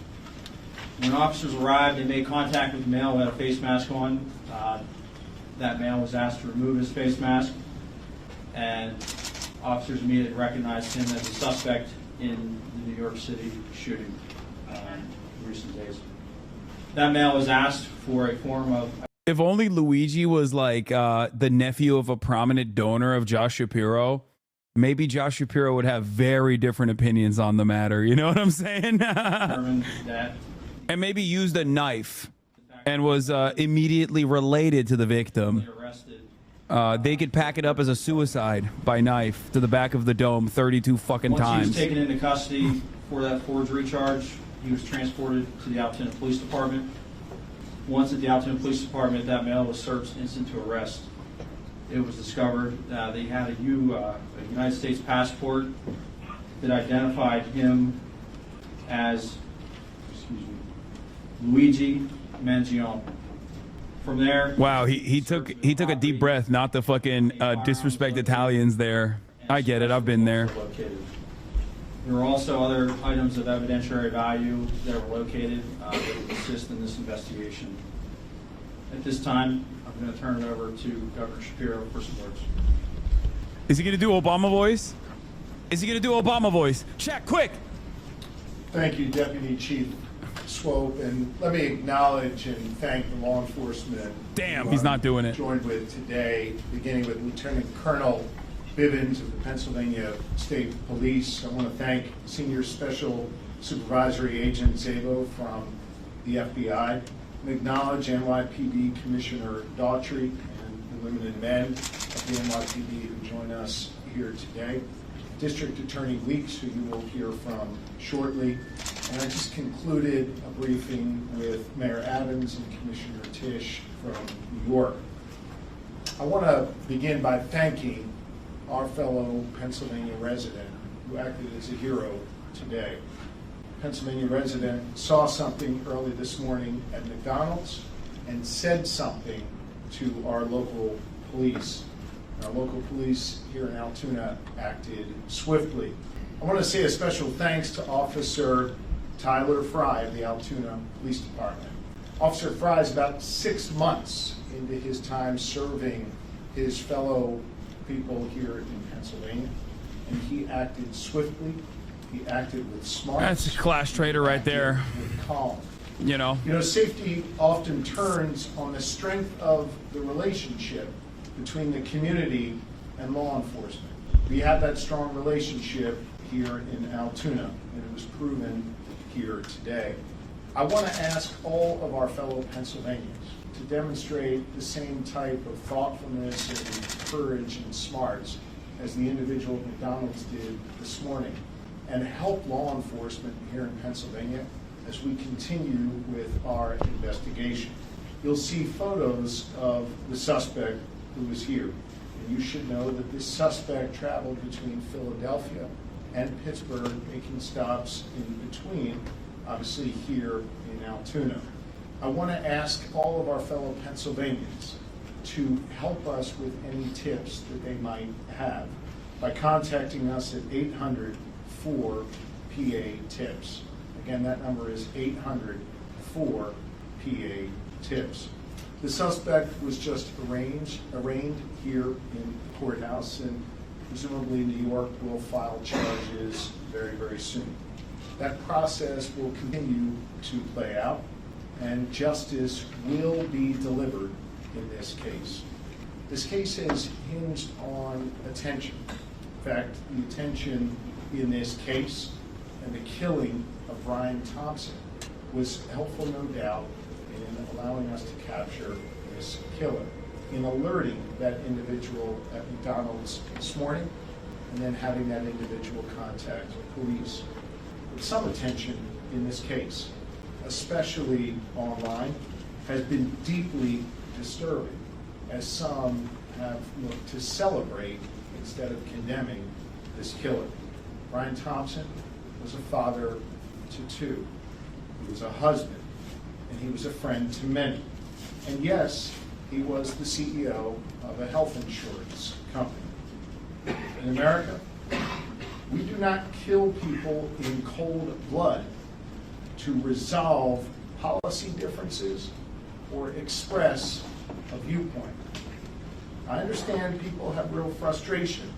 When officers arrived, they made contact with the male who had a face mask on. That male was asked to remove his face mask, and officers immediately recognized him as a suspect in the New York City shooting in recent days. That male was asked for a form of... If only Luigi was like the nephew of a prominent donor of Josh Shapiro, maybe Josh Shapiro would have very different opinions on the matter. You know what I'm saying? And maybe used a knife and was immediately related to the victim. They could pack it up as a suicide by knife to the back of the dome 32 fucking times. Once he was taken into custody for that forgery charge, he was transported to the Altoona Police Department. Once at the Altoona Police Department, that male was searched instant to arrest. It was discovered that he had a United States passport that identified him as, Luigi Mangione. From there, wow, he took a deep breath, not to fucking disrespect Italians there. I get it. I've been there. There were also other items of evidentiary value that were located that would assist in this investigation. At this time, I'm going to turn it over to Governor Shapiro for some words. Is he going to do Obama voice? Is he going to do Obama voice? Check, quick. Thank you, Deputy Chief Swope, and let me acknowledge and thank the law enforcement. Damn, he's not doing it. Joined with today, beginning with Lieutenant Colonel Bivens of the Pennsylvania State Police. I want to thank Senior Special Supervisory Agent Zabo from the FBI, and acknowledge NYPD Commissioner Daughtry and the women and men of the NYPD who join us here today. District Attorney Weeks, who you will hear from shortly. And I just concluded a briefing with Mayor Adams and Commissioner Tisch from New York. I want to begin by thanking our fellow Pennsylvania resident who acted as a hero today. Pennsylvania resident saw something early this morning at McDonald's and said something to our local police. Our local police here in Altoona acted swiftly. I want to say a special thanks to Officer Tyler Fry of the Altoona Police Department. Officer Fry is about 6 months into his time serving his fellow people here in Pennsylvania, and he acted swiftly. He acted with smarts. That's a class traitor right there. With calm. You know, safety often turns on the strength of the relationship between the community and law enforcement. We have that strong relationship here in Altoona, and it was proven here today. I want to ask all of our fellow Pennsylvanians to demonstrate the same type of thoughtfulness and courage and smarts as the individual at McDonald's did this morning, and help law enforcement here in Pennsylvania as we continue with our investigation. You'll see photos of the suspect who was here. And you should know that this suspect traveled between Philadelphia and Pittsburgh, making stops in between, obviously here in Altoona. I want to ask all of our fellow Pennsylvanians to help us with any tips that they might have by contacting us at 800-4-PA-TIPS. Again, that number is 800-4-PA-TIPS. The suspect was just arraigned here in the courthouse, and presumably New York will file charges very, very soon. That process will continue to play out, and justice will be delivered in this case. This case is hinged on attention. In fact, the attention in this case and the killing of Brian Thompson was helpful, no doubt, in allowing us to capture this killer, in alerting that individual at McDonald's this morning, and then having that individual contact police. But some attention in this case, especially online, has been deeply disturbing, as some have looked to celebrate instead of condemning this killer. Brian Thompson was a father to two. He was a husband, and he was a friend to many. And yes, he was the CEO of a health insurance company. In America, we do not kill people in cold blood to resolve policy differences or express a viewpoint. I understand people have real frustration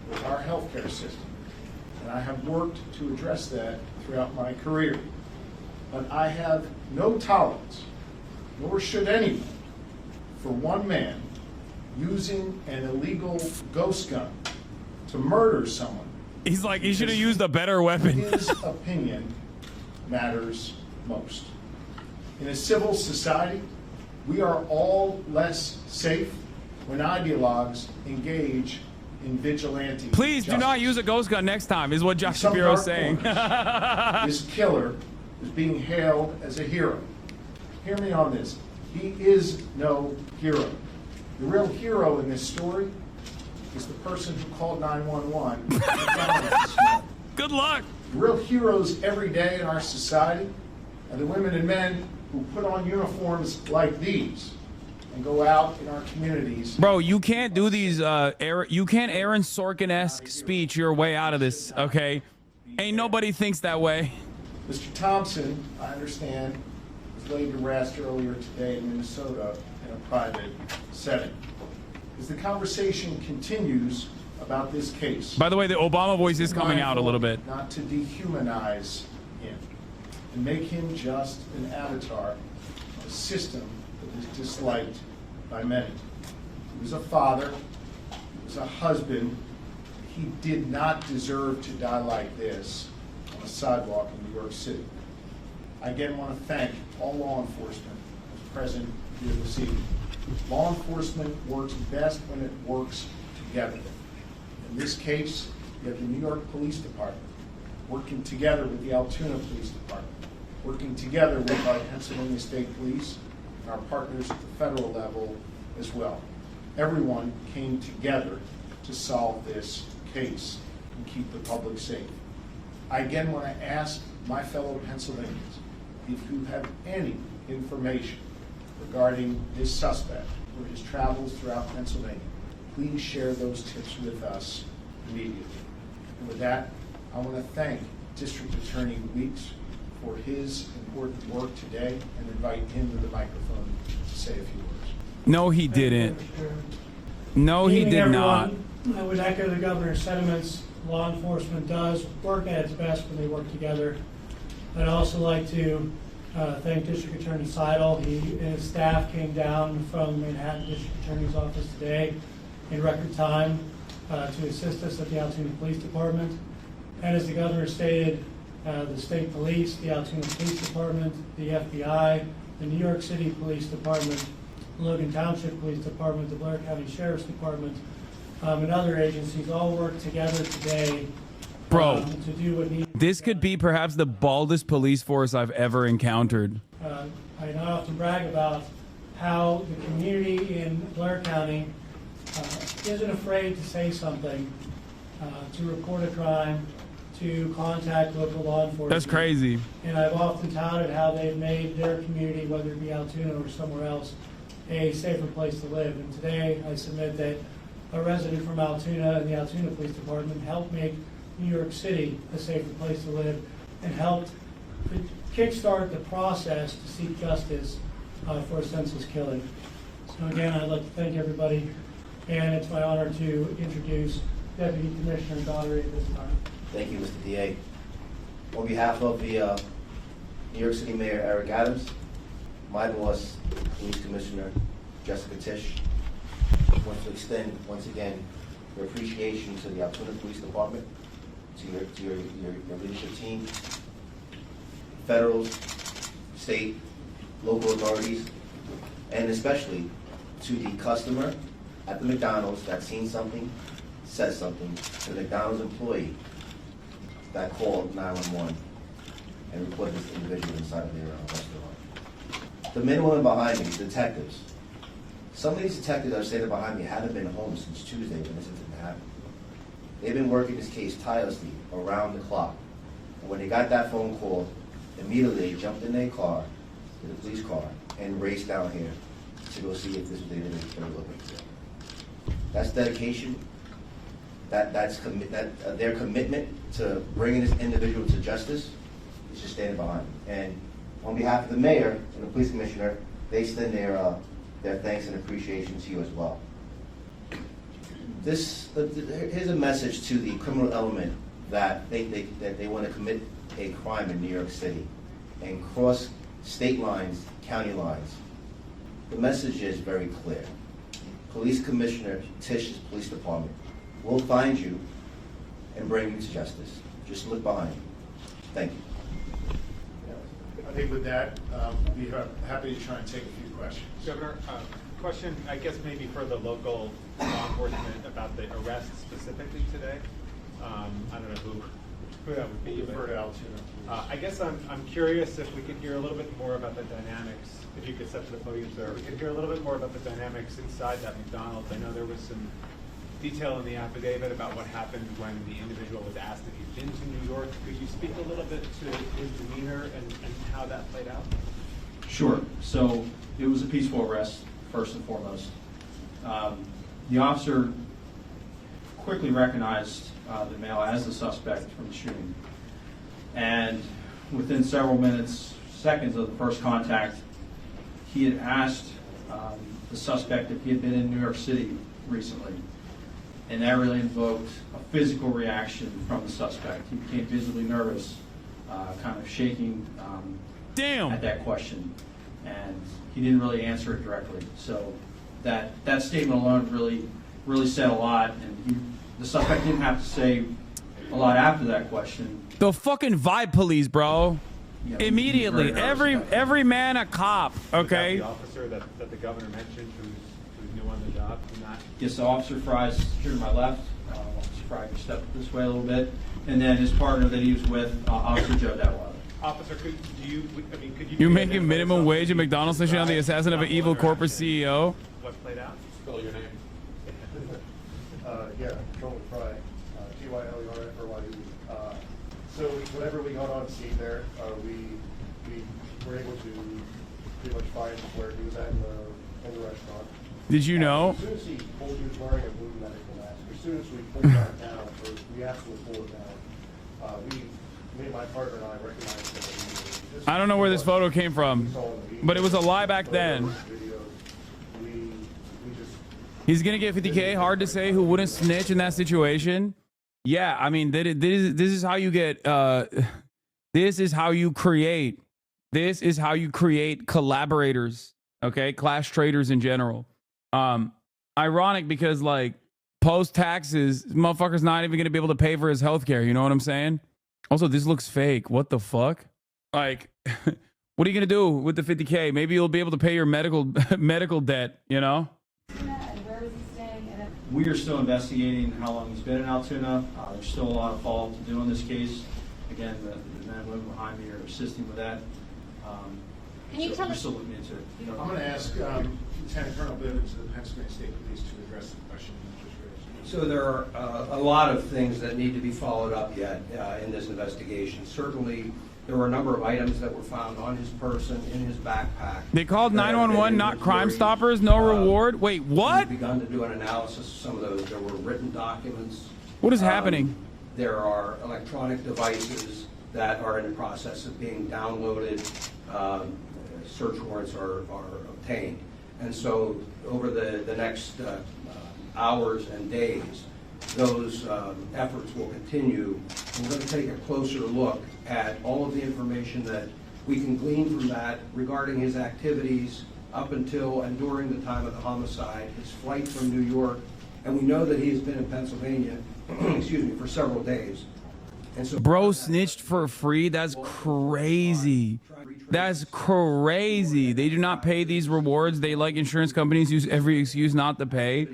with our healthcare system, and I have worked to address that throughout my career. But I have no tolerance, nor should anyone, for one man using an illegal ghost gun to murder someone. He's like, he should have used a better weapon. His opinion matters most. In a civil society, we are all less safe when ideologues engage in vigilante Please justice. do not use a ghost gun next time, is what Josh Shapiro is saying. This killer is being hailed as a hero. Hear me on this. He is no hero. The real hero in this story is the person who called 911. Good luck. The real heroes every day in our society are the women and men who put on uniforms like these and go out in our communities. Bro, you can't do these, you can't Aaron Sorkin-esque speech your way out of this, okay? Ain't nobody thinks that way. Mr. Thompson, I understand, was laid to rest earlier today in Minnesota in a private setting. As the conversation continues about this case. By the way, the Obama voice is coming out a little bit. Not to dehumanize him and make him just an avatar of a system that is disliked by many. He was a father, he was a husband. He did not deserve to die like this on a sidewalk in New York City. I again want to thank all law enforcement who's present here this evening. Law enforcement works best when it works together. In this case, you have the New York Police Department working together with the Altoona Police Department, working together with our Pennsylvania State Police and our partners at the federal level as well. Everyone came together to solve this case and keep the public safe. I again want to ask my fellow Pennsylvanians, if you have any information regarding this suspect or his travels throughout Pennsylvania, please share those tips with us immediately. And with that, I want to thank District Attorney Weeks for his important work today and invite him to the microphone to say a few words. No, he didn't. No, he did not. I would echo the governor's sentiments. Law enforcement does work at its best when they work together. I'd also like to thank District Attorney Seidel. He and his staff came down from Manhattan District Attorney's Office today in record time to assist us at the Altoona Police Department. And as the governor stated, the state police, the Altoona Police Department, the FBI, the New York City Police Department, Logan Township Police Department, the Blair County Sheriff's Department, and other agencies all work together today Bro, to do what needs. this could be perhaps the baldest police force I've ever encountered. I not often brag about how the community in Blair County isn't afraid to say something, to report a crime, to contact local law enforcement. That's crazy. And I've often touted how they've made their community, whether it be Altoona or somewhere else, a safer place to live. And today I submit that a resident from Altoona and the Altoona Police Department helped make New York City a safer place to live and helped kickstart the process to seek justice for a senseless killing. So again, I'd like to thank everybody, and it's my honor to introduce Deputy Commissioner Daugherty at this time. Thank you, Mr. DA. On behalf of the New York City Mayor Eric Adams, my boss, Police Commissioner Jessica Tisch, wants to extend once again your appreciation to the Altoona Police Department, to your leadership team, federal, state, local authorities, and especially to the customer at the McDonald's that seen something, said something, to the McDonald's employee that called 911 and reported this individual inside of their restaurant. The men and women behind me, detectives. Some of these detectives that are standing behind me haven't been home since Tuesday when this incident happened. They've been working this case tirelessly around the clock. And when they got that phone call, immediately they jumped in their car, in the police car, and raced down here to go see if this was the individual they were looking for. That's dedication. That's their commitment to bringing this individual to justice is just standing behind them. And on behalf of the mayor and the police commissioner, they extend their thanks and appreciation to you as well. Here's a message to the criminal element that they want to commit a crime in New York City and cross state lines, county lines. The message is very clear. Police Commissioner Tisch's police department will find you and bring you to justice. Just look behind you. Thank you. I think with that, we'll be happy to try and take a few questions. Governor, question, I guess maybe for the local law enforcement about the arrest specifically today. I don't know who that would be. We'll refer to Altoona. I guess I'm curious if we could hear a little bit more about the dynamics, if you could step to the podium, sir. We could hear a little bit more about the dynamics inside that McDonald's. I know there was some detail in the affidavit about what happened when the individual was asked if he'd been to New York. Could you speak a little bit to his demeanor and how that played out? Sure. So it was a peaceful arrest, first and foremost. The officer quickly recognized the male as the suspect from the shooting. And within several minutes, seconds of the first contact, he had asked the suspect if he had been in New York City recently. And that really invoked a physical reaction from the suspect. He became visibly nervous, kind of shaking at that question. And he didn't really answer it directly. So that statement alone really said a lot. And the suspect didn't have to say a lot after that question. The fucking vibe police, bro. Yeah, immediately, every man a cop. Okay. Was that the officer that the governor mentioned who's new on the job? Yes, Officer Fry's here to my left. Officer Fry can step this way a little bit. And then his partner that he was with, Officer Joe Detweiler. Officer, could you You're making minimum wage at McDonald's station on the assassin of an evil corporate CEO? What played out? Spell your name. Yeah, Joel Fry, Tylerfry. So whenever we got on scene there, we were able to pretty much find where he was at in the restaurant. Did you know? As soon as he pulled, he was wearing a blue medical mask. As soon as we pulled that down, or we absolutely pulled it down, me and my partner and I recognized that. I don't know where this photo came from, but it was a lie back then. He's gonna get 50K. Hard to say who wouldn't snitch in that situation. Yeah, I mean, this is how you get. This is how you create This is how you create collaborators, okay? Class traders in general. Ironic because, like, post taxes, motherfucker's not even going to be able to pay for his healthcare. You know what I'm saying? Also, this looks fake. What the fuck? Like, what are you going to do with the 50K? Maybe you'll be able to pay your medical debt, you know? We are still investigating how long he's been in Altoona. There's still a lot of follow-up to do on this case. Again, the men and women behind me are assisting with that. Can you tell we're us? still looking into it. I'm going to ask Lieutenant Colonel Bivens of the Pennsylvania State Police to address the question you just raised. So there are a lot of things that need to be followed up yet in this investigation. Certainly, there were a number of items that were found on his person, in his backpack. They called 911 not Crime Stoppers, no reward? Wait, what? We've begun to do an analysis of some of those. There were written documents. What is happening? There are electronic devices that are in the process of being downloaded. Search warrants are obtained. And so over the next hours and days, those efforts will continue. We're going to take a closer look at all of the information that we can glean from that regarding his activities up until and during the time of the homicide, his flight from New York, and we know that he has been in Pennsylvania, excuse me, for several days. And so, bro snitched for free? That's crazy. That's crazy. They do not pay these rewards. They, like insurance companies, use every excuse not to pay.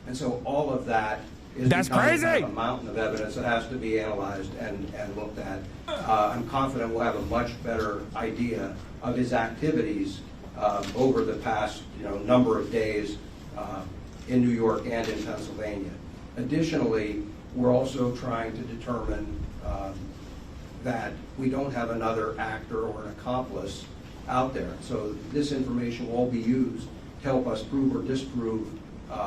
And so all of that is That's crazy. Kind of a mountain of evidence that has to be analyzed and looked at. I'm confident we'll have a much better idea of his activities over the past number of days in New York and in Pennsylvania. Additionally, we're also trying to determine that we don't have another actor or an accomplice out there. So this information will all be used to help us prove or disprove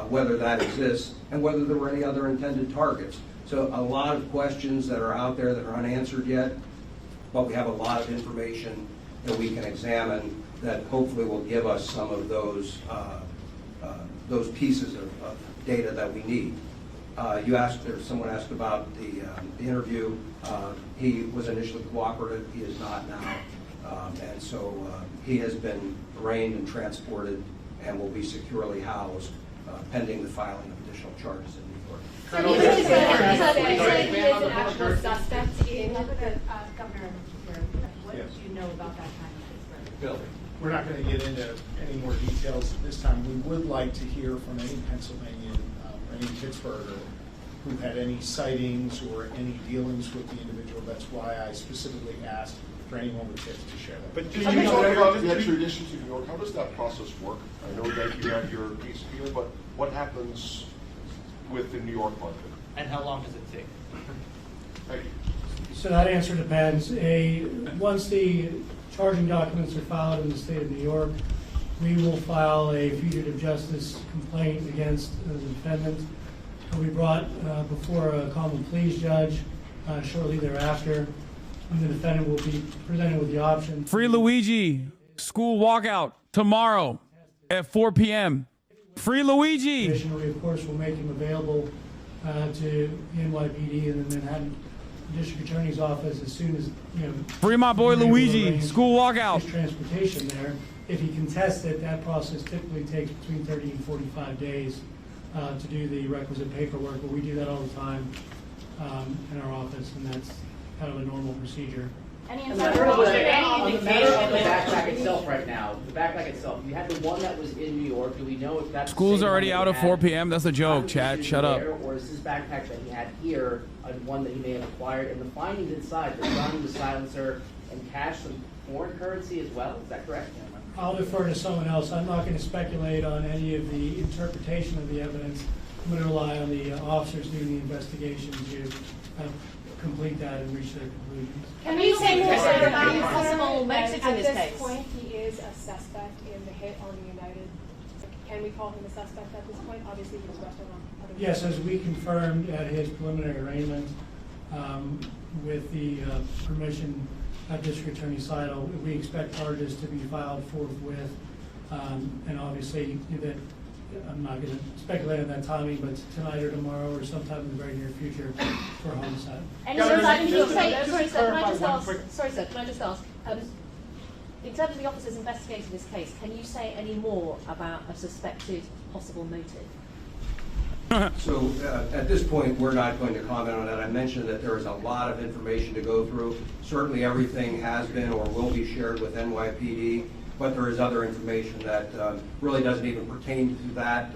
whether that exists and whether there were any other intended targets. So a lot of questions that are out there that are unanswered yet, but we have a lot of information that we can examine that hopefully will give us some of those pieces of data that we need. You asked, or someone asked about the interview. He was initially cooperative. He is not now. And so he has been arraigned and transported and will be securely housed pending the filing of additional charges in New York. Colonel, he is an actual suspect in the governor here. What do you know about that kind of case? Bill, we're not going to get into any more details at this time. We would like to hear from any Pennsylvanian or any Pittsburgher who had any sightings or any dealings with the individual. That's why I specifically asked for anyone with tips to share that. But do you talk about the extradition to New York? How does that process work? I know that you have your case here, but what happens with the New York market? And how long does it take? Thank you. So that answer depends. Once the charging documents are filed in the state of New York, we will file a fugitive justice complaint against the defendant. He'll be brought before a common pleas judge shortly thereafter, and the defendant will be presented with the option. Free Luigi. School walkout tomorrow at 4 p.m. Free Luigi. Additionally, of course, we'll make him available to the NYPD and the Manhattan District Attorney's Office as soon as, Free my boy Luigi. School walkout. His transportation there. If he contests it, that process typically takes between 30 and 45 days to do the requisite paperwork, but we do that all the time in our office, and that's kind of a normal procedure. Any On the matter of the backpack itself right now, the backpack itself, you had the one that was in New York. Do we know if that's School's already out at 4 p.m. That's a joke, Chad. Shut up. Or is this backpack that he had here one that he may have acquired? And the findings inside, the gun, the silencer, and cash, some foreign currency as well. Is that correct? I'll defer to someone else. I'm not going to speculate on any of the interpretation of the evidence. I'm going to rely on the officers doing the investigation to complete that and reach their conclusions. Can we say more about the possible message in this case? At this point, he is a suspect in the hit on the United. Can we call him a suspect at this point? Obviously, he was arrested on other. Yes, as we confirmed at his preliminary arraignment, with the permission of District Attorney Seidel, we expect charges to be filed forthwith, and obviously that I'm not going to speculate on that timing, but tonight or tomorrow or sometime in the very near future for homicide. And sorry, sir, can I just ask, In terms of the officers investigating this case, can you say any more about a suspected possible motive? So at this point, we're not going to comment on that. I mentioned that there is a lot of information to go through. Certainly everything has been or will be shared with NYPD, but there is other information that really doesn't even pertain to that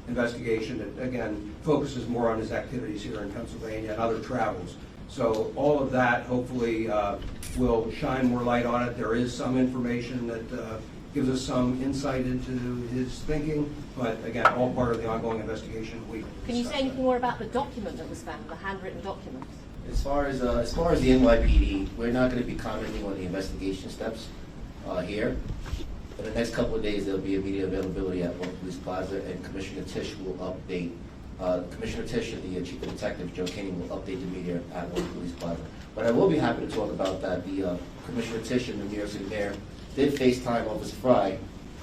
investigation. That, again, focuses more on his activities here in Pennsylvania and other travels. So all of that hopefully will shine more light on it. There is some information that gives us some insight into his thinking, but again, all part of the ongoing investigation. Can you say anything more about the document that was found, the handwritten document? As far as the NYPD, we're not going to be commenting on the investigation steps here. In the next couple of days, there'll be immediate availability at One Police Plaza, and Commissioner Tisch will update. Commissioner Tisch and the Chief of Detective, Joe Kinney, will update the media at One Police Plaza. But I will be happy to talk about that. The Commissioner Tisch and the New York City Mayor did FaceTime Officer Fry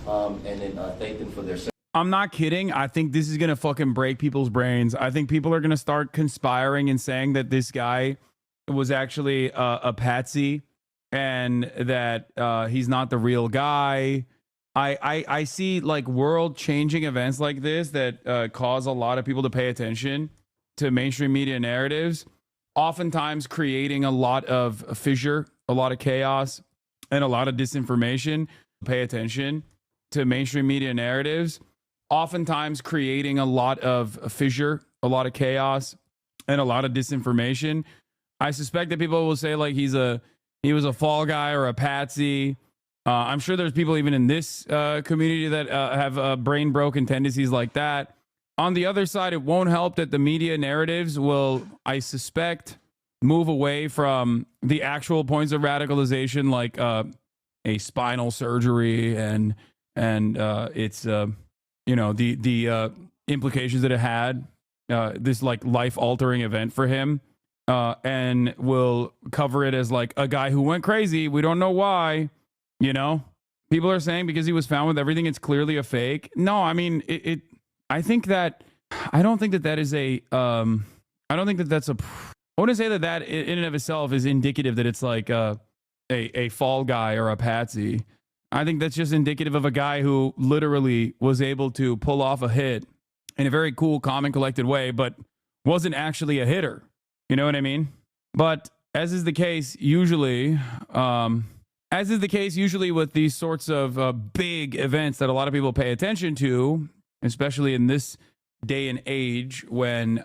and then thanked them for their service. I'm not kidding. I think this is going to fucking break people's brains. I think people are going to start conspiring and saying that this guy was actually a patsy and that he's not the real guy. I see like world-changing events like this that cause a lot of people to pay attention to mainstream media narratives, oftentimes creating a lot of fissure, a lot of chaos, and a lot of disinformation. Pay attention to mainstream media narratives, oftentimes creating a lot of fissure, a lot of chaos, and a lot of disinformation. I suspect that people will say like he was a fall guy or a patsy. I'm sure there's people even in this community that have brain broken tendencies like that. On the other side, it won't help that the media narratives will, I suspect, move away from the actual points of radicalization, like a spinal surgery and it's you know, the implications that it had, this like life altering event for him, and will cover it as like a guy who went crazy. We don't know why. You know, people are saying because he was found with everything, it's clearly a fake. No, I mean, I think that, I don't think that that is a, I don't think that that's a, I wouldn't say that that in and of itself is indicative that it's like a fall guy or a patsy. I think that's just indicative of a guy who literally was able to pull off a hit in a very cool, calm, and collected way, but wasn't actually a hitter. You know what I mean? But as is the case usually, with these sorts of big events that a lot of people pay attention to, especially in this day and age when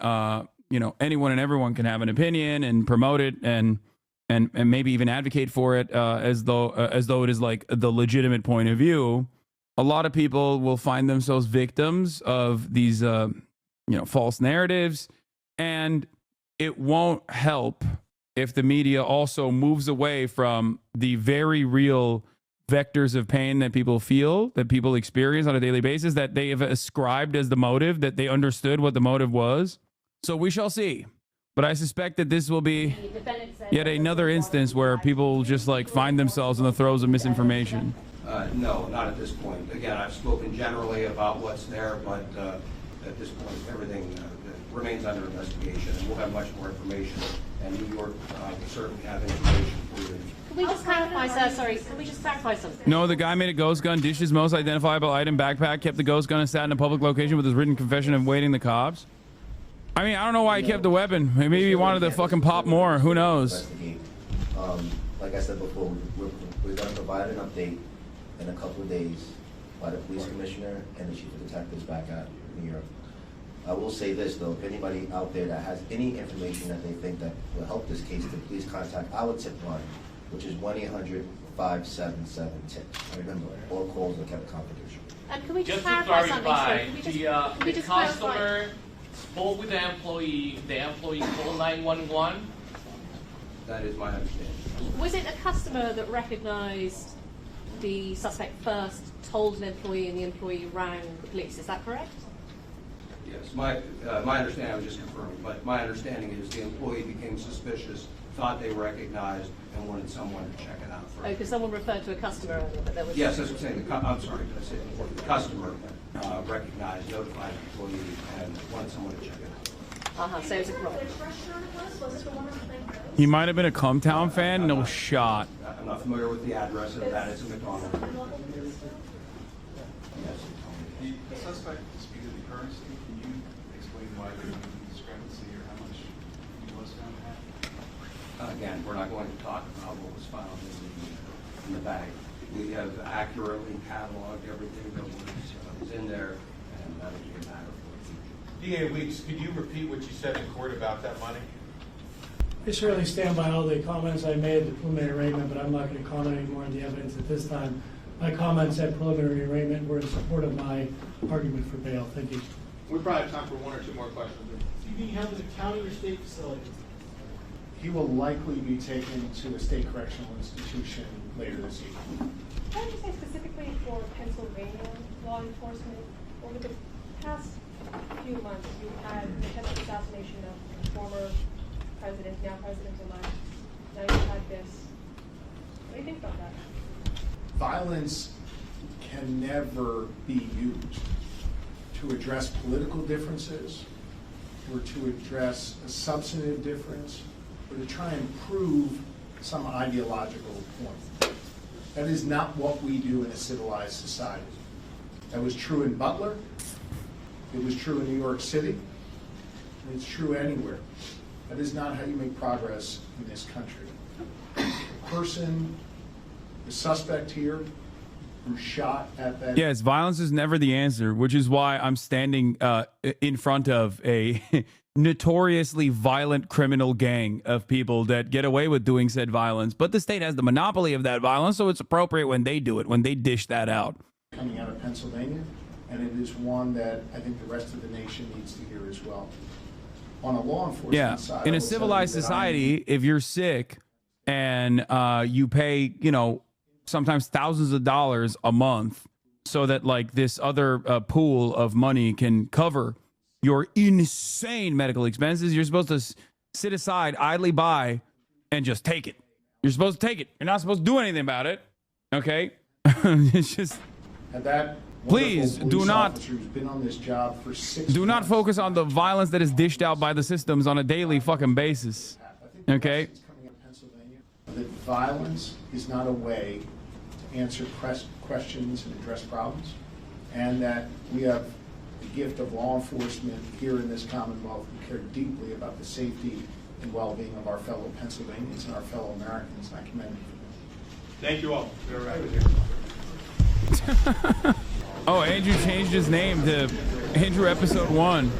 you know, anyone and everyone can have an opinion and promote it and maybe even advocate for it as though it is like the legitimate point of view. A lot of people will find themselves victims of these you know, false narratives, and it won't help if the media also moves away from the very real vectors of pain that people feel, that people experience on a daily basis, that they have ascribed as the motive, that they understood what the motive was. So we shall see. But I suspect that this will be yet another instance where people just like find themselves in the throes of misinformation. No, not at this point. Again, I've spoken generally about what's there, but at this point, everything remains under investigation, and we'll have much more information, and New York will certainly have information for you. Can we just clarify, sir? Sorry, can we just clarify something? No, the guy made a ghost gun, dished his most identifiable item backpack, kept the ghost gun, and sat in a public location with his written confession of awaiting the cops. I mean, I don't know why he kept the weapon. Maybe he wanted to fucking pop more. Who knows? Like I said before, we're going to provide an update in a couple of days by the police commissioner and the chief of detectives back at New York. I will say this, though, if anybody out there that has any information that they think that will help this case, then please contact our tip line, which is 1-800-577-TIP. Remember, all calls are kept confidential. And can we just clarify something? The customer spoke with the employee called 911? That is my understanding. Was it a customer that recognized the suspect first, told an employee, and the employee rang the police? Is that correct? Yes, my understanding, I was just confirming, but my understanding is the employee became suspicious, thought they were recognized, and wanted someone to check it out first. Oh, because someone referred to a customer, but there was... Yes, that's what I'm saying. I'm sorry, did I say the customer recognized, notified the employee, and wanted someone to check it out. So it was a girl. He might have been a Cumtown fan. No shot. I'm not familiar with the address of that. It's in McDonald. The suspect disputed the currency. Can you explain why there was a discrepancy or how much he was found to have? Again, we're not going to talk about what was found in the bag. We have accurately cataloged everything that was in there, and that will be a matter for the future. DA Weeks, could you repeat what you said in court about that money? I certainly stand by all the comments I made at the preliminary arraignment, but I'm not going to comment any more on the evidence at this time. My comments at preliminary arraignment were in support of my argument for bail. Thank you. We probably have time for one or two more questions. Is he being held at a county or state facility? He will likely be taken to a state correctional institution later this evening. Can I just say specifically for Pennsylvania law enforcement, over the past few months, you've had the attempted assassination of former president, now president-elect. Now you've had this. What do you think about that? Violence can never be used to address political differences or to address a substantive difference or to try and prove some ideological point. That is not what we do in a civilized society. That was true in Butler, it was true in New York City, and it's true anywhere. That is not how you make progress in this country. The suspect here who shot at that... Yes, violence is never the answer, which is why I'm standing in front of a notoriously violent criminal gang of people that get away with doing said violence. But the state has the monopoly of that violence, so it's appropriate when they do it, when they dish that out. Coming out of Pennsylvania, and it is one that I think the rest of the nation needs to hear as well. On a law enforcement side... In a civilized society, if you're sick and you pay, you know, sometimes thousands of dollars a month so that like this other pool of money can cover your insane medical expenses, you're supposed to sit aside, idly by, and just take it. You're supposed to take it. You're not supposed to do anything about it. Okay? It's just... And that please do not... who's been on this job for 6 do not focus on the violence that is dished out by the systems on a daily fucking basis. Okay? That violence is not a way to answer questions and address problems, and that we have the gift of law enforcement here in this Commonwealth who care deeply about the safety and well-being of our fellow Pennsylvanians and our fellow Americans, and I commend you for that. Thank you all. You're right. Oh, Andrew changed his name to Andrew Episode 1.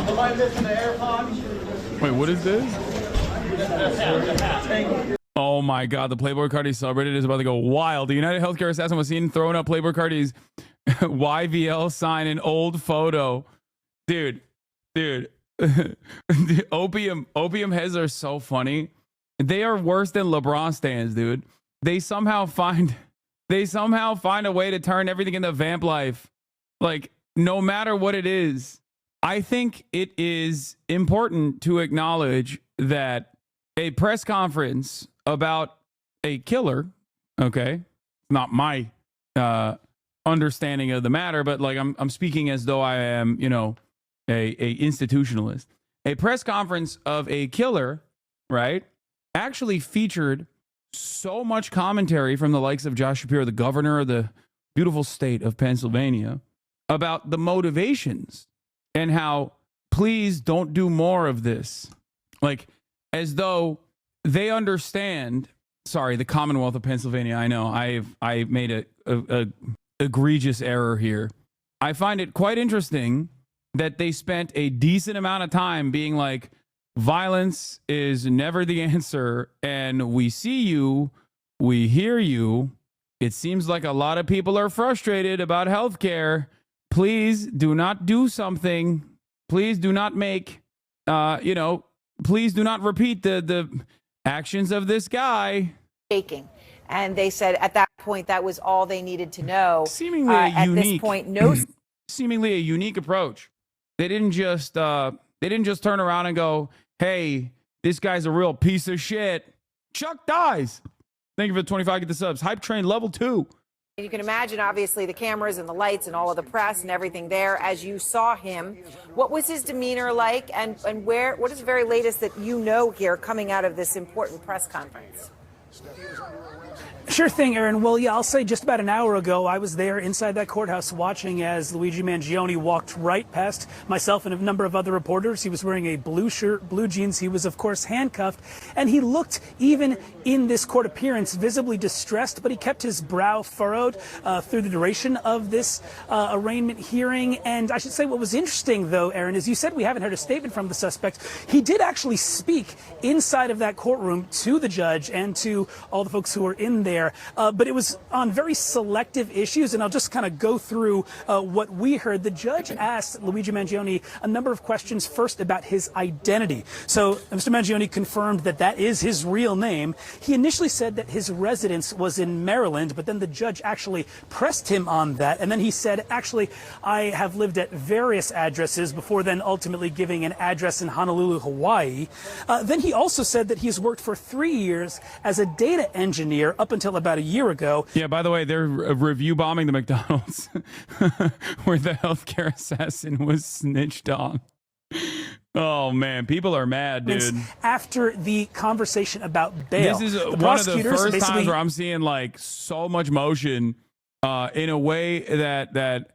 Am I missing the AirPods? Wait, what is this? Oh my God, the Playboy Cardi subreddit is about to go wild. The United Healthcare assassin was seen throwing up Playboy Cardi's YVL sign in old photo. Dude. The opium heads are so funny. They are worse than LeBron stands, dude. They somehow find a way to turn everything into vamp life. Like, no matter what it is. I think it is important to acknowledge that a press conference about a killer, okay, not my understanding of the matter, but like I'm speaking as though I am, you know, a institutionalist. A press conference of a killer, right, actually featured so much commentary from the likes of Josh Shapiro, the governor of the beautiful state of Pennsylvania, about the motivations and how, please don't do more of this. Like, as though they understand, sorry, the Commonwealth of Pennsylvania, I know, I made a egregious error here. I find it quite interesting that they spent a decent amount of time being like, violence is never the answer, and we see you, we hear you. It seems like a lot of people are frustrated about healthcare. Please do not do something. Please do not make, please do not repeat the actions of this guy. Shaking. And they said at that point that was all they needed to know. Seemingly at this point, seemingly a unique approach. They didn't just turn around and go, "Hey, this guy's a real piece of shit. Chuck dies. Thank you for the 25. Get the subs. Hype train level 2. You can imagine, obviously, the cameras and the lights and all of the press and everything there as you saw him. What was his demeanor like, and what is the very latest that you know here coming out of this important press conference? Sure thing, Aaron. Well, yeah, I'll say just about an hour ago, I was there inside that courthouse watching as Luigi Mangione walked right past myself and a number of other reporters. He was wearing a blue shirt, blue jeans. He was, of course, handcuffed. And he looked, even in this court appearance, visibly distressed, but he kept his brow furrowed through the duration of this arraignment hearing. And I should say what was interesting, though, Aaron, is you said we haven't heard a statement from the suspect. He did actually speak inside of that courtroom to the judge and to all the folks who were in there. But it was on very selective issues, and I'll just kind of go through what we heard. The judge asked Luigi Mangione a number of questions, first about his identity. So Mr. Mangione confirmed that that is his real name. He initially said that his residence was in Maryland, but then the judge actually pressed him on that. And then he said, actually, I have lived at various addresses before then ultimately giving an address in Honolulu, Hawaii. Then he also said that he's worked for 3 years as a data engineer up until about a year ago. Yeah, by the way, they're review bombing the McDonald's where the healthcare assassin was snitched on. Oh, man, people are mad, dude. After the conversation about bail. This is one of the first times where I'm seeing like so much motion in a way that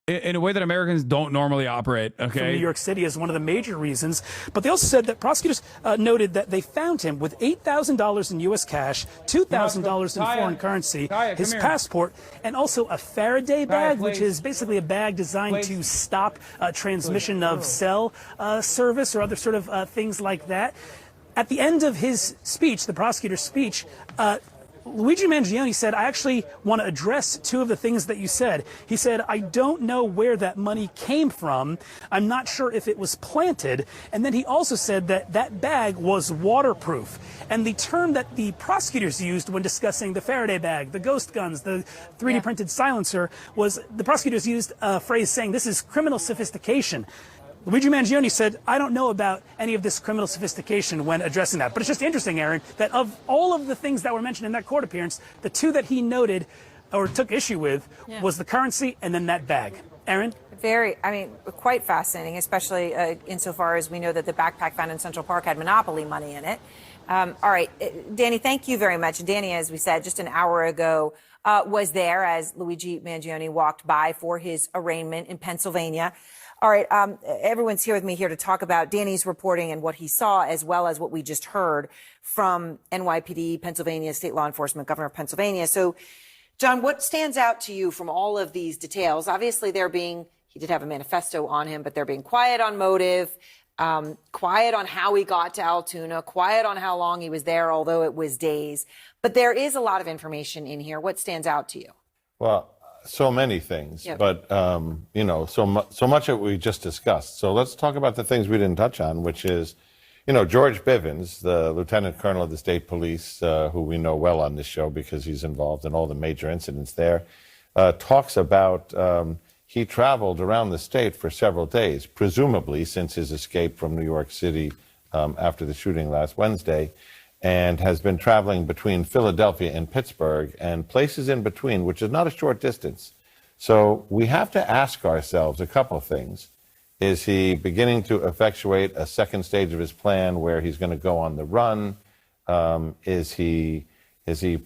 Americans don't normally operate, okay? From New York City is one of the major reasons. But they also said that prosecutors noted that they found him with $8,000 in U.S. cash, $2,000 in foreign currency, his passport, and also a Faraday bag, which is basically a bag designed to stop transmission of cell service or other sort of things like that. At the end of his speech, the prosecutor's speech, Luigi Mangione said, I actually want to address two of the things that you said. He said, I don't know where that money came from. I'm not sure if it was planted. And then he also said that that bag was waterproof. And the term that the prosecutors used when discussing the Faraday bag, the ghost guns, the 3D printed silencer, was the prosecutors used a phrase saying this is criminal sophistication. Luigi Mangione said, I don't know about any of this criminal sophistication when addressing that. But it's just interesting, Aaron, that of all of the things that were mentioned in that court appearance, the two that he noted or took issue with was the currency and then that bag. Aaron? Quite fascinating, especially insofar as we know that the backpack found in Central Park had Monopoly money in it. All right, Danny, thank you very much. Danny, as we said just an hour ago, was there as Luigi Mangione walked by for his arraignment in Pennsylvania. All right, everyone's here with me here to talk about Danny's reporting and what he saw, as well as what we just heard from NYPD, Pennsylvania, state law enforcement, governor of Pennsylvania. So, John, what stands out to you from all of these details? Obviously, he did have a manifesto on him, but they're being quiet on motive, quiet on how he got to Altoona, quiet on how long he was there, although it was days. But there is a lot of information in here. What stands out to you? Well, so many things, but so much that we just discussed. So let's talk about the things we didn't touch on, which is, George Bivens, the lieutenant colonel of the state police, who we know well on this show because he's involved in all the major incidents there, talks about he traveled around the state for several days, presumably since his escape from New York City after the shooting last Wednesday, and has been traveling between Philadelphia and Pittsburgh and places in between, which is not a short distance. So we have to ask ourselves a couple of things. Is he beginning to effectuate a second stage of his plan where he's going to go on the run? Is he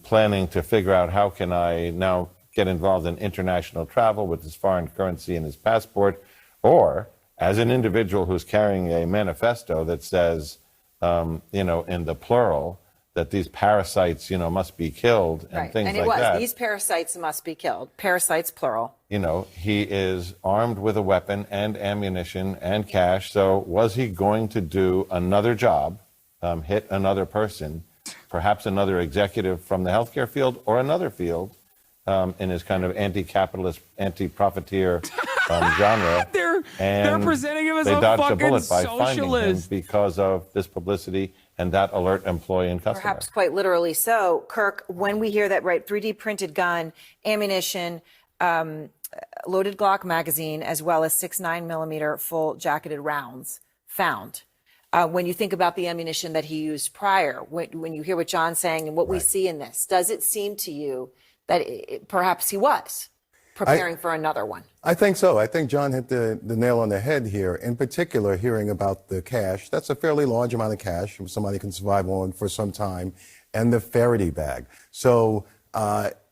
planning to figure out how can I now get involved in international travel with his foreign currency and his passport? Or as an individual who's carrying a manifesto that says, in the plural, that these parasites, must be killed and things like that. These parasites must be killed. Parasites, plural. He is armed with a weapon and ammunition and cash. So was he going to do another job, hit another person, perhaps another executive from the healthcare field or another field in his kind of anti-capitalist, anti-profiteer genre? They're presenting him as they a dodged fucking a bullet by finding him socialist because of this publicity and that alert employee and customer. Perhaps quite literally so. Kirk, when we hear that, 3D printed gun, ammunition, loaded Glock magazine, as well as 6.9mm full jacketed rounds found. When you think about the ammunition that he used prior, when you hear what John's saying and what we see in this, does it seem to you that perhaps he was preparing for another one? I think so. I think John hit the nail on the head here. In particular, hearing about the cash, that's a fairly large amount of cash somebody can survive on for some time, and the Faraday bag. So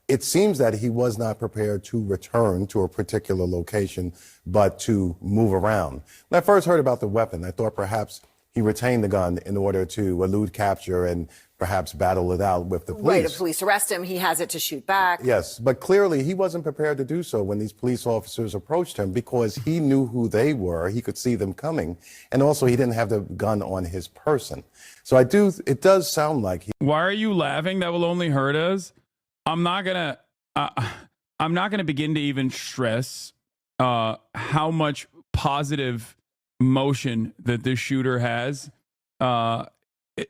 it seems that he was not prepared to return to a particular location, but to move around. When I first heard about the weapon, I thought perhaps he retained the gun in order to elude capture and perhaps battle it out with the police. Right, if police arrest him, he has it to shoot back. Yes, but clearly he wasn't prepared to do so when these police officers approached him, because he knew who they were. He could see them coming. And also he didn't have the gun on his person. So it does sound like he... Why are you laughing? That will only hurt us. I'm not gonna begin to even stress how much positive motion that this shooter has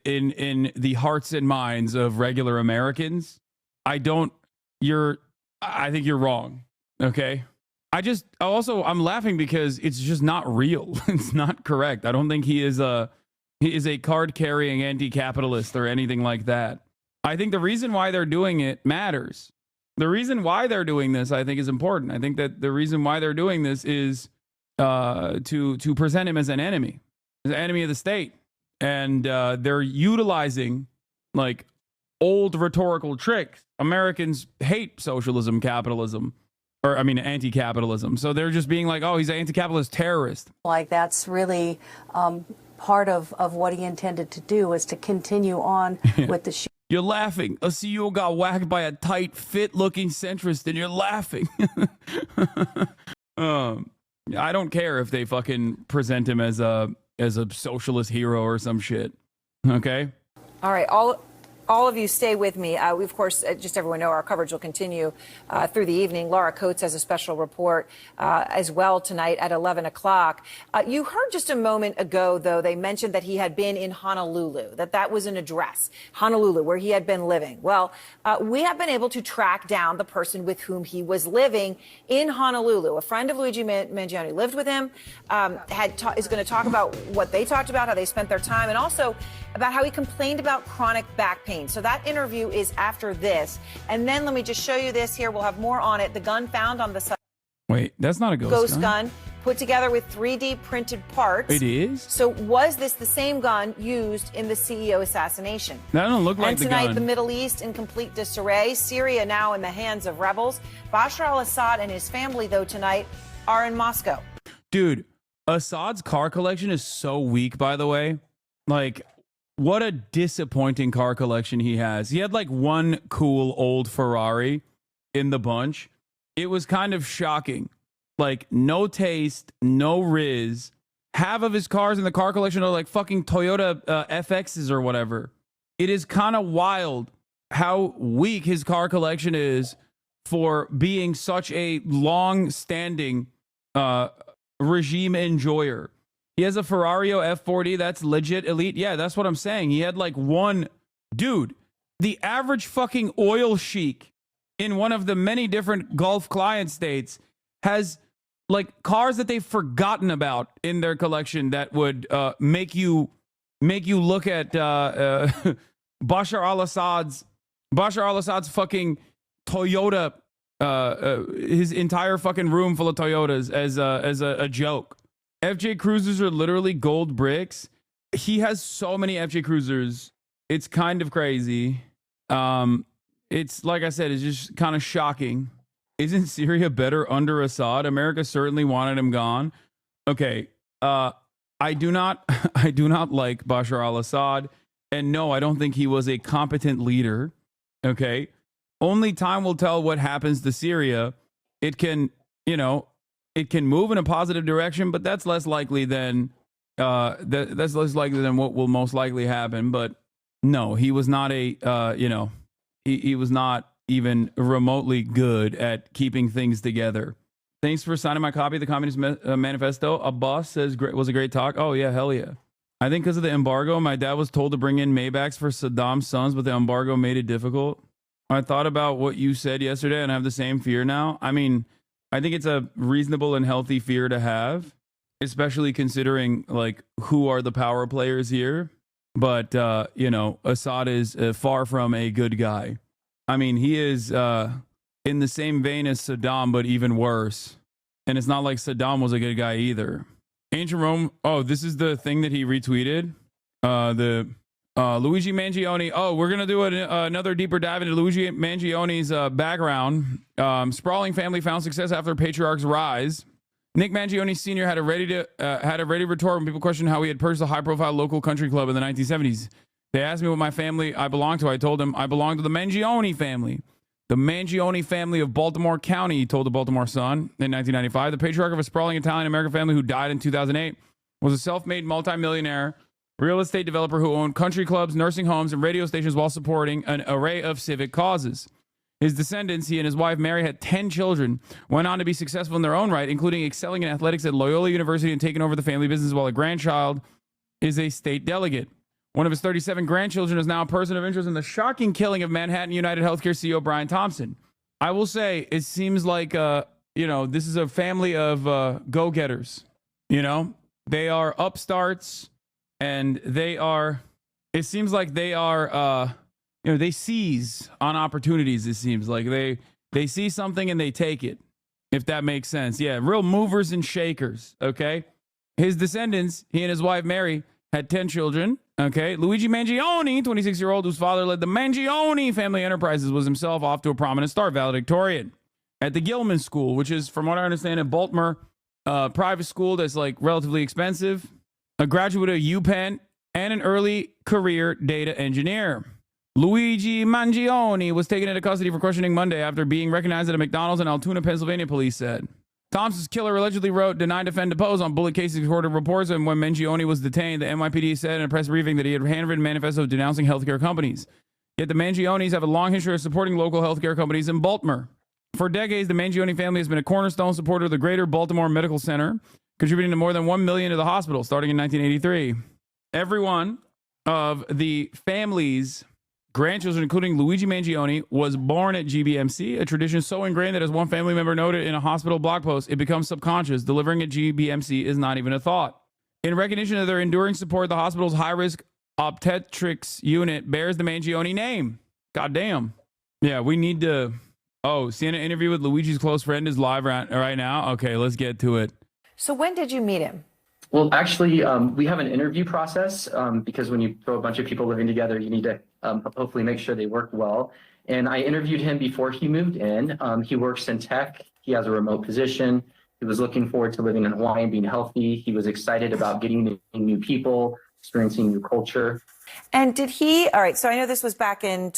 in the hearts and minds of regular Americans. I think you're wrong. Okay. I'm laughing because it's just not real. It's not correct. I don't think he is a card carrying anti-capitalist or anything like that. I think the reason why they're doing it matters. The reason why they're doing this, I think, is important. I think that the reason why they're doing this is to present him as an enemy of the state. And they're utilizing like old rhetorical tricks. Americans hate socialism, capitalism, or I mean anti-capitalism. So they're just being like, oh, he's an anti-capitalist terrorist. Like that's really part of what he intended to do, is to continue on with the shoot. You're laughing. A CEO got whacked by a tight, fit-looking centrist, and you're laughing. I don't care if they fucking present him as a socialist hero or some shit. Okay? All right, all of you stay with me. We, of course, just everyone know our coverage will continue through the evening. Laura Coates has a special report as well tonight at 11 o'clock. You heard just a moment ago, though, they mentioned that he had been in Honolulu, that was an address, Honolulu, where he had been living. Well, we have been able to track down the person with whom he was living in Honolulu. A friend of Luigi Mangione lived with him, is going to talk about what they talked about, how they spent their time, and also about how he complained about chronic back pain. So that interview is after this. And then let me just show you this here. We'll have more on it. The gun found on the site. Wait, that's not a ghost gun. Put together with 3D printed parts. It is? So was this the same gun used in the CEO assassination? That don't look like the gun. And tonight, the Middle East in complete disarray. Syria now in the hands of rebels. Bashar al-Assad and his family, though, tonight are in Moscow. Dude, Assad's car collection is so weak, by the way. Like, what a disappointing car collection he has. He had like one cool old Ferrari in the bunch. It was kind of shocking. Like, no taste, no riz. Half of his cars in the car collection are like fucking Toyota FXs or whatever. It is kind of wild how weak his car collection is for being such a long-standing regime enjoyer. He has a Ferrari F40. That's legit elite. Yeah, that's what I'm saying. He had like one dude. The average fucking oil sheik in one of the many different Gulf client states has like cars that they've forgotten about in their collection that would make you look at Bashar al-Assad's fucking Toyota, his entire fucking room full of Toyotas as a joke. FJ Cruisers are literally gold bricks. He has so many FJ Cruisers. It's kind of crazy. It's like I said, it's just kind of shocking. Isn't Syria better under Assad? America certainly wanted him gone. Okay. I do not like Bashar al-Assad. And no, I don't think he was a competent leader. Okay. Only time will tell what happens to Syria. It can, it can move in a positive direction, but that's less likely than that's less likely than what will most likely happen. But no, he was not he was not even remotely good at keeping things together. Thanks for signing my copy of the Communist Manifesto. A boss says was a great talk. Oh yeah, hell yeah. I think because of the embargo, my dad was told to bring in Maybachs for Saddam's sons, but the embargo made it difficult. I thought about what you said yesterday and I have the same fear now. I mean, I think it's a reasonable and healthy fear to have. especially considering like who are the power players here. But you know, Assad is far from a good guy. I mean, he is in the same vein as Saddam, but even worse. And it's not like Saddam was a good guy either. Ancient Rome. Oh, this is the thing that he retweeted. Luigi Mangione. Oh, we're going to do another deeper dive into Luigi Mangione's background. Sprawling family found success after patriarch's rise. Nick Mangione Sr. had a ready retort when people questioned how he had purchased a high-profile local country club in the 1970s. They asked me what my family I belonged to. I told them I belonged to the Mangione family. The Mangione family of Baltimore County, he told the Baltimore Sun in 1995. The patriarch of a sprawling Italian-American family who died in 2008 was a self-made multimillionaire real estate developer who owned country clubs, nursing homes, and radio stations while supporting an array of civic causes. His descendants, he and his wife Mary, had 10 children, went on to be successful in their own right, including excelling in athletics at Loyola University and taking over the family business, while a grandchild is a state delegate. One of his 37 grandchildren is now a person of interest in the shocking killing of Manhattan United Healthcare CEO Brian Thompson. I will say, it seems like, you know, this is a family of go-getters. You know, they are upstarts, and they are, it seems like they are, you know, they seize on opportunities. It seems like they see something and they take it, if that makes sense. Yeah, real movers and shakers, okay? His descendants, he and his wife Mary, had 10 children, okay? Luigi Mangione, 26-year-old, whose father led the Mangione family enterprises, was himself off to a prominent start, valedictorian at the Gilman School, which is, from what I understand, a Baltimore private school that's like relatively expensive, a graduate of UPenn, and an early career data engineer. Luigi Mangione was taken into custody for questioning Monday after being recognized at a McDonald's in Altoona, Pennsylvania, police said. Thompson's killer allegedly wrote, "Deny, defend, depose" on bullet cases recorded reports, and when Mangione was detained, the NYPD said in a press briefing that he had handwritten manifesto denouncing healthcare companies. Yet the Mangiones have a long history of supporting local healthcare companies in Baltimore. For decades, the Mangione family has been a cornerstone supporter of the Greater Baltimore Medical Center, contributing to more than $1 million to the hospital starting in 1983. Every one of the family's grandchildren, including Luigi Mangione, was born at GBMC, a tradition so ingrained that, as one family member noted in a hospital blog post, it becomes subconscious. Delivering at GBMC is not even a thought. In recognition of their enduring support, the hospital's high-risk obstetrics unit bears the Mangione name. Goddamn. Yeah, we need to... Oh, seeing an interview with Luigi's close friend is live right now. Okay, let's get to it. So when did you meet him? Well, actually, we have an interview process because when you throw a bunch of people living together, you need to hopefully make sure they work well. And I interviewed him before he moved in. He works in tech. He has a remote position. He was looking forward to living in Hawaii and being healthy. He was excited about getting new people, experiencing new culture. And did he, all right, so I know this was back in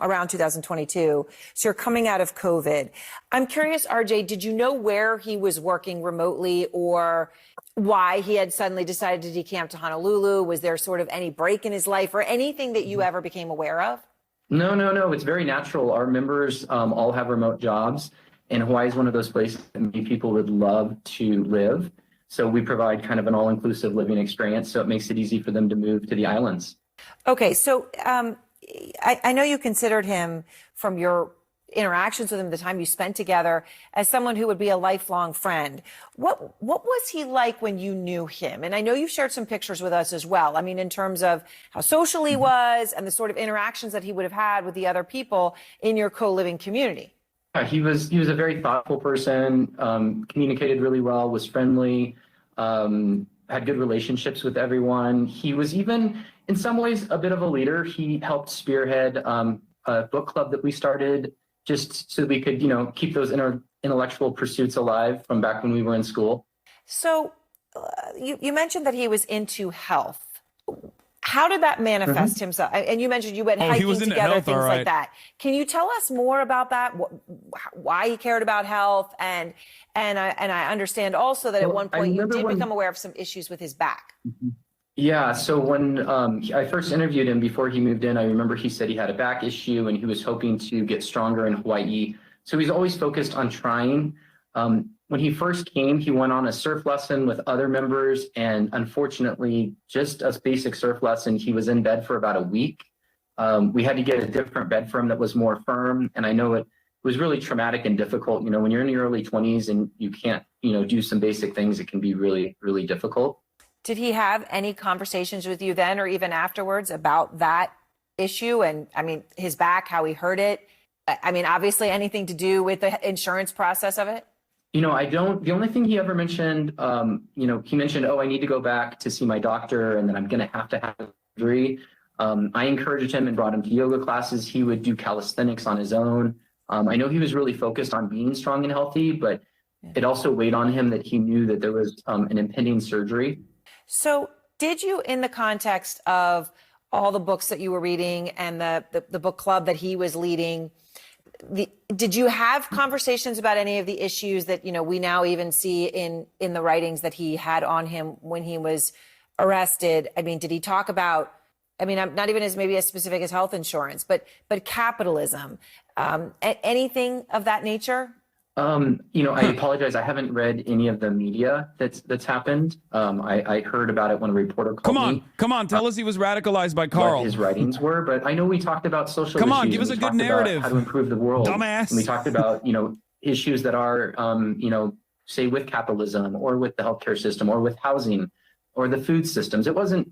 around 2022, so you're coming out of COVID. I'm curious, RJ, did you know where he was working remotely or why he had suddenly decided to decamp to Honolulu? Was there sort of any break in his life or anything that you ever became aware of? No, it's very natural. Our members all have remote jobs, and Hawaii is one of those places that many people would love to live. So we provide kind of an all-inclusive living experience, so it makes it easy for them to move to the islands. Okay, so I know you considered him, from your interactions with him, the time you spent together, as someone who would be a lifelong friend. What was he like when you knew him? And I know you've shared some pictures with us as well. I mean, in terms of how social he was and the sort of interactions that he would have had with the other people in your co-living community. He was a very thoughtful person, communicated really well, was friendly, had good relationships with everyone. He was even, in some ways, a bit of a leader. He helped spearhead a book club that we started just so we could, keep those intellectual pursuits alive from back when we were in school. So you mentioned that he was into health. How did that manifest himself? And you mentioned you went hiking together, things like that. Can you tell us more about that? Why he cared about health? And I understand also that at one point you did become aware of some issues with his back. Yeah, so when I first interviewed him before he moved in, I remember he said he had a back issue and he was hoping to get stronger in Hawaii. So he's always focused on trying. When he first came, he went on a surf lesson with other members, and unfortunately, just a basic surf lesson, he was in bed for about a week. We had to get a different bed for him that was more firm, and I know it was really traumatic and difficult. You know, when you're in your early 20s and you can't, do some basic things, it can be really, really difficult. Did he have any conversations with you then or even afterwards about that issue? And I mean, his back, how he hurt it? I mean, obviously anything to do with the insurance process of it? The only thing he ever mentioned, he mentioned, I need to go back to see my doctor and then I'm going to have surgery. I encouraged him and brought him to yoga classes. He would do calisthenics on his own. I know he was really focused on being strong and healthy, but it also weighed on him that he knew that there was an impending surgery. So did you, in the context of all the books that you were reading and the book club that he was leading, did you have conversations about any of the issues that, we now even see in the writings that he had on him when he was arrested? I mean, did he talk about, not even maybe as specific as health insurance, but capitalism, anything of that nature? I apologize. I haven't read any of the media that's happened. I heard about it when a reporter called me. Come on. Tell us he was radicalized by Carl. What his writings were, but I know we talked about social issues. Come on, give us a good narrative. How to improve the world. Dumbass. And we talked about, issues that are, say with capitalism or with the healthcare system or with housing or the food systems. It wasn't,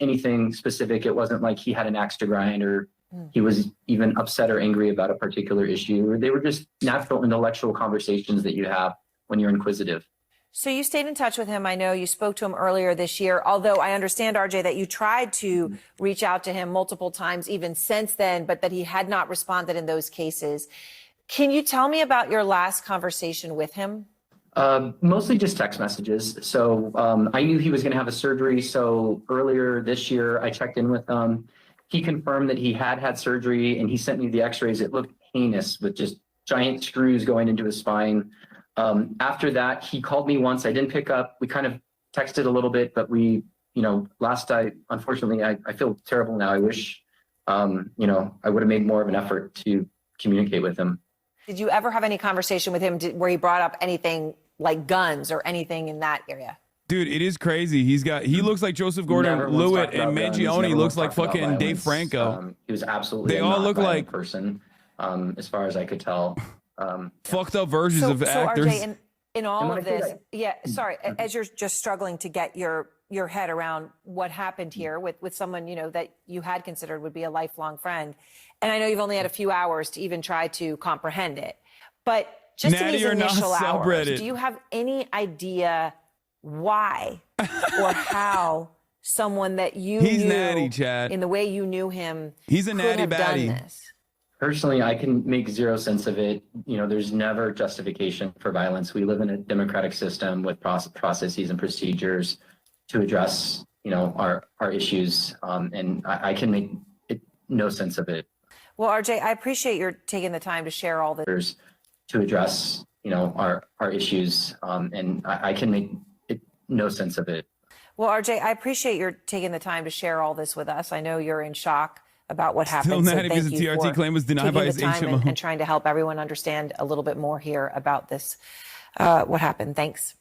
anything specific. It wasn't like he had an axe to grind or he was even upset or angry about a particular issue. They were just natural intellectual conversations that you have when you're inquisitive. So you stayed in touch with him. I know you spoke to him earlier this year, although I understand, RJ, that you tried to reach out to him multiple times even since then, but that he had not responded in those cases. Can you tell me about your last conversation with him? Mostly just text messages. So I knew he was going to have a surgery. So earlier this year, I checked in with him. He confirmed that he had surgery and he sent me the x-rays. It looked heinous with just giant screws going into his spine. After that, he called me once. I didn't pick up. We kind of texted a little bit, but unfortunately, I feel terrible now. I wish, I would have made more of an effort to communicate with him. Did you ever have any conversation with him where he brought up anything like guns or anything in that area? Dude, it is crazy. He looks like Joseph Gordon-Levitt, and Mangione looks like fucking Dave Franco. He was absolutely they all look like person, as far as I could tell. Fucked up versions of actors. RJ, in all of this, as you're just struggling to get your head around what happened here with someone, that you had considered would be a lifelong friend. And I know you've only had a few hours to even try to comprehend it. But just in these initial hours, do you have any idea why or how someone that you knew natty, Chad. In the way you knew him he's a natty baddie. Done this? Personally, I can make zero sense of it. There's never justification for violence. We live in a democratic system with processes and procedures to address, our issues. And I can make no sense of it. Well, RJ, I appreciate your taking the time to share all this. To address, our issues. And I can make no sense of it. Well, RJ, I appreciate your taking the time to share all this with us. I know you're in shock about what happened. Still natty because the TRT claim was denied by his HMO. And trying to help everyone understand a little bit more here about this, what happened. Thanks.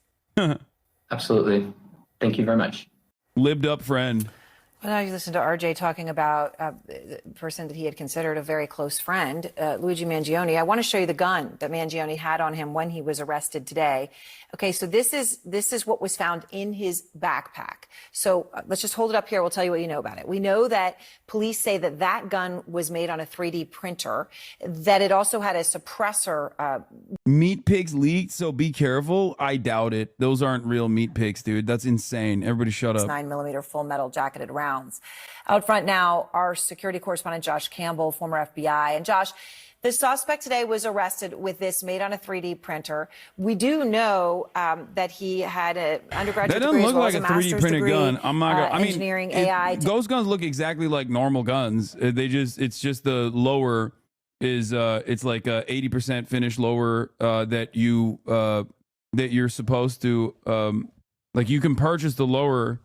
Absolutely. Thank you very much. Lived up friend. Well, now you listen to RJ talking about the person that he had considered a very close friend, Luigi Mangione. I want to show you the gun that Mangione had on him when he was arrested today. Okay, so this is what was found in his backpack. So let's just hold it up here. We'll tell you what you know about it. We know that police say that gun was made on a 3D printer, that it also had a suppressor. Meat pigs leaked, so be careful. I doubt it. Those aren't real meat pigs, dude. That's insane. Everybody shut up. 9mm full metal jacketed rounds. Out front now, our security correspondent, Josh Campbell, former FBI. And Josh, the suspect today was arrested with this made on a 3D printer. We do know that he had an undergraduate degree as well as a master's degree. That doesn't look like a 3D printed gun. I'm not gonna, engineering, AI. Those guns look exactly like normal guns. It's just the lower is it's like 80% finished lower that you're supposed to like you can purchase the lower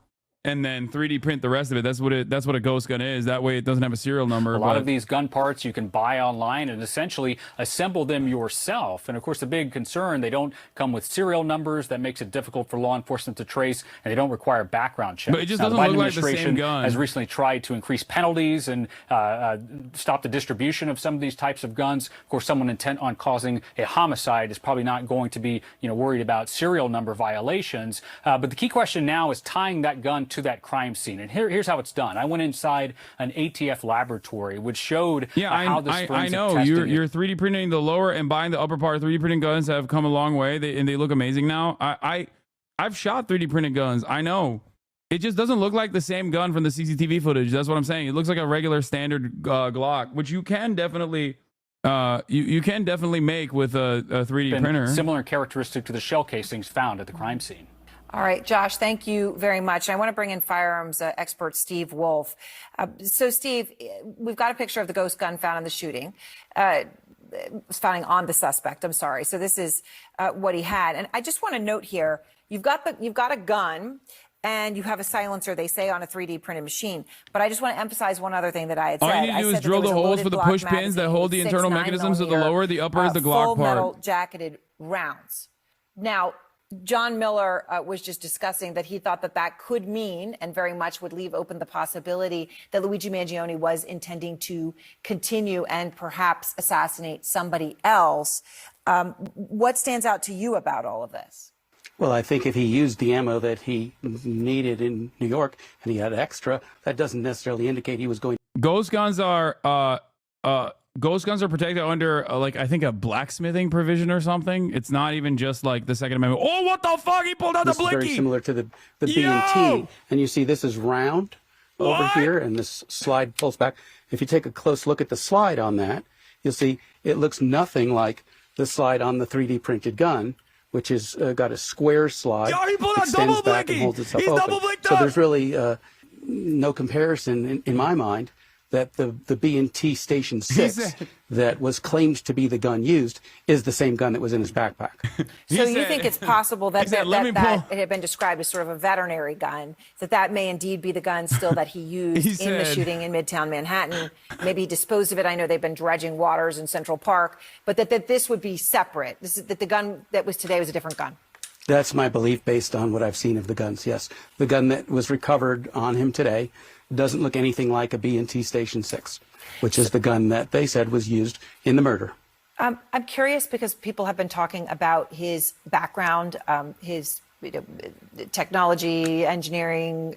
and then 3D print the rest of it. That's what a ghost gun is. That way it doesn't have a serial number. A lot of these gun parts you can buy online and essentially assemble them yourself. And of course, the big concern, they don't come with serial numbers. That makes it difficult for law enforcement to trace, and they don't require background checks. But it just now, doesn't the Biden look like the same administration gun. has recently tried to increase penalties and stop the distribution of some of these types of guns. Of course, someone intent on causing a homicide is probably not going to be, worried about serial number violations. But the key question now is tying that gun to that crime scene. And here's how it's done. I went inside an ATF laboratory, which showed how this I forensic know testing you're 3D printing the lower and buying the upper part. 3D printing guns have come a long way, and they look amazing now. I've shot 3D printed guns. I know. It just doesn't look like the same gun from the CCTV footage. That's what I'm saying. It looks like a regular standard Glock, which you can definitely you can definitely make with a 3D printer. Similar characteristic to the shell casings found at the crime scene. All right, Josh, thank you very much. I want to bring in firearms expert Steve Wolf. So, Steve, we've got a picture of the ghost gun found in the shooting. Found on the suspect. I'm sorry. So this is what he had, and I just want to note here: you've got a gun, and you have a silencer. They say on a 3D printed machine. But I just want to emphasize one other thing that I had said. All you need to do is drill the holes for the push pins that hold the internal mechanisms of the lower. The upper is the Glock full part. Metal jacketed rounds. Now, John Miller was just discussing that he thought that could mean, and very much would leave open the possibility, that Luigi Mangione was intending to continue and perhaps assassinate somebody else. What stands out to you about all of this? Well, I think if he used the ammo that he needed in New York and he had extra, that doesn't necessarily indicate he was going. Ghost guns are protected under I think a blacksmithing provision or something. It's not even just like the Second Amendment. Oh, what the fuck? He pulled out the blinky. Very similar to the B&T, and you see this is round over here, and this slide pulls back. If you take a close look at the slide on that, you'll see it looks nothing like the slide on the 3D printed gun, which is got a square slide. Yeah, he pulled out extends double back blinky. and holds itself He's open. double blinked So up. there's really no comparison in my mind that the B&T Station 6 that was claimed to be the gun used is the same gun that was in his backpack. So you think it's possible that it had been described as sort of a veterinary gun, that may indeed be the gun still that he used in the shooting in Midtown Manhattan. Maybe he disposed of it. I know they've been dredging waters in Central Park, but that this would be separate. That the gun that was today was a different gun. That's my belief based on what I've seen of the guns, yes. The gun that was recovered on him today doesn't look anything like a B&T Station 6, which is the gun that they said was used in the murder. I'm curious because people have been talking about his background, his technology, engineering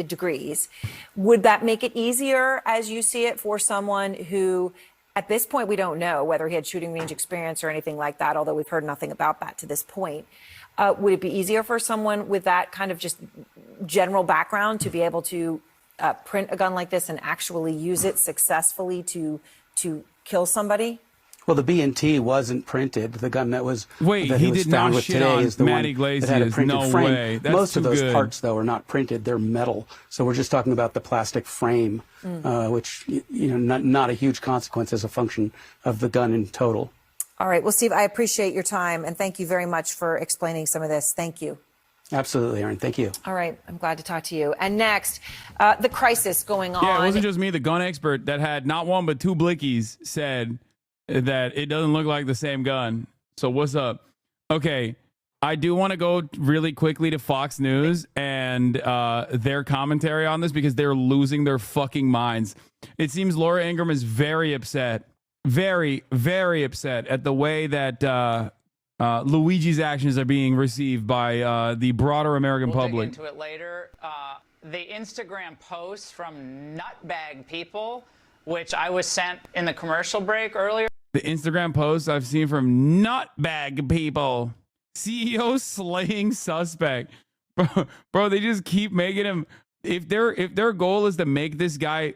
degrees. Would that make it easier, as you see it, for someone who, at this point, we don't know whether he had shooting range experience or anything like that, although we've heard nothing about that to this point. Would it be easier for someone with that kind of just general background to be able to print a gun like this and actually use it successfully to kill somebody? Well, the B&T wasn't printed. The gun that was he was did found not with shit today on is the Matty one that had a Iglesias. printed No frame. way. That's Most of too those good. parts, though, are not printed. They're metal. So we're just talking about the plastic frame, which not a huge consequence as a function of the gun in total. All right. Well, Steve, I appreciate your time, and thank you very much for explaining some of this. Thank you. Absolutely, Aaron. Thank you. All right. I'm glad to talk to you. And next, the crisis going on. Yeah, it wasn't just me. The gun expert that had not one but two blickies said that it doesn't look like the same gun. So what's up? Okay, I do want to go really quickly to Fox News and their commentary on this because they're losing their fucking minds. It seems Laura Ingraham is very upset. Very, very upset at the way that Luigi's actions are being received by the broader American public. Dig into it later. The Instagram posts from nutbag people, which I was sent in the commercial break earlier. The Instagram posts I've seen from nutbag people. CEO slaying suspect. Bro, they just keep making him. If their goal is to make this guy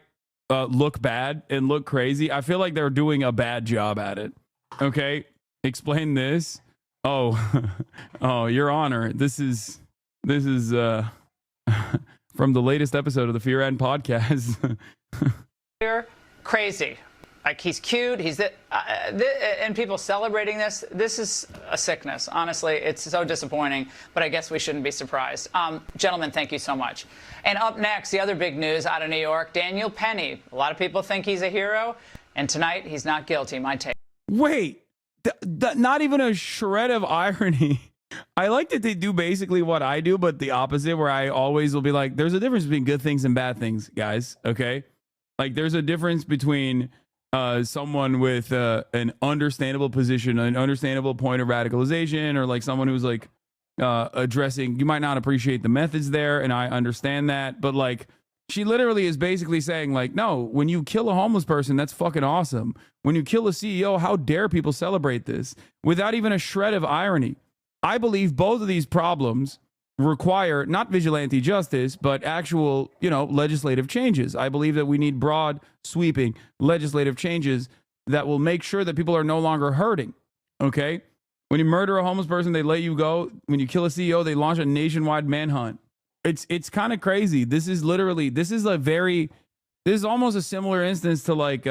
look bad and look crazy, I feel like they're doing a bad job at it. Okay, explain this. Oh, Your Honor, this is from the latest episode of the Fear End podcast. Crazy. like he's cute. He's and people celebrating this. This is a sickness. Honestly, it's so disappointing. But I guess we shouldn't be surprised. Gentlemen, thank you so much. And up next, the other big news out of New York: Daniel Penny. A lot of people think he's a hero, and tonight he's not guilty. My take. Wait, not even a shred of irony. I like that they do basically what I do, but the opposite, where I always will be like, there's a difference between good things and bad things, guys. Okay. Like there's a difference between someone with an understandable position, an understandable point of radicalization, or like someone who's like addressing, you might not appreciate the methods there. And I understand that, but like, she literally is basically saying like, no, when you kill a homeless person, that's fucking awesome. When you kill a CEO, how dare people celebrate this without even a shred of irony? I believe both of these problems require not vigilante justice, but actual, legislative changes. I believe that we need broad, sweeping legislative changes that will make sure that people are no longer hurting. Okay? When you murder a homeless person, they let you go. When you kill a CEO, they launch a nationwide manhunt. It's kind of crazy. This is almost a similar instance to like,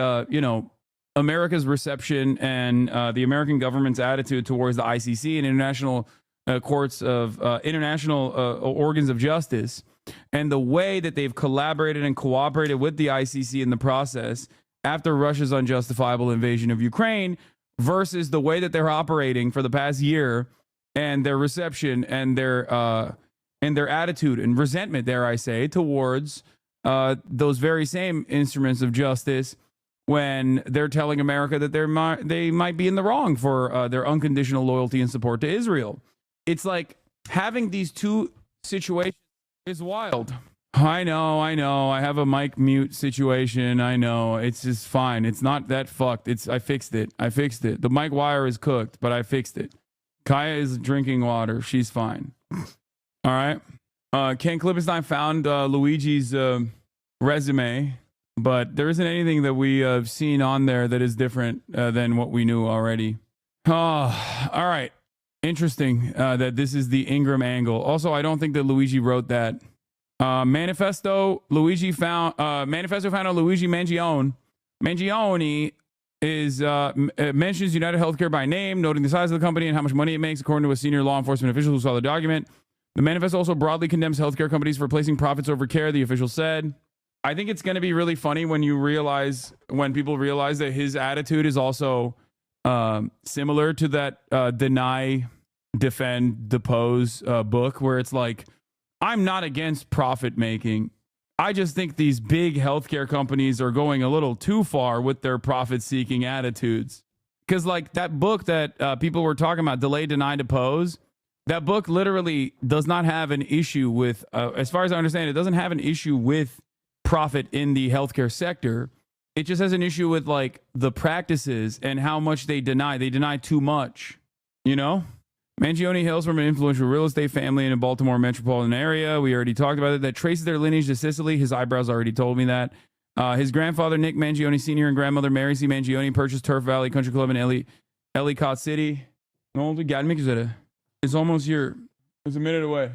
America's reception and the American government's attitude towards the ICC and international courts of international organs of justice, and the way that they've collaborated and cooperated with the ICC in the process after Russia's unjustifiable invasion of Ukraine, versus the way that they're operating for the past year and their reception and their attitude and resentment, dare I say, towards those very same instruments of justice, when they're telling America that they might be in the wrong for their unconditional loyalty and support to Israel. It's like having these two situations is wild. I know. I have a mic mute situation. I know. It's just fine. It's not that fucked. I fixed it. The mic wire is cooked, but I fixed it. Kaya is drinking water. She's fine. All right. Ken Klippenstein found Luigi's resume, but there isn't anything that we have seen on there that is different than what we knew already. All right. Interesting that this is the Ingram angle. Also, I don't think that Luigi wrote that. Manifesto found on Luigi Mangione. Mangione is mentions United Healthcare by name, noting the size of the company and how much money it makes, according to a senior law enforcement official who saw the document. The manifesto also broadly condemns healthcare companies for placing profits over care, the official said. I think it's going to be really funny when people realize that his attitude is also similar to that deny, defend, depose book, where it's like, I'm not against profit making. I just think these big healthcare companies are going a little too far with their profit seeking attitudes. Because like that book that people were talking about, Delay, Deny, Depose, that book literally does not have an issue with, as far as I understand, it doesn't have an issue with profit in the healthcare sector. It just has an issue with like the practices and how much they deny. They deny too much, Mangione hails from an influential real estate family in a Baltimore metropolitan area. We already talked about it. That traces their lineage to Sicily. His eyebrows already told me that. His grandfather, Nick Mangione Sr., and grandmother, Mary C. Mangione, purchased Turf Valley Country Club in Ellicott City. It's almost here. It's a minute away.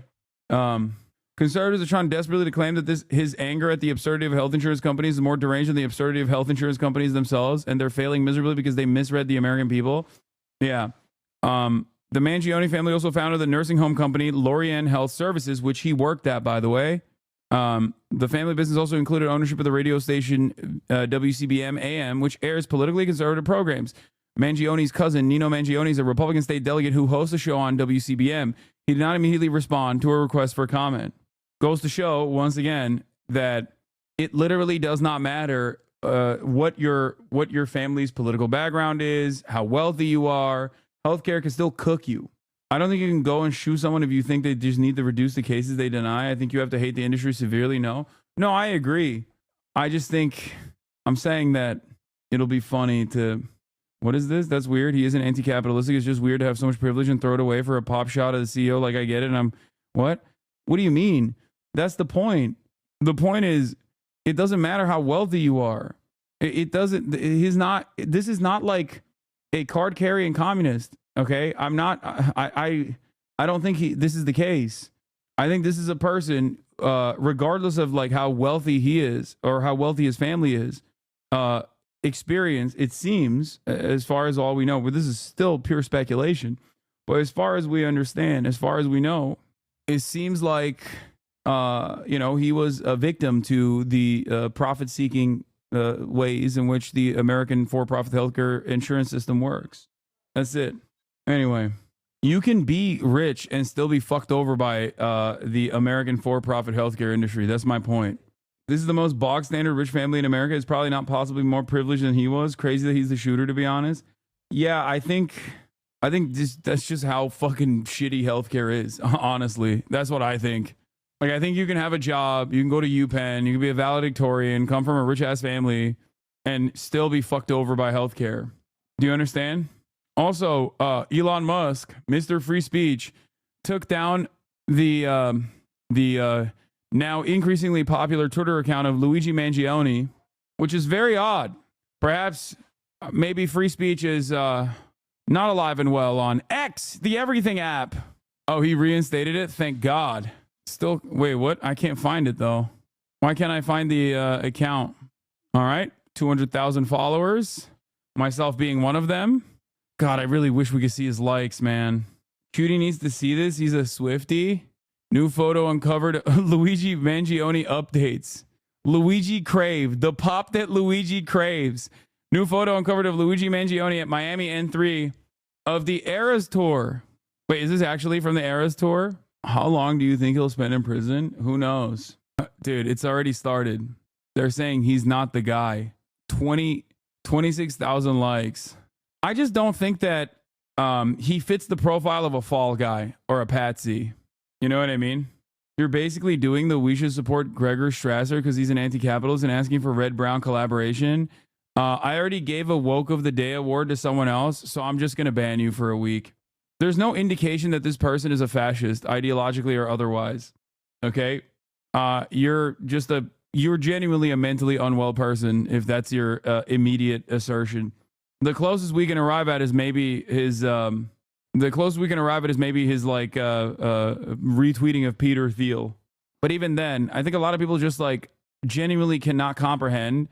Conservatives are trying desperately to claim that his anger at the absurdity of health insurance companies is more deranged than the absurdity of health insurance companies themselves, and they're failing miserably because they misread the American people. Yeah. The Mangione family also founded the nursing home company Lorien Health Services, which he worked at, by the way. The family business also included ownership of the radio station WCBM AM, which airs politically conservative programs. Mangione's cousin, Nino Mangione, is a Republican state delegate who hosts a show on WCBM. He did not immediately respond to a request for comment. Goes to show, once again, that it literally does not matter what your family's political background is, how wealthy you are. Healthcare can still cook you. I don't think you can go and shoot someone if you think they just need to reduce the cases they deny. I think you have to hate the industry severely. No, I agree. I just think I'm saying that it'll be funny to, what is this? That's weird. He isn't anti-capitalistic. It's just weird to have so much privilege and throw it away for a pop shot of the CEO. Like, I get it. And what do you mean? That's the point. The point is, it doesn't matter how wealthy you are. This is not like a card carrying communist. Okay. I don't think this is the case. I think this is a person, regardless of like how wealthy he is or how wealthy his family is, experience, it seems, as far as all we know, but this is still pure speculation, but as far as we understand, as far as we know, it seems like, he was a victim to the profit-seeking ways in which the American for-profit healthcare insurance system works. That's it. Anyway, you can be rich and still be fucked over by the American for-profit healthcare industry. That's my point. This is the most bog standard rich family in America. It's probably not possibly more privileged than he was. Crazy that he's the shooter, to be honest. Yeah, I think that's just how fucking shitty healthcare is. Honestly, that's what I think. Like, I think you can have a job, you can go to UPenn, you can be a valedictorian, come from a rich ass family, and still be fucked over by healthcare. Do you understand? Also, Elon Musk, Mr. Free Speech, took down the now increasingly popular Twitter account of Luigi Mangione, which is very odd. Perhaps, maybe free speech is not alive and well on X, the everything app. Oh, he reinstated it? Thank God. Still, wait, what? I can't find it, though. Why can't I find the account? All right, 200,000 followers, myself being one of them. God, I really wish we could see his likes, man. Cutie needs to see this. He's a Swiftie. New photo uncovered. Luigi Mangione updates. Luigi craved. The pop that Luigi craves. New photo uncovered of Luigi Mangione at Miami N3 of the Eras Tour. Wait, is this actually from the Eras Tour? How long do you think he'll spend in prison? Who knows? Dude, it's already started. They're saying he's not the guy. 26,000 likes. I just don't think that he fits the profile of a fall guy or a patsy. You know what I mean? You're basically doing the we should support Gregor Strasser because he's an anti-capitalist and asking for red-brown collaboration. I already gave a Woke of the Day award to someone else, so I'm just going to ban you for a week. There's no indication that this person is a fascist, ideologically or otherwise. Okay? You're genuinely a mentally unwell person if that's your immediate assertion. The closest we can arrive at is maybe his retweeting of Peter Thiel. But even then, I think a lot of people just like genuinely cannot comprehend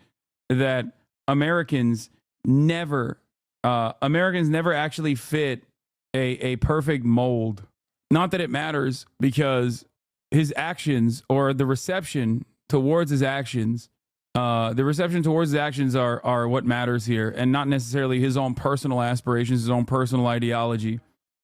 that Americans never actually fit a perfect mold. Not that it matters, because his actions or the reception towards his actions are what matters here, and not necessarily his own personal aspirations, his own personal ideology.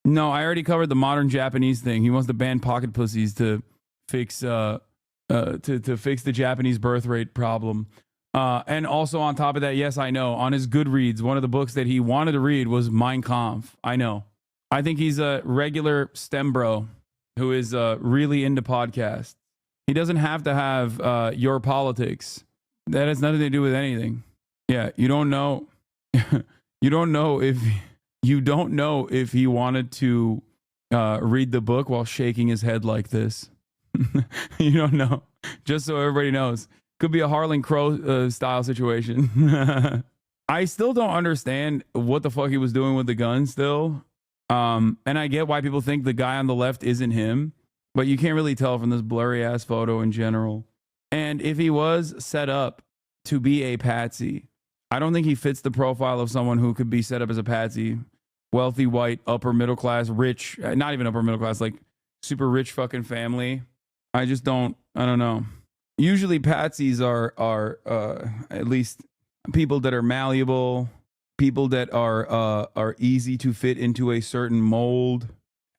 No, I already covered the modern Japanese thing. He wants to ban pocket pussies to fix to fix the Japanese birth rate problem. And also on top of that, yes, I know, on his Goodreads, one of the books that he wanted to read was Mein Kampf. I know. I think he's a regular STEM bro who is really into podcasts. He doesn't have to have your politics. That has nothing to do with anything. Yeah, you don't know. You don't know if he wanted to read the book while shaking his head like this. You don't know. Just so everybody knows. Could be a Harlan Crow style situation. I still don't understand what the fuck he was doing with the gun still. And I get why people think the guy on the left isn't him, but you can't really tell from this blurry ass photo in general. And if he was set up to be a patsy, I don't think he fits the profile of someone who could be set up as a patsy. Wealthy, white, upper middle class, rich, not even upper middle class, like super rich fucking family. I don't know. Usually patsies are at least people that are malleable, people that are easy to fit into a certain mold.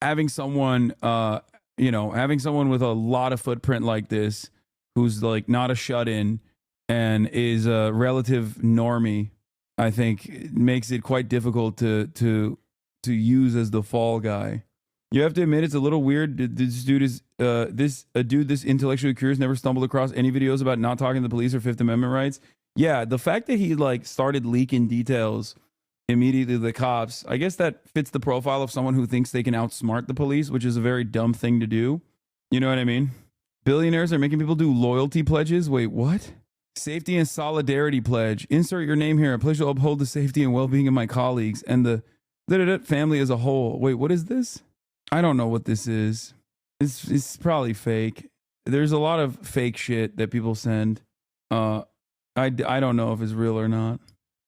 Having someone with a lot of footprint like this, who's like not a shut-in and is a relative normie, I think it makes it quite difficult to use as the fall guy. You have to admit it's a little weird. This dude this intellectually curious never stumbled across any videos about not talking to the police or Fifth Amendment rights. Yeah, the fact that he like started leaking details immediately to the cops, I guess that fits the profile of someone who thinks they can outsmart the police, which is a very dumb thing to do. You know what I mean? Billionaires are making people do loyalty pledges. Wait, what? Safety and solidarity pledge. Insert your name here. I pledge to uphold the safety and well-being of my colleagues and the family as a whole. Wait, what is this? I don't know what this is. It's probably fake. There's a lot of fake shit that people send. I don't know if it's real or not.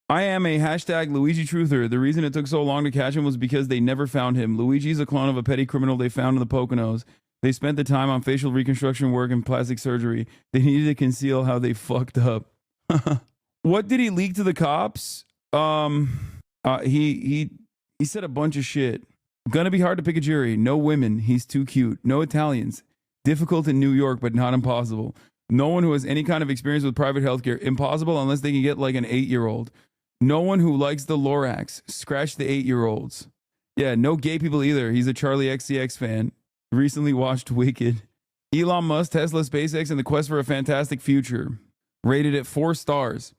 I am a hashtag Luigi truther. The reason it took so long to catch him was because they never found him. Luigi's a clone of a petty criminal they found in the Poconos. They spent the time on facial reconstruction work and plastic surgery. They needed to conceal how they fucked up. What did he leak to the cops? He said a bunch of shit. Gonna be hard to pick a jury. No women. He's too cute. No Italians. Difficult in New York, but not impossible. No one who has any kind of experience with private healthcare. Impossible unless they can get like an 8-year-old. No one who likes the Lorax. Scratch the 8-year-olds. Yeah, no gay people either. He's a Charlie XCX fan. Recently watched Wicked. Elon Musk, Tesla, SpaceX, and the quest for a fantastic future. Rated at 4 stars.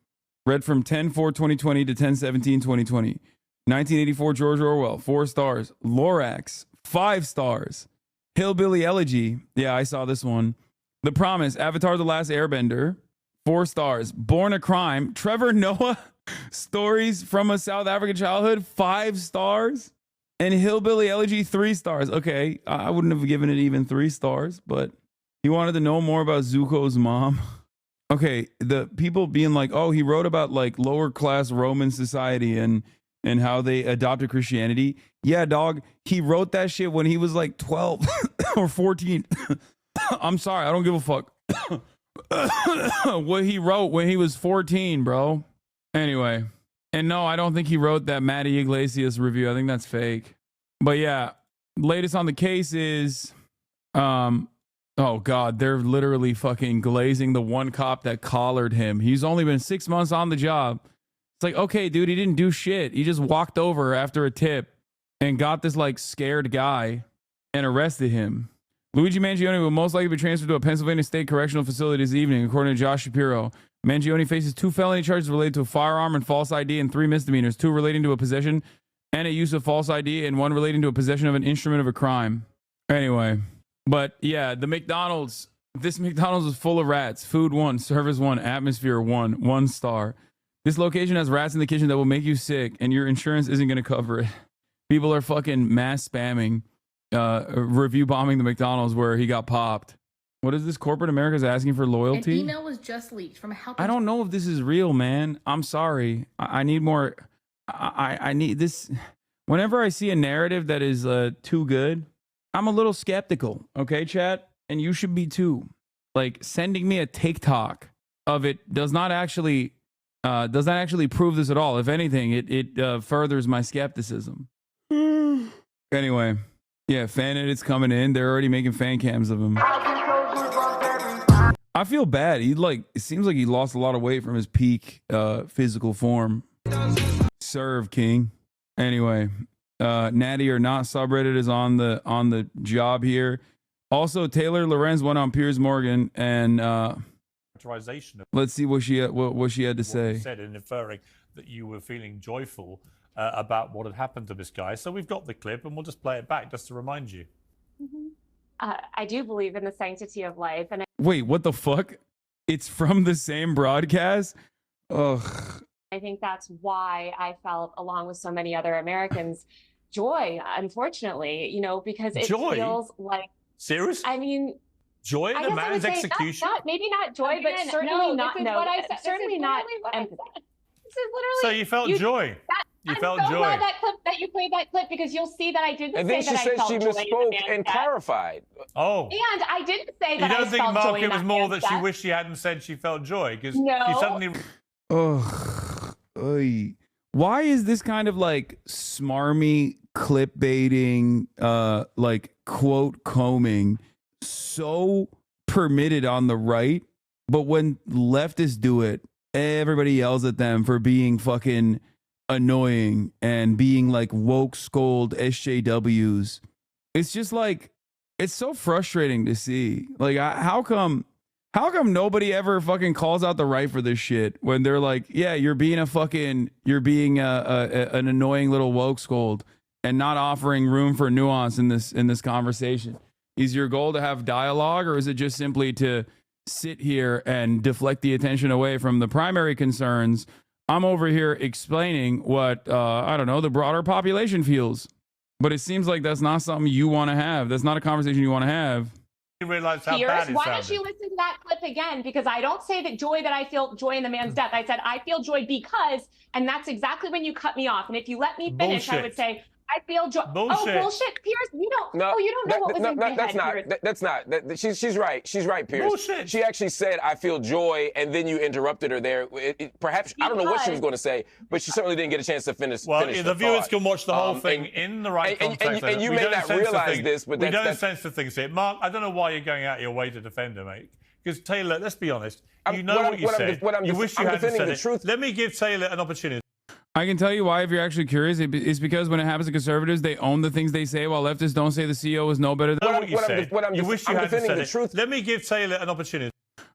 Read from 10/4/2020 to 10/17/2020. 1984 George Orwell, 4 stars. Lorax, 5 stars. Hillbilly Elegy, yeah, I saw this one. The Promise, Avatar The Last Airbender, 4 stars. Born a Crime, Trevor Noah, Stories from a South African Childhood, 5 stars. And Hillbilly Elegy, 3 stars. Okay, I wouldn't have given it even 3 stars, but he wanted to know more about Zuko's mom. Okay, the people being like, oh, he wrote about like lower class Roman society and how they adopted Christianity. Yeah, dog, he wrote that shit when he was like 12 or 14. I'm sorry, I don't give a fuck. What he wrote when he was 14, bro. Anyway, and no, I don't think he wrote that Matty Iglesias review. I think that's fake. But yeah, latest on the case is, oh God, they're literally fucking glazing the one cop that collared him. He's only been 6 months on the job. It's like, okay, dude, he didn't do shit. He just walked over after a tip and got this like scared guy and arrested him. Luigi Mangione will most likely be transferred to a Pennsylvania State Correctional Facility this evening, according to Josh Shapiro. Mangione faces 2 felony charges related to a firearm and false ID and 3 misdemeanors, 2 relating to a possession and a use of false ID and 1 relating to a possession of an instrument of a crime. Anyway, but yeah, the McDonald's, this McDonald's is full of rats. Food 1, service 1, atmosphere 1, 1 star. This location has rats in the kitchen that will make you sick, and your insurance isn't going to cover it. People are fucking mass spamming, review bombing the McDonald's where he got popped. What is this? Corporate America's asking for loyalty? An email was just leaked from a health. I don't know if this is real, man. I'm sorry. I need more. I need this. Whenever I see a narrative that is too good, I'm a little skeptical. Okay, chat? And you should be too. Like, sending me a TikTok of it does not actually prove this at all. If anything, it furthers my skepticism. Anyway, yeah, fan edits coming in. They're already making fan cams of him. I feel bad. It seems like he lost a lot of weight from his peak physical form. Serve, King. Anyway, Natty or Not subreddit is on the job here. Also, Taylor Lorenz went on Piers Morgan and let's see what she had to say. Said in inferring that you were feeling joyful about what had happened to this guy. So we've got the clip and we'll just play it back just to remind you. I do believe in the sanctity of life, and Wait, what the fuck? It's from the same broadcast? Ugh. I think that's why I felt, along with so many other Americans, joy, unfortunately, because it feels like... Serious? I mean... Joy in a man's execution? Maybe not joy, but certainly certainly not empathy. This is literally... So you felt joy? You felt joy? I'm so glad that you played that clip, because you'll see that I didn't and say then that I felt joy. she said she misspoke and clarified. Oh. And I didn't say that I felt joy. You don't think, Mark, it was more that she death? wished she hadn't said she felt joy? Because No. she suddenly... Ugh. Oy. Why is this kind of like smarmy clip baiting, like quote combing so permitted on the right, but when leftists do it, everybody yells at them for being fucking annoying and being like woke scold SJWs. It's just like, it's so frustrating to see. Like, how come nobody ever fucking calls out the right for this shit when they're like, yeah, you're being an annoying little woke scold and not offering room for nuance in this conversation? Is your goal to have dialogue, or is it just simply to sit here and deflect the attention away from the primary concerns? I'm over here explaining what, I don't know, the broader population feels. But it seems like that's not something you want to have. That's not a conversation you want to have. realize how Piers, bad it why sounded. don't you listen to that clip again? Because I don't say that I feel joy in the man's death. I said I feel joy because, and that's exactly when you cut me off. And if you let me finish, I would say I feel joy. Bullshit. Oh, bullshit, Piers. You don't. No, oh, you don't know what was in your that's head, not. Piers. That's not. She's right. She's right, Piers. Bullshit. She actually said, "I feel joy," and then you interrupted her there. Perhaps I don't know what she was going to say, but she certainly didn't get a chance to finish. Well, finish the viewers thought. can watch the whole thing in the right context. And you We may don't not censor realize things. this, but we don't that's censor things here. Mark, I don't know why you're going out of your way to defend her, mate. Because Taylor, let's be honest, you know what you said. You wish you hadn't said it. Let me give Taylor an opportunity. I can tell you why, if you're actually curious. It's because when it happens to conservatives, they own the things they say, while leftists don't say the CEO is no better than What you said. You wish you hadn't said it. Let me give Taylor an opportunity.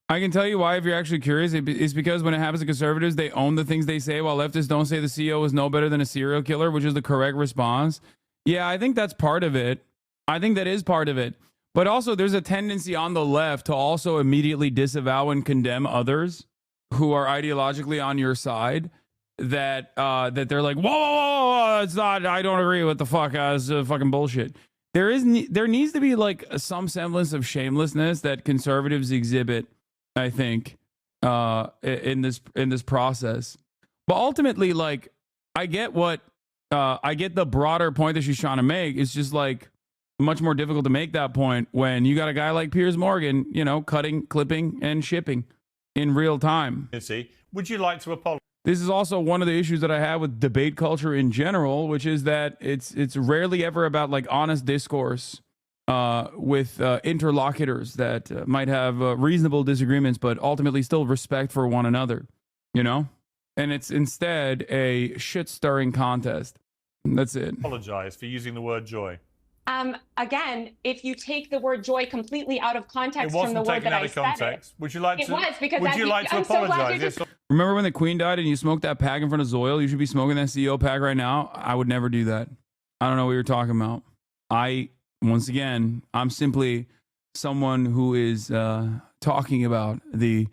I can tell you why, if you're actually curious. It's because when it happens to conservatives, they own the things they say, while leftists don't say the CEO is no better than a serial killer, which is the correct response. Yeah, I think that's part of it. I think that is part of it. But also, there's a tendency on the left to also immediately disavow and condemn others who are ideologically on your side. That they're like, whoa, it's not. I don't agree with the fuck. It's fucking bullshit. There needs to be like some semblance of shamelessness that conservatives exhibit, I think, in this process. But ultimately, like, I get the broader point that she's trying to make. It's just like much more difficult to make that point when you got a guy like Piers Morgan, cutting, clipping, and shipping in real time. Would you like to apologize? This is also one of the issues that I have with debate culture in general, which is that it's rarely ever about like honest discourse with interlocutors that might have reasonable disagreements, but ultimately still respect for one another, And it's instead a shit-stirring contest. That's it. Apologize for using the word joy. Again, if you take the word joy completely out of context It wasn't from the word taken that out I of said context. Would you like it to? was because would you like to I'm so glad apologize? you just Yes. Remember when the Queen died and you smoked that pack in front of Zoil? You should be smoking that CEO pack right now. I would never do that. I don't know what you're talking about. I'm simply someone who is talking about the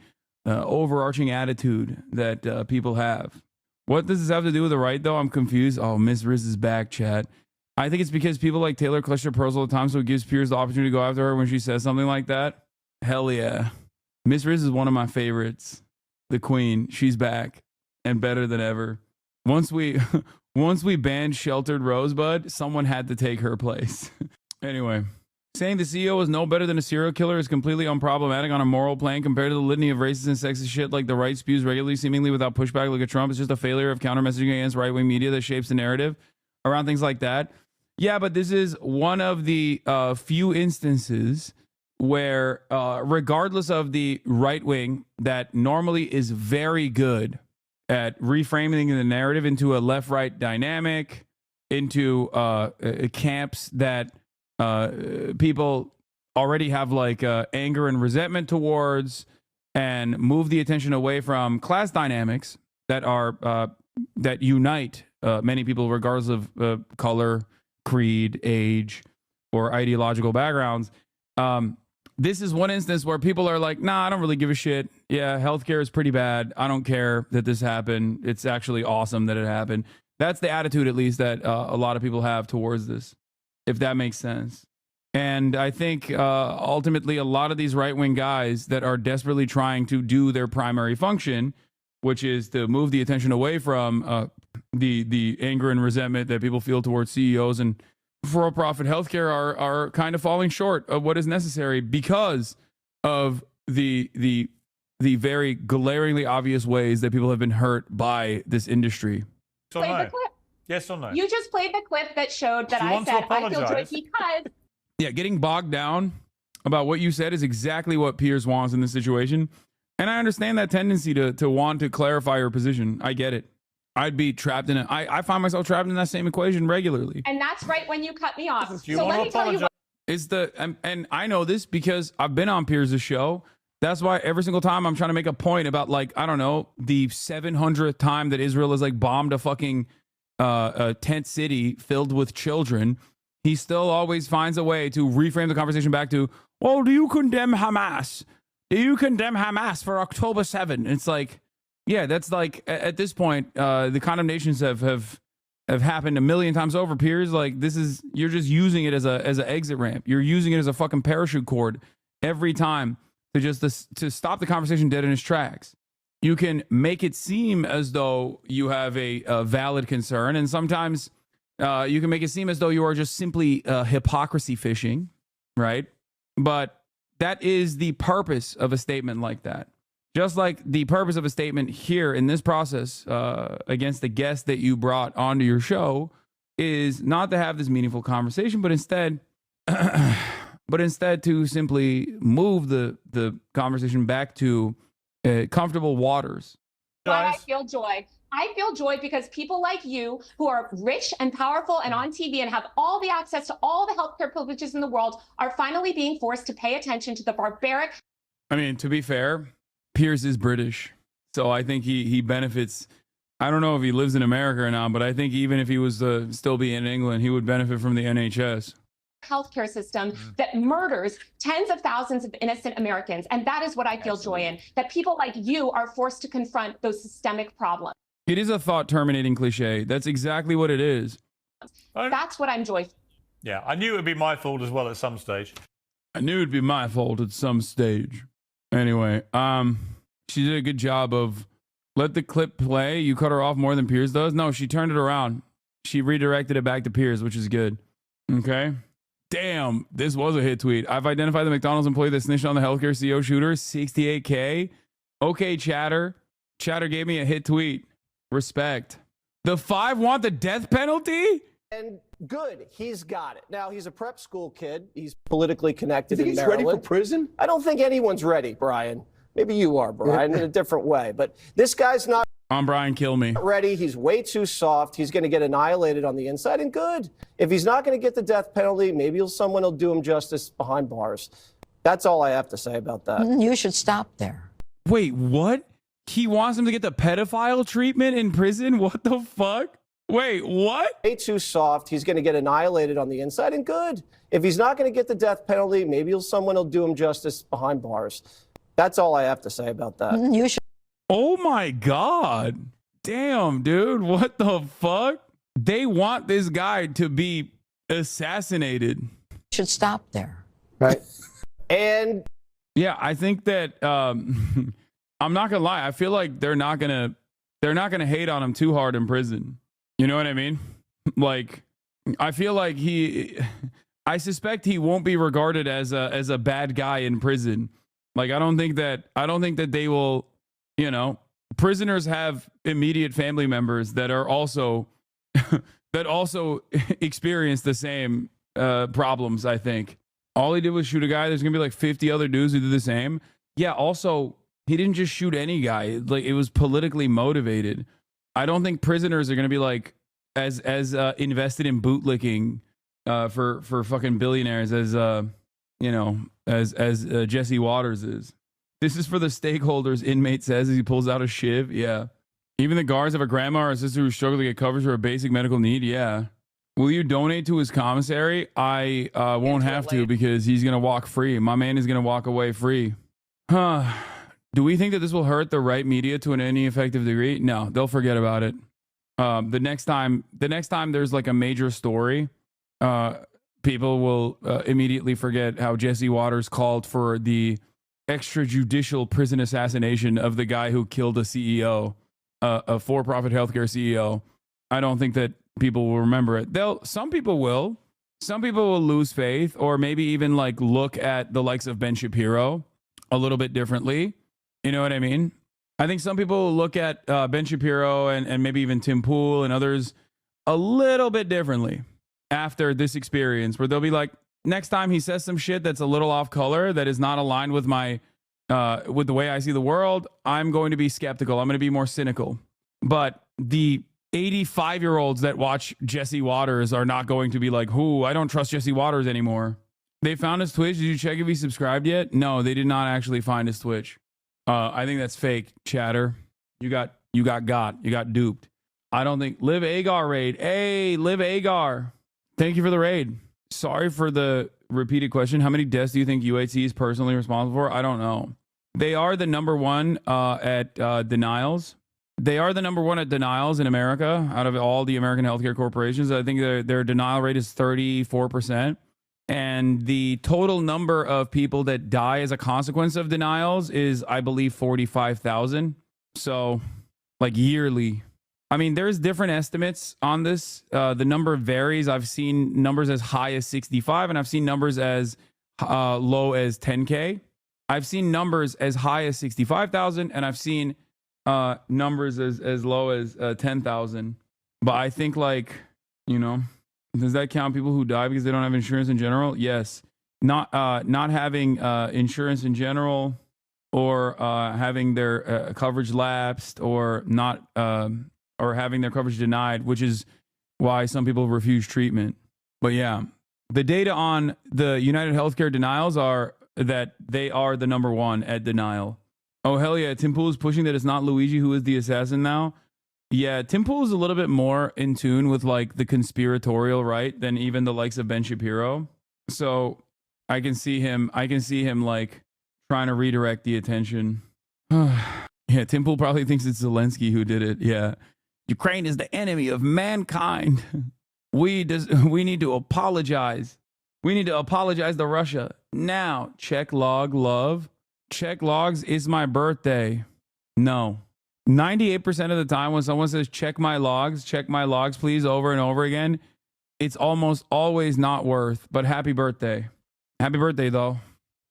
overarching attitude that people have. What does this have to do with the right, though? I'm confused. Oh, Miss Riz is back, chat. I think it's because people like Taylor clutch their pearls all the time, so it gives Piers the opportunity to go after her when she says something like that. Hell yeah. Miss Riz is one of my favorites. The Queen. She's back and better than ever. Once we banned Sheltered Rosebud, someone had to take her place. Anyway, saying the CEO is no better than a serial killer is completely unproblematic on a moral plane compared to the litany of racist and sexist shit like the right spews regularly, seemingly without pushback. Look at Trump. It's just a failure of counter-messaging against right-wing media that shapes the narrative around things like that. Yeah, but this is one of the few instances where, regardless of the right wing that normally is very good at reframing the narrative into a left-right dynamic, into camps that people already have like anger and resentment towards, and move the attention away from class dynamics that are that unite many people regardless of color, creed, age, or ideological backgrounds. This is one instance where people are like, nah, I don't really give a shit. Yeah, healthcare is pretty bad. I don't care that this happened. It's actually awesome that it happened. That's the attitude, at least, that a lot of people have towards this, if that makes sense. And I think ultimately a lot of these right-wing guys that are desperately trying to do their primary function, which is to move the attention away from the anger and resentment that people feel towards CEOs and for-profit healthcare, are kind of falling short of what is necessary because of the very glaringly obvious ways that people have been hurt by this industry. So no. Yes or no? You just played the clip that showed that I said I feel joy because. Yeah, getting bogged down about what you said is exactly what Piers wants in this situation. And I understand that tendency to want to clarify your position. I get it. I'd be trapped in it. I find myself trapped in that same equation regularly. And that's right when you cut me off. So let me tell you what. Is and I know this because I've been on Piers' show. That's why every single time I'm trying to make a point about, like, I don't know, the 700th time that Israel has like bombed a fucking a tent city filled with children, he still always finds a way to reframe the conversation back to, well, do you condemn Hamas? Do you condemn Hamas for October 7? It's like, yeah, that's like, at this point, the condemnations have happened a million times over, Piers. Like, this is, you're just using it as an exit ramp. You're using it as a fucking parachute cord. every time to stop the conversation dead in its tracks. You can make it seem as though you have a valid concern, and sometimes you can make it seem as though you are just simply hypocrisy fishing, right? But that is the purpose of a statement like that. Just like the purpose of a statement here in this process against the guest that you brought onto your show is not to have this meaningful conversation, but instead to simply move the conversation back to comfortable waters. Why I feel joy. I feel joy because people like you who are rich and powerful and on TV and have all the access to all the healthcare privileges in the world are finally being forced to pay attention to the barbaric. I mean, to be fair, Piers is British, so I think he benefits. I don't know if he lives in America or not, but I think even if he was to still be in England, he would benefit from the NHS. Healthcare system that murders tens of thousands of innocent Americans. And that is what I feel joy in, that people like you are forced to confront those systemic problems. It is a thought terminating cliche. That's exactly what it is. That's what I'm joyful. Yeah, I knew it would be my fault as well at some stage. I knew it'd be my fault at some stage. Anyway, she did a good job of let the clip play. You cut her off more than Piers does. No, she turned it around. She redirected it back to Piers, which is good. Okay. Damn, this was a hit tweet. I've identified the McDonald's employee that snitched on the healthcare CEO shooter. 68K. Okay, chatter. Chatter gave me a hit tweet. Respect. The 5 want the death penalty? And good, he's got it. Now, he's a prep school kid. He's politically connected You think in he's ready Maryland. for prison? I don't think anyone's ready, Brian. Maybe you are, Brian, in a different way. But this guy's not I'm Brian, kill me. ready. He's way too soft. He's going to get annihilated on the inside, and good. If he's not going to get the death penalty, maybe someone will do him justice behind bars. That's all I have to say about that. You should stop there. Wait, what? He wants him to get the pedophile treatment in prison? What the fuck? Wait, what? Way too soft. He's going to get annihilated on the inside, and good. If he's not going to get the death penalty, maybe someone will do him justice behind bars. That's all I have to say about that. You should. Oh my God. Damn, dude. What the fuck? They want this guy to be assassinated. Should stop there. Right. And yeah, I think that I'm not gonna lie. I feel like they're not gonna hate on him too hard in prison. You know what I mean? Like, I feel like I suspect he won't be regarded as a bad guy in prison. Like, I don't think that they will. You know, prisoners have immediate family members that are also experience the same problems. I think all he did was shoot a guy. There's gonna be like 50 other dudes who do the same. Yeah. Also, he didn't just shoot any guy. Like, it was politically motivated. I don't think prisoners are gonna be like as invested in bootlicking for fucking billionaires as Jesse Waters is. This is for the stakeholders, inmate says as he pulls out a shiv. Yeah. Even the guards have a grandma or a sister who struggle to get coverage for a basic medical need. Yeah. Will you donate to his commissary? I won't have to because he's going to walk free. My man is going to walk away free. Huh. Do we think that this will hurt the right media to any effective degree? No, they'll forget about it. The next time there's like a major story, people will immediate forget how Jesse Waters called for the extrajudicial prison assassination of the guy who killed a CEO, a for-profit healthcare CEO. I don't think that people will remember it. Some people will. Some people will lose faith, or maybe even like look at the likes of Ben Shapiro a little bit differently. You know what I mean? I think some people will look at Ben Shapiro and maybe even Tim Pool and others a little bit differently after this experience, where they'll be like, next time he says some shit that's a little off color, that is not aligned with my with the way I see the world, I'm going to be skeptical. I'm going to be more cynical. But the 85-year-olds that watch Jesse Waters are not going to be like, I don't trust Jesse Waters anymore. They found his Twitch. Did you check if he subscribed yet? No, they did not actually find his Twitch. I think that's fake, chatter. You got duped. I don't think Live Agar raid. Hey, Live Agar. Thank you for the raid. Sorry for the repeated question. How many deaths do you think UHC is personally responsible for? I don't know. They are the number one at denials. They are the number one at denials in America out of all the American healthcare corporations. I think their denial rate is 34%. And the total number of people that die as a consequence of denials is, I believe, 45,000. So, like, yearly. I mean, there's different estimates on this. The number varies. I've seen numbers as high as 65, and I've seen numbers as low as 10K. I've seen numbers as high as 65,000, and I've seen numbers as low as 10,000. But I think, like, you know, does that count people who die because they don't have insurance in general? Yes. Not having insurance in general, or having their coverage lapsed, or not, or having their coverage denied, which is why some people refuse treatment. But yeah, the data on the United Healthcare denials are that they are the number one at denial. Oh, hell yeah. Tim Pool is pushing that it's not Luigi who is the assassin now. Yeah, Tim Pool is a little bit more in tune with, like, the conspiratorial right than even the likes of Ben Shapiro. So I can see him like trying to redirect the attention. Yeah, Tim Pool probably thinks it's Zelensky who did it. Yeah. Ukraine is the enemy of mankind. We need to apologize. We need to apologize to Russia. Now, check log love. Check logs is my birthday. No. 98% of the time when someone says check my logs, please, over and over again, it's almost always not worth, but happy birthday. Happy birthday, though.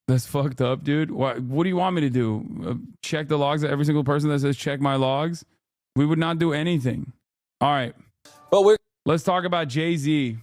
That's fucked up, dude. What do you want me to do? Check the logs of every single person that says check my logs? We would not do anything. All right. But let's talk about JAYZ.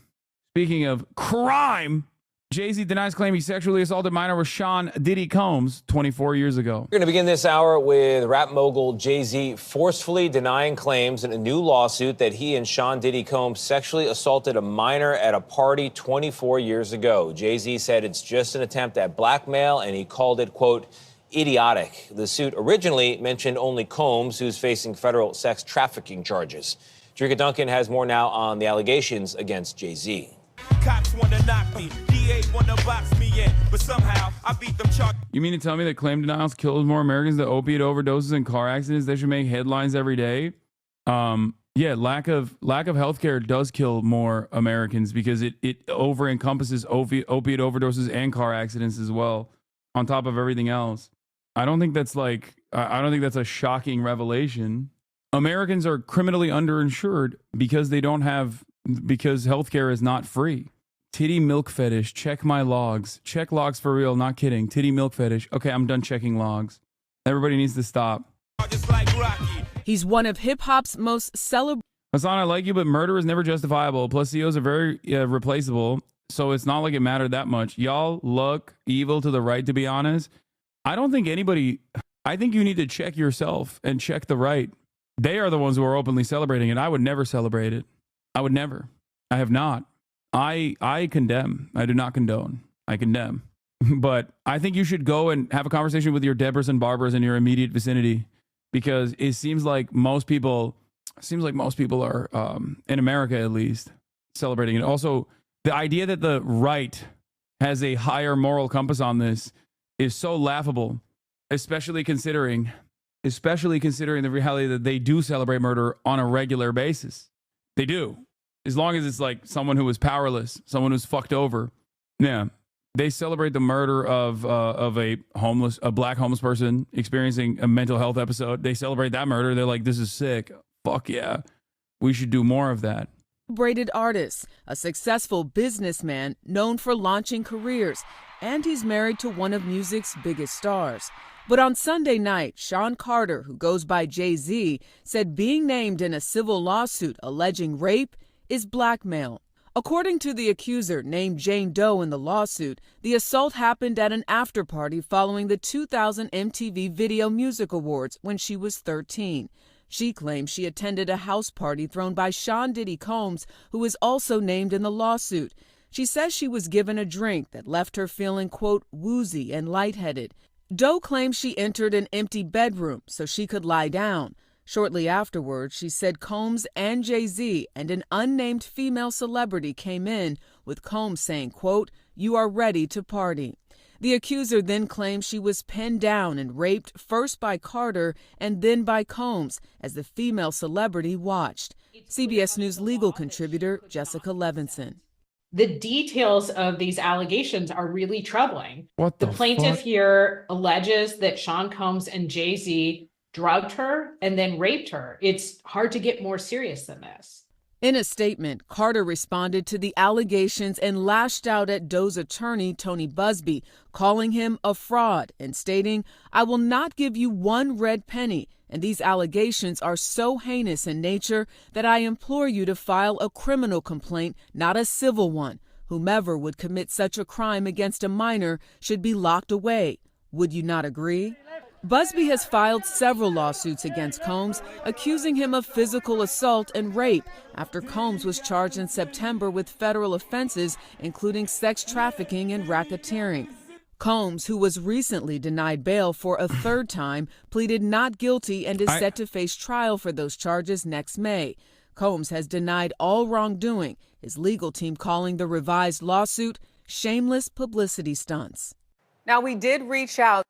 Speaking of crime, JAYZ denies claim he sexually assaulted minor Rashawn Diddy Combs 24 years ago. We're going to begin this hour with rap mogul JAYZ forcefully denying claims in a new lawsuit that he and Sean Diddy Combs sexually assaulted a minor at a party 24 years ago. JAYZ said it's just an attempt at blackmail, and he called it, quote, idiotic. The suit originally mentioned only Combs, who's facing federal sex trafficking charges. Jerika Duncan has more now on the allegations against JAYZ. Cops wanna knock me, DA wanna box me in, but somehow I beat them charges. You mean to tell me that claim denials kills more Americans than opiate overdoses and car accidents? They should make headlines every day. Yeah, lack of healthcare does kill more Americans because it over encompasses opiate overdoses and car accidents as well, on top of everything else. I don't think that's a shocking revelation. Americans are criminally underinsured because because healthcare is not free. Titty milk fetish. Check my logs. Check logs for real. Not kidding. Titty milk fetish. Okay, I'm done checking logs. Everybody needs to stop. He's one of hip-hop's most celebrated. Hasan, I like you, but murder is never justifiable. Plus, CEOs are very replaceable, so it's not like it mattered that much. Y'all look evil to the right, to be honest. I think you need to check yourself and check the right. They are the ones who are openly celebrating it. I would never celebrate it. I would never. I have not. I condemn. I do not condone. I condemn. But I think you should go and have a conversation with your Debras and Barbaras in your immediate vicinity, because it seems like most people are, in America at least, celebrating it. Also, the idea that the right has a higher moral compass on this is so laughable, especially considering the reality that they do celebrate murder on a regular basis. They do. As long as it's like someone who is powerless, someone who's fucked over. Yeah. They celebrate the murder of a black homeless person experiencing a mental health episode. They celebrate that murder. They're like, this is sick. Fuck yeah. We should do more of that. Artist, a successful businessman known for launching careers, and he's married to one of music's biggest stars. But on Sunday night, Sean Carter, who goes by JAYZ, said being named in a civil lawsuit alleging rape is blackmail. According to the accuser, named Jane Doe in the lawsuit, the assault happened at an after-party following the 2000 MTV Video Music Awards when she was 13. She claims she attended a house party thrown by Sean Diddy Combs, who is also named in the lawsuit. She says she was given a drink that left her feeling, quote, woozy and lightheaded. Doe claims she entered an empty bedroom so she could lie down. Shortly afterwards, she said Combs and JAYZ and an unnamed female celebrity came in, with Combs saying, quote, you are ready to party. The accuser then claims she was pinned down and raped first by Carter and then by Combs as the female celebrity watched. CBS News legal contributor Jessica Levinson. the details of these allegations are really troubling. What the the plaintiff fuck? here alleges that Sean Combs and Jay-Z drugged her and then raped her. It's hard to get more serious than this. In a statement, Carter responded to the allegations and lashed out at Doe's attorney, Tony Busby, calling him a fraud and stating, "I will not give you one red penny, and these allegations are so heinous in nature that I implore you to file a criminal complaint, not a civil one. Whomever would commit such a crime against a minor should be locked away. Would you not agree?" Busby has filed several lawsuits against Combs, accusing him of physical assault and rape after Combs was charged in September with federal offenses, including sex trafficking and racketeering. Combs, who was recently denied bail for a third time, pleaded not guilty and is set to face trial for those charges next May. Combs has denied all wrongdoing, his legal team calling the revised lawsuit shameless publicity stunts. Now, we did reach out.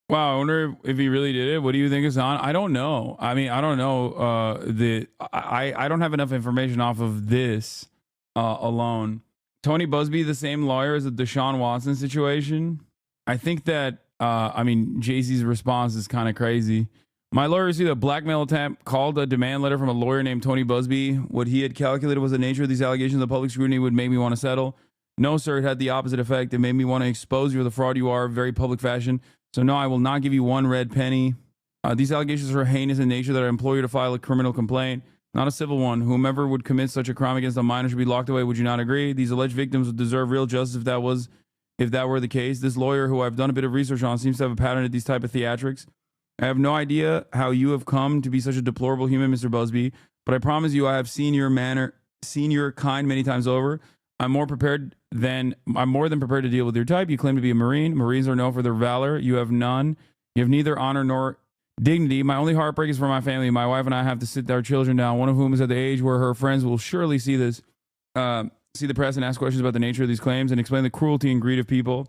Wow, I wonder if he really did it. What do you think, Hasan? I don't know. I mean, I don't know. I don't have enough information off of this alone. Tony Busby, the same lawyer as the Deshaun Watson situation. I think that, Jay-Z's response is kind of crazy. My lawyer received a blackmail attempt, called a demand letter from a lawyer named Tony Busby. What he had calculated was the nature of these allegations of public scrutiny would make me want to settle. No, sir, it had the opposite effect. It made me want to expose you for the fraud you are, very public fashion. So no, I will not give you one red penny. These allegations are heinous in nature that I implore you to file a criminal complaint, not a civil one. Whomever would commit such a crime against a minor should be locked away. Would you not agree? These alleged victims would deserve real justice if that were the case. This lawyer, who I've done a bit of research on, seems to have a pattern of these type of theatrics. I have no idea how you have come to be such a deplorable human, Mr. Busby, but I promise you I have seen your kind many times over. I'm more than prepared to deal with your type. You claim to be a Marine. Marines are known for their valor. You have none. You have neither honor nor dignity. My only heartbreak is for my family. My wife and I have to sit our children down, one of whom is at the age where her friends will surely see the press and ask questions about the nature of these claims and explain the cruelty and greed of people.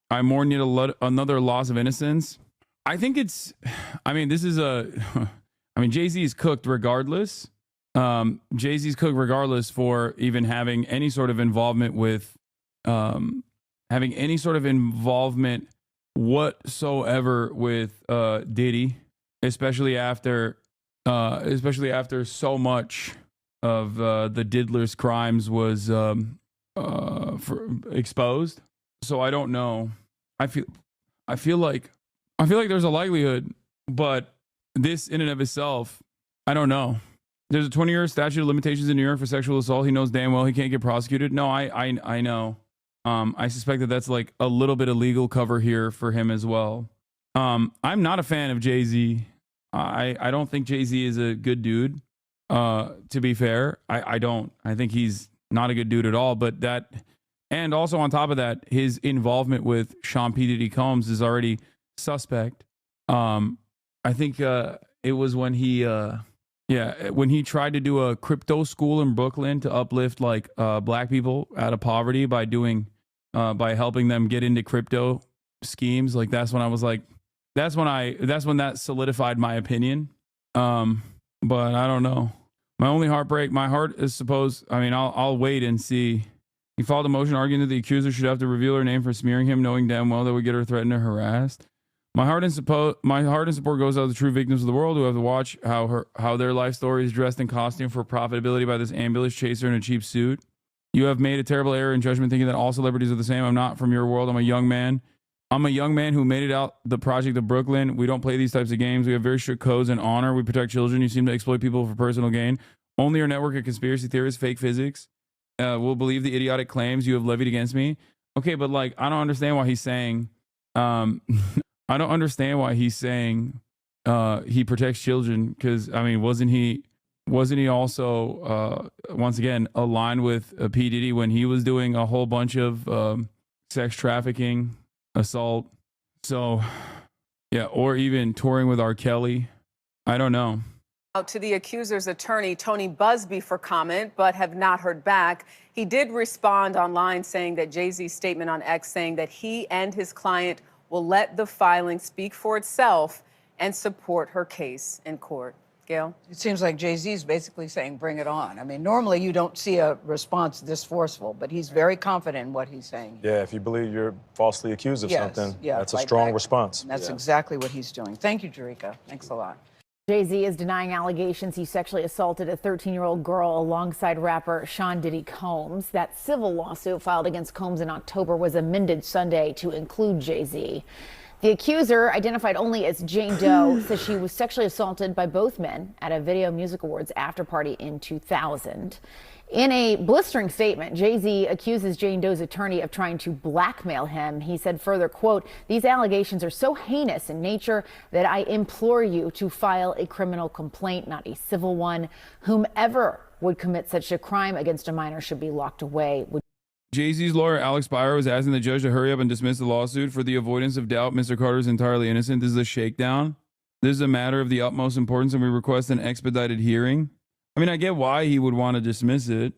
I mourn yet another loss of innocence. I think this is Jay-Z is cooked regardless. Jay-Z's cooked regardless for even having any sort of involvement whatsoever with Diddy, especially after so much of the diddler's crimes was exposed. So I don't know. I feel like there's a likelihood, but this in and of itself, I don't know. There's a 20-year statute of limitations in New York for sexual assault. He knows damn well he can't get prosecuted. No, I know. I suspect that that's like a little bit of legal cover here for him as well. I'm not a fan of Jay-Z. I don't think Jay-Z is a good dude. To be fair, I don't. I think he's not a good dude at all. But that, and also on top of that, his involvement with Sean P. Diddy Combs is already suspect. I think it was when he tried to do a crypto school in Brooklyn to uplift black people out of poverty by helping them get into crypto schemes. Like that's when I was like, that's when that solidified my opinion. But I don't know. My only heartbreak, my heart is I'll wait and see. He filed a motion arguing that the accuser should have to reveal her name for smearing him, knowing damn well that would get her threatened or harassed. My heart and support goes out to the true victims of the world who have to watch how their life story is dressed in costume for profitability by this ambulance chaser in a cheap suit. You have made a terrible error in judgment thinking that all celebrities are the same. I'm not from your world. I'm a young man who made it out the project of Brooklyn. We don't play these types of games. We have very strict codes and honor. We protect children. You seem to exploit people for personal gain. Only your network of conspiracy theorists, fake physics, will believe the idiotic claims you have levied against me. Okay, but I don't understand why he's saying I don't understand why he's saying he protects children, because wasn't he also once again aligned with P. Diddy when he was doing a whole bunch of sex trafficking, assault, so yeah, or even touring with R. Kelly? I don't know. To the accuser's attorney, Tony Busby, for comment, but have not heard back. He did respond online saying that Jay-Z's statement on X saying that he and his client will let the filing speak for itself and support her case in court. Gail? It seems like Jay-Z is basically saying, bring it on. I mean, normally you don't see a response this forceful, but he's very confident in what he's saying. Yeah, if you believe you're falsely accused of something, that's a fight strong back. response. And that's exactly what he's doing. Thank you, Jerika. Thanks a lot. Jay-Z is denying allegations he sexually assaulted a 13-year-old girl alongside rapper Sean Diddy Combs. That civil lawsuit filed against Combs in October was amended Sunday to include Jay-Z. The accuser, identified only as Jane Doe, says she was sexually assaulted by both men at a Video Music Awards after party in 2000. In a blistering statement, Jay-Z accuses Jane Doe's attorney of trying to blackmail him. He said further, quote, "These allegations are so heinous in nature that I implore you to file a criminal complaint, not a civil one. Whomever would commit such a crime against a minor should be locked away." Jay-Z's lawyer, Alex Byer, was asking the judge to hurry up and dismiss the lawsuit for the avoidance of doubt. Mr. Carter is entirely innocent. This is a shakedown. This is a matter of the utmost importance, and we request an expedited hearing. I mean, I get why he would want to dismiss it.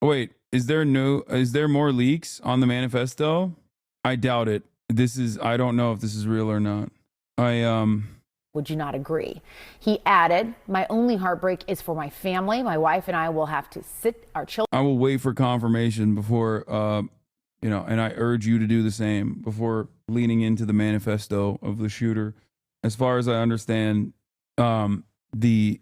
Oh, wait, is there more leaks on the manifesto? I doubt it. I don't know if this is real or not. Would you not agree? He added, "My only heartbreak is for my family. My wife and I will have to sit our children." I will wait for confirmation before, and I urge you to do the same before leaning into the manifesto of the shooter. As far as I understand, the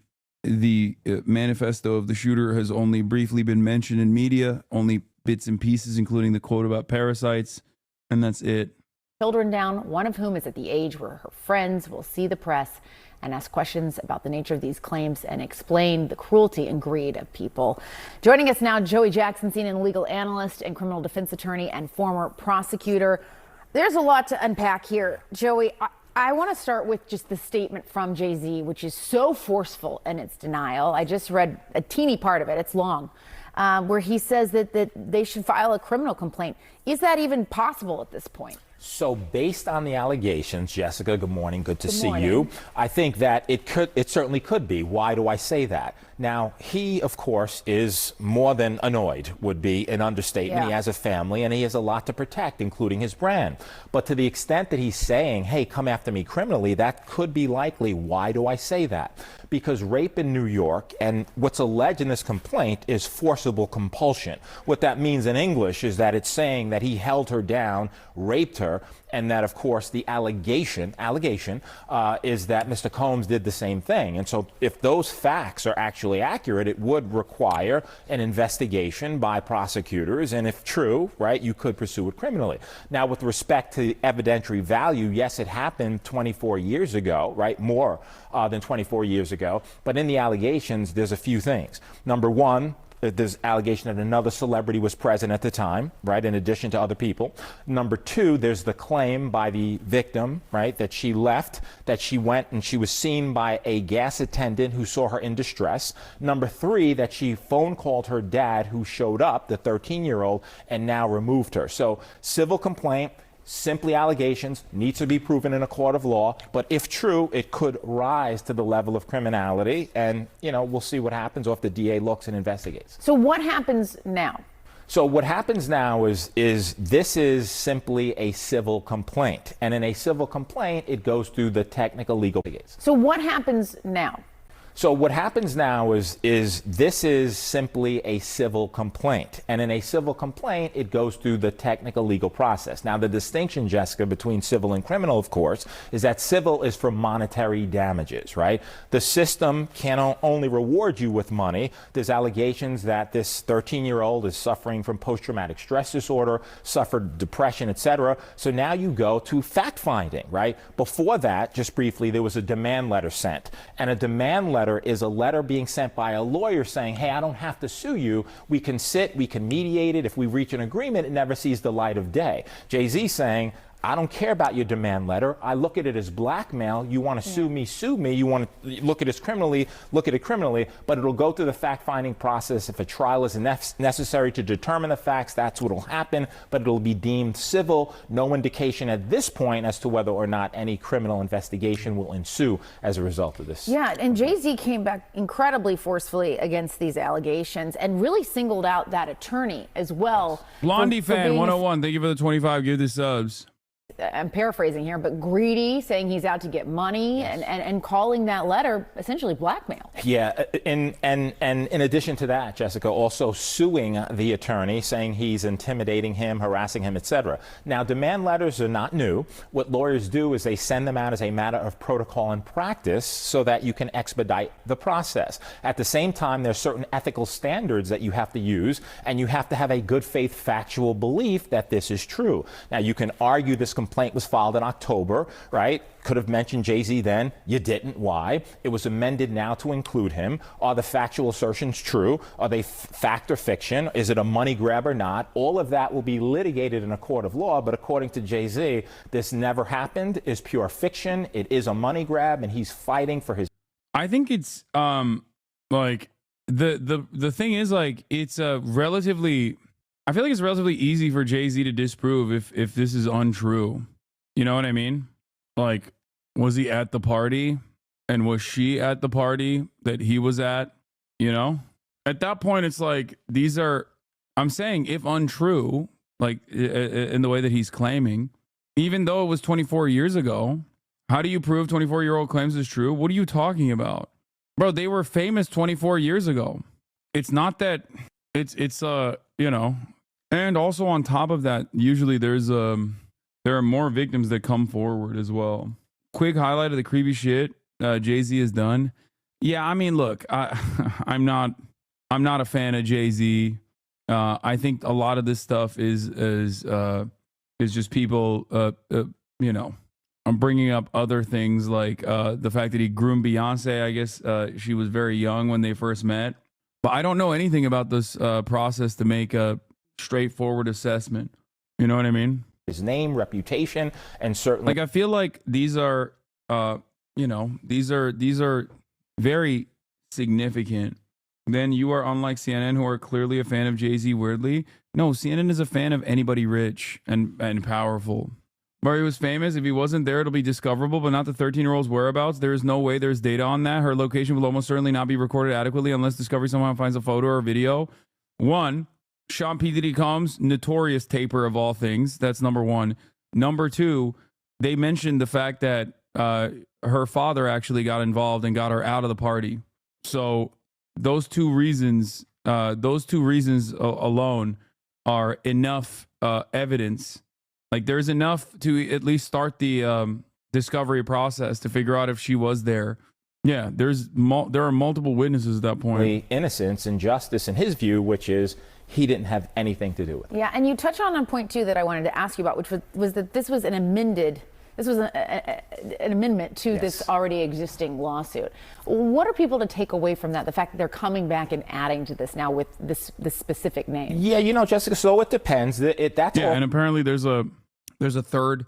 manifesto of the shooter has only briefly been mentioned in media, only bits and pieces, including the quote about parasites, and that's it. Children down, one of whom is at the age where her friends will see the press and ask questions about the nature of these claims and explain the cruelty and greed of people. Joining us now, Joey Jackson, CNN legal analyst and criminal defense attorney and former prosecutor. There's a lot to unpack here. Joey, I want to start with just the statement from Jay-Z, which is so forceful in its denial. I just read a teeny part of it. It's long. Where he says that they should file a criminal complaint. Is that even possible at this point? So based on the allegations, Jessica, good morning. Good to see you. I think that it certainly could be. Why do I say that? Now, he, of course, is more than annoyed, would be an understatement. He has a family and he has a lot to protect, including his brand. But to the extent that he's saying, hey, come after me criminally, that could be likely. Why do I say that? Because rape in New York, and what's alleged in this complaint, is forcible compulsion. What that means in English is that it's saying that he held her down, raped her, and that, of course, the allegation is that Mr. Combs did the same thing. And so if those facts are actually accurate, it would require an investigation by prosecutors. And if true, right, you could pursue it criminally. Now, with respect to evidentiary value, yes, it happened 24 years ago, right, more than 24 years ago. But in the allegations, there's a few things. Number one, there's allegation that another celebrity was present at the time, right, in addition to other people. Number two, there's the claim by the victim, right, that she left, that she went and she was seen by a gas attendant who saw her in distress. Number three, that she phone called her dad, who showed up, the 13-year-old, and now removed her. So civil complaint, simply allegations, needs to be proven in a court of law, but if true, it could rise to the level of criminality, and, you know, we'll see what happens, or if the DA looks and investigates. So what happens now? So what happens now is this is simply a civil complaint, and in a civil complaint, it goes through the technical legal gates. So what happens now? So what happens now is this is simply a civil complaint. And in a civil complaint, it goes through the technical legal process. Now, the distinction, Jessica, between civil and criminal, of course, is that civil is for monetary damages, right? The system can only reward you with money. There's allegations that this 13-year-old is suffering from post-traumatic stress disorder, suffered depression, etc. So now you go to fact-finding, right? Before that, just briefly, there was a demand letter sent. And a demand letter is a letter being sent by a lawyer saying, hey, I don't have to sue you. We can sit, we can mediate it. If we reach an agreement, it never sees the light of day. Jay-Z saying, I don't care about your demand letter. I look at it as blackmail. You want to sue me, sue me. You want to look at it criminally, look at it criminally, but it'll go through the fact-finding process. If a trial is necessary to determine the facts, that's what will happen, but it'll be deemed civil. No indication at this point as to whether or not any criminal investigation will ensue as a result of this. Yeah, and Jay-Z came back incredibly forcefully against these allegations and really singled out that attorney as well. Blondie fan 101, thank you for the 25. Give the subs. I'm paraphrasing here, but greedy, saying he's out to get money, and calling that letter essentially blackmail. Yeah, and in addition to that, Jessica, also suing the attorney, saying he's intimidating him, harassing him, etc. Now, demand letters are not new. What lawyers do is they send them out as a matter of protocol and practice so that you can expedite the process. At the same time, there's certain ethical standards that you have to use, and you have to have a good faith factual belief that this is true. Now, you can argue this complaint was filed in October, right? Could have mentioned Jay-Z then. You didn't. Why? It was amended now to include him. Are the factual assertions true? Are they fact or fiction? Is it a money grab or not? All of that will be litigated in a court of law, but according to Jay-Z, this never happened, is pure fiction. It is a money grab, and he's fighting for his... I think it's, like, the thing is, like, it's a relatively... I feel like it's relatively easy for Jay-Z to disprove if this is untrue. You know what I mean? Like, was he at the party? And was she at the party that he was at? You know? At that point, it's like, these are, I'm saying, if untrue, like, in the way that he's claiming, even though it was 24 years ago, how do you prove 24-year-old claims is true? What are you talking about? Bro, they were famous 24 years ago. It's not that, it's you know... And also on top of that, usually there are more victims that come forward as well. Quick highlight of the creepy shit Jay-Z has done. Yeah, I mean, look, I'm not a fan of Jay-Z. I think a lot of this stuff is just people, you know, I'm bringing up other things like the fact that he groomed Beyonce. I guess she was very young when they first met. But I don't know anything about this process to make a straightforward assessment. You know what I mean? His name, reputation, and certainly... Like, I feel like these are, you know, these are very significant. Then you are unlike CNN, who are clearly a fan of Jay-Z weirdly. No, CNN is a fan of anybody rich and powerful. Where he was famous, if he wasn't there, it'll be discoverable, but not the 13-year-old's whereabouts. There is no way there's data on that. Her location will almost certainly not be recorded adequately unless Discovery somehow finds a photo or video. One, Sean P. Diddy Combs, notorious taper of all things. That's number one. Number two, they mentioned the fact that her father actually got involved and got her out of the party. So those two reasons alone are enough evidence. Like, there's enough to at least start the discovery process to figure out if she was there. Yeah, there are multiple witnesses at that point. Innocence and justice in his view, which is he didn't have anything to do with it. Yeah, and you touch on point two that I wanted to ask you about, which was that this was an amendment to this already existing lawsuit. What are people to take away from that? The fact that they're coming back and adding to this now with this specific name. Yeah, you know, Jessica, so it depends. That's and apparently there's a third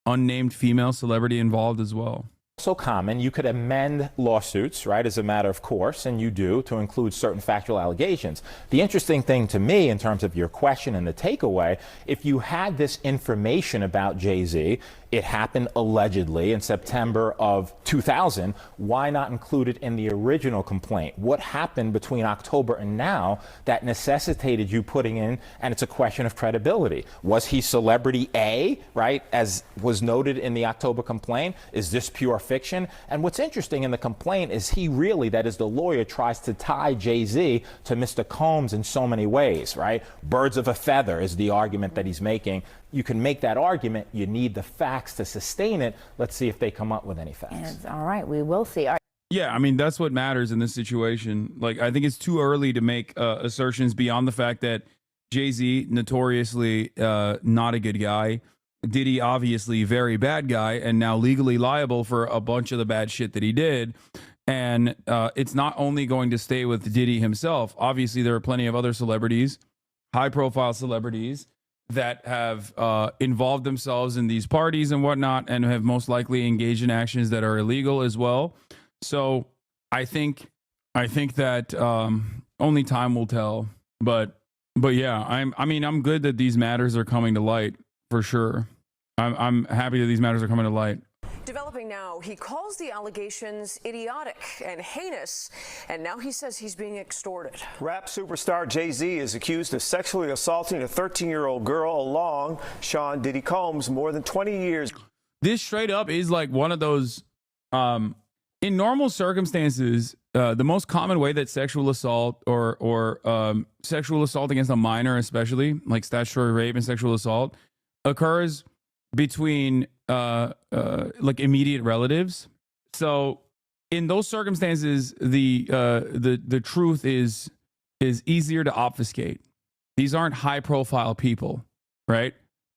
unnamed female celebrity involved as well. So common, you could amend lawsuits, right, as a matter of course, and you do, to include certain factual allegations. The interesting thing to me, in terms of your question and the takeaway, if you had this information about Jay-Z, it happened allegedly in September of 2000, why not include it in the original complaint? What happened between October and now that necessitated you putting in, and it's a question of credibility. Was he celebrity A, right, as was noted in the October complaint? Is this pure fiction? And what's interesting in the complaint is he really, that is the lawyer, tries to tie Jay-Z to Mr. Combs in so many ways, right? Birds of a feather is the argument that he's making. You can make that argument. You need the facts to sustain it. Let's see if they come up with any facts. All right, we will see. All right. Yeah, I mean, that's what matters in this situation. Like, I think it's too early to make assertions beyond the fact that Jay-Z, notoriously not a good guy. Diddy, obviously very bad guy, and now legally liable for a bunch of the bad shit that he did. And it's not only going to stay with Diddy himself. Obviously, there are plenty of other celebrities, high-profile celebrities, that have involved themselves in these parties and whatnot, and have most likely engaged in actions that are illegal as well. So I think that only time will tell. But yeah, I'm good that these matters are coming to light for sure. I'm happy that these matters are coming to light. Topping now, he calls the allegations idiotic and heinous, and now he says he's being extorted. Rap superstar JAYZ is accused of sexually assaulting a 13-year-old girl along Sean Diddy Combs more than 20 years. This straight up is like one of those, in normal circumstances, the most common way that sexual assault or sexual assault against a minor, especially like statutory rape and sexual assault, occurs between like immediate relatives. So in those circumstances, the truth is easier to obfuscate. These aren't high profile people, right?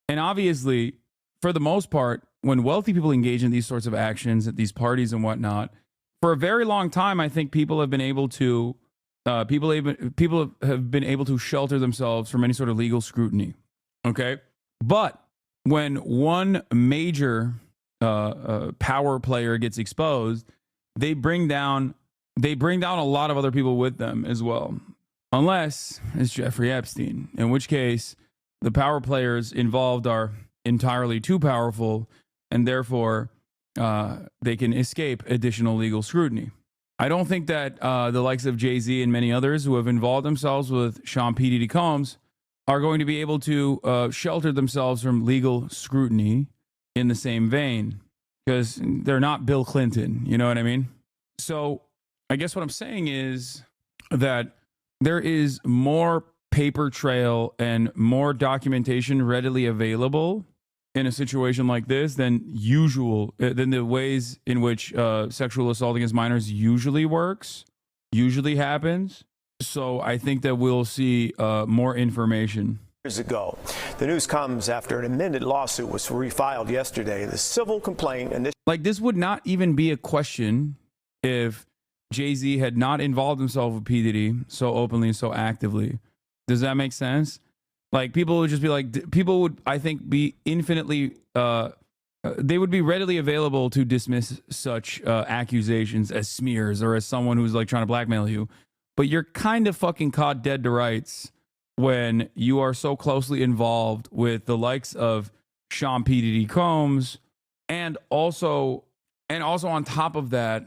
And obviously, for the most part, when wealthy people engage in these sorts of actions at these parties and whatnot, for a very long time, I think people have been able to people have been able to shelter themselves from any sort of legal scrutiny. Okay, but when one major power player gets exposed, they bring down a lot of other people with them as well, unless it's Jeffrey Epstein, in which case the power players involved are entirely too powerful, and therefore they can escape additional legal scrutiny. I don't think that the likes of JAYZ and many others who have involved themselves with Sean P. Diddy Combs are going to be able to shelter themselves from legal scrutiny in the same vein, because they're not Bill Clinton. You know what I mean? So I guess what I'm saying is that there is more paper trail and more documentation readily available in a situation like this than the ways in which sexual assault against minors usually happens. So I think that we'll see more information. Years ago. The news comes after an amended lawsuit was refiled yesterday. The civil complaint and like this would not even be a question if JAYZ had not involved himself with P. Diddy so openly and so actively. Does that make sense? Like people would just be like, people would, I think, be infinitely, they would be readily available to dismiss such accusations as smears or as someone who's like trying to blackmail you. But you're kind of fucking caught dead to rights when you are so closely involved with the likes of Sean P. Diddy Combs, and also on top of that,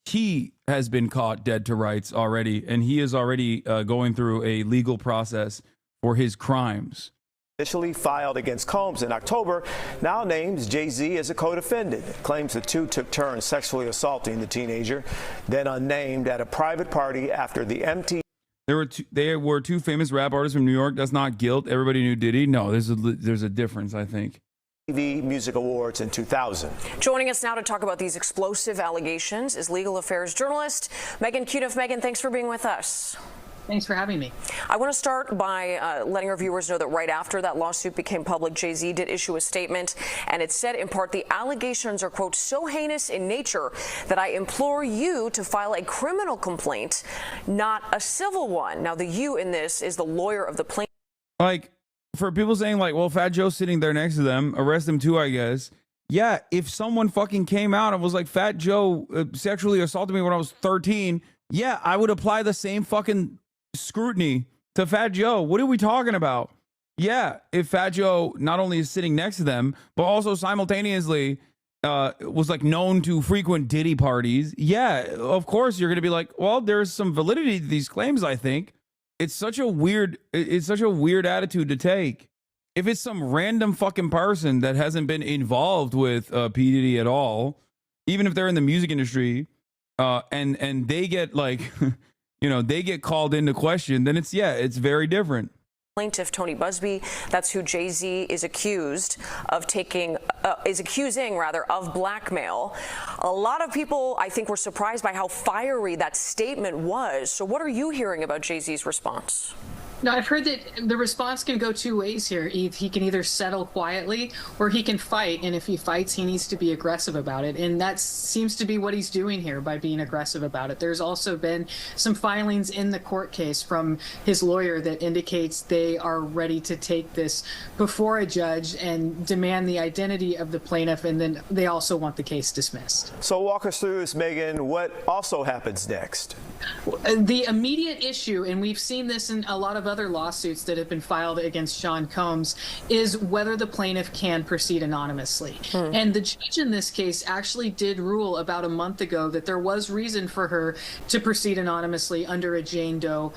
he has been caught dead to rights already, and he is already going through a legal process for his crimes. Initially filed against Combs in October, now names JAYZ as a co-defendant. Claims the two took turns sexually assaulting the teenager, then unnamed, at a private party after the MTV. There were two famous rap artists from New York. That's not guilt. Everybody knew Diddy. No, there's a difference, I think. TV Music Awards in 2000. Joining us now to talk about these explosive allegations is legal affairs journalist Megan Cuniff. Megan, thanks for being with us. Thanks for having me. I want to start by letting our viewers know that right after that lawsuit became public, JAYZ did issue a statement, and it said in part, the allegations are, quote, so heinous in nature that I implore you to file a criminal complaint, not a civil one. Now, the you in this is the lawyer of the plaintiff. Like, for people saying like, well, Fat Joe's sitting there next to them, arrest him too, I guess. Yeah, if someone fucking came out and was like, Fat Joe sexually assaulted me when I was 13, yeah, I would apply the same fucking scrutiny to Fat Joe. What are we talking about? Yeah, if Fat Joe not only is sitting next to them, but also simultaneously was like known to frequent Diddy parties, yeah, of course you're gonna be like, well, there's some validity to these claims. I think it's such a weird attitude to take. If it's some random fucking person that hasn't been involved with P. Diddy at all, even if they're in the music industry, and they get like you know, they get called into question, then it's very different. Plaintiff Tony Busby, that's who JAYZ is accusing of blackmail. A lot of people, I think, were surprised by how fiery that statement was. So what are you hearing about JAYZ's response? No, I've heard that the response can go two ways here. He can either settle quietly or he can fight. And if he fights, he needs to be aggressive about it. And that seems to be what he's doing here by being aggressive about it. There's also been some filings in the court case from his lawyer that indicates they are ready to take this before a judge and demand the identity of the plaintiff. And then they also want the case dismissed. So walk us through this, Megan. What also happens next? The immediate issue, and we've seen this in a lot of of other lawsuits that have been filed against Sean Combs is whether the plaintiff can proceed anonymously. And the judge in this case actually did rule about a month ago that there was reason for her to proceed anonymously under a Jane Doe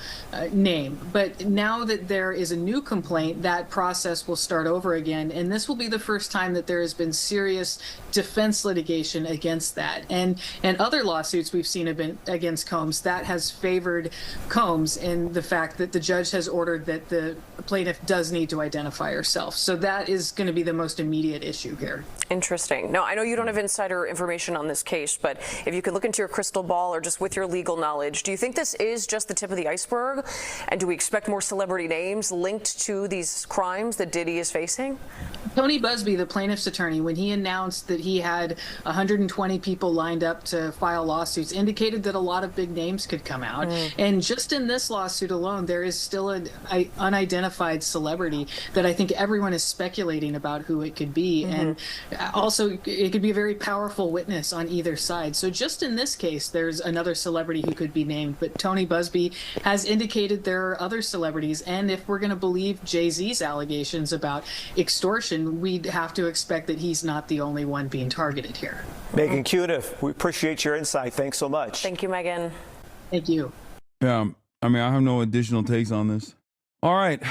name. But now that there is a new complaint, that process will start over again. And this will be the first time that there has been serious defense litigation against that. And other lawsuits we've seen have been against Combs, that has favored Combs in the fact that the judge has ordered that the plaintiff does need to identify herself. So that is going to be the most immediate issue here. Interesting. Now, I know you don't have insider information on this case, but if you could look into your crystal ball or just with your legal knowledge, do you think this is just the tip of the iceberg? And do we expect more celebrity names linked to these crimes that Diddy is facing? Tony Busby, the plaintiff's attorney, when he announced that he had 120 people lined up to file lawsuits, indicated that a lot of big names could come out. And just in this lawsuit alone, there is still an unidentified celebrity that I think everyone is speculating about who it could be. And also, it could be a very powerful witness on either side. So just in this case, there's another celebrity who could be named. But Tony Busby has indicated there are other celebrities. And if we're going to believe Jay-Z's allegations about extortion, we'd have to expect that he's not the only one being targeted here. Megan Cudiff, we appreciate your insight. Thanks so much. Thank you, Megan. Thank you. Yeah, I mean, I have no additional takes on this. All right.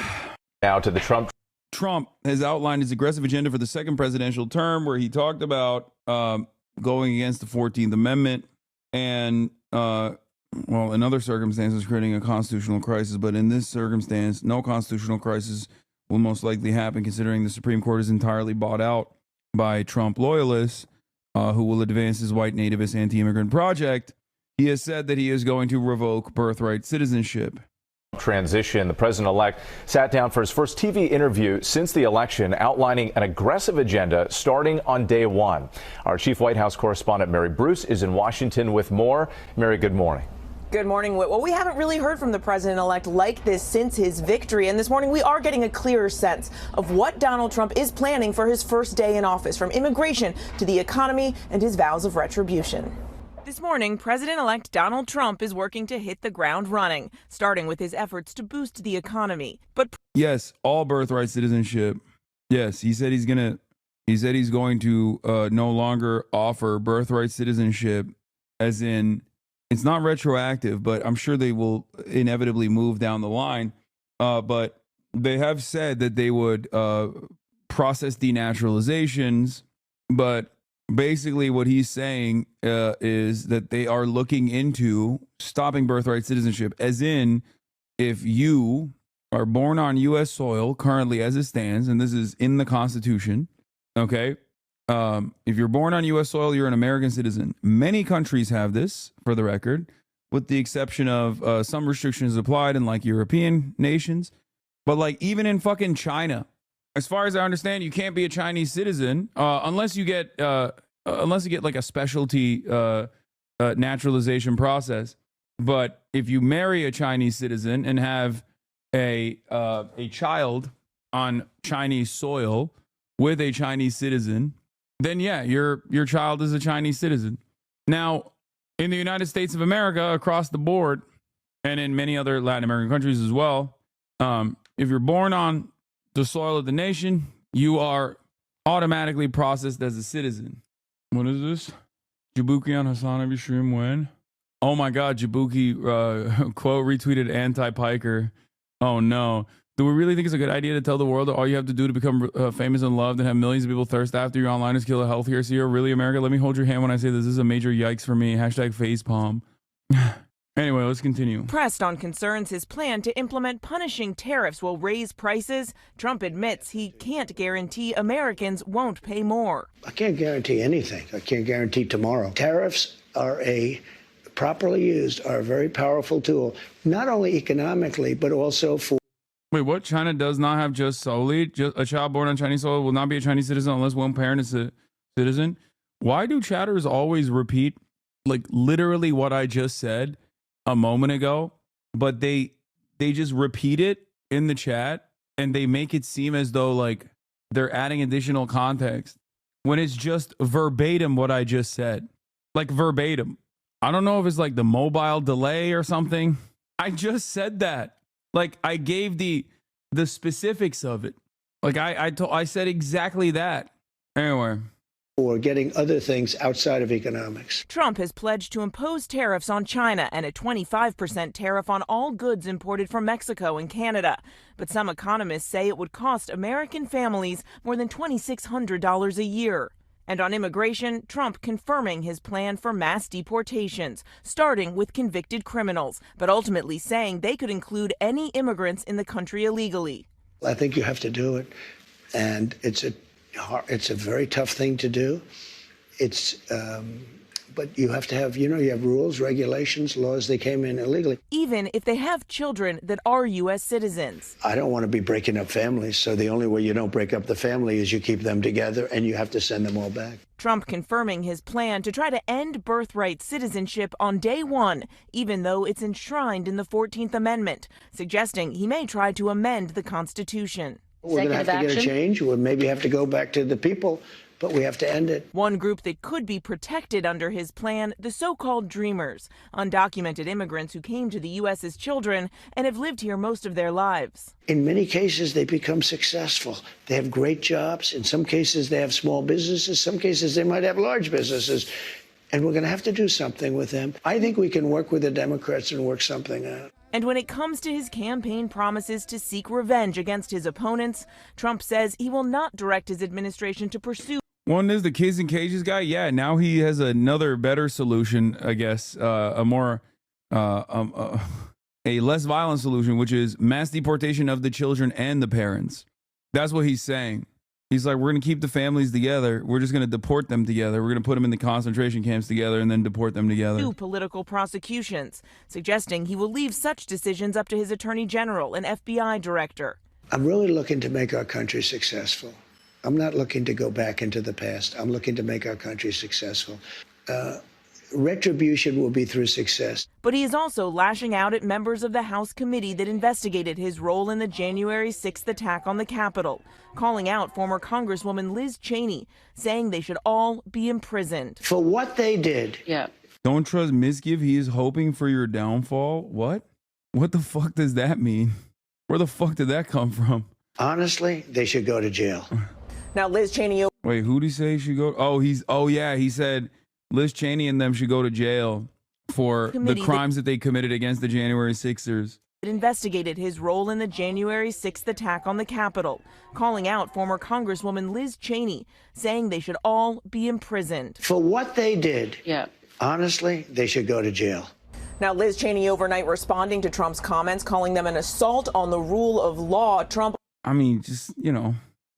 Now to the Trump. Trump has outlined his aggressive agenda for the second presidential term, where he talked about going against the 14th Amendment and, well, in other circumstances, creating a constitutional crisis. But in this circumstance, no constitutional crisis will most likely happen, considering the Supreme Court is entirely bought out by Trump loyalists who will advance his white nativist anti-immigrant project. He has said that he is going to revoke birthright citizenship. Transition. The president-elect sat down for his first TV interview since the election, outlining an aggressive agenda starting on day one. Our chief White House correspondent, Mary Bruce, is in Washington with more. Mary, good morning. Good morning, Whit. Well, we haven't really heard from the president-elect like this since his victory, and this morning we are getting a clearer sense of what Donald Trump is planning for his first day in office, from immigration to the economy and his vows of retribution. This morning, President-elect Donald Trump is working to hit the ground running, starting with his efforts to boost the economy. But yes, all birthright citizenship. Yes, he said he's going to no longer offer birthright citizenship, as in it's not retroactive, but I'm sure they will inevitably move down the line. But they have said that they would process denaturalizations, but basically what he's saying is that they are looking into stopping birthright citizenship, as in if you are born on U.S. soil currently as it stands, and this is in the Constitution, okay? If you're born on U.S. soil, you're an American citizen. Many countries have this, for the record, with the exception of some restrictions applied in like European nations. But like even in fucking China, as far as I understand, you can't be a Chinese citizen unless you get like a specialty naturalization process. But if you marry a Chinese citizen and have a child on Chinese soil with a Chinese citizen, then yeah, your child is a Chinese citizen. Now, in the United States of America, across the board, and in many other Latin American countries as well, if you're born on the soil of the nation, you are automatically processed as a citizen. What is this? Jabuki on HasanAbi stream when? Oh my God, Jabuki quote retweeted anti-Piker. Oh no. Do we really think it's a good idea to tell the world that all you have to do to become famous and loved and have millions of people thirst after you online is kill a healthier CEO? Really, America? Let me hold your hand when I say this is a major yikes for me. Hashtag facepalm. Anyway, let's continue. Pressed on concerns his plan to implement punishing tariffs will raise prices, Trump admits he can't guarantee Americans won't pay more. I can't guarantee anything. I can't guarantee tomorrow. Tariffs are properly used, are a very powerful tool, not only economically, but also for... Wait, what? China does not have just a child born on Chinese soil will not be a Chinese citizen unless one parent is a citizen? Why do chatters always repeat like literally what I just said a moment ago, but they just repeat it in the chat and they make it seem as though like they're adding additional context when it's just verbatim what I just said, like verbatim. I don't know if it's like the mobile delay or something. I just said that. Like, I gave the specifics of it. Like, I said exactly that. Anyway. Or getting other things outside of economics. Trump has pledged to impose tariffs on China and a 25% tariff on all goods imported from Mexico and Canada. But some economists say it would cost American families more than $2,600 a year. And on immigration, Trump confirming his plan for mass deportations, starting with convicted criminals, but ultimately saying they could include any immigrants in the country illegally. I think you have to do it, and it's a very tough thing to do. But you have to have, you have rules, regulations, laws. They came in illegally. Even if they have children that are U.S. citizens. I don't want to be breaking up families, so the only way you don't break up the family is you keep them together, and you have to send them all back. Trump confirming his plan to try to end birthright citizenship on day one, even though it's enshrined in the 14th Amendment, suggesting he may try to amend the Constitution. We're going to have to get a change. We'll maybe have to go back to the people, but we have to end it. One group that could be protected under his plan, the so-called Dreamers, undocumented immigrants who came to the U.S. as children and have lived here most of their lives. In many cases, they become successful. They have great jobs. In some cases, they have small businesses. Some cases, they might have large businesses. And we're going to have to do something with them. I think we can work with the Democrats and work something out. And when it comes to his campaign promises to seek revenge against his opponents, Trump says he will not direct his administration to pursue. One is the kids in cages guy. Yeah, now he has another better solution, I guess, a less violent solution, which is mass deportation of the children and the parents. That's what he's saying. He's like, we're going to keep the families together. We're just going to deport them together. We're going to put them in the concentration camps together and then deport them together. Two political prosecutions, suggesting he will leave such decisions up to his attorney general and FBI director. I'm really looking to make our country successful. I'm not looking to go back into the past. I'm looking to make our country successful. Retribution will be through success. But he is also lashing out at members of the House committee that investigated his role in the January 6th attack on the Capitol, calling out former Congresswoman Liz Cheney, saying they should all be imprisoned. For what they did. Yeah. Don't trust Misgive. He is hoping for your downfall. What? What the fuck does that mean? Where the fuck did that come from? Honestly, they should go to jail. Now, Liz Cheney. Wait, who did he say should go? Oh, yeah. He said Liz Cheney and them should go to jail for the crimes that they committed against the January 6ers. It investigated his role in the January 6th attack on the Capitol, calling out former Congresswoman Liz Cheney, saying they should all be imprisoned. For what they did. Yeah. Honestly, they should go to jail. Now, Liz Cheney overnight responding to Trump's comments, calling them an assault on the rule of law. Trump. I mean, just,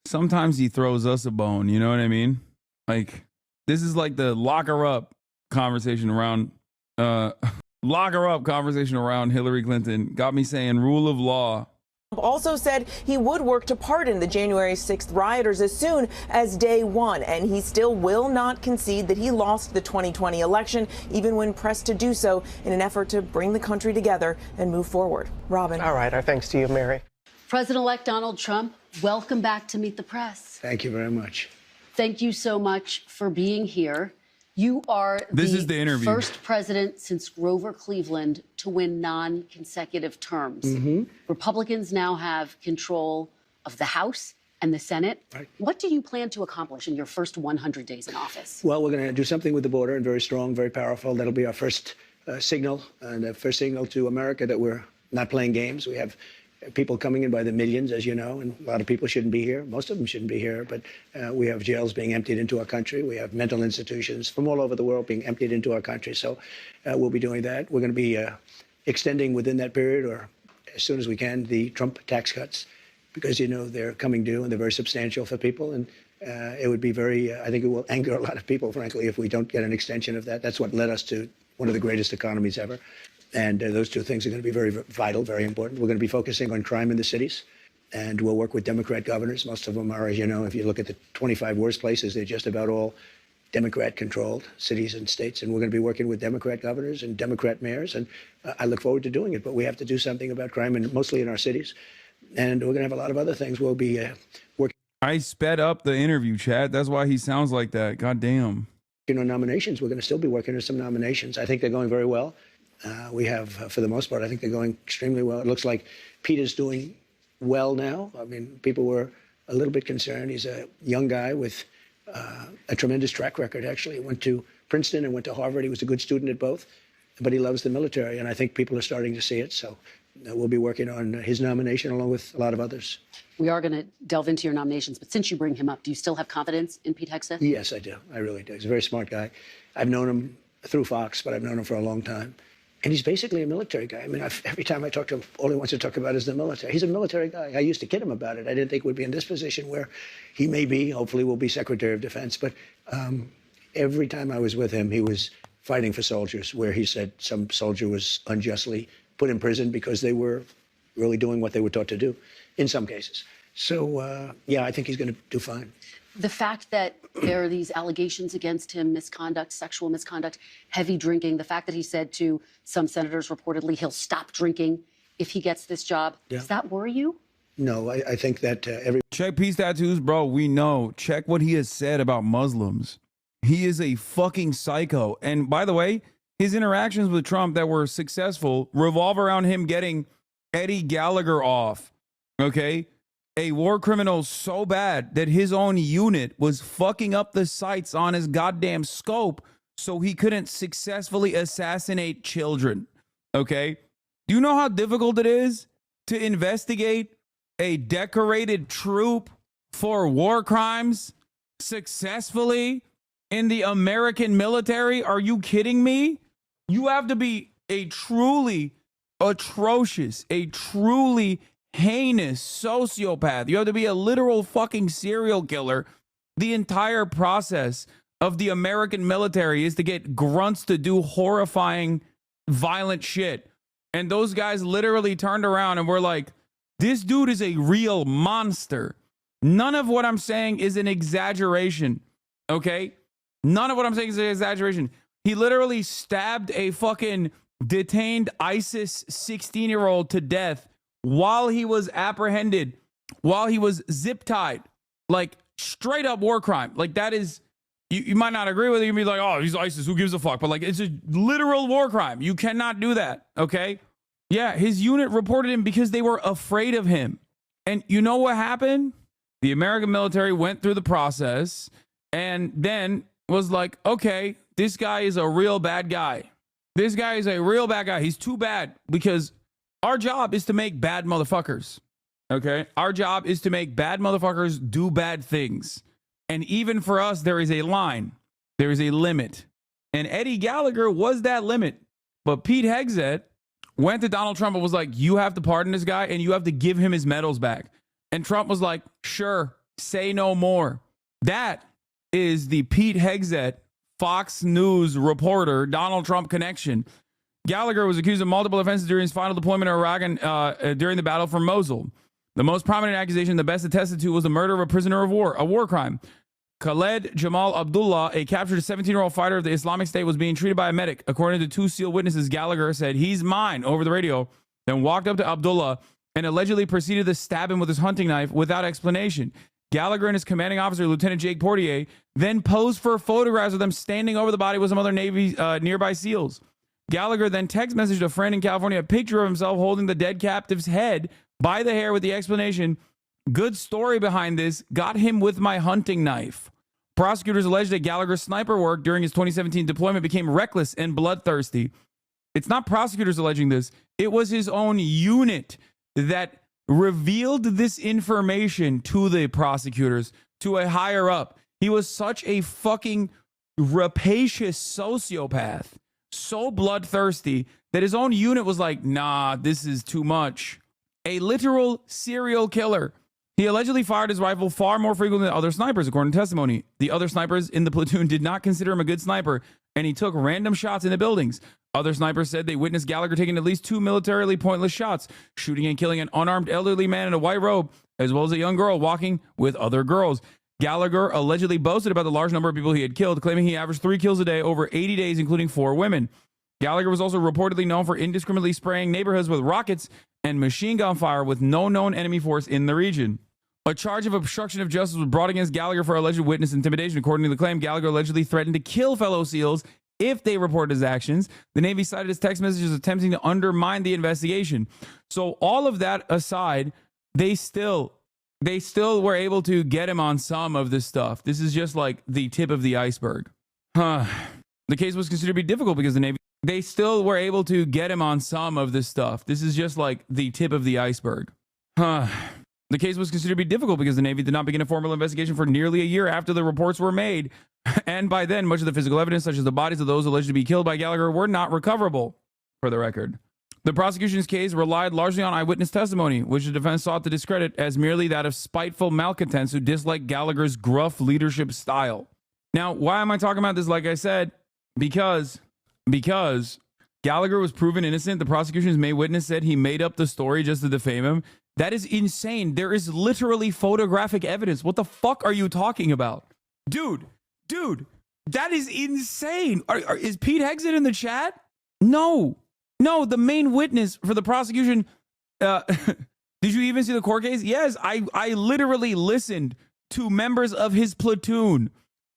sometimes he throws us a bone. You know what I mean? Like, this is like the lock her up conversation around Hillary Clinton. Got me saying rule of law. Also said he would work to pardon the January 6th rioters as soon as day one, and he still will not concede that he lost the 2020 election, even when pressed to do so in an effort to bring the country together and move forward. Robin. All right. Our thanks to you, Mary. President-elect Donald Trump, welcome back to Meet the Thank Press. you very much. Thank you so much for being here. You are the first president since Grover Cleveland to win non-consecutive terms. Mm-hmm. Republicans now have control of the House and the Senate. Right. What do you plan to accomplish in your first 100 days in office? Well, we're going to do something with the border, and very strong, very powerful. That'll be our first signal, and the first signal to America that we're not playing games. We have people coming in by the millions, as you know, and a lot of people shouldn't be here. Most of them shouldn't be here, but we have jails being emptied into our country. We have mental institutions from all over the world being emptied into our country. So we'll be doing that. We're going to be extending within that period, or as soon as we can, the Trump tax cuts, because, they're coming due and they're very substantial for people. And it would be I think it will anger a lot of people, frankly, if we don't get an extension of that. That's what led us to one of the greatest economies ever. And those two things are going to be very vital, very important. We're going to be focusing on crime in the cities, and we'll work with Democrat governors. Most of them are, as you know, if you look at the 25 worst places, they're just about all Democrat-controlled cities and states. And we're going to be working with Democrat governors and Democrat mayors, and I look forward to doing it. But we have to do something about crime, and mostly in our cities. And we're going to have a lot of other things we'll be working. I sped up the interview, Chad. That's why he sounds like that. God damn. On nominations, we're going to still be working on some nominations. I think they're going very well. We have, for the most part, I think they're going extremely well. It looks like Pete is doing well now. I mean, people were a little bit concerned. He's a young guy with a tremendous track record, actually. He went to Princeton and went to Harvard. He was a good student at both, but he loves the military, and I think people are starting to see it. So we'll be working on his nomination along with a lot of others. We are going to delve into your nominations, but since you bring him up, do you still have confidence in Pete Hegseth? Yes, I do. I really do. He's a very smart guy. I've known him through Fox, but I've known him for a long time. And he's basically a military guy. I mean, every time I talk to him, all he wants to talk about is the military. He's a military guy. I used to kid him about it. I didn't think we'd be in this position where he may be, hopefully will be Secretary of Defense. But every time I was with him, he was fighting for soldiers, where he said some soldier was unjustly put in prison because they were really doing what they were taught to do, in some cases. So, yeah, I think he's going to do fine. The fact that there are these allegations against him, misconduct, sexual misconduct, heavy drinking, the fact that he said to some senators reportedly he'll stop drinking if he gets this job, does that worry you? No, I think that Check Peace Tattoos, bro. We know. Check what he has said about Muslims. He is a fucking psycho. And by the way, his interactions with Trump that were successful revolve around him getting Eddie Gallagher off. Okay? A war criminal so bad that his own unit was fucking up the sights on his goddamn scope so he couldn't successfully assassinate children. Okay? Do you know how difficult it is to investigate a decorated troop for war crimes successfully in the American military? Are you kidding me? You have to be a truly atrocious, a truly heinous sociopath. You have to be a literal fucking serial killer. The entire process of the American military is to get grunts to do horrifying, violent shit. And those guys literally turned around and were like, this dude is a real monster. None of what I'm saying is an exaggeration. Okay? None of what I'm saying is an exaggeration. He literally stabbed a fucking detained ISIS 16-year-old to death while he was apprehended, while he was zip tied. Like, straight up war crime. Like, that is, you might not agree with it. You can be like, oh, he's ISIS, who gives a fuck? But like, it's a literal war crime. You cannot do that. Okay? Yeah, his unit reported him because they were afraid of him. And you know what happened? The American military went through the process and then was like, okay, this guy is a real bad guy. This guy is a real bad guy. He's too bad, because our job is to make bad motherfuckers. Okay? Our job is to make bad motherfuckers do bad things. And even for us, there is a line. There is a limit. And Eddie Gallagher was that limit. But Pete Hegseth went to Donald Trump and was like, you have to pardon this guy and you have to give him his medals back. And Trump was like, sure, say no more. That is the Pete Hegseth, Fox News reporter, Donald Trump connection. Gallagher was accused of multiple offenses during his final deployment in Iraq and during the battle for Mosul. The most prominent accusation, the best attested to, was the murder of a prisoner of war, a war crime. Khaled Jamal Abdullah, a captured 17-year-old fighter of the Islamic State, was being treated by a medic. According to two SEAL witnesses, Gallagher said, he's mine, over the radio, then walked up to Abdullah and allegedly proceeded to stab him with his hunting knife without explanation. Gallagher and his commanding officer, Lieutenant Jake Portier, then posed for photographs of them standing over the body with some other Navy nearby SEALs. Gallagher then text messaged a friend in California a picture of himself holding the dead captive's head by the hair with the explanation, good story behind this, got him with my hunting knife. Prosecutors alleged that Gallagher's sniper work during his 2017 deployment became reckless and bloodthirsty. It's not prosecutors alleging this. It was his own unit that revealed this information to the prosecutors, to a higher up. He was such a fucking rapacious sociopath, so bloodthirsty, that his own unit was like, nah, this is too much. A literal serial killer. He allegedly fired his rifle far more frequently than other snipers, according to testimony. The other snipers in the platoon did not consider him a good sniper, and he took random shots in the buildings. Other snipers said they witnessed Gallagher taking at least two militarily pointless shots, shooting and killing an unarmed elderly man in a white robe, as well as a young girl walking with other girls. Gallagher allegedly boasted about the large number of people he had killed, claiming he averaged 3 kills a day over 80 days, including 4 women. Gallagher was also reportedly known for indiscriminately spraying neighborhoods with rockets and machine gun fire with no known enemy force in the region. A charge of obstruction of justice was brought against Gallagher for alleged witness intimidation. According to the claim, Gallagher allegedly threatened to kill fellow SEAls if they report his actions. The Navy cited his text messages attempting to undermine the investigation. So all of that aside, they still were able to get him on some of this stuff. This is just like the tip of the iceberg. The case was considered to be difficult because the Navy, they still were able to get him on some of this stuff. This is just like the tip of the iceberg. The case was considered to be difficult because the Navy did not begin a formal investigation for nearly a year after the reports were made. And by then, much of the physical evidence, such as the bodies of those alleged to be killed by Gallagher, were not recoverable, for the record. The prosecution's case relied largely on eyewitness testimony, which the defense sought to discredit as merely that of spiteful malcontents who disliked Gallagher's gruff leadership style. Now, why am I talking about this? Like I said, because Gallagher was proven innocent. The prosecution's main witness said he made up the story just to defame him. That is insane. There is literally photographic evidence. What the fuck are you talking about? Dude, that is insane. Is Pete Hegseth in the chat? No, the main witness for the prosecution. Did you even see the court case? Yes, I literally listened to members of his platoon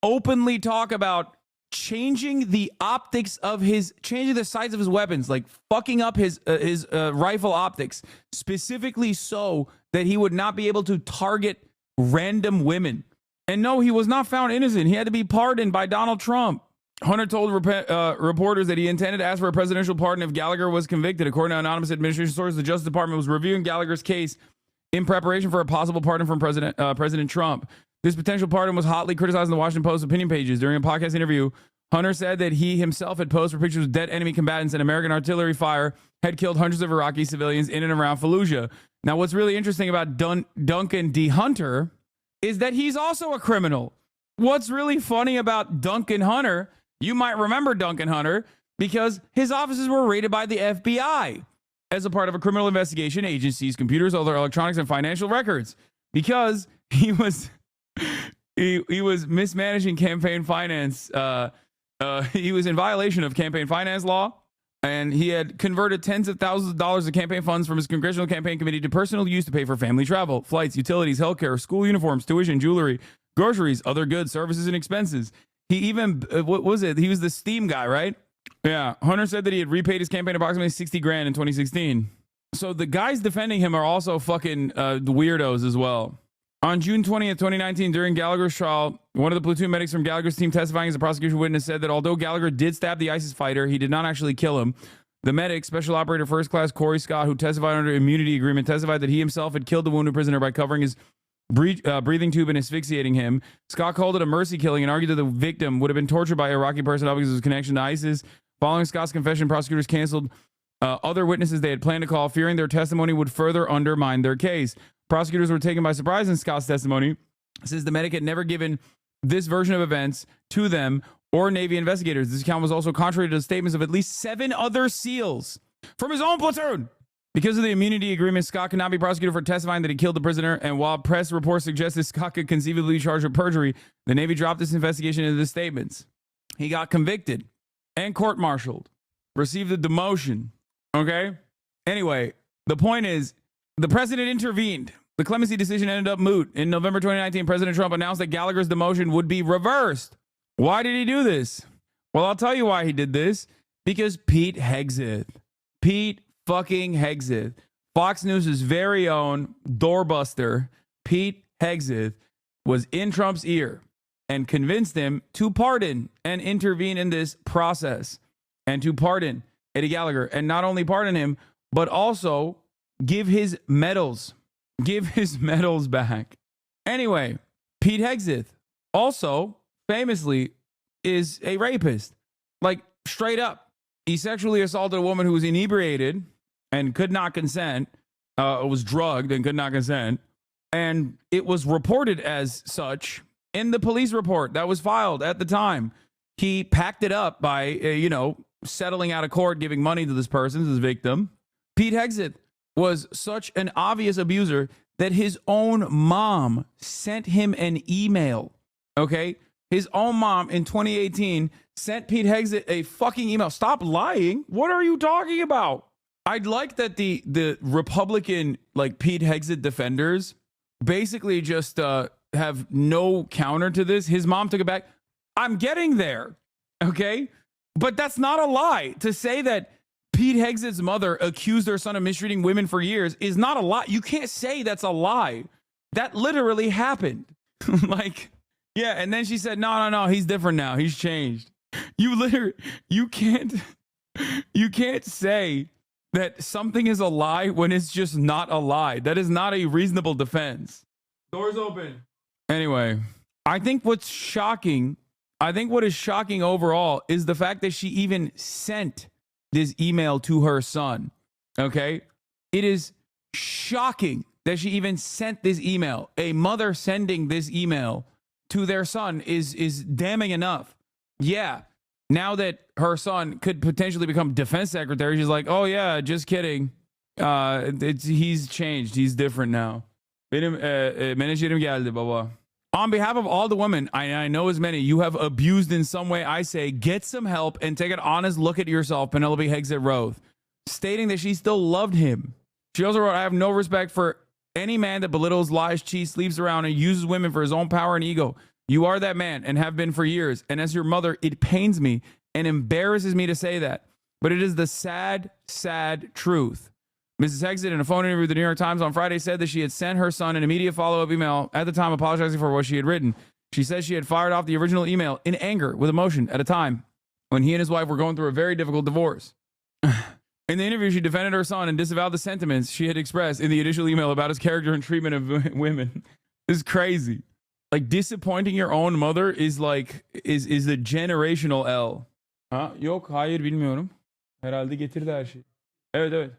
openly talk about changing the optics of changing the sights of his weapons, like fucking up his rifle optics, specifically so that he would not be able to target random women. And no, he was not found innocent. He had to be pardoned by Donald Trump. Hunter told reporters that he intended to ask for a presidential pardon if Gallagher was convicted. According to anonymous administration sources, the Justice Department was reviewing Gallagher's case in preparation for a possible pardon from President Trump. This potential pardon was hotly criticized in the Washington Post opinion pages. During a podcast interview, Hunter said that he himself had posed for pictures of dead enemy combatants and American artillery fire had killed hundreds of Iraqi civilians in and around Fallujah. Now, what's really interesting about Duncan D. Hunter is that he's also a criminal. What's really funny about Duncan Hunter, you might remember Duncan Hunter because his offices were raided by the FBI as a part of a criminal investigation agency's computers, other electronics, and financial records because he was mismanaging campaign finance. He was in violation of campaign finance law, and he had converted tens of thousands of dollars of campaign funds from his congressional campaign committee to personal use to pay for family travel, flights, utilities, healthcare, school uniforms, tuition, jewelry, groceries, other goods, services, and expenses. He even, what was it? He was the Steam guy, right? Yeah. Hunter said that he had repaid his campaign approximately $60,000 in 2016. So the guys defending him are also fucking the weirdos as well. On June 20th, 2019, during Gallagher's trial, one of the platoon medics from Gallagher's team testifying as a prosecution witness said that although Gallagher did stab the ISIS fighter, he did not actually kill him. The medic, Special Operator First Class Corey Scott, who testified under immunity agreement, testified that he himself had killed the wounded prisoner by covering his breathing tube and asphyxiating him. Scott called it a mercy killing and argued that the victim would have been tortured by Iraqi personnel because of his connection to ISIS. Following Scott's confession, prosecutors canceled other witnesses they had planned to call, fearing their testimony would further undermine their case. Prosecutors were taken by surprise in Scott's testimony, since the medic had never given this version of events to them or Navy investigators. This account was also contrary to the statements of at least 7 other SEALs from his own platoon. Because of the immunity agreement, Scott could not be prosecuted for testifying that he killed the prisoner, and while press reports suggested Scott could conceivably be charged with perjury, the Navy dropped this investigation into the statements. He got convicted and court-martialed, received a demotion. Okay? Anyway, the point is, the president intervened. The clemency decision ended up moot. In November 2019, President Trump announced that Gallagher's demotion would be reversed. Why did he do this? Well, I'll tell you why he did this. Because Pete Hegseth. Pete fucking Hegseth. Fox News' very own doorbuster, Pete Hegseth, was in Trump's ear and convinced him to pardon and intervene in this process and to pardon Eddie Gallagher. And not only pardon him, but also give his medals back. Anyway, Pete Hegseth also famously is a rapist. Like, straight up. He sexually assaulted a woman who was inebriated and could not consent, was drugged and could not consent. And it was reported as such in the police report that was filed at the time. He packed it up by, settling out of court, giving money to this person, this victim. Pete Hegseth was such an obvious abuser that his own mom sent him an email. Okay? His own mom in 2018 sent Pete Hegseth a fucking email. Stop lying. What are you talking about? I'd like that the Republican, like, Pete Hegseth defenders basically just have no counter to this. His mom took it back. I'm getting there. Okay? But that's not a lie. To say that Pete Hegseth's mother accused her son of mistreating women for years is not a lie. You can't say that's a lie. That literally happened. Like, yeah, and then she said, no, he's different now. He's changed. You can't say that something is a lie when it's just not a lie. That is not a reasonable defense. Doors open. Anyway, I think what is shocking overall is the fact that she even sent this email to her son. Okay? It is shocking that she even sent this email. A mother sending this email to their son is damning enough. Yeah. Now that her son could potentially become defense secretary, she's like, oh yeah, just kidding. He's changed. He's different now. On behalf of all the women, I know as many, you have abused in some way, I say, get some help and take an honest look at yourself, Penelope Hegseth Roth, stating that she still loved him. She also wrote, I have no respect for any man that belittles, lies, cheats, sleeps around, and uses women for his own power and ego. You are that man and have been for years. And as your mother, it pains me and embarrasses me to say that. But it is the sad, sad truth. Mrs. Hegseth, in a phone interview with the New York Times on Friday, said that she had sent her son an immediate follow-up email, at the time apologizing for what she had written. She says she had fired off the original email in anger with emotion at a time when he and his wife were going through a very difficult divorce. In the interview, she defended her son and disavowed the sentiments she had expressed in the initial email about his character and treatment of women. This is crazy. Like, disappointing your own mother is like, is a generational L. Yok, hayır bilmiyorum. Herhalde getirdi her şey. Evet.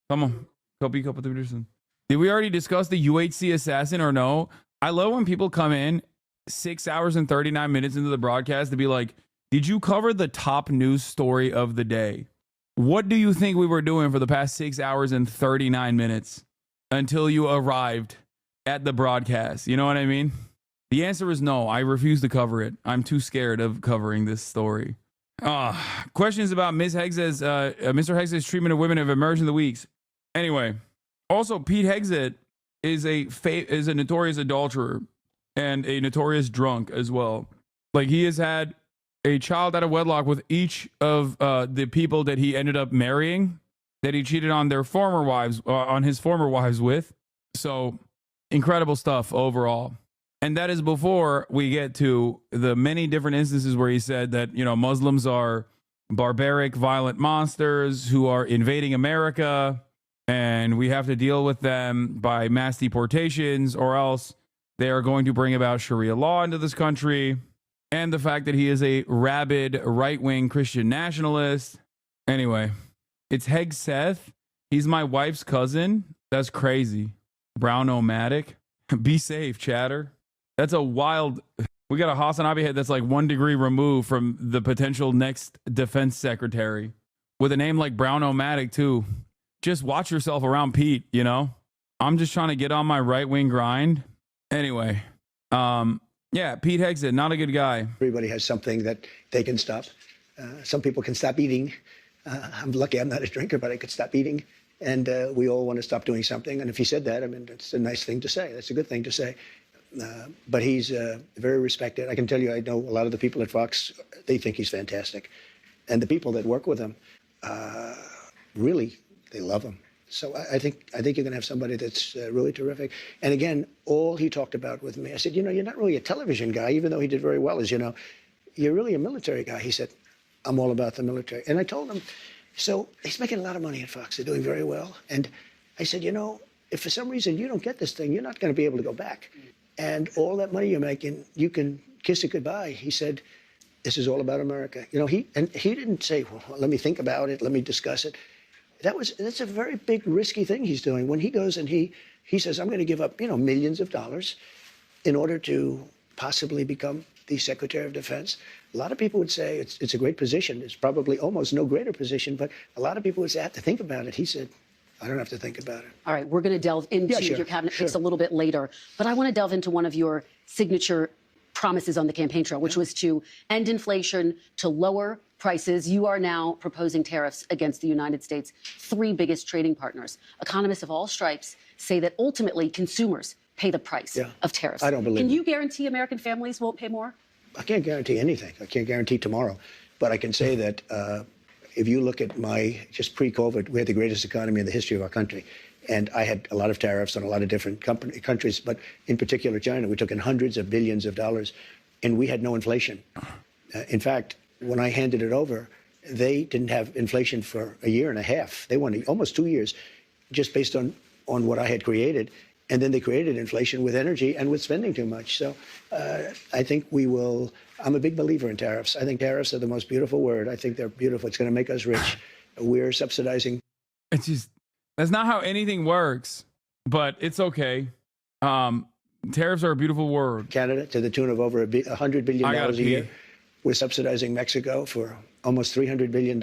Tamam. Kapıyı kapatabilirsin. Did we already discuss the UHC assassin or no? I love when people come in 6 hours and 39 minutes into the broadcast to be like, did you cover the top news story of the day? What do you think we were doing for the past 6 hours and 39 minutes until you arrived at the broadcast? You know what I mean? The answer is no. I refuse to cover it. I'm too scared of covering this story. Questions about Mr. Hegseth's treatment of women have emerged in the weeks. Anyway, also Pete Hegseth is a notorious adulterer and a notorious drunk as well. Like, he has had a child out of wedlock with each of the people that he ended up marrying, that he cheated on their former wives, on his former wives with. So incredible stuff overall. And that is before we get to the many different instances where he said that, you know, Muslims are barbaric, violent monsters who are invading America, and we have to deal with them by mass deportations, or else they are going to bring about Sharia law into this country. And the fact that he is a rabid right-wing Christian nationalist. Anyway, it's Hegseth. He's my wife's cousin. That's crazy. Brown-o-matic. Be safe, chatter. That's a wild... We got a HasanAbi head that's like 1 degree removed from the potential next defense secretary. With a name like Brown-o-matic, too. Just watch yourself around Pete, you know? I'm just trying to get on my right-wing grind. Anyway, yeah, Pete Hegseth, not a good guy. Everybody has something that they can stop. Some people can stop eating. I'm lucky I'm not a drinker, but I could stop eating. And we all want to stop doing something. And if he said that, I mean, it's a nice thing to say. That's a good thing to say. But he's very respected. I can tell you, I know a lot of the people at Fox, they think he's fantastic. And the people that work with him, really, they love him. So I think you're going to have somebody that's really terrific. And again, all he talked about with me, I said, you know, you're not really a television guy, even though he did very well, as you know. You're really a military guy. He said, I'm all about the military. And I told him, so he's making a lot of money at Fox. They're doing very well. And I said, you know, if for some reason you don't get this thing, you're not going to be able to go back. And all that money you're making, you can kiss it goodbye. He said, this is all about America. You know, he didn't say, well, let me think about it. Let me discuss it. That's a very big, risky thing he's doing. When he goes and he says, I'm going to give up, you know, millions of dollars in order to possibly become the Secretary of Defense. A lot of people would say it's a great position. It's probably almost no greater position, but a lot of people would say, I have to think about it. He said, I don't have to think about it. All right, we're going to delve into your cabinet picks a little bit later, but I want to delve into one of your signature promises on the campaign trail, which was to end inflation, to lower prices. You are now proposing tariffs against the United States' 3 biggest trading partners. Economists of all stripes say that ultimately consumers pay the price of tariffs. I don't believe Can it. you guarantee American families won't pay more? I can't guarantee anything. I can't guarantee tomorrow. But I can say that if you look at just pre-COVID, we had the greatest economy in the history of our country. And I had a lot of tariffs on a lot of different countries, but in particular China. We took in hundreds of billions of dollars, and we had no inflation. In fact, when I handed it over, they didn't have inflation for a year and a half. They wanted almost 2 years, just based on what I had created. And then they created inflation with energy and with spending too much. So I think we will. I'm a big believer in tariffs. I think tariffs are the most beautiful word. I think they're beautiful. It's going to make us rich. We're subsidizing. It's just, that's not how anything works, but it's okay. Tariffs are a beautiful word. Canada to the tune of over $100 billion a year. We're subsidizing Mexico for almost $300 billion.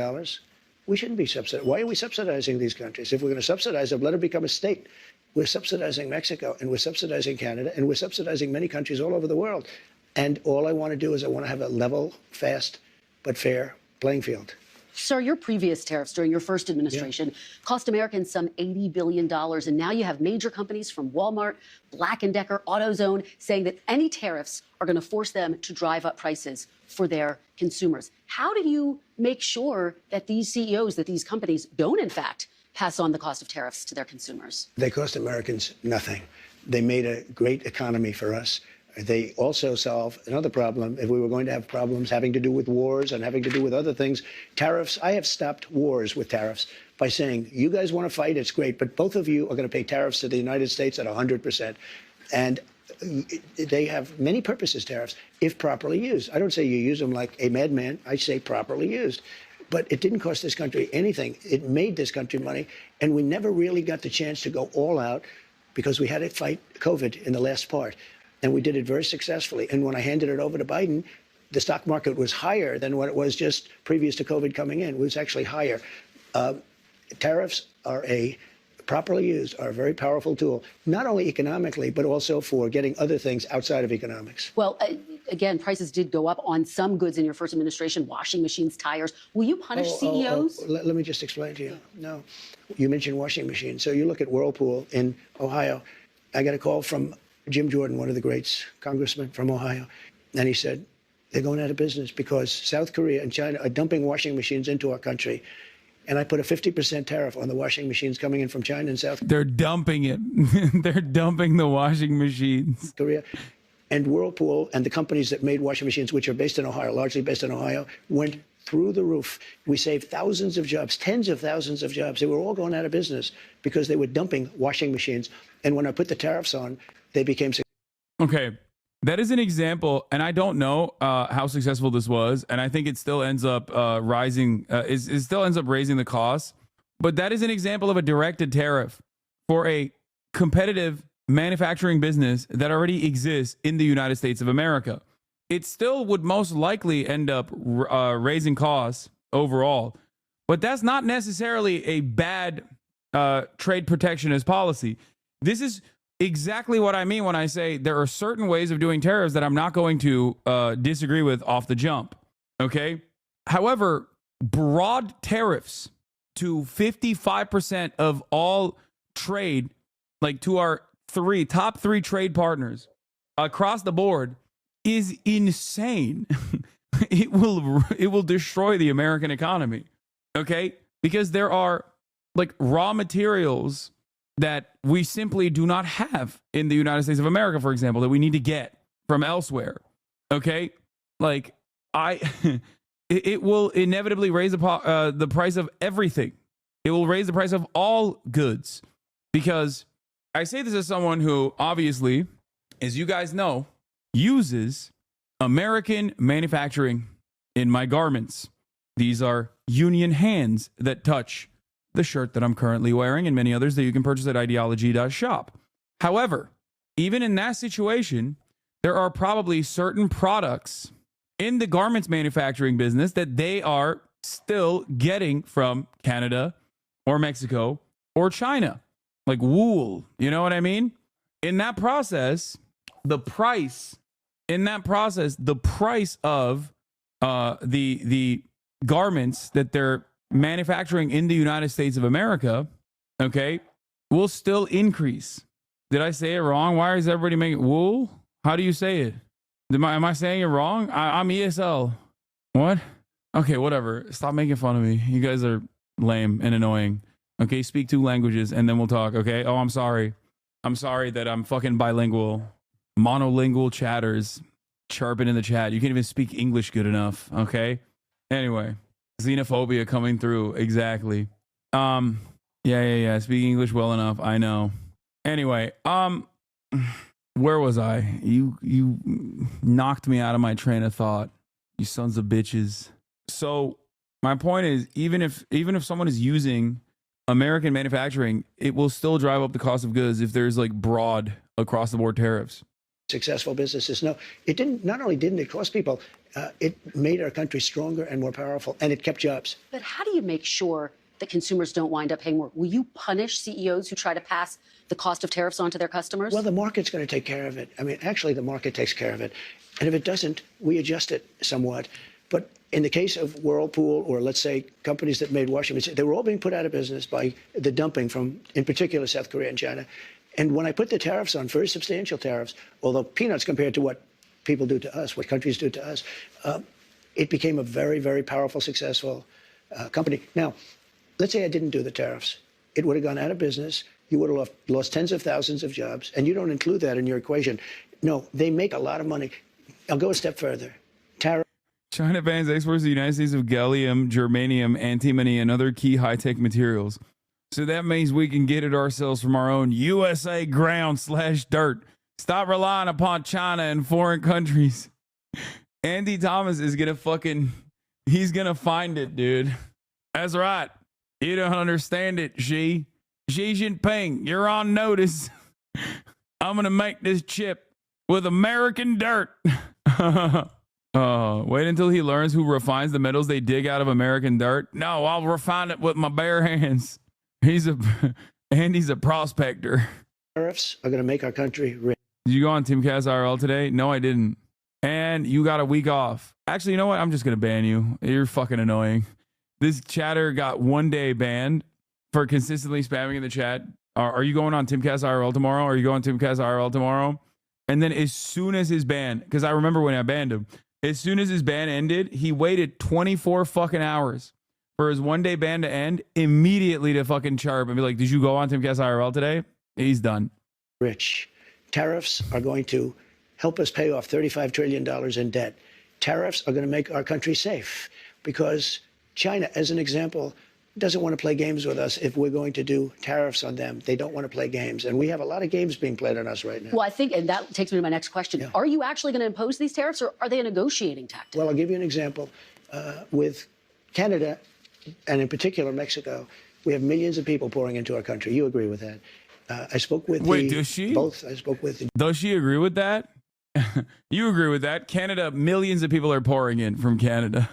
We shouldn't be subsidizing. Why are we subsidizing these countries? If we're going to subsidize them, let it become a state. We're subsidizing Mexico, and we're subsidizing Canada, and we're subsidizing many countries all over the world. And all I want to do is I want to have a level, fast, but fair playing field. Sir, your previous tariffs during your first administration cost Americans some $80 billion. And now you have major companies from Walmart, Black & Decker, AutoZone saying that any tariffs are going to force them to drive up prices for their consumers. How do you make sure that these CEOs, that these companies don't, in fact, pass on the cost of tariffs to their consumers? They cost Americans nothing. They made a great economy for us. They also solve another problem. If we were going to have problems having to do with wars and having to do with other things, tariffs, I have stopped wars with tariffs by saying, you guys want to fight, it's great, but both of you are going to pay tariffs to the United States at 100%. And they have many purposes, tariffs, if properly used. I don't say you use them like a madman. I say properly used. But it didn't cost this country anything. It made this country money. And we never really got the chance to go all out because we had to fight COVID in the last part. And we did it very successfully. And when I handed it over to Biden, the stock market was higher than what it was just previous to COVID coming in. It was actually higher. Tariffs are properly used, are a very powerful tool, not only economically, but also for getting other things outside of economics. Well, again, prices did go up on some goods in your first administration, washing machines, tires. Will you punish CEOs? Let me just explain to you. No. You mentioned washing machines. So you look at Whirlpool in Ohio. I got a call from Jim Jordan, one of the greats, congressman from Ohio. And he said, they're going out of business because South Korea and China are dumping washing machines into our country. And I put a 50% tariff on the washing machines coming in from China and South Korea. They're dumping it. They're dumping the washing machines. Korea. And Whirlpool and the companies that made washing machines, which are based in Ohio, largely based in Ohio, went through the roof. We saved thousands of jobs, tens of thousands of jobs. They were all going out of business because they were dumping washing machines. And when I put the tariffs on, they became successful. Okay, that is an example, and I don't know how successful this was, and I think it still ends up rising. It still ends up raising the cost, but that is an example of a directed tariff for a competitive manufacturing business that already exists in the United States of America. It still would most likely end up raising costs overall, but that's not necessarily a bad trade protectionist policy. This is exactly what I mean when I say there are certain ways of doing tariffs that I'm not going to disagree with off the jump. Okay. However, broad tariffs to 55% of all trade, like to our top three trade partners across the board, is insane. It will destroy the American economy. Okay. Because there are like raw materials that we simply do not have in the United States of America, for example, that we need to get from elsewhere. Okay, like it will inevitably raise the price of everything. It will raise the price of all goods, because I say this as someone who obviously, as you guys know, uses American manufacturing in my garments. These are union hands that touch the shirt that I'm currently wearing and many others that you can purchase at ideology.shop. However, even in that situation, there are probably certain products in the garments manufacturing business that they are still getting from Canada or Mexico or China, like wool. You know what I mean? In that process, the price of the garments that they're manufacturing in the United States of America, okay, will still increase. Did I say it wrong? Why is everybody making wool? How do you say it? Am I saying it wrong? I'm ESL. What? Okay, whatever. Stop making fun of me. You guys are lame and annoying. Okay, speak 2 languages and then we'll talk, okay? Oh, I'm sorry. I'm sorry that I'm fucking bilingual. Monolingual chatters chirping in the chat. You can't even speak English good enough, okay? Anyway, xenophobia coming through. Exactly. Yeah. Speak English well enough. I know. Anyway, where was I? You knocked me out of my train of thought. You sons of bitches. So my point is, even if someone is using American manufacturing, it will still drive up the cost of goods if there's like broad across the board tariffs. Successful businesses. No, it didn't. Not only didn't it cost people, it made our country stronger and more powerful, and it kept jobs. But how do you make sure that consumers don't wind up paying more? Will you punish CEOs who try to pass the cost of tariffs on to their customers? Well, the market's going to take care of it. I mean, actually, the market takes care of it. And if it doesn't, we adjust it somewhat. But in the case of Whirlpool, or let's say companies that made washing machines, they were all being put out of business by the dumping from, in particular, South Korea and China. And when I put the tariffs on, very substantial tariffs, although peanuts compared to what people do to us, what countries do to us, it became a very, very powerful, successful company. Now, let's say I didn't do the tariffs. It would have gone out of business. You would have lost tens of thousands of jobs, and you don't include that in your equation. No, they make a lot of money. I'll go a step further. China bans exports to the United States of gallium, germanium, antimony, and other key high-tech materials. So that means we can get it ourselves from our own USA ground/dirt. Stop relying upon China and foreign countries. Andy Thomas is going to he's going to find it, dude. That's right. You don't understand it, Xi Jinping, you're on notice. I'm going to make this chip with American dirt. Wait until he learns who refines the metals they dig out of American dirt. No, I'll refine it with my bare hands. Andy's a prospector. Tariffs are going to make our country rich. Did you go on Timcast IRL today? No, I didn't. And you got a week off. Actually, you know what? I'm just going to ban you. You're fucking annoying. This chatter got 1 day banned for consistently spamming in the chat. Are you going on Timcast IRL tomorrow? Are you going Timcast IRL tomorrow? And then as soon as his ban, because I remember when I banned him, as soon as his ban ended, he waited 24 fucking hours for his 1 day ban to end, immediately to fucking chirp and be like, did you go on Timcast IRL today? He's done. Rich. Tariffs are going to help us pay off $35 trillion in debt. Tariffs are going to make our country safe because China, as an example, doesn't want to play games with us if we're going to do tariffs on them. They don't want to play games. And we have a lot of games being played on us right now. Well, I think, and that takes me to my next question. Yeah. Are you actually going to impose these tariffs, or are they a negotiating tactic? Well, I'll give you an example. With Canada, and in particular Mexico, we have millions of people pouring into our country. You agree with that? I spoke with does she? Both. I spoke with. Does she agree with that? You agree with that? Canada, millions of people are pouring in from Canada.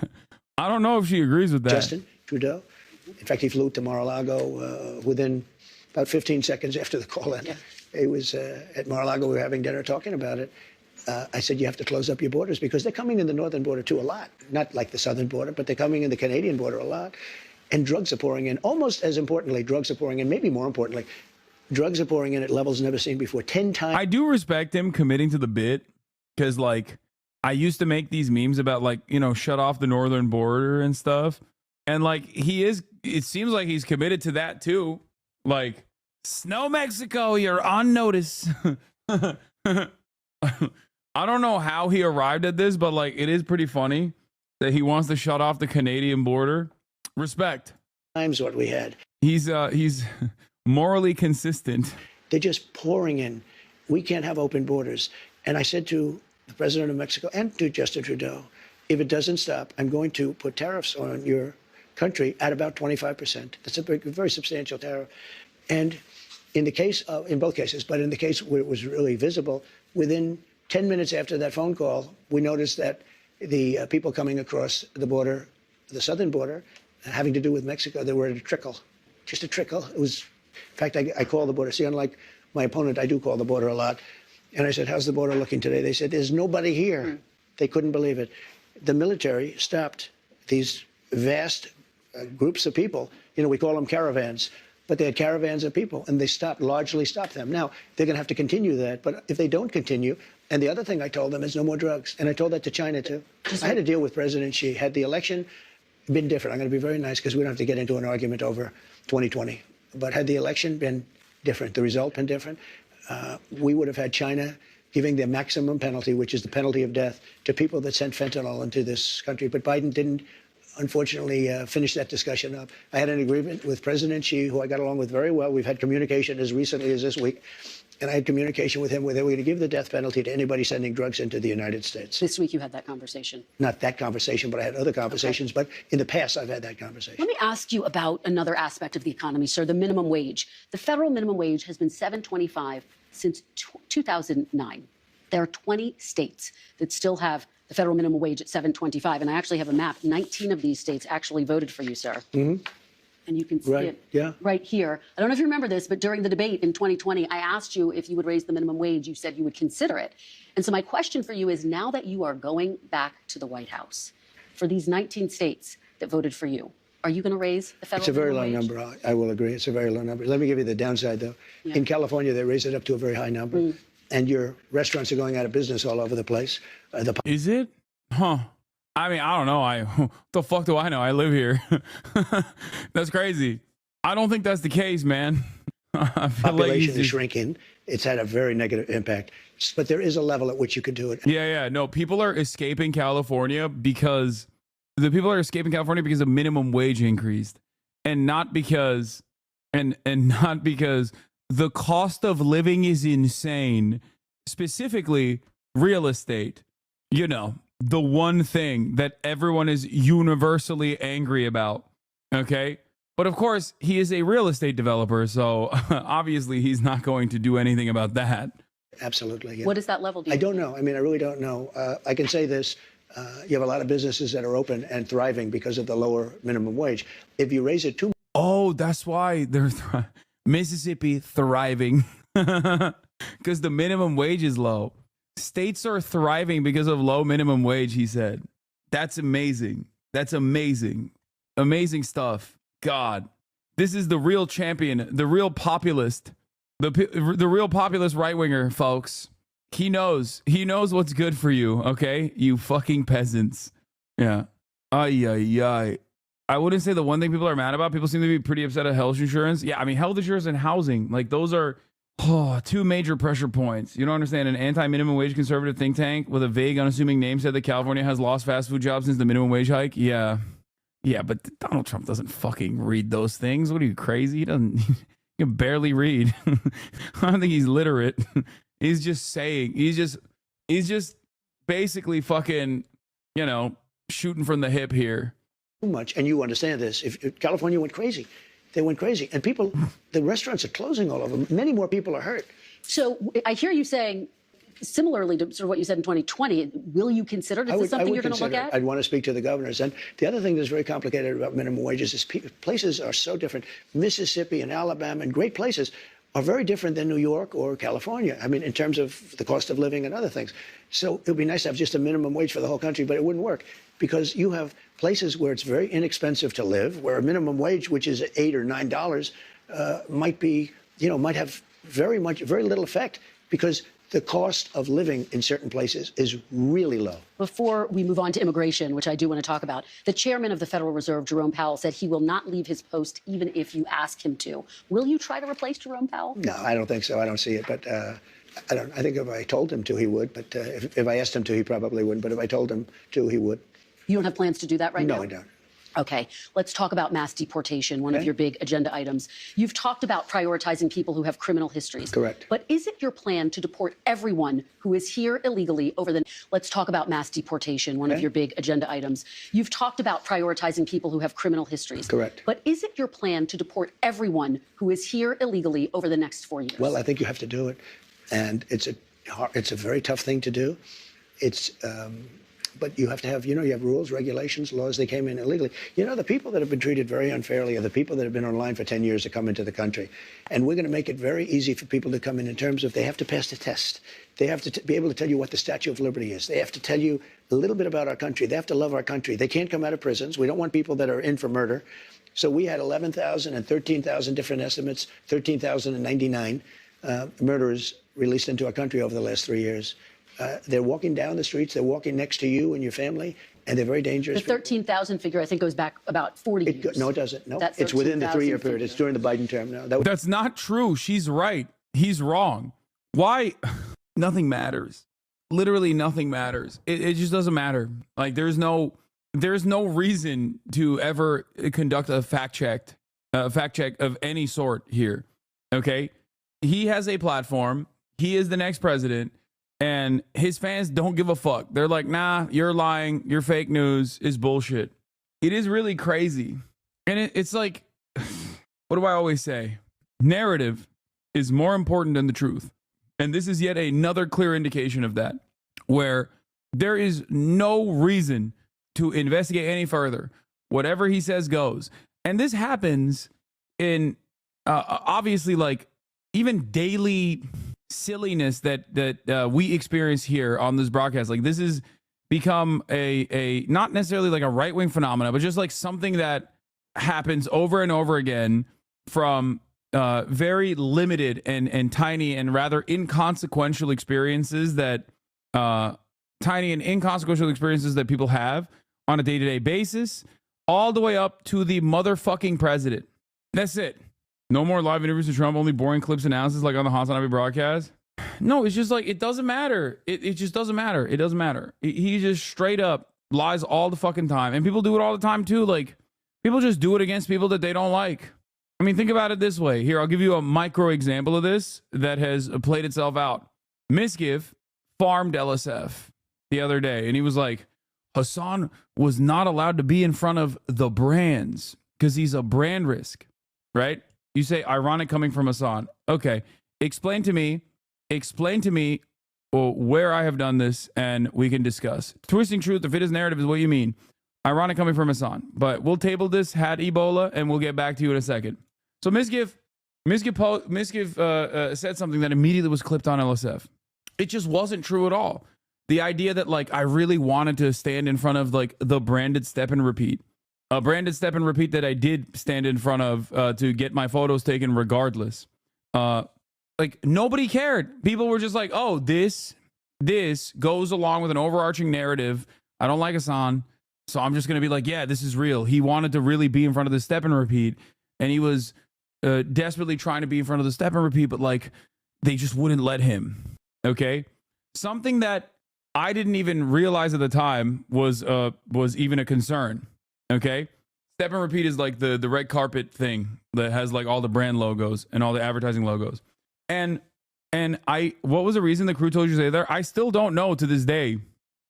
I don't know if she agrees with that. Justin Trudeau. In fact, he flew to Mar-a-Lago within about 15 seconds after the call in. Yeah. He was at Mar-a-Lago. We were having dinner talking about it. I said, you have to close up your borders because they're coming in the northern border, too, a lot. Not like the southern border, but they're coming in the Canadian border a lot. And drugs are pouring in. Almost as importantly, drugs are pouring in. Maybe more importantly, drugs are pouring in at levels never seen before. 10 times. I do respect him committing to the bit because, like, I used to make these memes about, like, you know, shut off the northern border and stuff. And, like, it seems like he's committed to that, too. Like, Snow Mexico, you're on notice. I don't know how he arrived at this, but, like, it is pretty funny that he wants to shut off the Canadian border. Respect. Times what we had. He's morally consistent. They're just pouring in. We can't have open borders. And I said to the president of Mexico and to Justin Trudeau, if it doesn't stop, I'm going to put tariffs on your country at about 25%. That's a very substantial tariff. And in the case of, in both cases, but in the case where it was really visible, within 10 minutes after that phone call, we noticed that the people coming across the border, the southern border, having to do with Mexico, they were at a trickle, just a trickle. It was, in fact, I called the border. See, unlike my opponent, I do call the border a lot. And I said, how's the border looking today? They said, there's nobody here. They couldn't believe it. The military stopped these vast groups of people. You know, we call them caravans, but they had caravans of people, and they largely stopped them. Now, they're going to have to continue that, but if they don't continue, and the other thing I told them is no more drugs, and I told that to China, too. I had a deal with President Xi, had the election been different. I'm going to be very nice because we don't have to get into an argument over 2020. But had the election been different, the result been different, we would have had China giving the maximum penalty, which is the penalty of death, to people that sent fentanyl into this country. But Biden didn't, unfortunately, finish that discussion up. I had an agreement with President Xi, who I got along with very well. We've had communication as recently as this week. And I had communication with him where they were going to give the death penalty to anybody sending drugs into the United States. This week you had that conversation. Not that conversation, but I had other conversations. Okay. But in the past, I've had that conversation. Let me ask you about another aspect of the economy, sir, the minimum wage. The federal minimum wage has been $7.25 since 2009. There are 20 states that still have the federal minimum wage at $7.25. And I actually have a map. 19 of these states actually voted for you, sir. Mm-hmm. And you can see it right here. I don't know if you remember this, but during the debate in 2020, I asked you if you would raise the minimum wage. You said you would consider it. And so my question for you is, now that you are going back to the White House, for these 19 states that voted for you, are you going to raise the federal minimum wage? It's a very low number. I will agree. It's a very low number. Let me give you the downside, though. Yeah. In California, they raised it up to a very high number. And your restaurants are going out of business all over the place. Is it? Huh. I mean, I don't know. What the fuck do I know? I live here. That's crazy. I don't think that's the case, man. Population is shrinking. It's had a very negative impact. But there is a level at which you can do it. Yeah. No, people are escaping California because the minimum wage increased, and not because the cost of living is insane. Specifically, real estate. You know, the one thing that everyone is universally angry about. Okay. But of course, he is a real estate developer. So obviously, he's not going to do anything about that. Absolutely. Yeah. What is that level? I don't know. I mean, I really don't know. I can say this. You have a lot of businesses that are open and thriving because of the lower minimum wage. If you raise it too. Oh, that's why they're Mississippi thriving because the minimum wage is low. States are thriving because of low minimum wage, he said. That's amazing. That's amazing. Amazing stuff. God, this is the real champion, the real populist, the real populist right-winger, folks. He knows what's good for you, okay? You fucking peasants. Yeah. Ay. I wouldn't say the one thing people are mad about. People seem to be pretty upset at health insurance. Yeah, I mean, health insurance and housing, like those are two major pressure points. You don't understand. An anti-minimum wage conservative think tank with a vague, unassuming name said that California has lost fast food jobs since the minimum wage hike. Yeah, but Donald Trump doesn't fucking read those things. What are you, crazy? He doesn't. He can barely read. I don't think he's literate. He's just saying. He's just basically fucking, shooting from the hip here. Too much, and you understand this. If California went crazy. They went crazy. And the restaurants are closing all over. Many more people are hurt. So I hear you saying, similarly to sort of what you said in 2020, will you consider it? Is this something you're going to look at? I'd want to speak to the governors. And the other thing that's very complicated about minimum wages is places are so different. Mississippi and Alabama and great places are very different than New York or California. I mean, in terms of the cost of living and other things. So it would be nice to have just a minimum wage for the whole country, but it wouldn't work because you have places where it's very inexpensive to live, where a minimum wage, which is $8 or $9, might have very little effect because the cost of living in certain places is really low. Before we move on to immigration, which I do want to talk about, the chairman of the Federal Reserve, Jerome Powell, said he will not leave his post even if you ask him to. Will you try to replace Jerome Powell? No, I don't think so. I don't see it. But I think if I told him to, he would. But if I asked him to, he probably wouldn't. But if I told him to, he would. You don't have plans to do that right now? No, I don't. Okay, let's talk about mass deportation, one of your big agenda items. You've talked about prioritizing people who have criminal histories. Correct. But is it your plan to deport everyone who is here illegally over the... Let's talk about mass deportation, one of your big agenda items. You've talked about prioritizing people who have criminal histories. Correct. But is it your plan to deport everyone who is here illegally over the next 4 years? Well, I think you have to do it. And it's a very tough thing to do. But you have to have, you have rules, regulations, laws. They came in illegally. The people that have been treated very unfairly are the people that have been online for 10 years to come into the country. And we're going to make it very easy for people to come in terms of they have to pass the test. They have to be able to tell you what the Statue of Liberty is. They have to tell you a little bit about our country. They have to love our country. They can't come out of prisons. We don't want people that are in for murder. So we had 11,000 and 13,000 different estimates, 13,099 murderers released into our country over the last 3 years. They're walking down the streets. They're walking next to you and your family. And they're very dangerous. The 13,000 figure, I think, goes back about 40 years. No, it doesn't. No, That it's within the 13,000 3-year period. It's during the Biden term now. That's not true. She's right. He's wrong. Why? Nothing matters. Literally nothing matters. It just doesn't matter. Like there's no reason to ever conduct a fact check of any sort here. Okay? He has a platform. He is the next president, and his fans don't give a fuck. They're like, nah, you're lying. Your fake news is bullshit. It is really crazy. And it's like, what do I always say? Narrative is more important than the truth. And this is yet another clear indication of that, where there is no reason to investigate any further. Whatever he says goes. And this happens in obviously like even daily silliness that we experience here on this broadcast. Like this has become a not necessarily like a right-wing phenomena, but just like something that happens over and over again from very limited and tiny and rather inconsequential experiences that people have on a day-to-day basis, all the way up to the motherfucking president. That's it. No more live interviews with Trump, only boring clips and analysis like on the HasanAbi broadcast. No, it's just like, it doesn't matter. It just doesn't matter. It doesn't matter. He just straight up lies all the fucking time. And people do it all the time too. Like, people just do it against people that they don't like. I mean, think about it this way. Here, I'll give you a micro example of this that has played itself out. Misgive farmed LSF the other day, and he was like, Hasan was not allowed to be in front of the brands because he's a brand risk, right? You say ironic coming from Hasan. Okay, explain to me where I have done this, and we can discuss. Twisting truth, if it is narrative, is what you mean. Ironic coming from Hasan. But we'll table this, had Ebola, and we'll get back to you in a second. So Misgive said something that immediately was clipped on LSF. It just wasn't true at all. The idea that like I really wanted to stand in front of like the branded step and repeat. A branded step and repeat that I did stand in front of to get my photos taken regardless. Like nobody cared. People were just like, oh, this goes along with an overarching narrative. I don't like Hasan, so I'm just going to be like, yeah, this is real. He wanted to really be in front of the step and repeat, and he was desperately trying to be in front of the step and repeat, but like they just wouldn't let him. Okay? Something that I didn't even realize at the time was even a concern. Okay? Step and repeat is like the red carpet thing that has like all the brand logos and all the advertising logos. And what was the reason the crew told you to stay there? I still don't know to this day,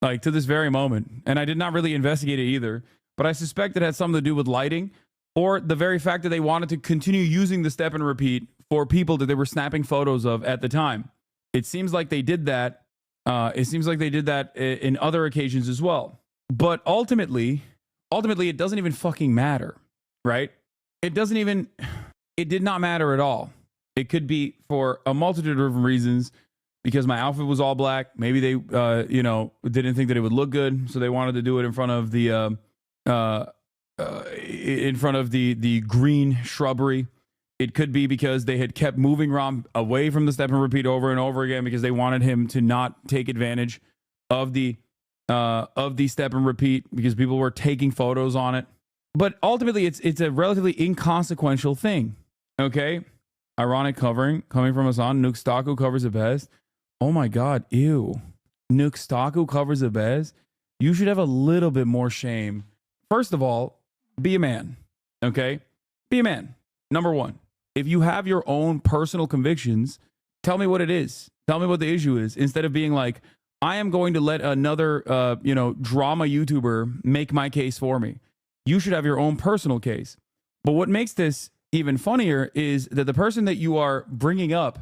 like to this very moment. And I did not really investigate it either, but I suspect it had something to do with lighting or the very fact that they wanted to continue using the step and repeat for people that they were snapping photos of at the time. It seems like they did that. In other occasions as well. But ultimately, it doesn't even fucking matter, right? It did not matter at all. It could be for a multitude of reasons, because my outfit was all black. Maybe they, didn't think that it would look good, so they wanted to do it in front of the green shrubbery. It could be because they had kept moving Rom away from the step and repeat over and over again because they wanted him to not take advantage of the step and repeat because people were taking photos on it. But ultimately, it's a relatively inconsequential thing. Okay, ironic coming from Hasan. Nuke Staku covers it best. Oh my God, ew. Nuke Staku covers it best. You should have a little bit more shame. First of all, be a man. Okay, be a man. Number one. If you have your own personal convictions, tell me what it is. Tell me what the issue is. Instead of being like, I am going to let another, drama YouTuber make my case for me. You should have your own personal case. But what makes this even funnier is that the person that you are bringing up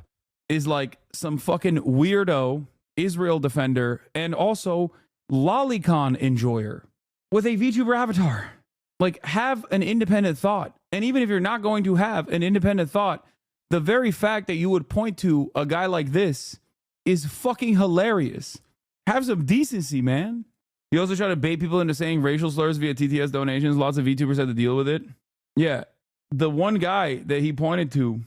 is like some fucking weirdo Israel defender and also lolicon enjoyer with a VTuber avatar. Like, have an independent thought. And even if you're not going to have an independent thought, the very fact that you would point to a guy like this is fucking hilarious. Have some decency, man. He also tried to bait people into saying racial slurs via TTS donations. Lots of VTubers had to deal with it. Yeah. The one guy that he pointed to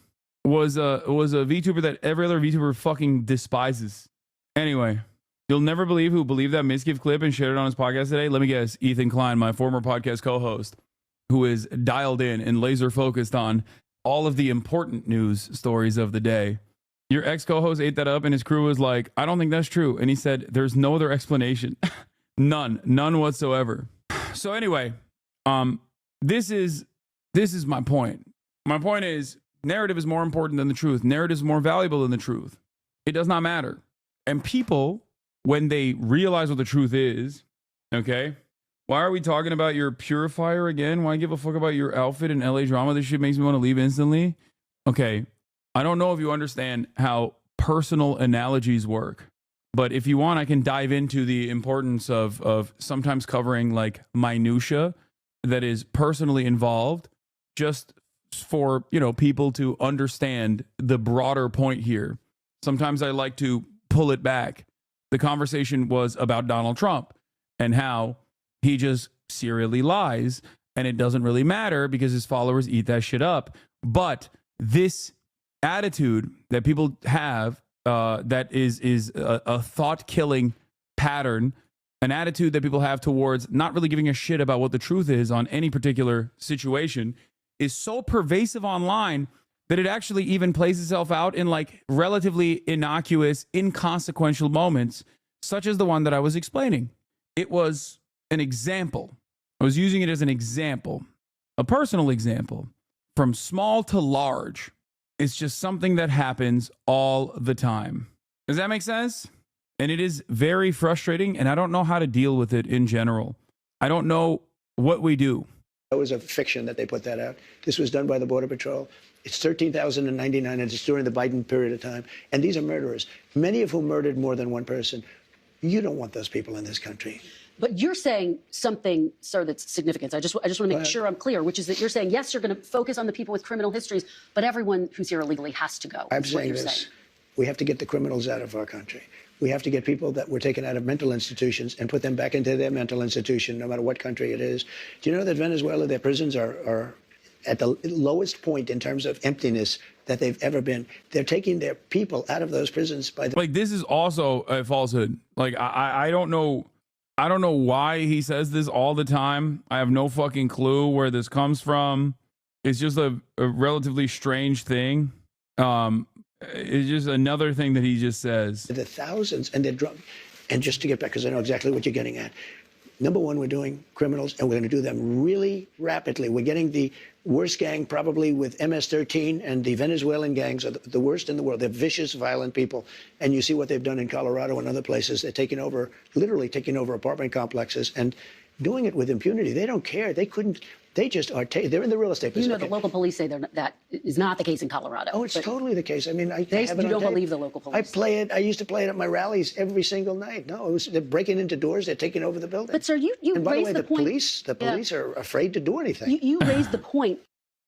was a VTuber that every other VTuber fucking despises. Anyway, You'll never believe who believed that misgive clip and shared it on his podcast today. Let me guess, Ethan Klein, my former podcast co-host, who is dialed in and laser focused on all of the important news stories of the day. Your ex-co-host ate that up, and his crew was like, I don't think that's true. And he said, there's no other explanation. None whatsoever. So anyway, this is my point. My point is, narrative is more important than the truth. Narrative is more valuable than the truth. It does not matter. And people, when they realize what the truth is, okay, why are we talking about your purifier again? Why give a fuck about your outfit in LA drama? This shit makes me want to leave instantly. Okay, I don't know if you understand how personal analogies work, but if you want, I can dive into the importance of sometimes covering like minutia that is personally involved, just for, you know, people to understand the broader point here. Sometimes I like to pull it back. The conversation was about Donald Trump and how he just serially lies, and it doesn't really matter because his followers eat that shit up. But this attitude that people have, that is a thought-killing pattern, an attitude that people have towards not really giving a shit about what the truth is on any particular situation, is so pervasive online that it actually even plays itself out in like relatively innocuous, inconsequential moments, such as the one that I was explaining. It was an example. I was using it as an example, a personal example. From small to large, it's just something that happens all the time. Does that make sense? And it is very frustrating, and I don't know how to deal with it in general. I don't know what we do. That was a fiction that they put that out. This was done by the Border Patrol. It's 13,099, and it's during the Biden period of time. And these are murderers, many of whom murdered more than one person. You don't want those people in this country. But you're saying something, sir, that's significant. I just want to make sure I'm clear, which is that you're saying, yes, you're going to focus on the people with criminal histories, but everyone who's here illegally has to go. I'm saying this. We have to get the criminals out of our country. We have to get people that were taken out of mental institutions and put them back into their mental institution, no matter what country it is. Do you know that Venezuela, their prisons are at the lowest point in terms of emptiness that they've ever been? They're taking their people out of those prisons by the... Like, this is also a falsehood. Like, I don't know. I don't know why he says this all the time. I have no fucking clue where this comes from. It's just a relatively strange thing. It's just another thing that he just says. The thousands, and they're drunk. And just to get back, because I know exactly what you're getting at. Number one, we're doing criminals, and we're going to do them really rapidly. We're getting the worst gang probably with MS-13, and the Venezuelan gangs are the worst in the world. They're vicious, violent people. And you see what they've done in Colorado and other places. They're taking over, literally taking over apartment complexes and doing it with impunity. They don't care. They couldn't. They just are. They're in the real estate business. You know, the local police say that is not the case in Colorado. Oh, it's totally the case. I mean, you don't believe the local police. I play it. I used to play it at my rallies every single night. No, they're breaking into doors. They're taking over the building. But sir, you and by the way, raised the point. The police are afraid to do anything. You raised the point.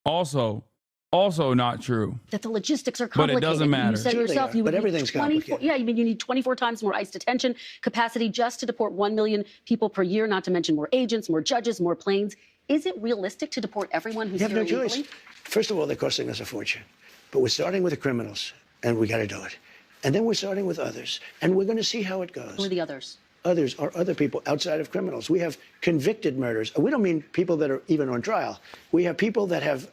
Also not true. That the logistics are But complicated. it doesn't matter. You said yourself, you would everything's complicated. Yeah, you mean you need 24 times more ICE detention capacity just to deport 1 million people per year, not to mention more agents, more judges, more planes. Is it realistic to deport everyone who's You have here no illegally? choice. First of all, they're costing us a fortune. But we're starting with the criminals, and we got to do it. And then we're starting with others, and we're going to see how it goes. Who are the others? Others are other people outside of criminals. We have convicted murders. We don't mean people that are even on trial. We have people that have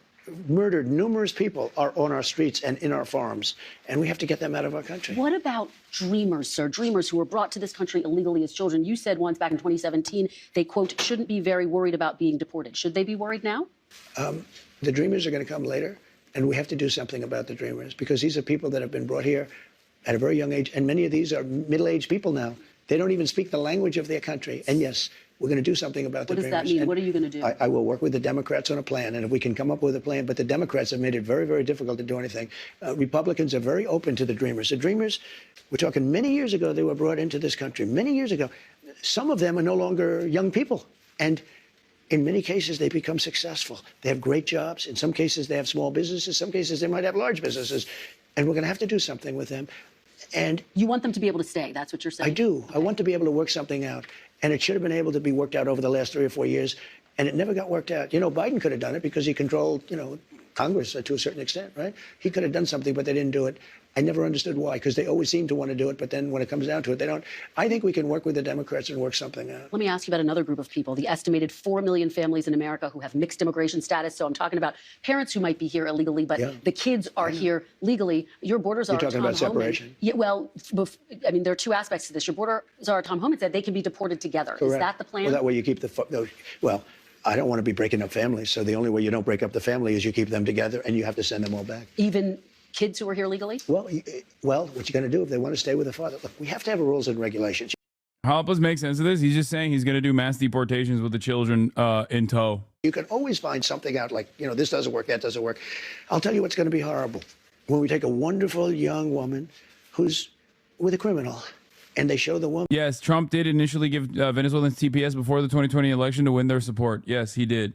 murdered numerous people are on our streets and in our farms, and we have to get them out of our country. What about dreamers, sir? Dreamers who were brought to this country illegally as children. You said once back in 2017, they, quote, shouldn't be very worried about being deported. Should they be worried now? The dreamers are going to come later, and we have to do something about the dreamers because these are people that have been brought here at a very young age, and many of these are middle-aged people now. They don't even speak the language of their country, and yes, we're going to do something about the dreamers. What does that mean? What are you going to do? I will work with the Democrats on a plan, and if we can come up with a plan, but the Democrats have made it very, very difficult to do anything. Republicans are very open to the dreamers. The dreamers, we're talking many years ago, they were brought into this country, many years ago. Some of them are no longer young people, and in many cases, they become successful. They have great jobs. In some cases, they have small businesses. Some cases, they might have large businesses, and we're going to have to do something with them. And you want them to be able to stay. That's what you're saying. I do. I want to be able to work something out. And it should have been able to be worked out over the last 3 or 4 years. And it never got worked out. You know, Biden could have done it because he controlled, Congress to a certain extent, right? He could have done something, but they didn't do it. I never understood why, because they always seem to want to do it, but then when it comes down to it, they don't. I think we can work with the Democrats and work something out. Let me ask you about another group of people, the estimated 4 million families in America who have mixed immigration status. So I'm talking about parents who might be here illegally, but the kids are here legally. Your borders You're are talking Tom about separation? Homan. Yeah, well, I mean, there are two aspects to this. Your borders are Tom Homan said they can be deported together. Correct. Is that the plan? Well, that way you keep well, I don't want to be breaking up families, so the only way you don't break up the family is you keep them together, and you have to send them all back. Even kids who are here legally? Well, what you're going to do if they want to stay with the father? Look, we have to have rules and regulations. How help us make sense of this? He's just saying he's going to do mass deportations with the children in tow. You can always find something out like, this doesn't work, that doesn't work. I'll tell you what's going to be horrible. When we take a wonderful young woman who's with a criminal, and they show the woman. Yes, Trump did initially give Venezuelans TPS before the 2020 election to win their support. Yes, he did.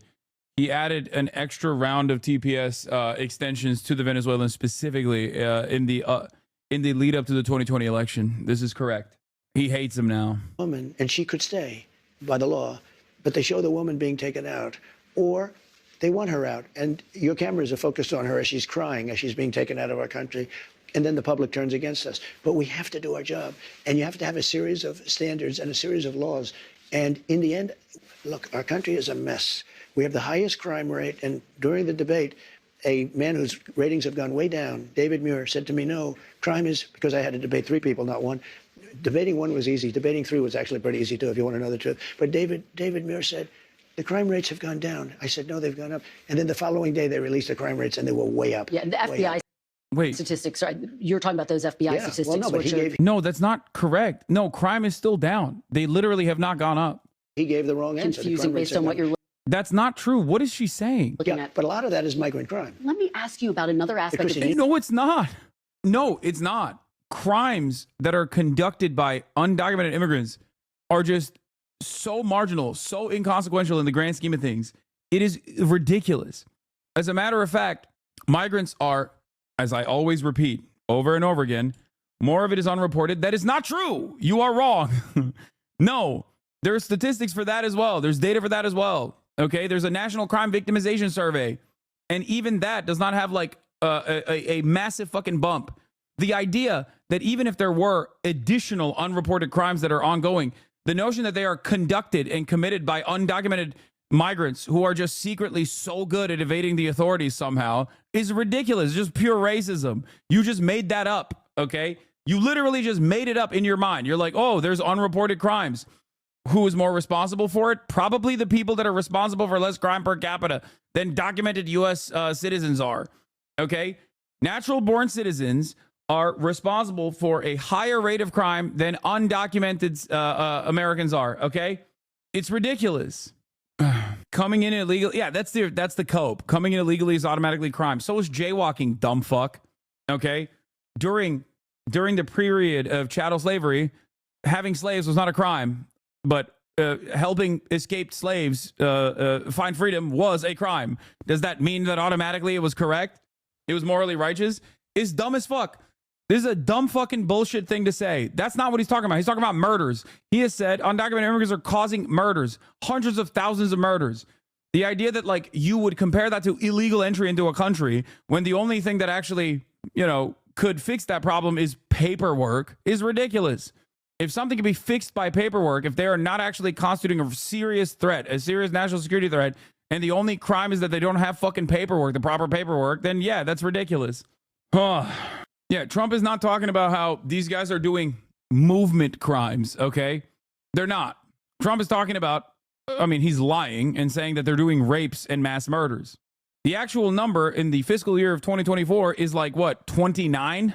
He added an extra round of TPS extensions to the Venezuelans specifically in the lead up to the 2020 election. This is correct. He hates them now. Woman, and she could stay by the law, but they show the woman being taken out, or they want her out, and your cameras are focused on her as she's crying, as she's being taken out of our country. And then the public turns against us. But we have to do our job. And you have to have a series of standards and a series of laws. And in the end, look, our country is a mess. We have the highest crime rate. And during the debate, a man whose ratings have gone way down, David Muir, said to me, no, crime is, because I had to debate 3 people, not one. Debating 1 was easy. Debating 3 was actually pretty easy, too, if you want to know the truth. But David Muir said, the crime rates have gone down. I said, no, they've gone up. And then the following day, they released the crime rates, and they were way up. Yeah, and the FBI statistics, right? You're talking about those FBI statistics. Well, no, but No, that's not correct. No, crime is still down. They literally have not gone up. He gave the wrong answer. Confusing based on what you're That's not true. What is she saying? looking at. But a lot of that is migrant crime. Let me ask you about another aspect of this. No, it's not. No, it's not. Crimes that are conducted by undocumented immigrants are just so marginal, so inconsequential in the grand scheme of things. It is ridiculous. As a matter of fact, migrants are, as I always repeat over and over again, more of it is unreported. That is not true. You are wrong. No, there are statistics for that as well. There's data for that as well. Okay, there's a national crime victimization survey. And even that does not have like a massive fucking bump. The idea that even if there were additional unreported crimes that are ongoing, the notion that they are conducted and committed by undocumented migrants who are just secretly so good at evading the authorities somehow is ridiculous. It's just pure racism. You just made that up, okay? You literally just made it up in your mind. You're like, oh, there's unreported crimes. Who is more responsible for it? Probably the people that are responsible for less crime per capita than documented U.S. Citizens are, okay? Natural-born citizens are responsible for a higher rate of crime than undocumented Americans are, okay? It's ridiculous. Coming in illegally, yeah, that's the cope. Coming in illegally is automatically crime. So is jaywalking, dumb fuck. Okay, during the period of chattel slavery, having slaves was not a crime, but helping escaped slaves find freedom was a crime. Does that mean that automatically it was correct? It was morally righteous? It's dumb as fuck. This is a dumb fucking bullshit thing to say. That's not what he's talking about. He's talking about murders. He has said undocumented immigrants are causing murders, hundreds of thousands of murders. The idea that like you would compare that to illegal entry into a country when the only thing that actually, could fix that problem is paperwork is ridiculous. If something can be fixed by paperwork, if they are not actually constituting a serious threat, a serious national security threat, and the only crime is that they don't have fucking paperwork, the proper paperwork, then yeah, that's ridiculous. Yeah, Trump is not talking about how these guys are doing movement crimes, okay? They're not. Trump is talking about, he's lying and saying that they're doing rapes and mass murders. The actual number in the fiscal year of 2024 is like, what, 29?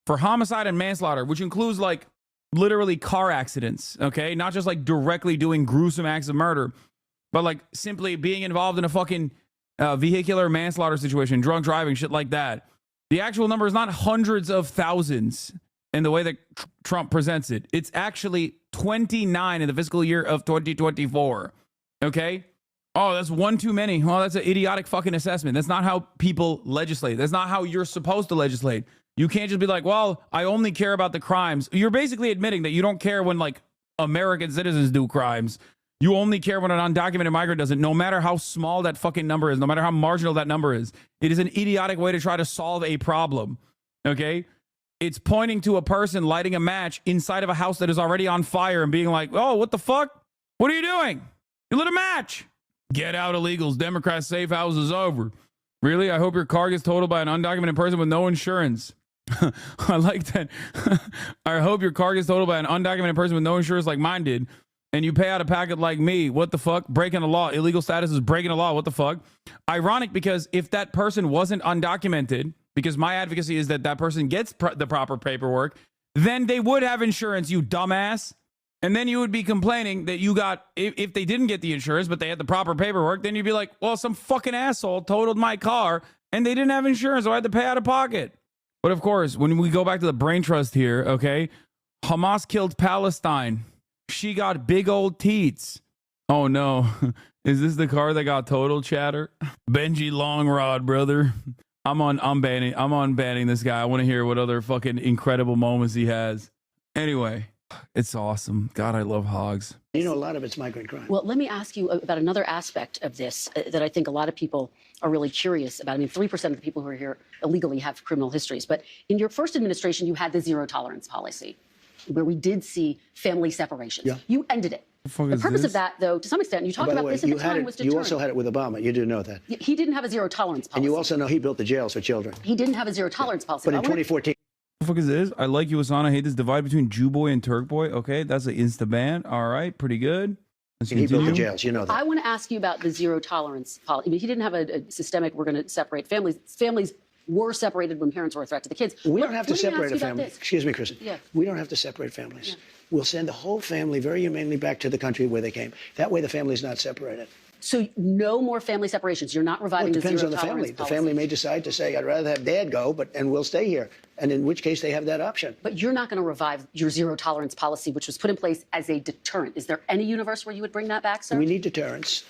For homicide and manslaughter, which includes like literally car accidents, okay? Not just like directly doing gruesome acts of murder, but like simply being involved in a fucking vehicular manslaughter situation, drunk driving, shit like that. The actual number is not hundreds of thousands in the way that Trump presents it. It's actually 29 in the fiscal year of 2024. Okay? Oh, that's one too many. Oh, that's an idiotic fucking assessment. That's not how people legislate. That's not how you're supposed to legislate. You can't just be like, well, I only care about the crimes. You're basically admitting that you don't care when like American citizens do crimes. You only care when an undocumented migrant does it, no matter how small that fucking number is, no matter how marginal that number is. It is an idiotic way to try to solve a problem, okay? It's pointing to a person lighting a match inside of a house that is already on fire and being like, oh, what the fuck? What are you doing? You lit a match. Get out, illegals. Democrats' safe house is over. Really? I hope your car gets totaled by an undocumented person with no insurance. I like that. I hope your car gets totaled by an undocumented person with no insurance like mine did. And you pay out a packet like me. What the fuck? Breaking the law. Illegal status is breaking the law. What the fuck? Ironic, because if that person wasn't undocumented, because my advocacy is that that person gets the proper paperwork, then they would have insurance, you dumbass. And then you would be complaining that you got, if they didn't get the insurance, but they had the proper paperwork, then you'd be like, well, some fucking asshole totaled my car and they didn't have insurance, so I had to pay out of pocket. But of course, when we go back to the brain trust here, okay, Hamas killed Palestine. She got big old teats. Oh no. Is this the car that got total, chatter? Benji Longrod, brother. I'm banning this guy. I want to hear what other fucking incredible moments he has. Anyway, it's awesome. God, I love hogs. You know, a lot of it's migrant crime. Well, let me ask you about another aspect of this that I think a lot of people are really curious about. I mean, 3% of the people who are here illegally have criminal histories. But in your first administration, you had the zero tolerance policy, where we did see family separations. Yeah. You ended it. The purpose of that, though, to some extent, you talked about this at the time, was deterrent. You also had it with Obama. You do know that. He didn't have a zero tolerance policy. And you also know he built the jails for children. He didn't have a zero tolerance policy. But in 2014. What the fuck is this? I like you, Hasan. I hate this divide between Jew boy and Turk boy. Okay, that's an insta ban. All right, pretty good. And he built the jails. You know that. I want to ask you about the zero tolerance policy. I mean, he didn't have a systemic, we're going to separate families. Families were separated when parents were a threat to the kids. We don't have to separate a family. Excuse me, Kristen. Yeah. We don't have to separate families. Yeah. We'll send the whole family very humanely back to the country where they came. That way the family's not separated. So no more family separations. You're not reviving the zero tolerance policy. It depends on the family. The family may decide to say, I'd rather have dad go, and we'll stay here. And in which case they have that option. But you're not going to revive your zero tolerance policy, which was put in place as a deterrent. Is there any universe where you would bring that back, sir? We need deterrence.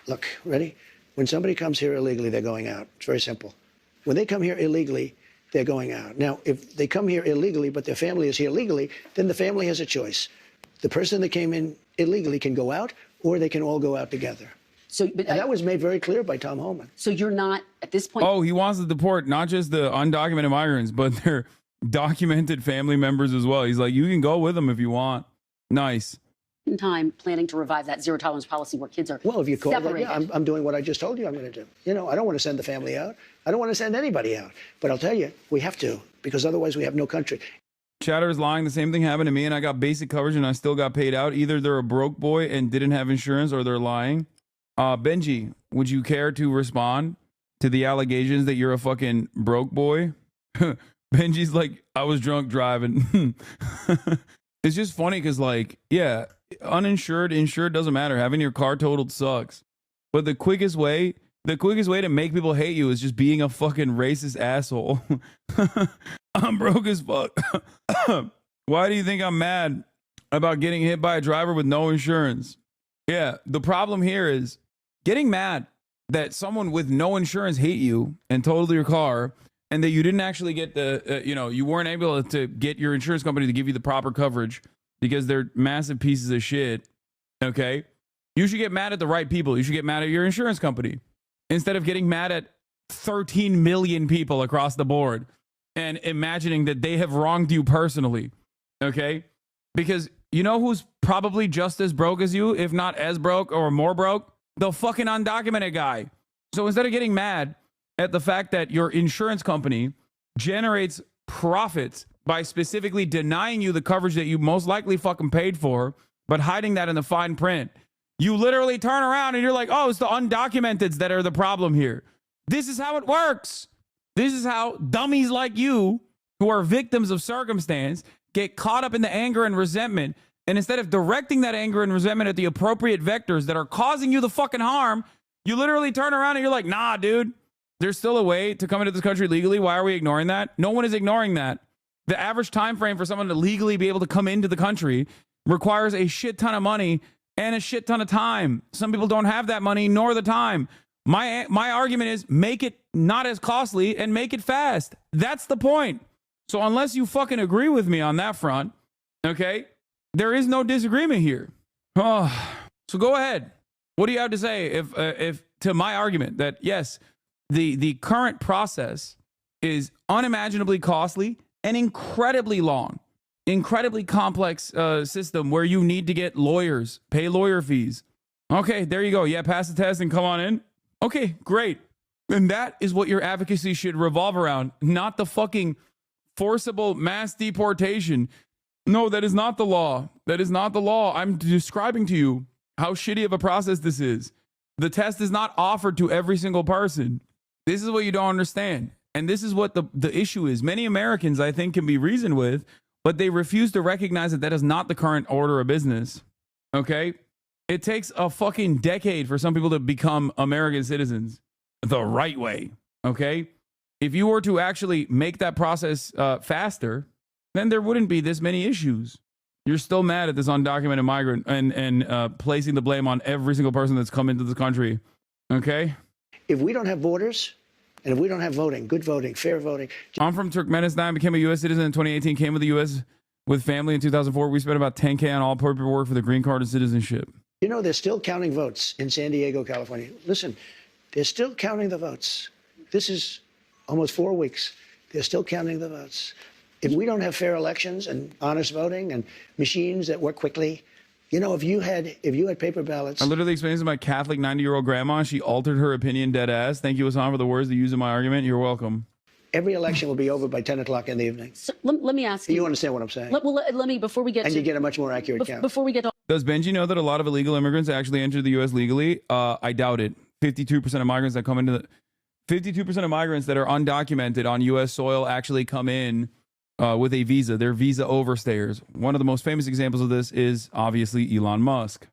Look, ready? When somebody comes here illegally, they're going out. It's very simple. When they come here illegally, they're going out. Now, if they come here illegally, but their family is here legally, then the family has a choice. The person that came in illegally can go out, or they can all go out together. And that was made very clear by Tom Homan. So you're not, at this point... Oh, he wants to deport not just the undocumented migrants, but their documented family members as well. He's like, you can go with them if you want. Nice. In time, planning to revive that zero tolerance policy where kids are if you call separated. That, yeah, I'm doing what I just told you I'm going to do. You know, I don't want to send the family out. I don't want to send anybody out. But I'll tell you, we have to, because otherwise we have no country. Chatter is lying. The same thing happened to me, and I got basic coverage, and I still got paid out. Either they're a broke boy and didn't have insurance, or they're lying. Benji, would you care to respond to the allegations that you're a fucking broke boy? Benji's like, I was drunk driving. It's just funny because, like, yeah, uninsured, insured, doesn't matter. Having your car totaled sucks. But the quickest way to make people hate you is just being a fucking racist asshole. I'm broke as fuck. Why do you think I'm mad about getting hit by a driver with no insurance? Yeah, the problem here is getting mad that someone with no insurance hate you and totaled your car, and that you didn't actually get the, you weren't able to get your insurance company to give you the proper coverage because they're massive pieces of shit. Okay? You should get mad at the right people. You should get mad at your insurance company instead of getting mad at 13 million people across the board and imagining that they have wronged you personally. Okay? Because you know who's probably just as broke as you, if not as broke or more broke? The fucking undocumented guy. So instead of getting mad at the fact that your insurance company generates profits by specifically denying you the coverage that you most likely fucking paid for, but hiding that in the fine print, you literally turn around and you're like, oh, it's the undocumenteds that are the problem here. This is how it works. This is how dummies like you, who are victims of circumstance, get caught up in the anger and resentment. And instead of directing that anger and resentment at the appropriate vectors that are causing you the fucking harm, you literally turn around and you're like, nah, dude, there's still a way to come into this country legally. Why are we ignoring that? No one is ignoring that. The average time frame for someone to legally be able to come into the country requires a shit ton of money and a shit ton of time. Some people don't have that money nor the time. My argument is make it not as costly and make it fast. That's the point. So unless you fucking agree with me on that front, okay, there is no disagreement here. Oh, So go ahead. What do you have to say if to my argument that yes, the current process is unimaginably costly and incredibly long, incredibly complex system where you need to get lawyers, pay lawyer fees. Okay, there you go. Yeah, pass the test and come on in. Okay, great. And that is what your advocacy should revolve around, not the fucking forcible mass deportation. No, that is not the law. That is not the law. I'm describing to you how shitty of a process this is. The test is not offered to every single person. This is what you don't understand. And this is what the issue is. Many Americans, I think, can be reasoned with, but they refuse to recognize that that is not the current order of business. Okay? It takes a fucking decade for some people to become American citizens the right way. Okay? If you were to actually make that process faster, then there wouldn't be this many issues. You're still mad at this undocumented migrant and placing the blame on every single person that's come into this country. Okay? If we don't have borders, and if we don't have voting, good voting, fair voting. I'm from Turkmenistan, became a U.S. citizen in 2018, came to the U.S. with family in 2004. We spent about $10K on all paperwork for the green card and citizenship. You know, they're still counting votes in San Diego, California. Listen, they're still counting the votes. This is almost 4 weeks. They're still counting the votes. If we don't have fair elections and honest voting and machines that work quickly, you know, if you had paper ballots. I literally explained to my Catholic 90-year-old grandma. She altered her opinion dead ass. Thank you, Hasan, for the words to use in my argument. You're welcome. Every election will be over by 10 o'clock in the evening. So, let me ask you. You understand what I'm saying? Let me, before we get and to... you get a much more accurate count. Before we get to... Does Benji know that a lot of illegal immigrants actually enter the U.S. legally? I doubt it. 52% of migrants that come into the... 52% of migrants that are undocumented on U.S. soil actually come in with a visa. They're visa overstayers. One of the most famous examples of this is obviously Elon Musk.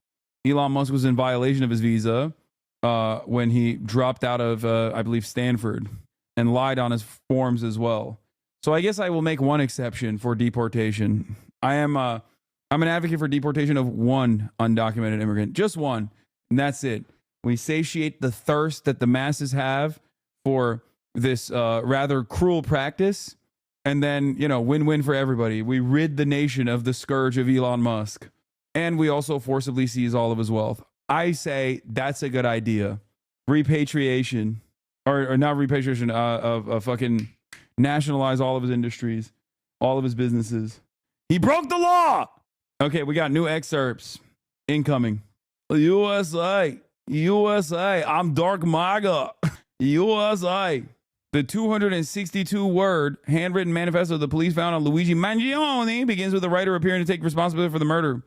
Elon Musk was in violation of his visa when he dropped out of, I believe, Stanford and lied on his forms as well. So I guess I will make one exception for deportation. I'm an advocate for deportation of one undocumented immigrant, just one, and that's it. We satiate the thirst that the masses have for this rather cruel practice. And then, you know, win-win for everybody. We rid the nation of the scourge of Elon Musk. And we also forcibly seize all of his wealth. I say that's a good idea. Repatriation. Or not repatriation, of fucking nationalize all of his industries. All of his businesses. He broke the law! Okay, we got new excerpts. Incoming. USA. USA. I'm Dark MAGA. USA. The 262-word handwritten manifesto the police found on Luigi Mangione begins with the writer appearing to take responsibility for the murder.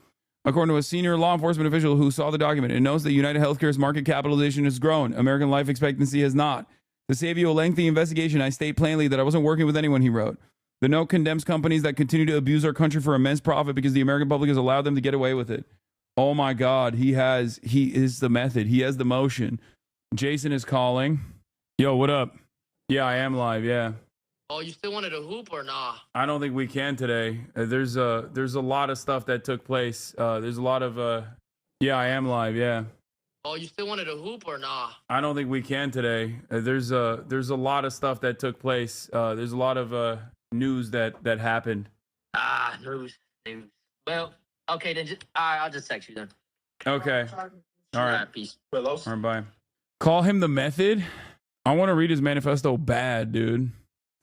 According to a senior law enforcement official who saw the document, it notes that United Healthcare's market capitalization has grown. American life expectancy has not. To save you a lengthy investigation, I state plainly that I wasn't working with anyone, he wrote. The note condemns companies that continue to abuse our country for immense profit because the American public has allowed them to get away with it. Oh my God, he is the method. He has the motion. Jason is calling. Yo, what up? Yeah, I am live, yeah. Oh, you still wanted to hoop or nah? I don't think we can today. There's a lot of stuff that took place. There's a lot of, yeah, I am live, yeah. Oh, you still wanted to hoop or nah? I don't think we can today. There's a lot of stuff that took place. There's a lot of news that happened. Ah, news. Well, okay, then I'll just text you then. Okay. All right. Peace. All right, bye. Call him the method? I want to read his manifesto bad, dude.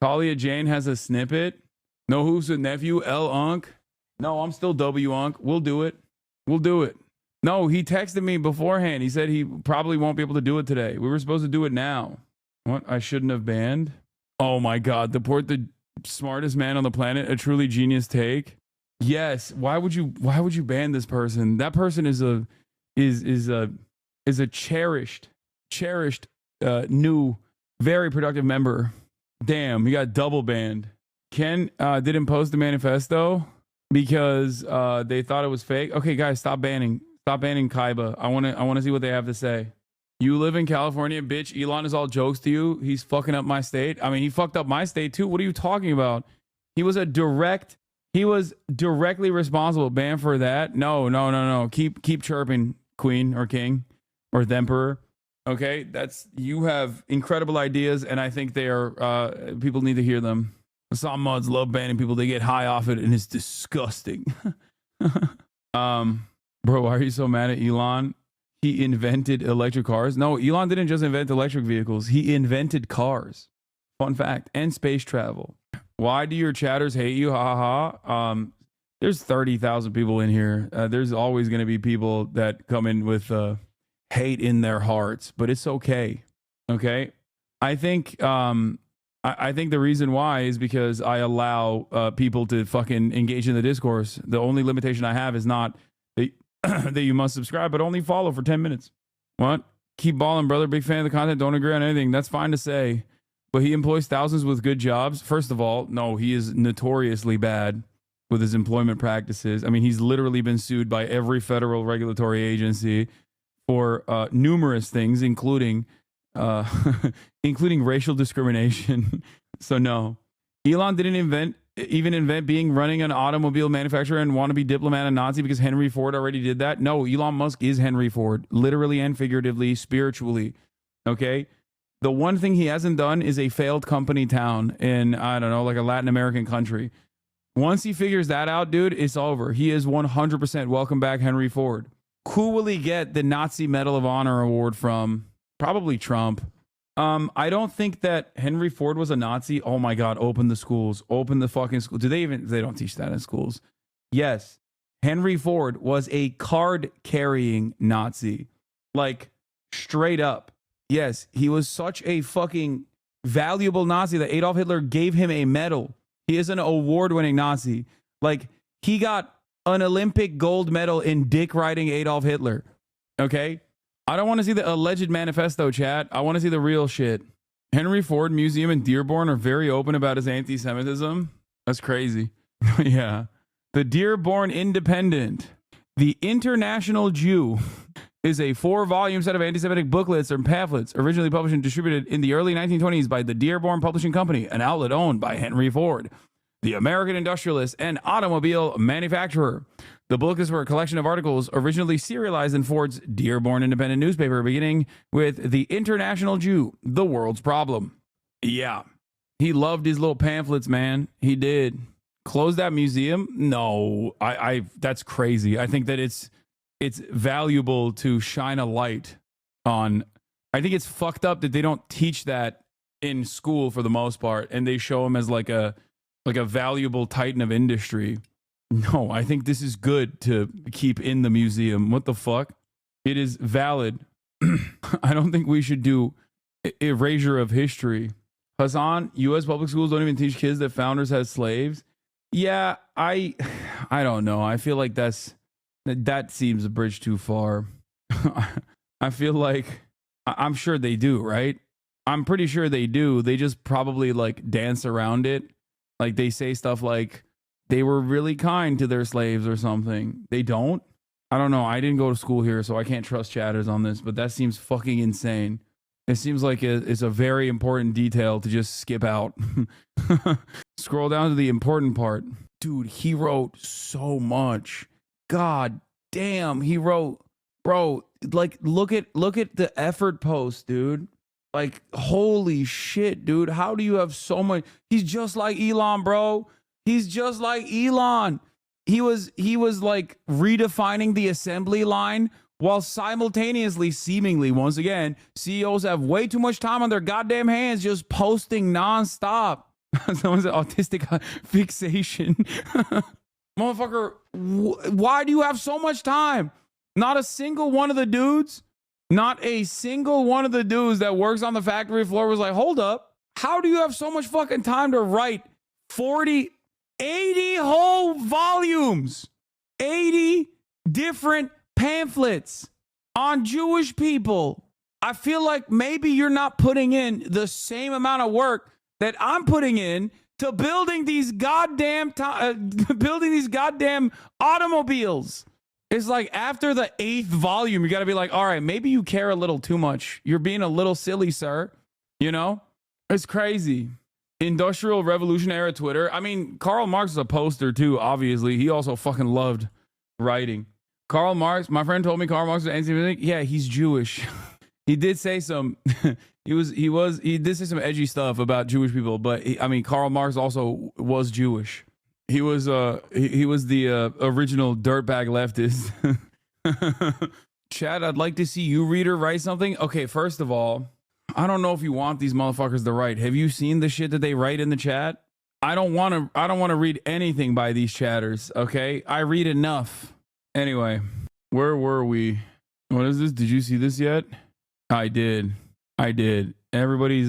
Talia Jane has a snippet. No hoops with nephew, L Unk. No, I'm still W Unk. We'll do it. We'll do it. No, he texted me beforehand. He said he probably won't be able to do it today. We were supposed to do it now. What? I shouldn't have banned? Oh my God. Deport the smartest man on the planet. A truly genius take. Yes. Why would you ban this person? That person is a cherished new, very productive member. Damn, he got double banned. Ken didn't post the manifesto because they thought it was fake. Okay, guys, stop banning Kaiba. I want to see what they have to say. You live in California, bitch. Elon is all jokes to you. He's fucking up my state. I mean, he fucked up my state too. What are you talking about? He was directly responsible. Ban for that? No. Keep chirping, queen or king or the emperor. Okay, you have incredible ideas, and I think they are people need to hear them. Some mods love banning people; they get high off it, and it's disgusting. Bro, why are you so mad at Elon? he invented electric cars. No, Elon didn't just invent electric vehicles. He invented cars. Fun fact. And space travel. Why do your chatters hate you? Ha ha ha. There's 30,000 people in here. There's always going to be people that come in with hate in their hearts, but it's okay. Okay. I think I think the reason why is because I allow people to fucking engage in the discourse. The only limitation I have is not that, that you must subscribe, but only follow for 10 minutes. What? Keep balling, brother. Big fan of the content. Don't agree on anything. That's fine to say. But he employs thousands with good jobs. First of all, no, he is notoriously bad with his employment practices. I mean, he's literally been sued by every federal regulatory agency for numerous things, including including racial discrimination. So no, Elon didn't even invent being running an automobile manufacturer and want to be diplomat and Nazi because Henry Ford already did that. No, Elon Musk is Henry Ford, literally and figuratively, spiritually. Okay. The one thing he hasn't done is a failed company town in, I don't know, like a Latin American country. Once he figures that out, dude, it's over. He is 100% welcome back Henry Ford. Who will he get the Nazi Medal of Honor award from? Probably Trump. I don't think that Henry Ford was a Nazi. Oh my God, open the schools. Open the fucking school. They don't teach that in schools. Yes, Henry Ford was a card-carrying Nazi. Like, straight up. Yes, he was such a fucking valuable Nazi that Adolf Hitler gave him a medal. He is an award-winning Nazi. Like, he got an Olympic gold medal in dick riding Adolf Hitler. Okay? I don't want to see the alleged manifesto, chat. I want to see the real shit. Henry Ford Museum in Dearborn are very open about his anti-Semitism. That's crazy. Yeah. The Dearborn Independent. The International Jew is a 4-volume set of anti-Semitic booklets or pamphlets originally published and distributed in the early 1920s by the Dearborn Publishing Company, an outlet owned by Henry Ford, the American industrialist and automobile manufacturer. The book is for a collection of articles originally serialized in Ford's Dearborn Independent newspaper, beginning with The International Jew, The World's Problem. Yeah, he loved his little pamphlets, man. He did. Close that museum? No, that's crazy. I think that it's valuable to shine a light on. I think it's fucked up that they don't teach that in school for the most part, and they show him as like a valuable titan of industry. No, I think this is good to keep in the museum. What the fuck? It is valid. I don't think we should do erasure of history. Hasan, U.S. public schools don't even teach kids that founders had slaves. Yeah, I don't know. I feel like that seems a bridge too far. I feel like I'm sure they do, right? I'm pretty sure they do. They just probably like dance around it. Like they say stuff like they were really kind to their slaves or something. They don't. I don't know. I didn't go to school here, so I can't trust chatters on this, but that seems fucking insane. It seems like it's a very important detail to just skip out. Scroll down to the important part. Dude, he wrote so much. God damn, he wrote, bro, like look at the effort post, dude. Like, holy shit, dude. How do you have so much? He's just like Elon, bro. He's just like Elon. He was like redefining the assembly line while simultaneously, seemingly, once again, CEOs have way too much time on their goddamn hands just posting nonstop. Someone said autistic fixation. Motherfucker, why do you have so much time? Not a single one of the dudes that works on the factory floor was like, hold up. How do you have so much fucking time to write 80 whole volumes, 80 different pamphlets on Jewish people? I feel like maybe you're not putting in the same amount of work that I'm putting in to building these goddamn automobiles. It's like after the 8th volume, you got to be like, all right, maybe you care a little too much. You're being a little silly, sir. You know, it's crazy. Industrial Revolution era Twitter. I mean, Karl Marx is a poster too, obviously. He also fucking loved writing. Karl Marx, my friend told me Karl Marx was anti-Semitic. Yeah, he's Jewish. He did say some, he did say some edgy stuff about Jewish people, but Karl Marx also was Jewish. He was the original dirtbag leftist. Chad, I'd like to see you read or write something. Okay, first of all, I don't know if you want these motherfuckers to write. Have you seen the shit that they write in the chat? I don't want to read anything by these chatters, okay? I read enough. Anyway, where were we? What is this? Did you see this yet? I did. Everybody's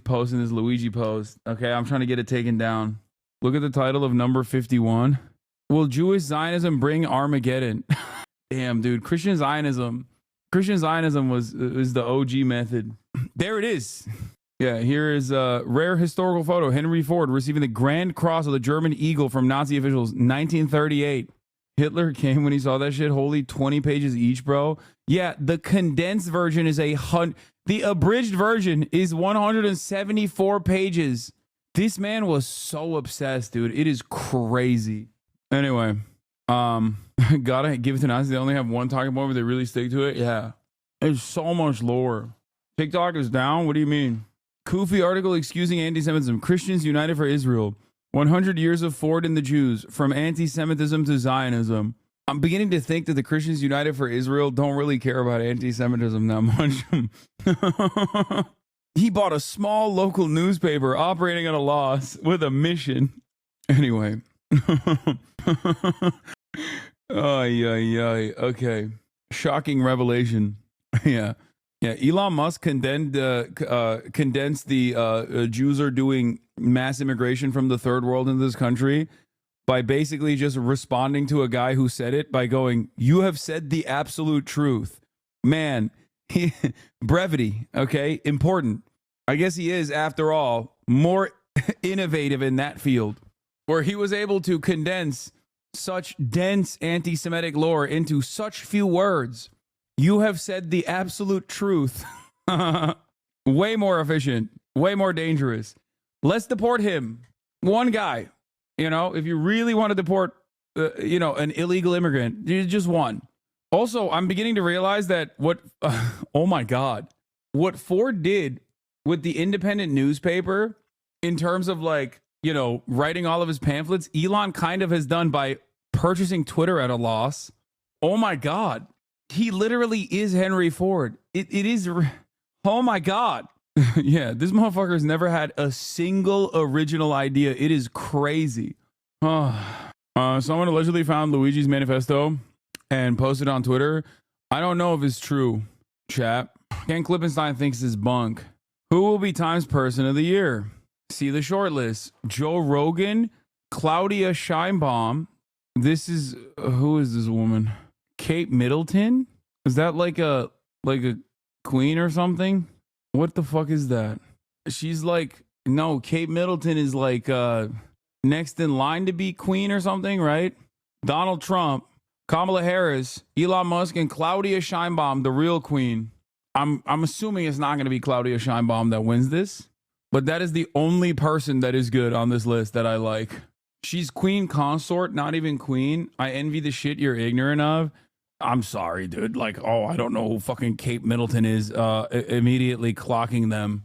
posting this Luigi post. Okay, I'm trying to get it taken down. Look at the title of number 51. Will Jewish Zionism bring Armageddon? Damn, dude. Christian Zionism is the OG method. There it is. Yeah, here is a rare historical photo. Henry Ford receiving the Grand Cross of the German Eagle from Nazi officials, 1938. Hitler came when he saw that shit. Holy 20 pages each, bro. Yeah, the condensed version is the abridged version is 174 pages. This man was so obsessed, dude. It is crazy. Anyway, gotta give it to Nazi. They only have one talking point, but they really stick to it. Yeah, there's so much lore. TikTok is down. What do you mean? Kufi article excusing anti-Semitism. Christians united for Israel. 100 years of Ford and the Jews, from anti-Semitism to Zionism. I'm beginning to think that the Christians united for Israel don't really care about anti-Semitism that much. He bought a small local newspaper operating at a loss with a mission. Anyway. Okay. Shocking revelation. Yeah. Elon Musk condensed the Jews are doing mass immigration from the third world into this country by basically just responding to a guy who said it by going, "You have said the absolute truth." Man, brevity, okay? Important. I guess he is, after all, more innovative in that field, where he was able to condense such dense anti-Semitic lore into such few words. You have said the absolute truth. Way more efficient, way more dangerous. Let's deport him. One guy. You know, if you really want to deport, an illegal immigrant, just one. Also, I'm beginning to realize that oh my God, what Ford did with the independent newspaper in terms of writing all of his pamphlets, Elon kind of has done by purchasing Twitter at a loss. Oh my God. He literally is Henry Ford. It is. Oh my God. Yeah, this motherfucker's never had a single original idea. It is crazy. Someone allegedly found Luigi's manifesto and posted on Twitter. I don't know if it's true, chat. Ken Klippenstein thinks it's bunk. Who will be Times Person of the Year? See the short list. Joe Rogan, Claudia Scheinbaum. Who is this woman? Kate Middleton? Is that like a queen or something? What the fuck is that? She's no, Kate Middleton is next in line to be queen or something, right? Donald Trump, Kamala Harris, Elon Musk, and Claudia Scheinbaum, the real queen. I'm assuming it's not going to be Claudia Scheinbaum that wins this, but that is the only person that is good on this list that I like. She's queen consort, not even queen. I envy the shit you're ignorant of. I'm sorry, dude. I don't know who fucking Kate Middleton is. Immediately clocking them.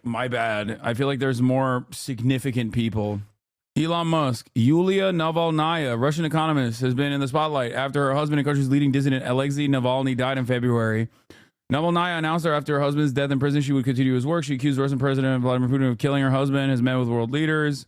My bad. I feel like there's more significant people. Elon Musk, Yulia Navalnaya, Russian economist, has been in the spotlight after her husband and country's leading dissident Alexei Navalny died in February. Navalnaya announced that after her husband's death in prison, she would continue his work. She accused Russian President Vladimir Putin of killing her husband, has met with world leaders.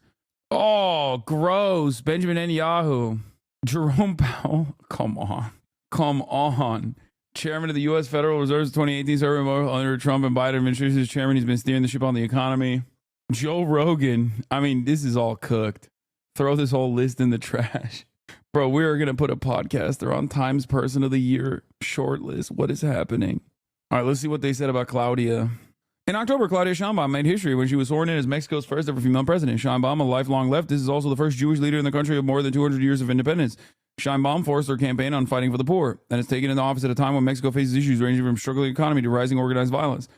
Oh, gross. Benjamin Netanyahu. Jerome Powell. Come on. Chairman of the U.S. Federal Reserve's 2018 survey under Trump and Biden administration as chairman. He's been steering the ship on the economy. Joe Rogan. I mean, this is all cooked. Throw this whole list in the trash. Bro, we are going to put a podcaster on Times Person of the Year short list. What is happening? All right, let's see what they said about Claudia. In October, Claudia Scheinbaum made history when she was sworn in as Mexico's first ever female president. Scheinbaum, a lifelong leftist, is also the first Jewish leader in the country of more than 200 years of independence. Scheinbaum forced her campaign on fighting for the poor and is taken into office at a time when Mexico faces issues ranging from struggling economy to rising organized violence.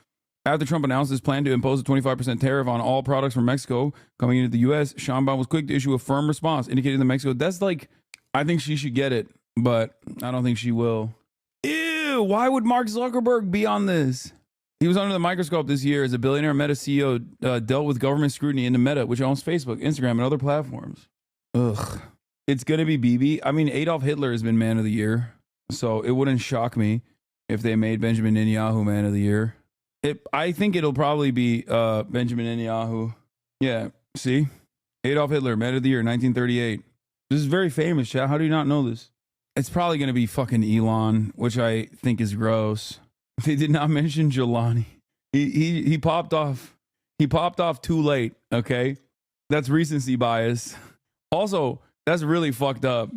After Trump announced his plan to impose a 25% tariff on all products from Mexico coming into the U.S., Scheinbaum was quick to issue a firm response, indicating that Mexico, I think she should get it, but I don't think she will. Ew, why would Mark Zuckerberg be on this? He was under the microscope this year as a billionaire Meta CEO dealt with government scrutiny into Meta, which owns Facebook, Instagram, and other platforms. Ugh. It's going to be Bibi. I mean, Adolf Hitler has been man of the year. So it wouldn't shock me if they made Benjamin Netanyahu Man of the Year. I think it'll probably be Benjamin Netanyahu. Yeah, see? Adolf Hitler, Man of the Year, 1938. This is very famous, chat. How do you not know this? It's probably going to be fucking Elon, which I think is gross. They did not mention Jelani. He popped off. He popped off too late, okay? That's recency bias. Also, that's really fucked up.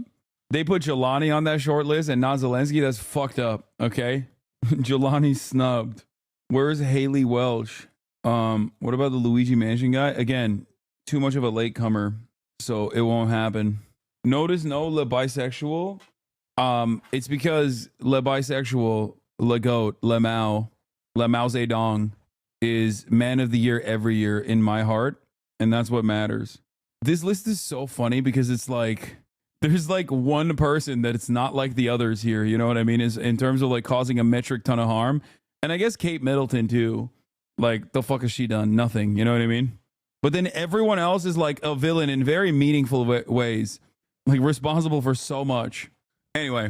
They put Jelani on that short list and not Zelensky. That's fucked up, okay? Jelani snubbed. Where's Haley Welch? What about the Luigi Mansion guy? Again, too much of a latecomer, so it won't happen. Notice no le bisexual. It's because le bisexual, le goat, le Mao Zedong is Man of the Year every year in my heart, and that's what matters. This list is so funny because it's like there's like one person that it's not like the others here. You know what I mean? Is in terms of like causing a metric ton of harm. And I guess Kate Middleton too. Like, the fuck has she done? Nothing. You know what I mean? But then everyone else is like a villain in very meaningful ways. Like, responsible for so much. Anyway,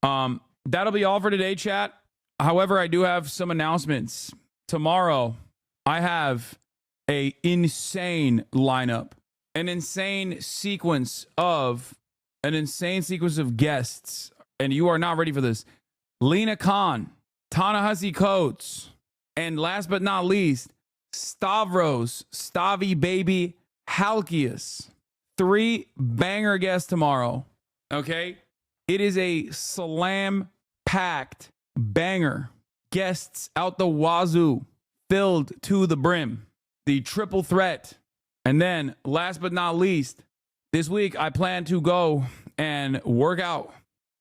that'll be all for today, chat. However, I do have some announcements. Tomorrow, I have a insane lineup. An insane sequence of guests. And you are not ready for this. Lena Khan, Ta-Nehisi Coates, and last but not least, Stavros, Stavi Baby Halkias. 3 banger guests tomorrow. Okay? It is a slam-packed banger. Guests out the wazoo, filled to the brim. The triple threat. And then, last but not least, this week I plan to go and work out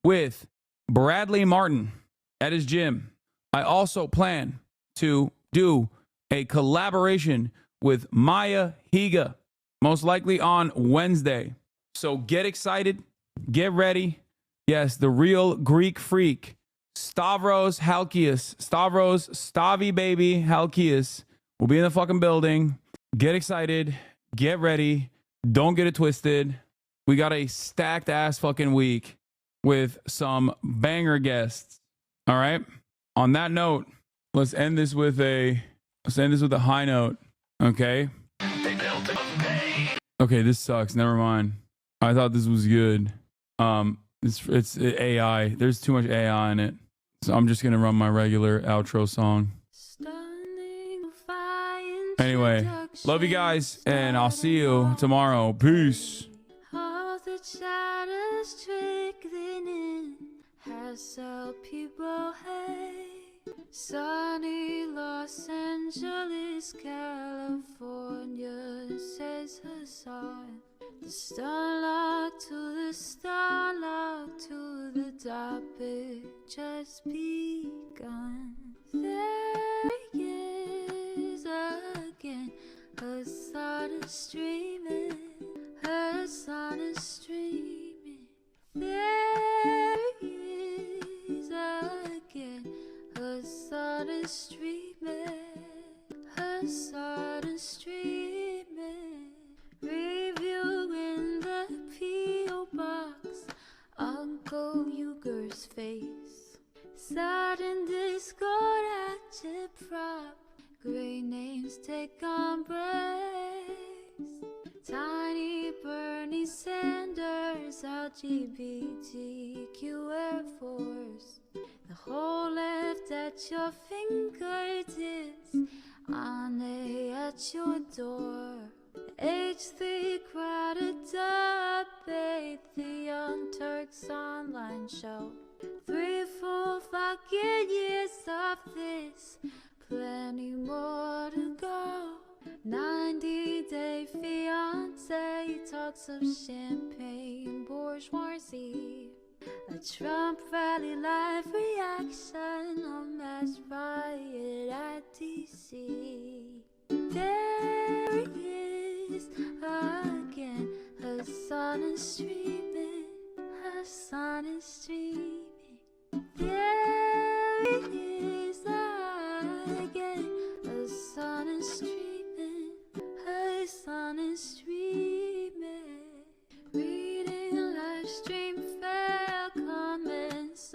with Bradley Martin at his gym. I also plan to do a collaboration with Maya Higa, most likely on Wednesday. So get excited, get ready. Yes, the real Greek freak, Stavros Halkias, Stavi Baby Halkias will be in the fucking building. Get excited, get ready, don't get it twisted. We got a stacked ass fucking week with some banger guests. All right. On that note, let's end this with a high note. Okay. Okay, this sucks. Never mind. I thought this was good. It's AI. There's too much AI in it. So I'm just gonna run my regular outro song. Anyway, love you guys, and I'll see you tomorrow. Peace. All the shadows trickling in has helped people hate. Sunny Los Angeles, California, says Hasan. The starlock to the starlock to the topic just begun. There he is again. Hasan is streaming. Hasan is streaming. There he is again. Hasan is streaming. Hasan is streaming. Reviewing the P.O. box. Uncle Uger's face. Sudden Discord agitprop. Great names take on breaks. Tiny Bernie Sanders, LGBTQ Air Force. The whole left at your fingertips, Ane at your door. H3 crowded debate, the Young Turks online show. 3 full fucking years of this, plenty more to go. 90-day fiance talks of champagne bourgeoisie. A Trump rally live reaction, a mass riot at DC. There he is again. Hasan is streaming. Hasan is streaming. There he is again. Hasan is streaming. Hasan is streaming. Reading live stream fail comments.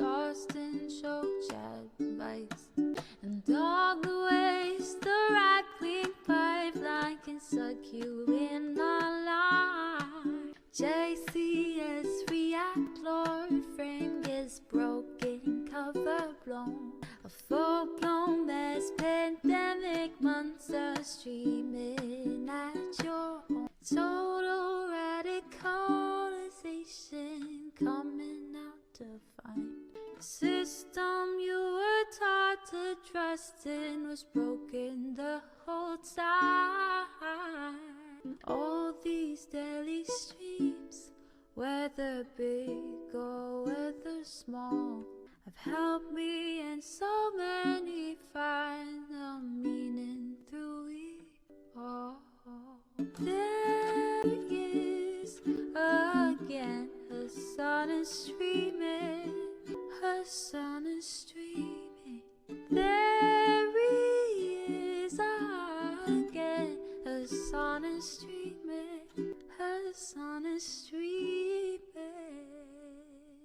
System you were taught to trust in was broken the whole time. All these daily streams, whether big or whether small, have helped me and so many find the meaning through it all. There is again, her sun is streaming, her sun is streaming. There he is again, her sun is streaming, her sun is streaming.